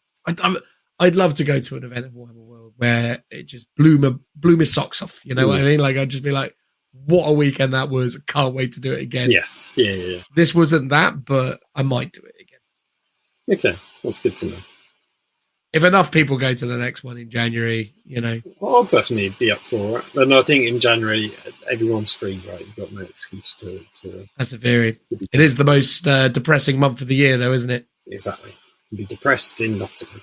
I'd love to go to an event of Warhammer World where it just blew my socks off. You know what I mean? Like, I'd just be like, what a weekend that was. I can't wait to do it again.
Yes. Yeah.
This wasn't that, but I might do it again.
Okay. That's good to know.
If enough people go to the next one in January,
I'll definitely be up for it. And I think in January, everyone's free, right? You've got no excuse to...
That's a theory. It is the most depressing month of the year, though, isn't it?
Exactly. You can be depressed in Nottingham.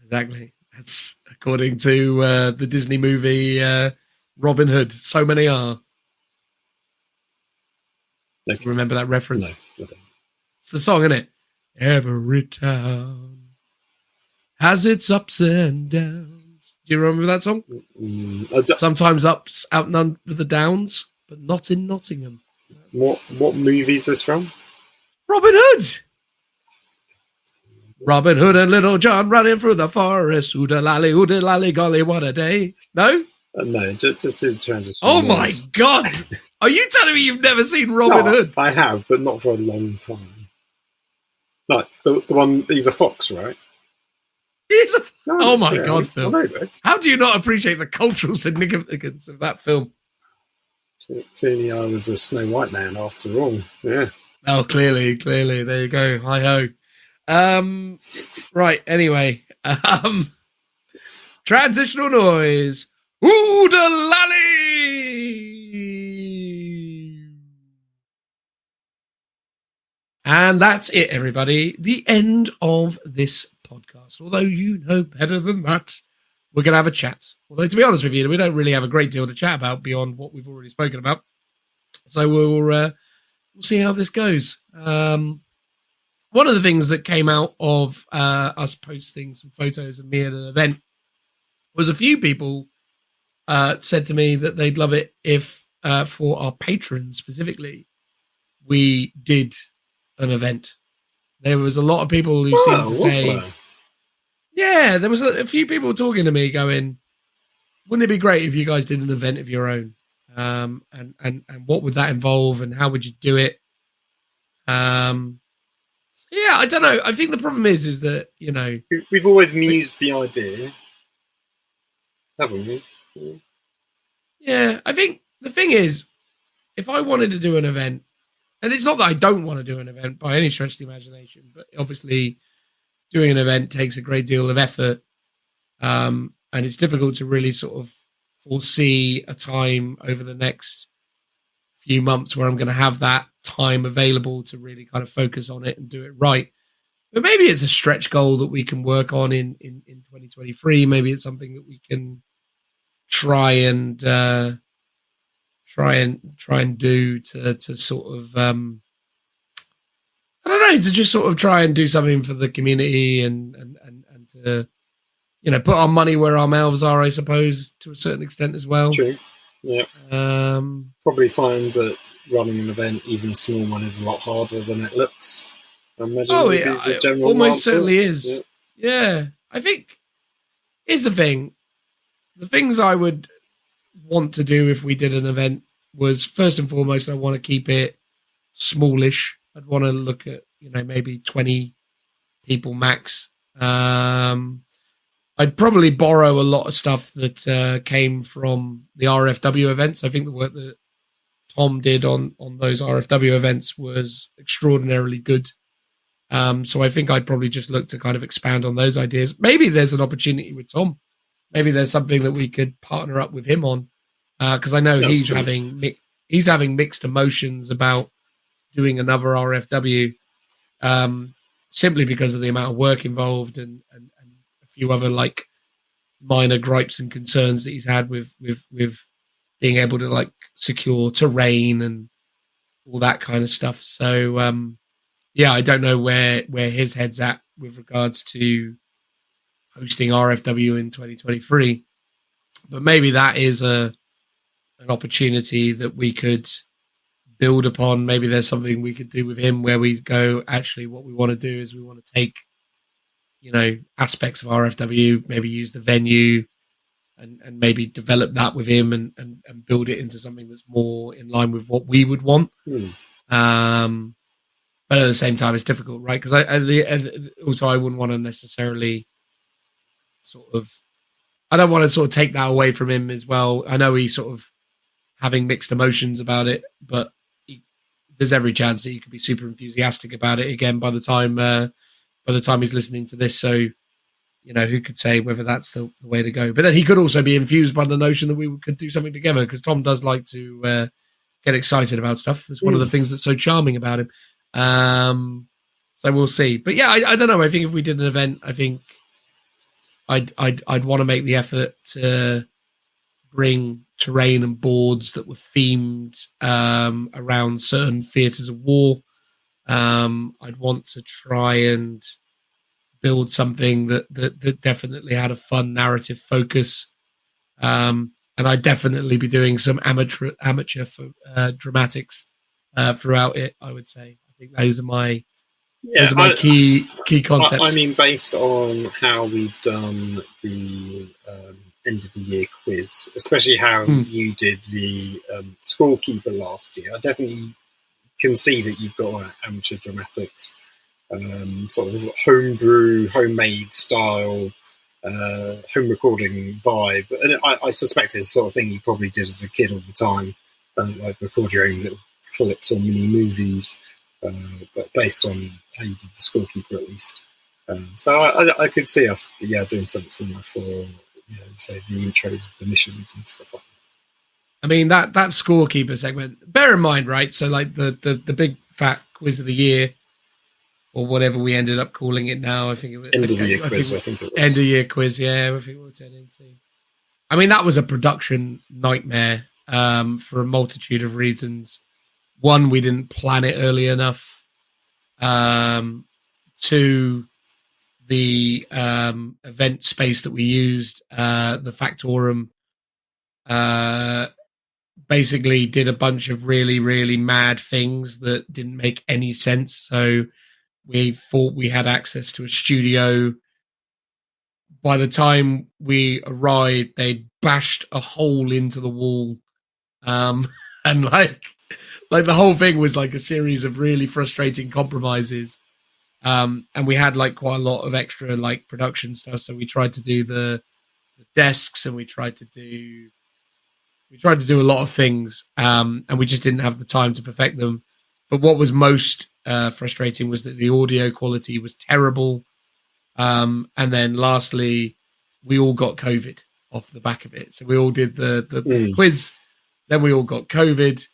Exactly. That's according to the Disney movie Robin Hood. So many are.
Okay.
Remember that reference?
No, I don't.
It's the song, isn't it? Every town has its ups and downs. Do you remember that song? Sometimes ups outnumber the downs, but not in Nottingham.
What movie is this from?
Robin Hood! Robin Hood and Little John running through the forest. Ooda lally, golly, what a day. No?
No, just to transition.
Oh my God! Are you telling me you've never seen Robin Hood?
I have, but not for a long time. Like, the one, he's a fox, right? Oh my God, Phil. How do you not appreciate the cultural significance of that film? Clearly I was a Snow White man after all. Yeah.
Oh, clearly. There you go. Hi-ho. Right, anyway. Transitional noise. Ooda lally! And that's it, everybody. The end of this podcast. Although you know better than that, we're going to have a chat. Although, to be honest with you, we don't really have a great deal to chat about beyond what we've already spoken about. So we'll see how this goes. One of the things that came out of us posting some photos of me at an event was a few people said to me that they'd love it if, for our patrons specifically, we did an event. There was a lot of people who seemed to say, there was a few people talking to me going, wouldn't it be great if you guys did an event of your own? And what would that involve and how would you do it? Yeah, I don't know. I think the problem is that,
we've always mused the idea, haven't we?
Yeah, I think the thing is, if I wanted to do an event, and it's not that I don't want to do an event by any stretch of the imagination, but obviously doing an event takes a great deal of effort, and it's difficult to really sort of foresee a time over the next few months where I'm going to have that time available to really kind of focus on it and do it right. But maybe it's a stretch goal that we can work on in 2023. Maybe it's something that we can try and do to sort of I don't know, to just sort of try and do something for the community and to, you know, put our money where our mouths are, I suppose, to a certain extent as well.
True. Yeah. Probably find that running an event, even a small one, is a lot harder than it looks.
It almost certainly is. Yeah. I think, here's the thing. The things I would want to do if we did an event was, first and foremost, I want to keep it smallish. I'd want to look at, you know, maybe 20 people max. I'd probably borrow a lot of stuff that came from the RFW events. I think the work that Tom did on those RFW events was extraordinarily good. So I think I'd probably just look to kind of expand on those ideas. Maybe there's an opportunity with Tom. Maybe there's something that we could partner up with him on. Because I know he's having mixed emotions about doing another RFW, simply because of the amount of work involved and a few other like minor gripes and concerns that he's had with being able to like secure terrain and all that kind of stuff. So yeah, I don't know where his head's at with regards to hosting RFW in 2023, but maybe that is an opportunity that we could build upon. Maybe there's something we could do with him where we go, actually, what we want to do is we want to take, you know, aspects of RFW, maybe use the venue and maybe develop that with him and build it into something that's more in line with what we would want. But at the same time, it's difficult, right? Because I wouldn't want to necessarily I don't want to sort of take that away from him as well. I know he's sort of having mixed emotions about it, but there's every chance that he could be super enthusiastic about it again by the time he's listening to this. So, you know, who could say whether that's the way to go? But then he could also be infused by the notion that we could do something together, because Tom does like to get excited about stuff. It's one of the things that's so charming about him. So we'll see. But yeah, I don't know. I think if we did an event, I think I'd want to make the effort to bring terrain and boards that were themed around certain theatres of war. I'd want to try and build something that definitely had a fun narrative focus. And I'd definitely be doing some amateur dramatics throughout it, I would say. I think those are my key concepts.
I mean, based on how we've done the end of the year quiz, especially how you did the scorekeeper last year, I definitely can see that you've got amateur dramatics, sort of homebrew, homemade style, home recording vibe. And I suspect it's the sort of thing you probably did as a kid all the time, like record your own little clips or mini movies, but based on how you did the scorekeeper at least. So I could see us doing something similar for say the intros, the missions and stuff like that.
I mean, that scorekeeper segment, bear in mind, right? So like the big fat quiz of the year, or whatever we ended up calling it now. I think it was
end of the year quiz. I think it was
end of year quiz. Yeah, I think we'll turn into. I mean, that was a production nightmare for a multitude of reasons. One, we didn't plan it early enough. Two, the event space that we used, the Factorum, basically did a bunch of really, really mad things that didn't make any sense. So we thought we had access to a studio. By the time we arrived, they'd bashed a hole into the wall. And like the whole thing was like a series of really frustrating compromises. And we had like quite a lot of extra like production stuff. So we tried to do the desks, and we tried to do a lot of things. And we just didn't have the time to perfect them. But what was most frustrating was that the audio quality was terrible. And then lastly, we all got COVID. off the back of it. So we all did the quiz. Then we all got COVID.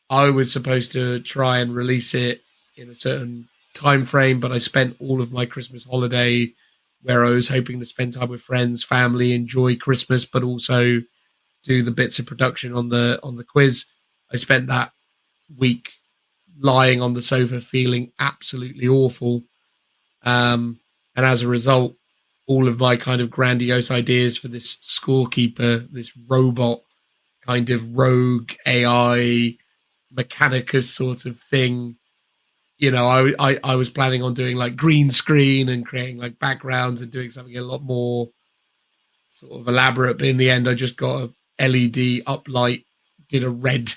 I was supposed to try and release it in a certain time frame, but I spent all of my Christmas holiday where I was hoping to spend time with friends, family, enjoy Christmas, but also do the bits of production on the quiz. I spent that week lying on the sofa feeling absolutely awful. And as a result, all of my kind of grandiose ideas for this scorekeeper, this robot kind of rogue AI Mechanicus sort of thing, you know, I was planning on doing like green screen and creating like backgrounds and doing something a lot more sort of elaborate. But in the end, I just got a LED uplight, did a red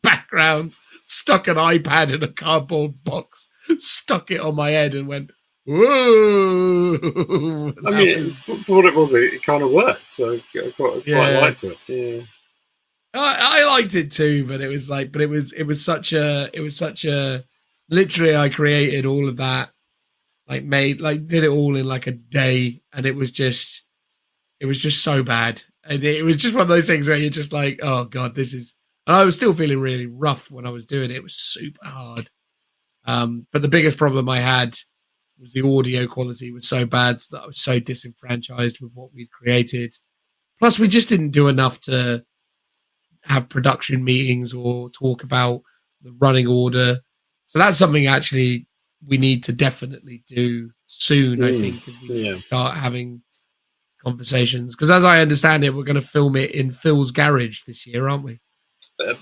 background, stuck an iPad in a cardboard box, stuck it on my head and went, whoa.
I mean, for what it was, it kind of worked. So I quite liked it. Yeah.
I liked it too, but it was such a literally I created all of that, did it all in like a day, and it was just so bad. And it was just one of those things where you're just like, oh God, this is, and I was still feeling really rough when I was doing it. It was super hard. But the biggest problem I had was the audio quality was so bad that I was so disenfranchised with what we'd created. Plus we just didn't do enough to have production meetings or talk about the running order. So that's something actually we need to definitely do soon, I think, because we need to start having conversations. Because as I understand it, we're going to film it in Phil's garage this year, aren't we?
But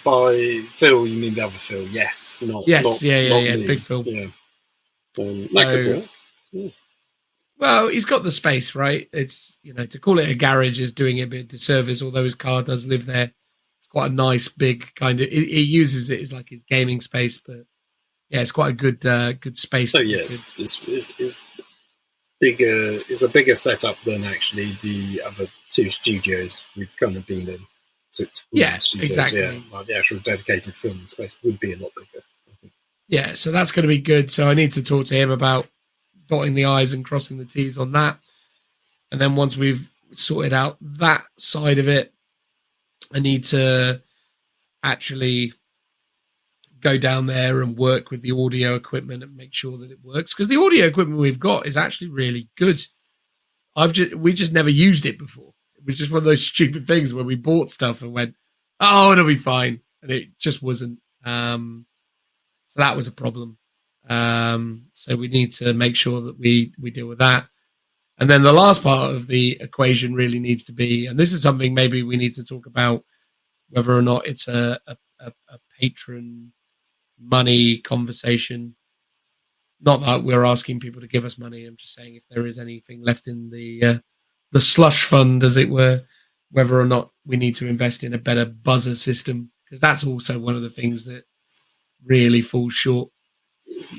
by Phil, you mean the other Phil? Yes. Not me.
Big Phil.
Yeah. That could work. Yeah.
Well, he's got the space, right? It's, you know, to call it a garage is doing it a bit of disservice, although his car does live there. It's quite a nice, big kind of, he uses it as like his gaming space, but yeah, it's quite a good space.
So yes, it's bigger. It's a bigger setup than actually the other two studios we've kind of been in.
Exactly.
Yeah, like the actual dedicated filming space would be a lot bigger, I think.
Yeah, so that's going to be good. So I need to talk to him about dotting the I's and crossing the T's on that. And then once we've sorted out that side of it, I need to actually go down there and work with the audio equipment and make sure that it works. Because the audio equipment we've got is actually really good. We just never used it before. It was just one of those stupid things where we bought stuff and went, oh, it'll be fine. And it just wasn't. So that was a problem. So we need to make sure that we deal with that. And then the last part of the equation really needs to be, and this is something maybe we need to talk about, whether or not it's a patron money conversation. Not that we're asking people to give us money. I'm just saying if there is anything left in the slush fund, as it were, whether or not we need to invest in a better buzzer system, because that's also one of the things that really falls short.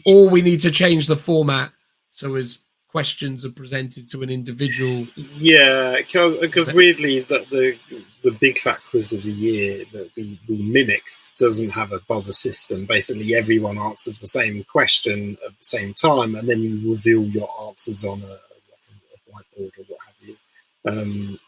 Or we need to change the format so as questions are presented to an individual.
Yeah, because weirdly, the big fat quiz of the year that we mimicked doesn't have a buzzer system. Basically, everyone answers the same question at the same time, and then you reveal your answers on a whiteboard or what have you,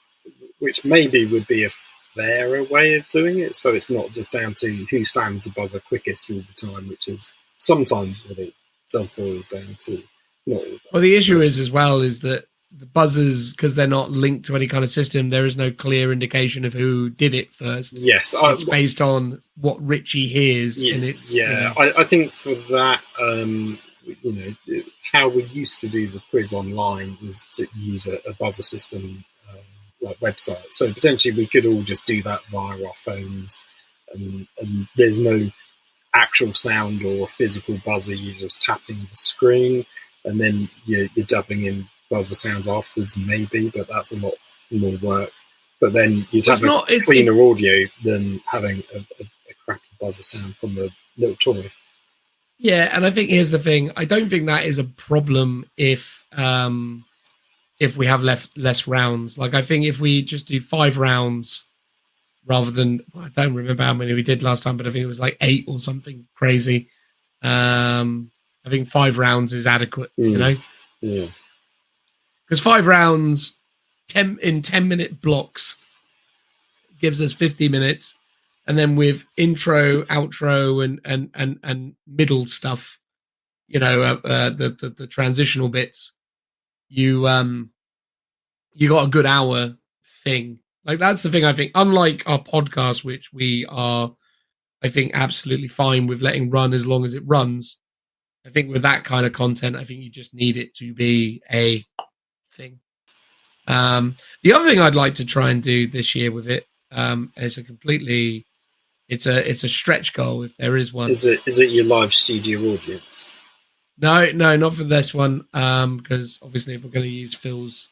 which maybe would be a fairer way of doing it. So it's not just down to who slams the buzzer quickest all the time, which is sometimes what it does boil down to.
Well, the issue is that the buzzers, because they're not linked to any kind of system, there is no clear indication of who did it first.
Yes,
it's based on what Richie hears.
Yeah,
and it's,
I think for that, how we used to do the quiz online was to use a buzzer system like website. So potentially we could all just do that via our phones, and there's no actual sound or physical buzzer. You're just tapping the screen, and then you're dubbing in buzzer sounds afterwards, maybe, but that's a lot more work. But then you'd have cleaner audio than having a crappy buzzer sound from the little toy.
Yeah, and I think here's the thing. I don't think that is a problem if we have less rounds. Like, I think if we just do 5 rounds rather than, I don't remember how many we did last time, but I think it was like 8 or something crazy. I think 5 rounds is adequate, you know?
Yeah.
Because 5 rounds 10-minute blocks. Gives us 50 minutes, and then with intro, outro, and middle stuff, the transitional bits, you got a good hour thing. Like, that's the thing, I think, unlike our podcast, which we are, I think, absolutely fine with letting run as long as it runs. I think with that kind of content, I think you just need it to be a thing. The other thing I'd like to try and do this year with it, is it's a stretch goal, if there is one.
Is it your live studio audience?
No, not for this one. Because obviously, if we're going to use Phil's,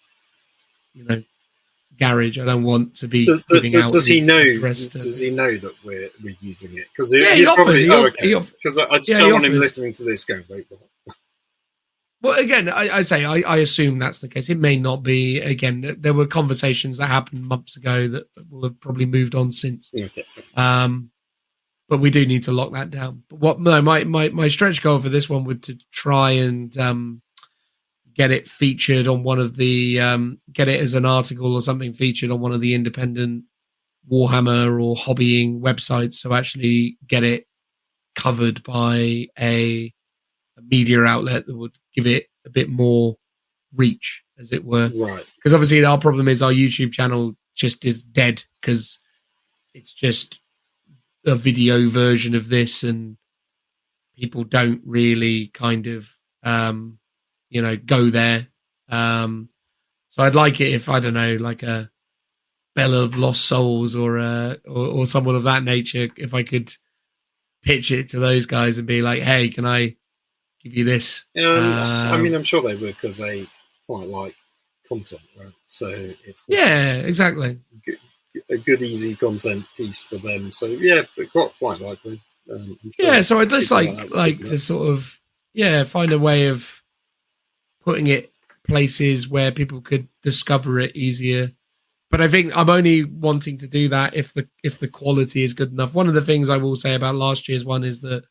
garage, I don't want to be giving out.
Does he know?
Address
Does he know that we're using it? Because
he offered.
Because I just don't want him listening to this going, wait, what?
Well, again, I assume that's the case. It may not be. Again, there were conversations that happened months ago that will have probably moved on since.
Okay.
But we do need to lock that down. But my stretch goal for this one would to try and get it featured on one of the get it as an article or something featured on one of the independent Warhammer or hobbying websites. So actually get it covered by a media outlet that would give it a bit more reach, as it were.
Right.
Because obviously our problem is our YouTube channel just is dead because it's just a video version of this, and people don't really kind of go there. So I'd like it if, I don't know, like a Bella of Lost Souls or someone of that nature, if I could pitch it to those guys and be like, hey, can I give you this?
I mean, I'm sure they would, because they quite like content, right? So it's
exactly
a good easy content piece for them. So yeah, but quite likely.
Sure so I'd just like to sort of find a way of putting it places where people could discover it easier. But I think I'm only wanting to do that if the quality is good enough. One of the things I will say about last year's one is that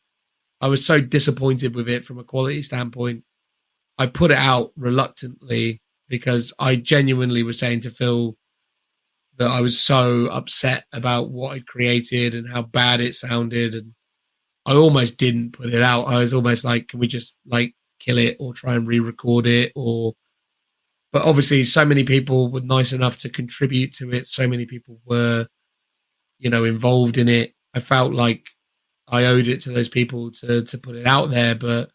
I was so disappointed with it from a quality standpoint. I put it out reluctantly because I genuinely was saying to Phil that I was so upset about what I'd created and how bad it sounded. And I almost didn't put it out. I was almost like, can we just kill it or try and re-record it? But obviously so many people were nice enough to contribute to it. So many people were, involved in it. I felt like I owed it to those people to put it out there, but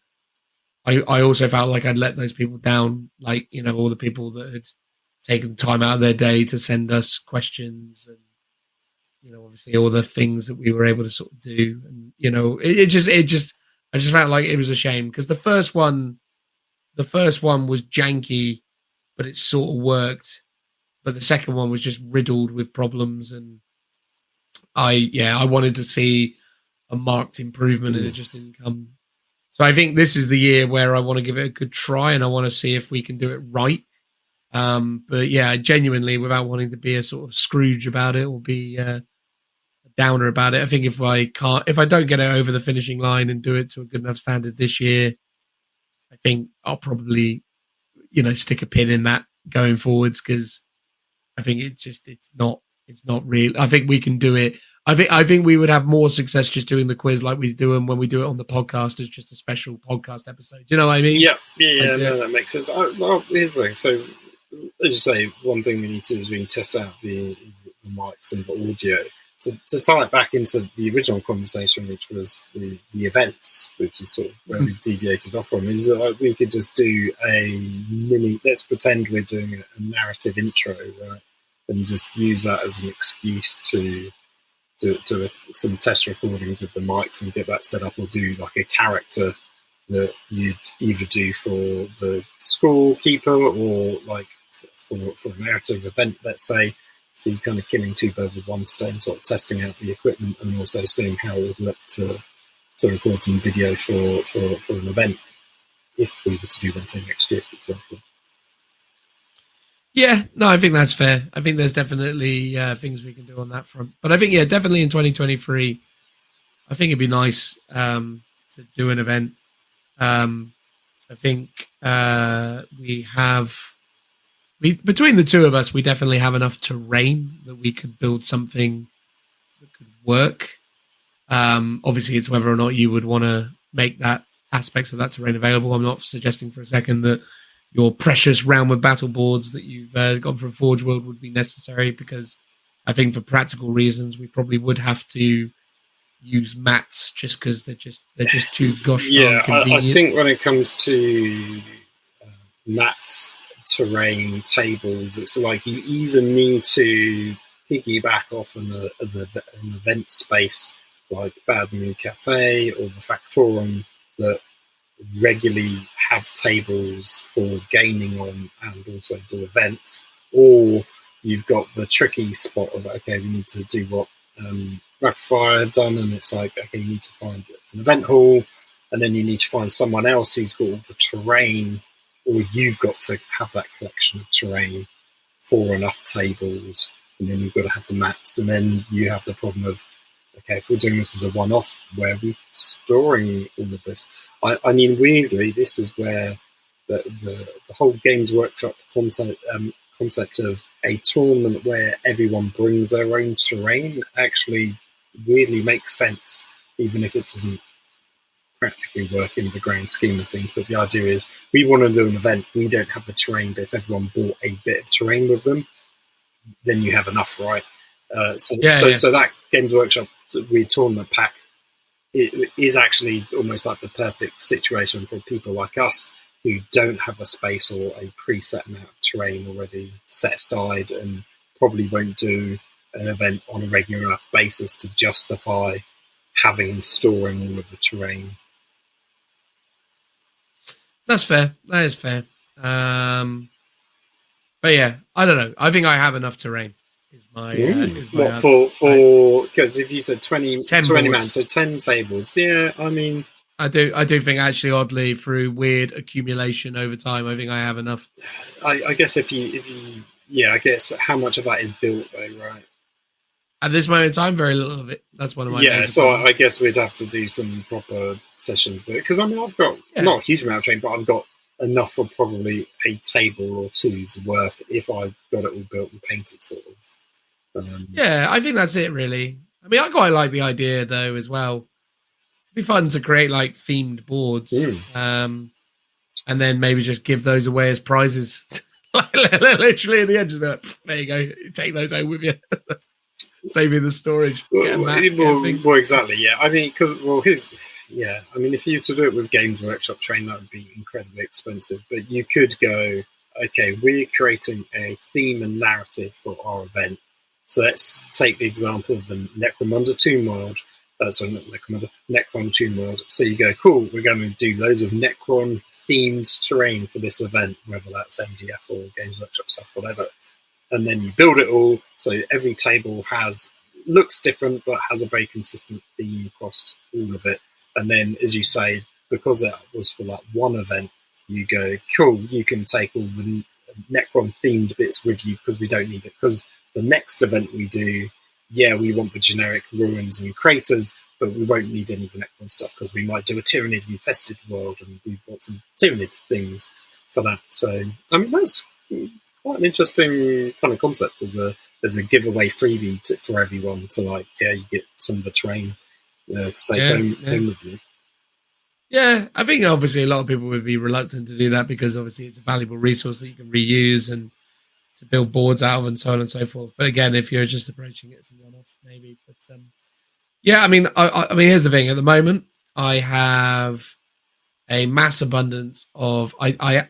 I also felt like I'd let those people down, all the people that had taken time out of their day to send us questions and, obviously all the things that we were able to sort of do. And, I just felt like it was a shame because the first one was janky, but it sort of worked. But the second one was just riddled with problems. And I wanted to see a marked improvement and it just didn't come. So I think this is the year where I want to give it a good try and I want to see if we can do it right. But yeah, genuinely, without wanting to be a sort of Scrooge about it or be a downer about it, I think if I don't get it over the finishing line and do it to a good enough standard this year, I think I'll probably, stick a pin in that going forwards because I think it's not real. I think we can do it. I think we would have more success just doing the quiz like we do them when we do it on the podcast as just a special podcast episode. Do you know what I mean?
Yeah, that makes sense. Well, here's the thing. So, as you say, one thing we need to do is we can test out the mics and the audio. To tie it back into the original conversation, which was the events, which is sort of where we've deviated off from, is we could just do a mini, let's pretend we're doing a narrative intro, right? And just use that as an excuse to do some test recordings with the mics and get that set up, or do like a character that you'd either do for the school keeper or like for a narrative event, let's say. So you're kind of killing two birds with one stone, sort of testing out the equipment and also seeing how it would look to record some video for an event if we were to do one thing next year, for example.
Yeah, no, I think that's fair. I think there's definitely things we can do on that front. But I think, definitely in 2023, I think it'd be nice to do an event. I think we have between the two of us, we definitely have enough terrain that we could build something that could work. Obviously, it's whether or not you would want to make that aspects of that terrain available. I'm not suggesting for a second that your precious Realm of Battle boards that you've got from Forge World would be necessary, because I think for practical reasons we probably would have to use mats just because they're just too gosh darn convenient.
I think when it comes to mats, terrain, tables, it's like you either need to piggyback off an event space like Bad Moon Cafe or the Factorum that regularly have tables for gaming on and also do events, or you've got the tricky spot of, okay, we need to do what Rapidfire had done, and it's like, okay, you need to find an event hall, and then you need to find someone else who's got all the terrain, or you've got to have that collection of terrain for enough tables, and then you've got to have the mats, and then you have the problem of, okay, if we're doing this as a one-off, where are we storing all of this? I mean, weirdly, this is where the whole Games Workshop concept of a tournament where everyone brings their own terrain actually weirdly makes sense, even if it doesn't practically work in the grand scheme of things. But the idea is, we want to do an event, we don't have the terrain, but if everyone bought a bit of terrain with them, then you have enough, right? So that Games Workshop weird tournament pack, it is actually almost like the perfect situation for people like us who don't have a space or a preset amount of terrain already set aside, and probably won't do an event on a regular enough basis to justify having and storing all of the terrain.
That's fair. That is fair. But yeah, I don't know. I think I have enough terrain. Is my
what for? Because if you said 20 man, so 10 tables. Yeah, I mean,
I do think actually, oddly, through weird accumulation over time, I think I have enough.
I guess if you I guess how much of that is built though, right?
At this moment in time, very little of it. That's one of my
so
problems.
I guess we'd have to do some proper sessions with it, because I mean, I've got not a huge amount of terrain, but I've got enough for probably a table or two's worth if I got it all built and painted, sort of.
Yeah, I think that's it, really. I mean, I quite like the idea, though, as well. It'd be fun to create, like, themed boards. And then maybe just give those away as prizes. Literally at the end of it. There you go. Take those home with you. Save you the storage.
Well, exactly, yeah. I mean, because, I mean, if you were to do it with Games Workshop terrain, that would be incredibly expensive. But you could go, okay, we're creating a theme and narrative for our event. So let's take the example of the Necromunda Tomb World. Sorry, not Necromunda, Necron Tomb World. So you go, cool, we're going to do loads of Necron-themed terrain for this event, whether that's MDF or Games Workshop stuff, whatever. And then you build it all, so every table looks different, but has a very consistent theme across all of it. And then, as you say, because that was for like one event, you go, cool, you can take all the Necron-themed bits with you because we don't need it. Because the next event we do, we want the generic ruins and craters, but we won't need any of the Necron stuff because we might do a Tyranid-infested world and we want some Tyranid things for that. So, I mean, that's quite an interesting kind of concept as a giveaway freebie for everyone to, like, you get some of the terrain to take home with you.
Yeah, I think obviously a lot of people would be reluctant to do that because obviously it's a valuable resource that you can reuse and to build boards out of and so on and so forth. But again, if you're just approaching it as a one-off, maybe. But I mean, I mean, here's the thing. At the moment, I have a mass abundance of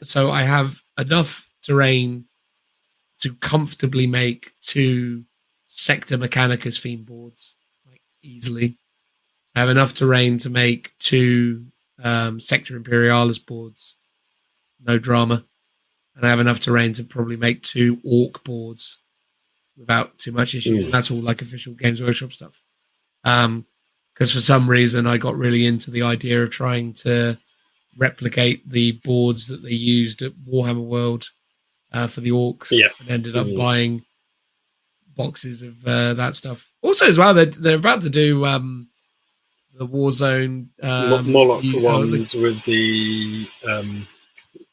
so I have enough terrain to comfortably make 2 Sector Mechanicus theme boards, like, easily. I have enough terrain to make 2 Sector Imperialis boards, no drama. And I have enough terrain to probably make 2 Orc boards without too much issue. And that's all like official Games Workshop stuff. Because for some reason I got really into the idea of trying to replicate the boards that they used at Warhammer World for the Orcs, and ended up buying boxes of that stuff. Also, as well, they're about to do the Warzone
Moloch ones with the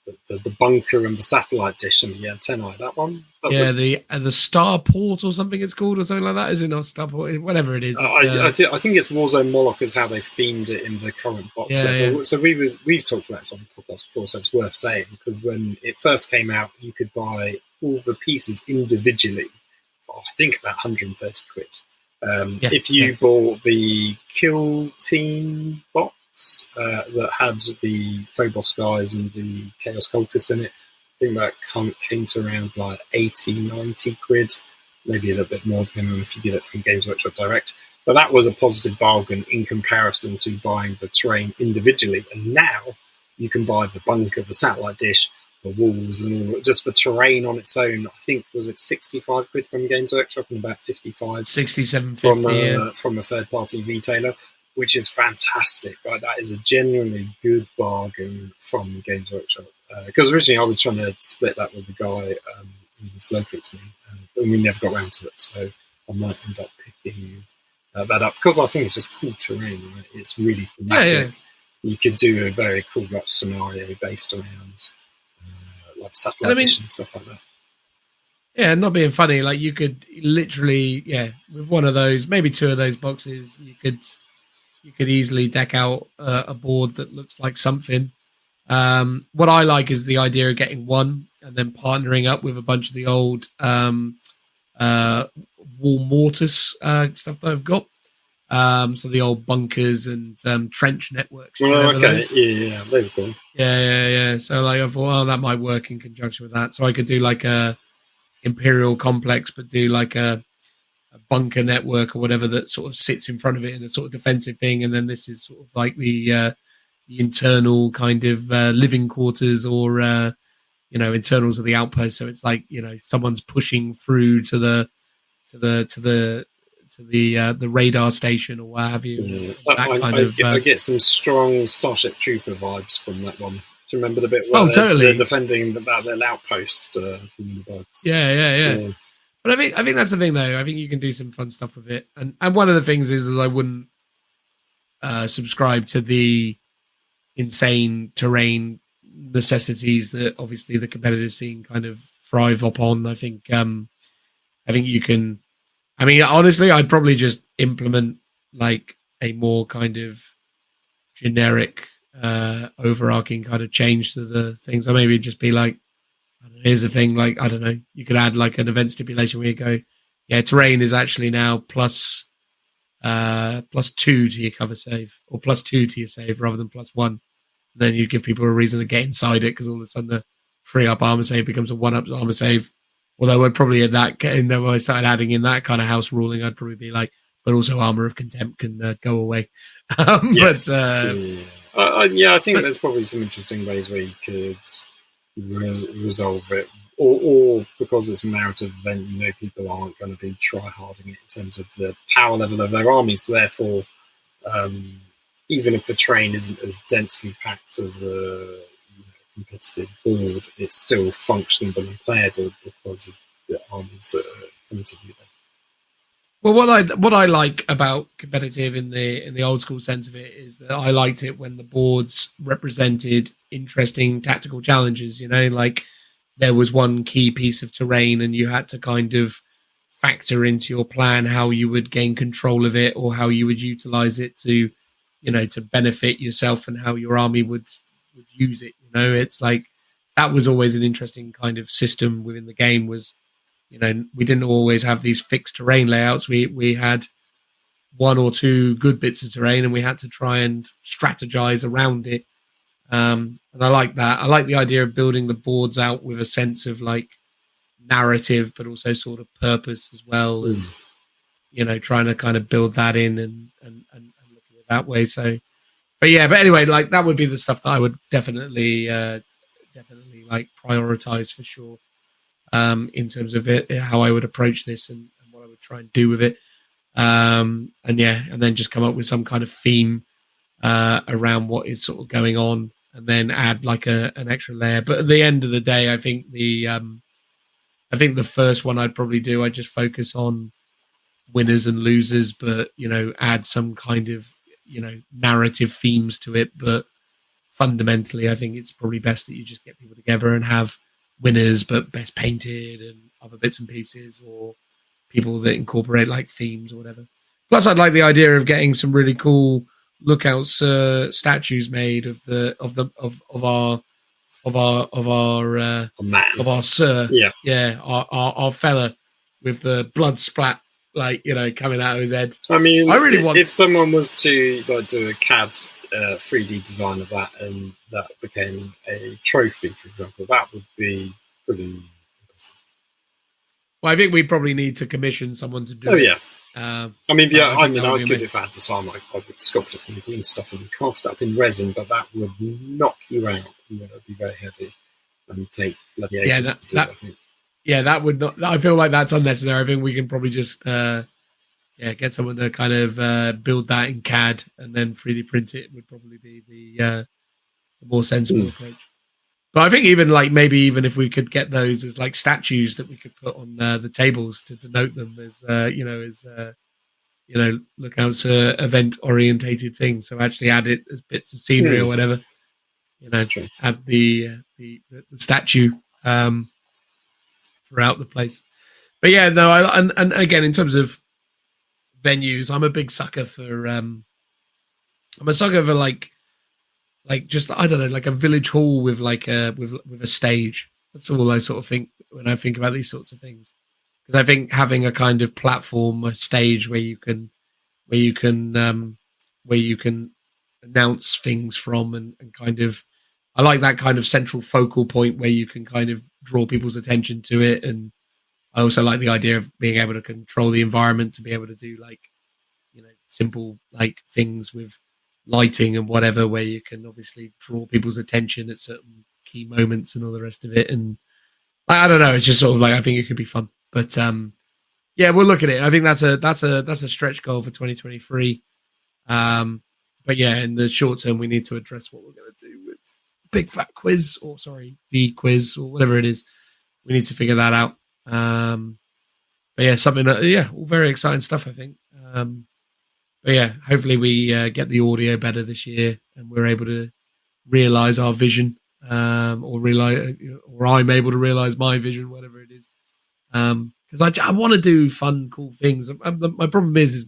the bunker and the satellite dish and the antennae. That one.
Yeah, the starport or something it's called, or something like that. Is it not starport? Whatever it is.
I think it's Warzone Moloch is how they themed it in the current box
Yeah,
set.
yeah.
So we've talked about this on the podcast before, so it's worth saying, because when it first came out, you could buy all the pieces individually. I think about 130 quid. If you bought the Kill Team box that had the Phobos guys and the Chaos Cultists in it, I think that came to around like 80, 90 quid, maybe a little bit more depending on if you get it from Games Workshop Direct. But that was a positive bargain in comparison to buying the terrain individually. And now you can buy the bunker, the satellite dish, the walls, and all, just the terrain on its own. I think, was it 65 quid from Games Workshop and about 55
67.50
from a third-party retailer, which is fantastic. Right? That is a genuinely good bargain from Games Workshop. Because originally I was trying to split that with a guy who was local to me, and we never got around to it. So I might end up picking that up, because I think it's just cool terrain. Right? It's really thematic.
Yeah.
You could do a very cool scenario based around like satellite dish and stuff like that.
Yeah, not being funny, like you could literally, with one of those, maybe two of those boxes, you could easily deck out a board that looks like something. What I like is the idea of getting one and then partnering up with a bunch of the old wall mortise stuff that I've got. So the old bunkers and trench networks.
Okay, those? Yeah, they were cool.
Yeah. So like I thought, that might work in conjunction with that. So I could do like a Imperial complex, but do like a bunker network or whatever that sort of sits in front of it in a sort of defensive thing, and then this is sort of like the internal kind of living quarters or internals of the outpost. So it's like someone's pushing through to the radar station or what have you.
Yeah. I get some strong Starship Trooper vibes from that one. Do you remember the bit where
totally.
they're defending about their outpost from the bugs?
Yeah. But I think that's the thing, though. I think you can do some fun stuff with it. And one of the things is I wouldn't subscribe to the insane terrain necessities that obviously the competitive scene kind of thrive upon. I think you can. I mean, honestly, I'd probably just implement like a more kind of generic, overarching kind of change to the things. Or maybe just be like, here's a thing, like, I don't know, you could add like an event stipulation where you go, terrain is actually now plus 2 to your cover save, or plus 2 to your save rather than plus 1. And then you give people a reason to get inside it, because all of a sudden the 3-up armor save becomes a 1-up armor save. Although I'd probably when I started adding in that kind of house ruling, I'd probably be like, but also Armor of Contempt can go away.
Yes. I think there's probably some interesting ways where you could resolve it, or because it's a narrative event, people aren't going to be try-harding it in terms of the power level of their armies. Therefore, even if the terrain isn't as densely packed as a competitive board, it's still functionable and playable because of the armies that are coming to you.
Well, what I like about competitive in the old school sense of it is that I liked it when the boards represented interesting tactical challenges. Like there was one key piece of terrain, and you had to kind of factor into your plan how you would gain control of it, or how you would utilize it to benefit yourself, and how your army would use it. It's like that was always an interesting kind of system within the game. Was we didn't always have these fixed terrain layouts. We had one or two good bits of terrain, and we had to try and strategize around it. And I like that. I like the idea of building the boards out with a sense of like narrative, but also sort of purpose as well. And trying to kind of build that in and look at it that way. So. But anyway, like that would be the stuff that I would definitely like prioritize for sure, in terms of it, how I would approach this and what I would try and do with it, and then just come up with some kind of theme around what is sort of going on, and then add like an extra layer. But at the end of the day, I think the first one I'd probably do, I'd just focus on winners and losers, but add some kind of narrative themes to it, but fundamentally, I think it's probably best that you just get people together and have winners, but best painted and other bits and pieces, or people that incorporate like themes or whatever. Plus, I'd like the idea of getting some really cool lookouts statues made of our sir, our fella with the blood splat, like, you know, coming out of his head.
I mean,
I really want,
if someone was to like do a CAD 3D design of that, and that became a trophy, for example, that would be pretty impressive.
well, I think we probably need to commission someone to do it.
Oh yeah. I mean, I could,
be
if I had the time, I would sculpt it from the green stuff and cast it up in resin, but that would knock you out. You know, it would be very heavy and take bloody ages to do. I think. Yeah,
that would not. I feel like that's unnecessary. I think we can probably just get someone to kind of build that in CAD and then 3D print it. Would probably be the more sensible approach. But I think even if we could get those as like statues that we could put on the tables to denote them as lookouts event orientated things. So actually add it as bits of scenery or whatever. You know, add the statue throughout the place. But yeah, no, and again, in terms of venues, I'm a big sucker for like just, I don't know, like a village hall with like with a stage. That's all I sort of think when I think about these sorts of things, because I think having a kind of platform, a stage where you can announce things from, and kind of, I like that kind of central focal point where you can kind of draw people's attention to it. And I also like the idea of being able to control the environment, to be able to do like, you know, simple like things with lighting and whatever, where you can obviously draw people's attention at certain key moments and all the rest of it. And I don't know, it's just sort of like, I think it could be fun. But yeah, we'll look at it. I think that's a stretch goal for 2023. But yeah, in the short term, we need to address what we're going to do with Big Fat Quiz, the quiz, or whatever it is. We need to figure that out. But yeah, something that, all very exciting stuff, I think. But yeah, hopefully we get the audio better this year, and we're able to realize our vision, or I'm able to realize my vision, whatever it is. Because I want to do fun, cool things. My problem is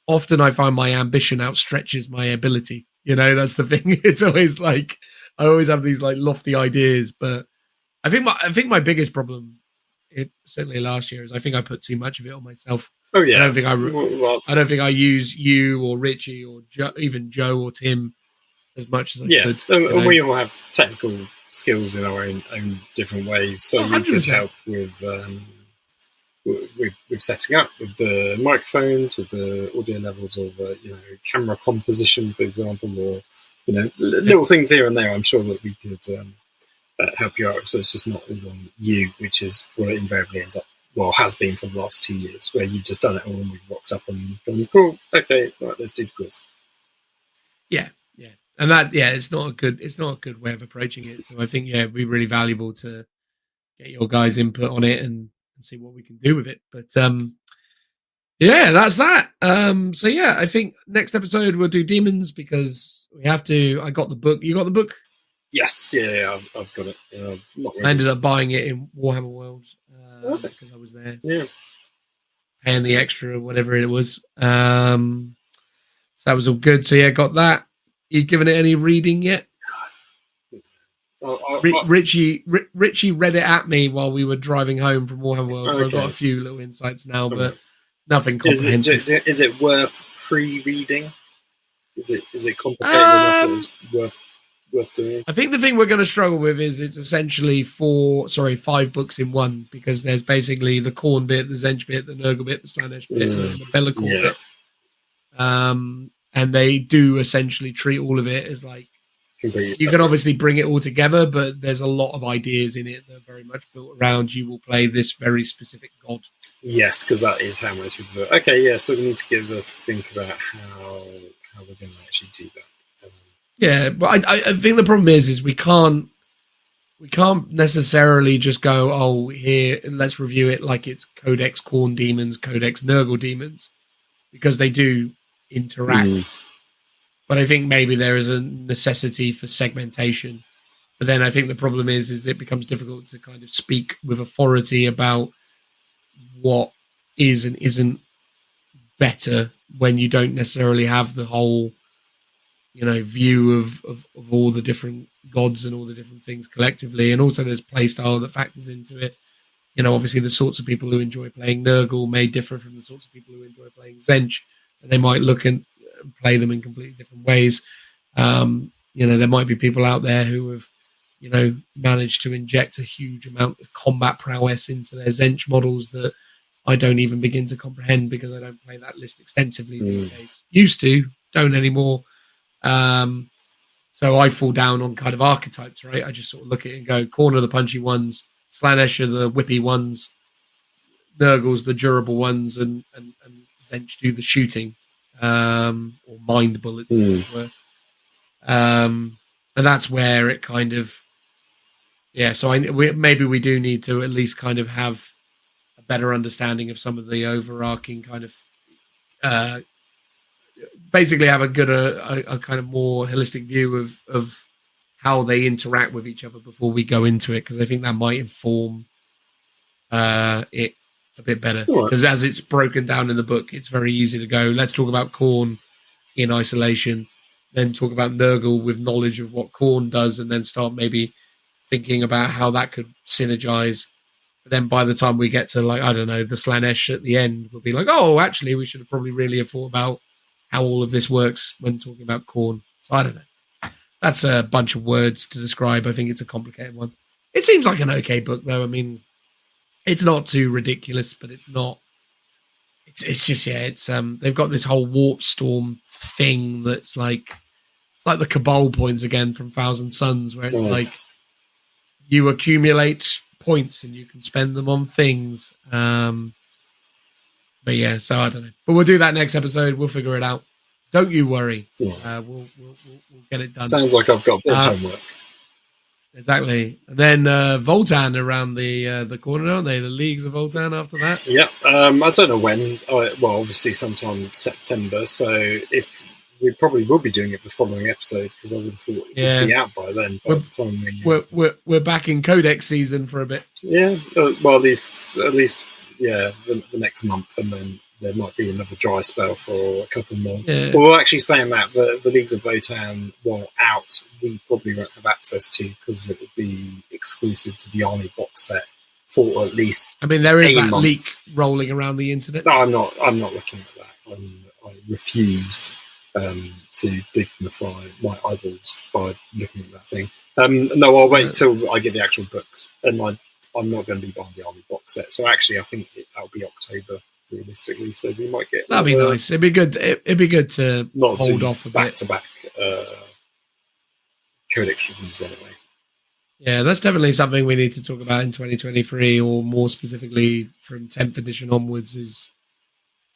often I find my ambition outstretches my ability. You know, that's the thing. It's always like, I always have these like lofty ideas, but I think my biggest problem, certainly last year, is I think I put too much of it on myself.
Oh yeah.
I don't think I use you or Richie or even Joe or Tim as much as I could.
And we all have technical skills in our own different ways. So you could help with setting up, with the microphones, with the audio levels, of camera composition, for example, or little things here and there. I'm sure that we could help you out. So it's just not all on you, which is what it invariably ends up. Well, has been for the last 2 years, where you've just done it all and we've rocked up and gone, cool, okay, right, let's do the quiz.
Yeah, and that, it's not a good way of approaching it. So I think it'd be really valuable to get your guys' input on it and see what we can do with it. But that's that. So yeah, I think next episode we'll do demons, because we have to. I got the book. You got the book?
Yes, yeah, I've got it.
I ended up buying it in Warhammer World because I was there.
Yeah,
paying the extra or whatever it was. So that was all good. So yeah, got that. You given it any reading yet? Richie read it at me while we were driving home from Warhammer World, so I've got a few little insights now, but nothing comprehensive.
Is it worth pre-reading? Is it complicated enough that it's worth doing?
I think the thing we're going to struggle with is it's essentially 5 books in one, because there's basically the Khorne bit, the Zench bit, the Nurgle bit, the Slaanesh bit, and the Be'lakor bit. And they do essentially treat all of it as like, you can obviously bring it all together, but there's a lot of ideas in it that are very much built around you will play this very specific god.
Yes, because that is how most people do it. Okay, yeah, so we need to give a think about how we're going to actually do that.
Yeah, but I think the problem is we can't necessarily just go, here, let's review it like it's Codex Khorne Demons, Codex Nurgle Demons, because they do interact. But I think maybe there is a necessity for segmentation. But then I think the problem is it becomes difficult to kind of speak with authority about what is and isn't better when you don't necessarily have the whole, view of all the different gods and all the different things collectively. And also there's playstyle that factors into it. Obviously the sorts of people who enjoy playing Nurgle may differ from the sorts of people who enjoy playing Zench, and they might look and play them in completely different ways. There might be people out there who have, managed to inject a huge amount of combat prowess into their Zench models that I don't even begin to comprehend because I don't play that list extensively these days. Used to, don't anymore. So I fall down on kind of archetypes, right? I just sort of look at it and go, Khorne are the punchy ones, Slaanesh are the whippy ones, Nurgle's the durable ones, and Zench do the shooting, or mind bullets, as it were. And that's where it kind of, so maybe we do need to at least kind of have a better understanding of some of the overarching kind of, basically have a good, a kind of more holistic view of how they interact with each other before we go into it, because I think that might inform it a bit better. Because as it's broken down in the book, it's very easy to go, let's talk about Khorne in isolation, then talk about Nurgle with knowledge of what Khorne does, and then start maybe thinking about how that could synergize. But then by the time we get to, like, I don't know, the Slaanesh at the end, we'll be like, oh, actually, we should have probably really have thought about how all of this works when talking about Khorne. So I don't know. That's a bunch of words to describe. I think it's a complicated one. It seems like an okay book, though. I mean, it's not too ridiculous, but it's not. It's just, it's they've got this whole warp storm thing that's like, it's like the Cabal points again from Thousand Suns, where it's like you accumulate points and you can spend them on things. But yeah, so I don't know. But we'll do that next episode. We'll figure it out. Don't you worry. Yeah. We'll get it done.
Sounds like I've got big homework.
Exactly. And then Voltan around the corner, aren't they? The Leagues of Voltan after that?
Yeah. I don't know when. Well, obviously sometime September. So if we probably will be doing it the following episode, because I would have thought it would be out by then. By the time
we're back in Codex season for a bit.
Yeah. Well, at least the next month, and then there might be another dry spell for a couple more. Yeah. Well, actually saying that, the Leagues of Votan, while out, we probably won't have access to, because it would be exclusive to the Army box set for at least.
I mean, there is that leak rolling around the internet.
No, I'm not looking at that. I refuse to dignify my eyeballs by looking at that thing. No, I'll wait till I get the actual books, and I'm not going to be buying the Army box set. So actually, I think that'll be October realistically. So we might get.
That'd be nice. It'd be good. It'd be good to hold off a bit.
Back-to-back Codex reviews anyway.
Yeah, that's definitely something we need to talk about in 2023, or more specifically from 10th edition onwards, is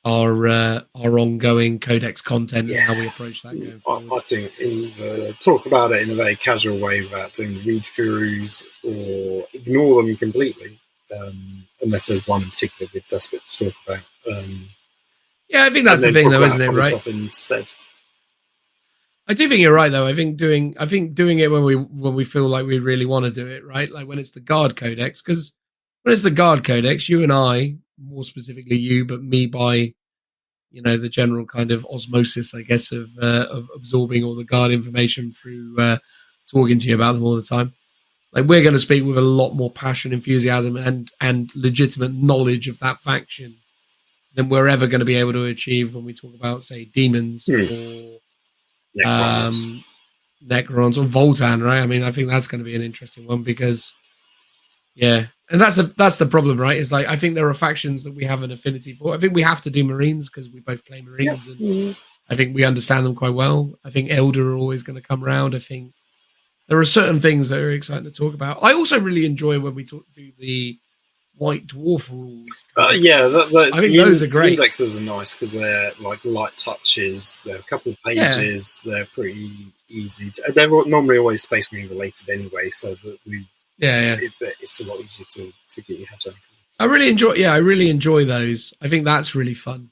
our ongoing Codex content and how we approach that going forward.
I think either talk about it in a very casual way without doing the read-throughs, or ignore them completely, unless there's one in particular we're desperate to talk about.
Yeah, I think that's the thing, though, isn't it? Right.
Instead.
I do think you're right, though. I think doing it when we feel like we really want to do it, right? Like when it's the Guard Codex, because when it's the Guard Codex, you and I, more specifically you, but me by, the general kind of osmosis, I guess, of absorbing all the Guard information through talking to you about them all the time. Like, we're going to speak with a lot more passion, enthusiasm, and legitimate knowledge of that faction than we're ever going to be able to achieve when we talk about, say, demons or Necrons or Voltan, right? I mean, I think that's going to be an interesting one because, and that's the problem, right? It's like, I think there are factions that we have an affinity for. I think we have to do Marines because we both play Marines, and I think we understand them quite well. I think Eldar are always going to come around. I think there are certain things that are exciting to talk about. I also really enjoy when we do the White Dwarf rules.
I
think those are great.
Indexes are nice because they're like light touches. They're a couple of pages. They're pretty easy. They're normally always Space Marine related anyway, so that it's a lot easier to get your head around. I really enjoy those. I think that's really fun.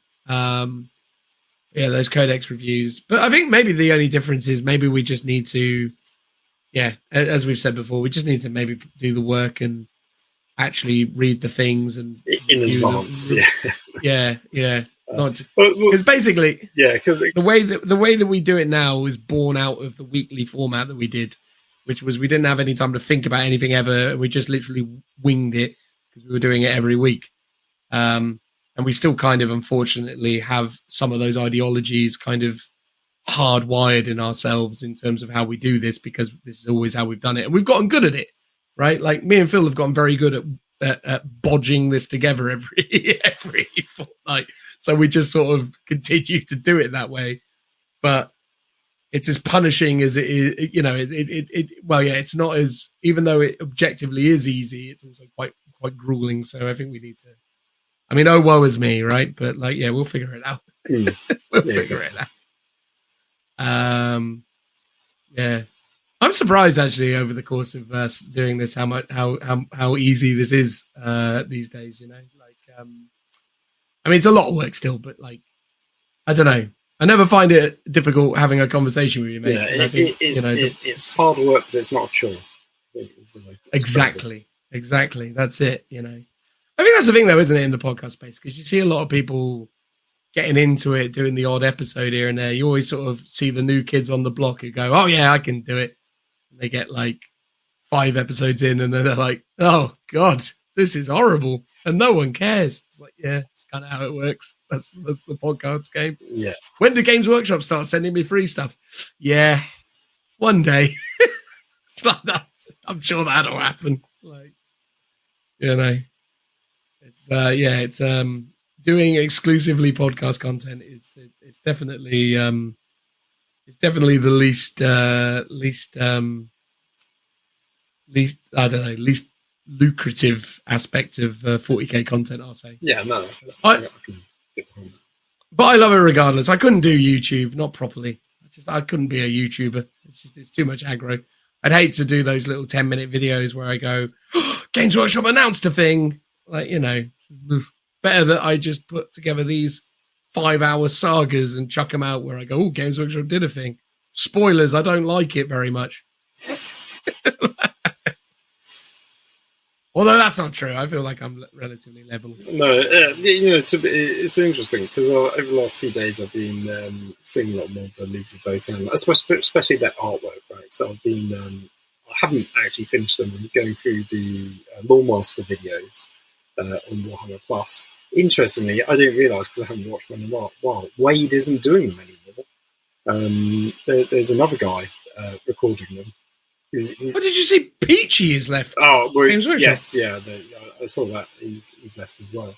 Yeah, those codex reviews. But I think maybe the only difference is maybe we just need to, as we've said before, we just need to maybe do the work and actually read the things and
in advance.
Yeah. Not
Well,
because basically,
because
the way that we do it now is born out of the weekly format that we did, which was we didn't have any time to think about anything ever. We just literally winged it because we were doing it every week. And we still kind of, unfortunately, have some of those ideologies kind of hardwired in ourselves in terms of how we do this, because this is always how we've done it. And we've gotten good at it, right? Like me and Phil have gotten very good at bodging this together every fortnight. So we just sort of continue to do it that way. But it's as punishing as it is, it's not as, even though it objectively is easy, it's also quite grueling. So I think we need to, woe is me, right? But we'll figure it out. We'll figure it out. I'm surprised actually over the course of us doing this how easy this is these days. It's a lot of work still, but I don't know. I never find it difficult having a conversation with you, mate.
It's hard work, but it's not a chore.
Exactly. That's it. I think that's the thing, though, isn't it, in the podcast space? Because you see a lot of people getting into it, doing the odd episode here and there. You always sort of see the new kids on the block who go, "Oh yeah, I can do it." And they get 5 episodes in, and then they're like, "Oh God, this is horrible," and no one cares. It's it's kind of how it works. That's the podcast game.
Yeah.
When do Games Workshop start sending me free stuff? Yeah, one day. It's like that. I'm sure that'll happen. It's doing exclusively podcast content. It's definitely the least lucrative aspect of 40k content, I'll say.
Yeah, no.
But I love it regardless. I couldn't do YouTube, not properly. I couldn't be a YouTuber. It's too much aggro. I'd hate to do those little 10-minute videos where I go, oh, Games Workshop announced a thing. Better that I just put together these 5-hour sagas and chuck them out where I go, oh, Games Workshop did a thing. Spoilers, I don't like it very much. Although that's not true. I feel like I'm relatively level.
No, it's interesting because over the last few days I've been seeing a lot more of the Leagues of Votan, especially that artwork, right? So I've been, I haven't actually finished them. I'm going through the Lawmaster videos on Warhammer Plus. Interestingly, I didn't realise because I haven't watched one in a while. Wade isn't doing them anymore. There's another guy recording them.
What did you say? Peachy is left.
Oh, well,
Games Workshop?
Yes, yeah. I saw that. He's left as well.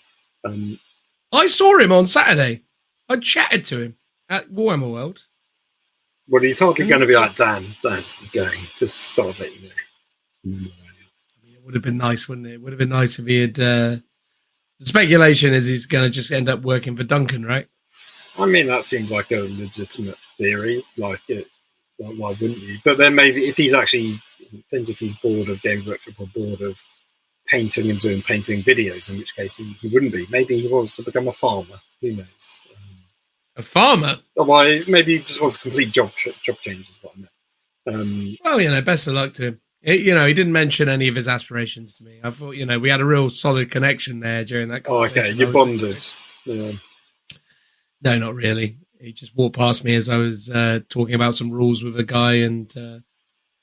I saw him on Saturday. I chatted to him at Warhammer World.
Well, he's hardly going to be like, Dan, I'm going. Just thought I'd let you know.
It would have been nice, wouldn't it? It would have been nice if he had... the speculation is he's going to just end up working for Duncan, right?
That seems like a legitimate theory. Why wouldn't you? But then maybe if he's actually... depends if he's bored of Games Workshop or bored of painting and doing painting videos, in which case he wouldn't be. Maybe he wants to become a farmer. Who knows?
A farmer?
Why? Maybe he just wants a complete job change is what I meant.
Well, best of luck to him. He didn't mention any of his aspirations to me. I thought, we had a real solid connection there during that conversation.
Oh, okay. You bonded. Yeah.
No, not really. He just walked past me as I was talking about some rules with a guy, and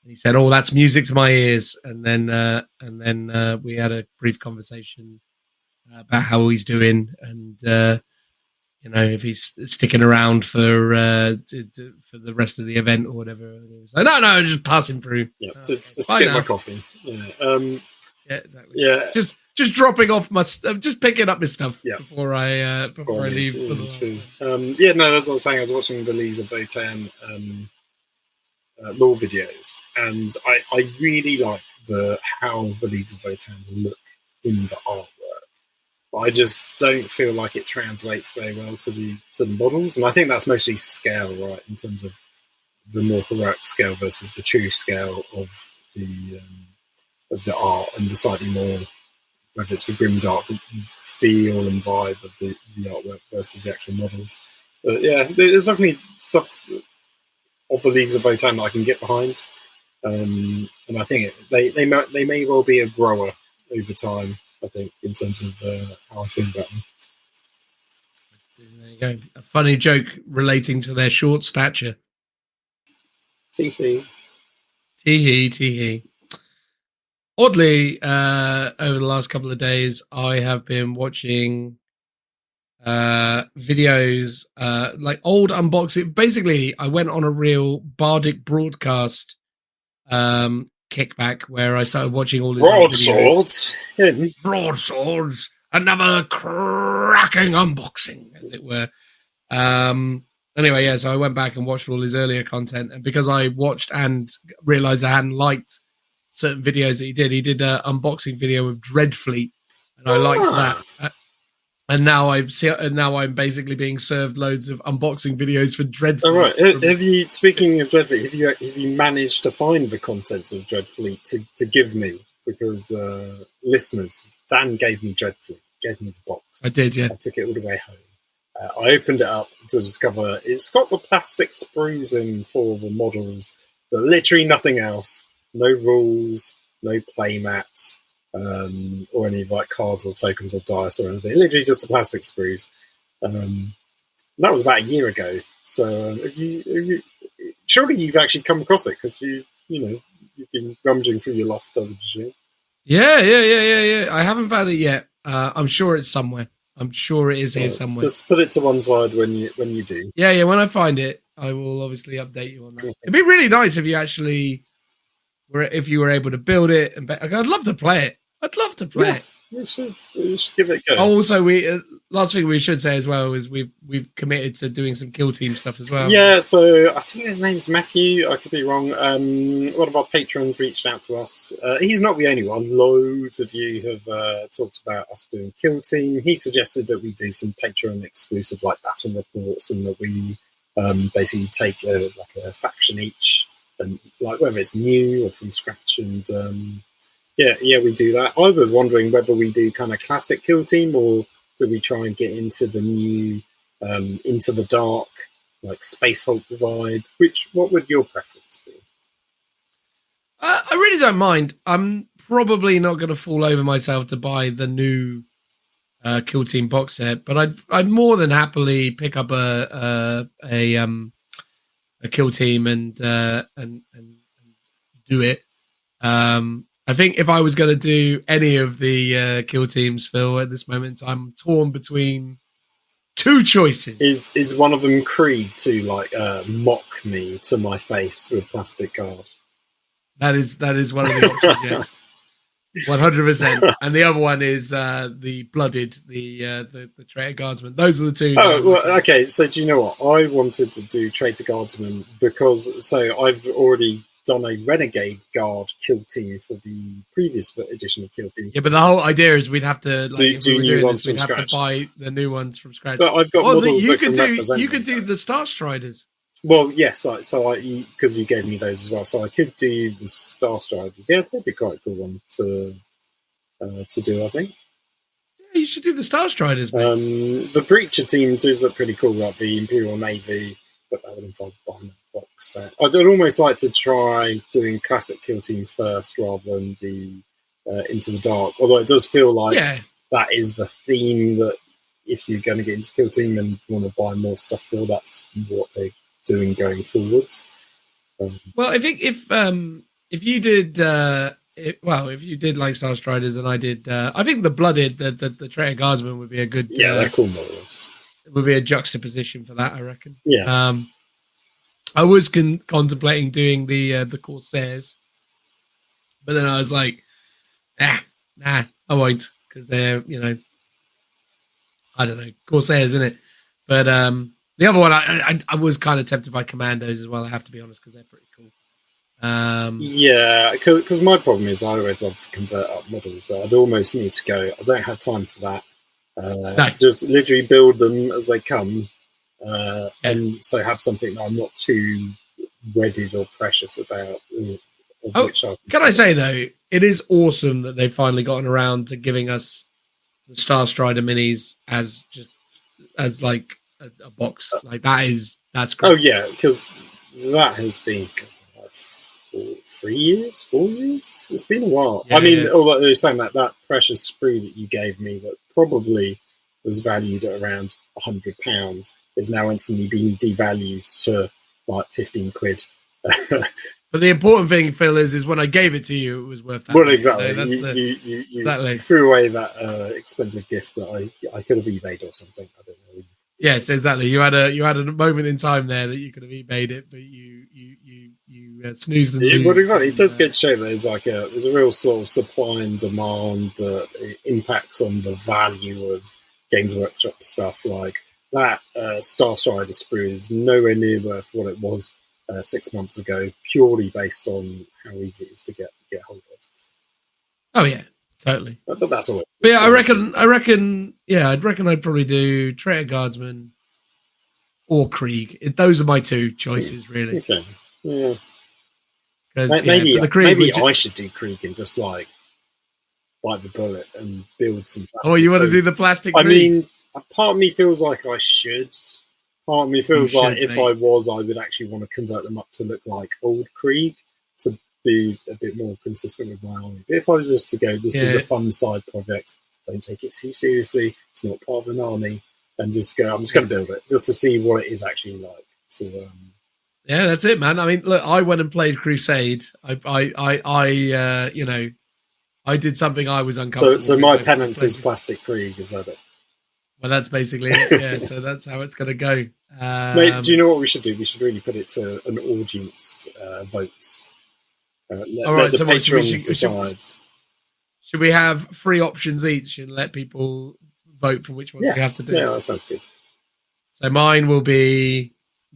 he said, "Oh, that's music to my ears." And then we had a brief conversation about how he's doing, and if he's sticking around for the rest of the event or whatever. And he was like, "No, just pass him through."
Yeah, just get my coffee. Yeah,
yeah, exactly.
Yeah,
just dropping off just picking up my stuff before I leave for the last time.
That's what I was saying. I was watching the Leagues of Votan lore videos, and I really like how the Leagues of Votan look in the artwork. But I just don't feel like it translates very well to the models, and I think that's mostly scale, right? In terms of the more heroic scale versus the true scale of the art, and the slightly more, whether it's the grimdark feel and vibe of the artwork versus the actual models. But yeah, there's definitely stuff of the Leagues of Votan that I can get behind, and I think they may well be a grower over time. I think in terms of how I feel about them.
There you go. A funny joke relating to their short stature.
Tee
hee. Oddly, over the last couple of days, I have been watching videos, like old unboxing. Basically, I went on a real bardic broadcast kickback where I started watching all these broadswords, another cracking unboxing, as it were. Anyway, yeah, so I went back and watched all his earlier content, and because I watched and realized I hadn't liked certain videos that he did an unboxing video of Dreadfleet, and I liked that. And now I'm basically being served loads of unboxing videos for Dreadfleet.
All right. Have you, speaking of Dreadfleet, have you managed to find the contents of Dreadfleet to give me? Because listeners, Dan gave me Dreadfleet, gave me the box.
I did, yeah.
I took it all the way home. I opened it up to discover it's got the plastic sprues in for the models, but literally nothing else. No rules, no play mats, or any like cards or tokens or dice or anything. Literally just the plastic sprues. That was about a year ago. So have you surely you've actually come across it because you've been rummaging through your loft, haven't you?
Yeah. I haven't found it yet. I'm sure it's somewhere. I'm sure it is here somewhere.
Just put it to one side when you do.
Yeah. When I find it, I will obviously update you on that. It'd be really nice if you actually were able to build it. And I'd love to play it.
We should give it a go.
Also, last thing we should say as well is we've committed to doing some kill team stuff as well.
Yeah, so I think his name's Matthew. I could be wrong. One of our patrons reached out to us. He's not the only one. Loads of you have talked about us doing kill team. He suggested that we do some Patreon exclusive like battle reports, and that we basically take a faction each, and like whether it's new or from scratch, and yeah, we do that. I was wondering whether we do kind of classic kill team, or do we try and get into the new, into the dark, like Space Hulk vibe? What would your preference be?
I really don't mind. I'm probably not going to fall over myself to buy the new kill team box set, but I'd more than happily pick up a kill team and do it. I think if I was going to do any of the kill teams, Phil, at this moment in time, I'm torn between two choices.
Is one of them Krieg to like mock me to my face with plastic card?
That is one of the options. Yes, 100%. And the other one is the blooded, the traitor guardsman. Those are the two.
Oh, well, okay. So do you know what? I wanted to do traitor guardsman because I've already done a renegade guard kill team for the previous edition of kill team.
Yeah, but the whole idea is we'd have to
do new ones from
we'd
scratch.
Have to buy the new ones from scratch.
But I've got models
you
that
could
can
do.
represent
You could
them.
do the Star Striders.
Well, yes. So because you gave me those as well, so I could do the Star Striders. Yeah, that'd be quite a cool one to do. I think.
Yeah, you should do the Star Striders, mate.
The Breacher team does look pretty cool, like the Imperial Navy, but that would involve buying a box set. I'd almost like to try doing classic kill team first rather than the Into the Dark. Although it does feel like that is the theme, that if you're going to get into kill team and want to buy more stuff, that's what they're doing going forward.
Well, I think if you did. If you did like Star Striders and I did, I think the blooded, the traitor guardsman would be a good.
Yeah, they're cool models.
It would be a juxtaposition for that, I reckon.
Yeah.
I was contemplating doing the Corsairs, but then I was like, nah, I won't, because they're I don't know, Corsairs, isn't it? But the other one, I was kind of tempted by Commandos as well. I have to be honest, because they're pretty cool.
Yeah, because my problem is I always love to convert up models. So I'd almost need to go. I don't have time for that.
No.
Just literally build them as they come, and so have something that I'm not too wedded or precious about.
Can I say though, it is awesome that they've finally gotten around to giving us the Star Strider minis as like a box. Like that's great.
Oh yeah, because that has been 3 years, 4 years. It's been a while.
Yeah,
I mean,
yeah.
although you're saying that precious sprue that you gave me, that probably was valued at around £100, is now instantly being devalued to like 15 quid.
But the important thing, Phil, is when I gave it to you, it was worth that.
Well, exactly.
That's
you
exactly.
threw away that expensive gift that I could have eBayed or something. I don't know.
Yes, exactly. You had a moment in time there that you could have eBayed it, but you snoozed and loosed.
Well, exactly. It does get to show that there's a real sort of supply and demand that it impacts on the value of Games Workshop stuff. Like that Star Strider sprue is nowhere near worth what it was 6 months ago, purely based on how easy it is to get hold of.
Oh yeah, totally.
But that's all.
But yeah, I reckon. Yeah, I'd probably do Traitor Guardsman or Krieg. Those are my two choices, really.
Okay. Yeah.
Maybe
I should do Krieg and just like bite the bullet and build some.
Oh, you want to do the plastic?
I
Krieg?
mean, a part of me feels like I should. Part of me feels like if I was, I would actually want to convert them up to look like old Krieg to be a bit more consistent with my army. But if I was just to go, this is a fun side project, don't take it too seriously, it's not part of an army, and just go, I'm just going to build it, just to see what it is actually like.
Yeah, that's it, man. I mean, look, I went and played Crusade. I did something I was uncomfortable.
So my penance is plastic Krieg, is that it?
Well, that's basically it. Yeah, so that's how it's going to go.
Mate, do you know what we should do? We should really put it to an audience votes.
All right, so should we have 3 options each and let people vote for which one we have to do?
Yeah, that sounds good.
So mine will be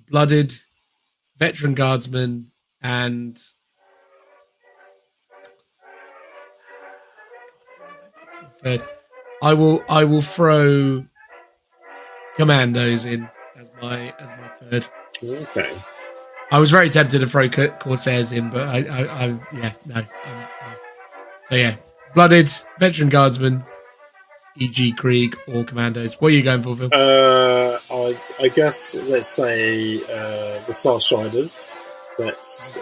Blooded, Veteran Guardsman, and third. I will throw Commandos in as my third.
Okay.
I was very tempted to throw Corsairs in, but no. So yeah, Blooded, Veteran Guardsman, e.g. Krieg, or Commandos. What are you going for, Phil?
I guess let's say the Star Striders. Let's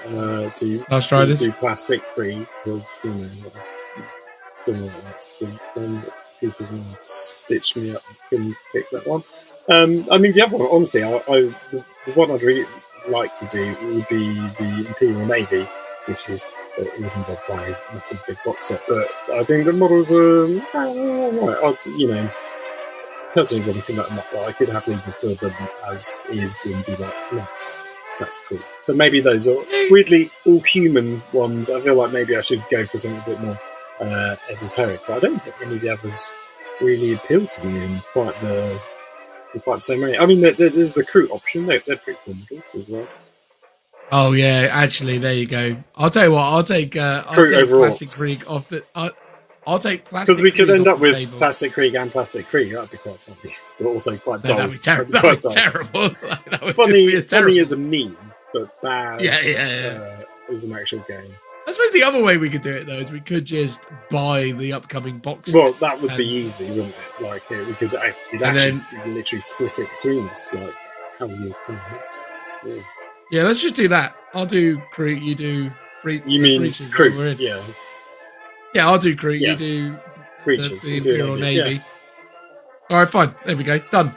do
Star Striders.
Do plastic Krieg because that's the one that people can stitch me up and pick that one. I mean, the other one, honestly, the one I'd really like to do would be the Imperial Navy, which is it would involve buying a massive big box set. But I think the models are right. Personally wouldn't think that much. I could happily just build them as is and be like, nice. That's cool. So maybe those are weirdly all human ones. I feel like maybe I should go for something a bit more esoteric, but I don't think any of the others really appeal to me in quite the same way. I mean, there's the crew option. They're pretty cool models as well.
Oh yeah, actually, there you go. I'll tell you what. I'll take Plastic Krieg off the. I'll take Plastic
because we could end up with
table.
Plastic Krieg and Plastic Krieg. That'd be quite funny, but also quite dull.
That'd be terrible. That'd be terrible. That would
funny as a meme, but bad.
Yeah.
As an actual game.
I suppose the other way we could do it though is we could just buy the upcoming box.
Well, that would be easy, wouldn't it? Like we could actually literally split it between us. Like how you kind of
Yeah, let's just do that. I'll do crew. You do.
You mean crew? Yeah.
Yeah, I'll do crew. You do
creatures.
The Imperial Navy. Yeah. All right, fine. There we go. Done.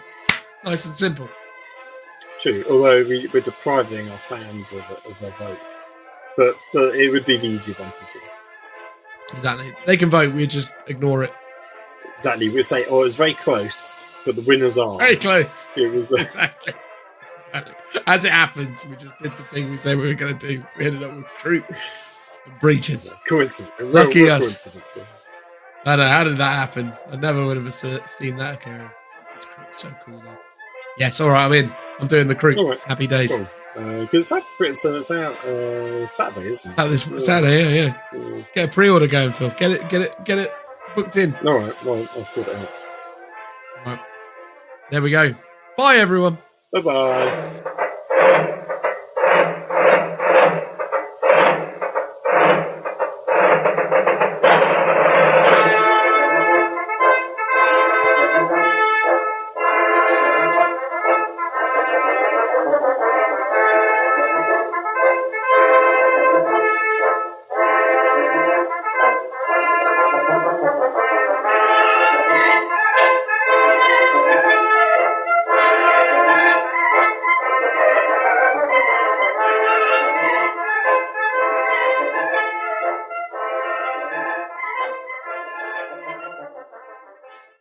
Nice and simple.
True. Although we're depriving our fans of a vote. But it would be the easy one to do.
Exactly. They can vote. We just ignore it.
Exactly. We say, it was very close, but the winners are.
Very close.
It was
exactly. As it happens, we just did the thing we said we were going to do. We ended up with crew and breaches.
Coincidence.
Lucky us. I know. How did that happen? I never would have seen that occurring. This crew is so cool, though. Yes, all right, I'm in. I'm doing the crew.
Right.
Happy days.
Cool. Because it's out Saturday, isn't it?
It's out this Saturday, yeah. Get a pre-order going, Phil. Get it booked in.
All right, well, I'll sort it out.
All right. There we go. Bye, everyone.
Bye-bye.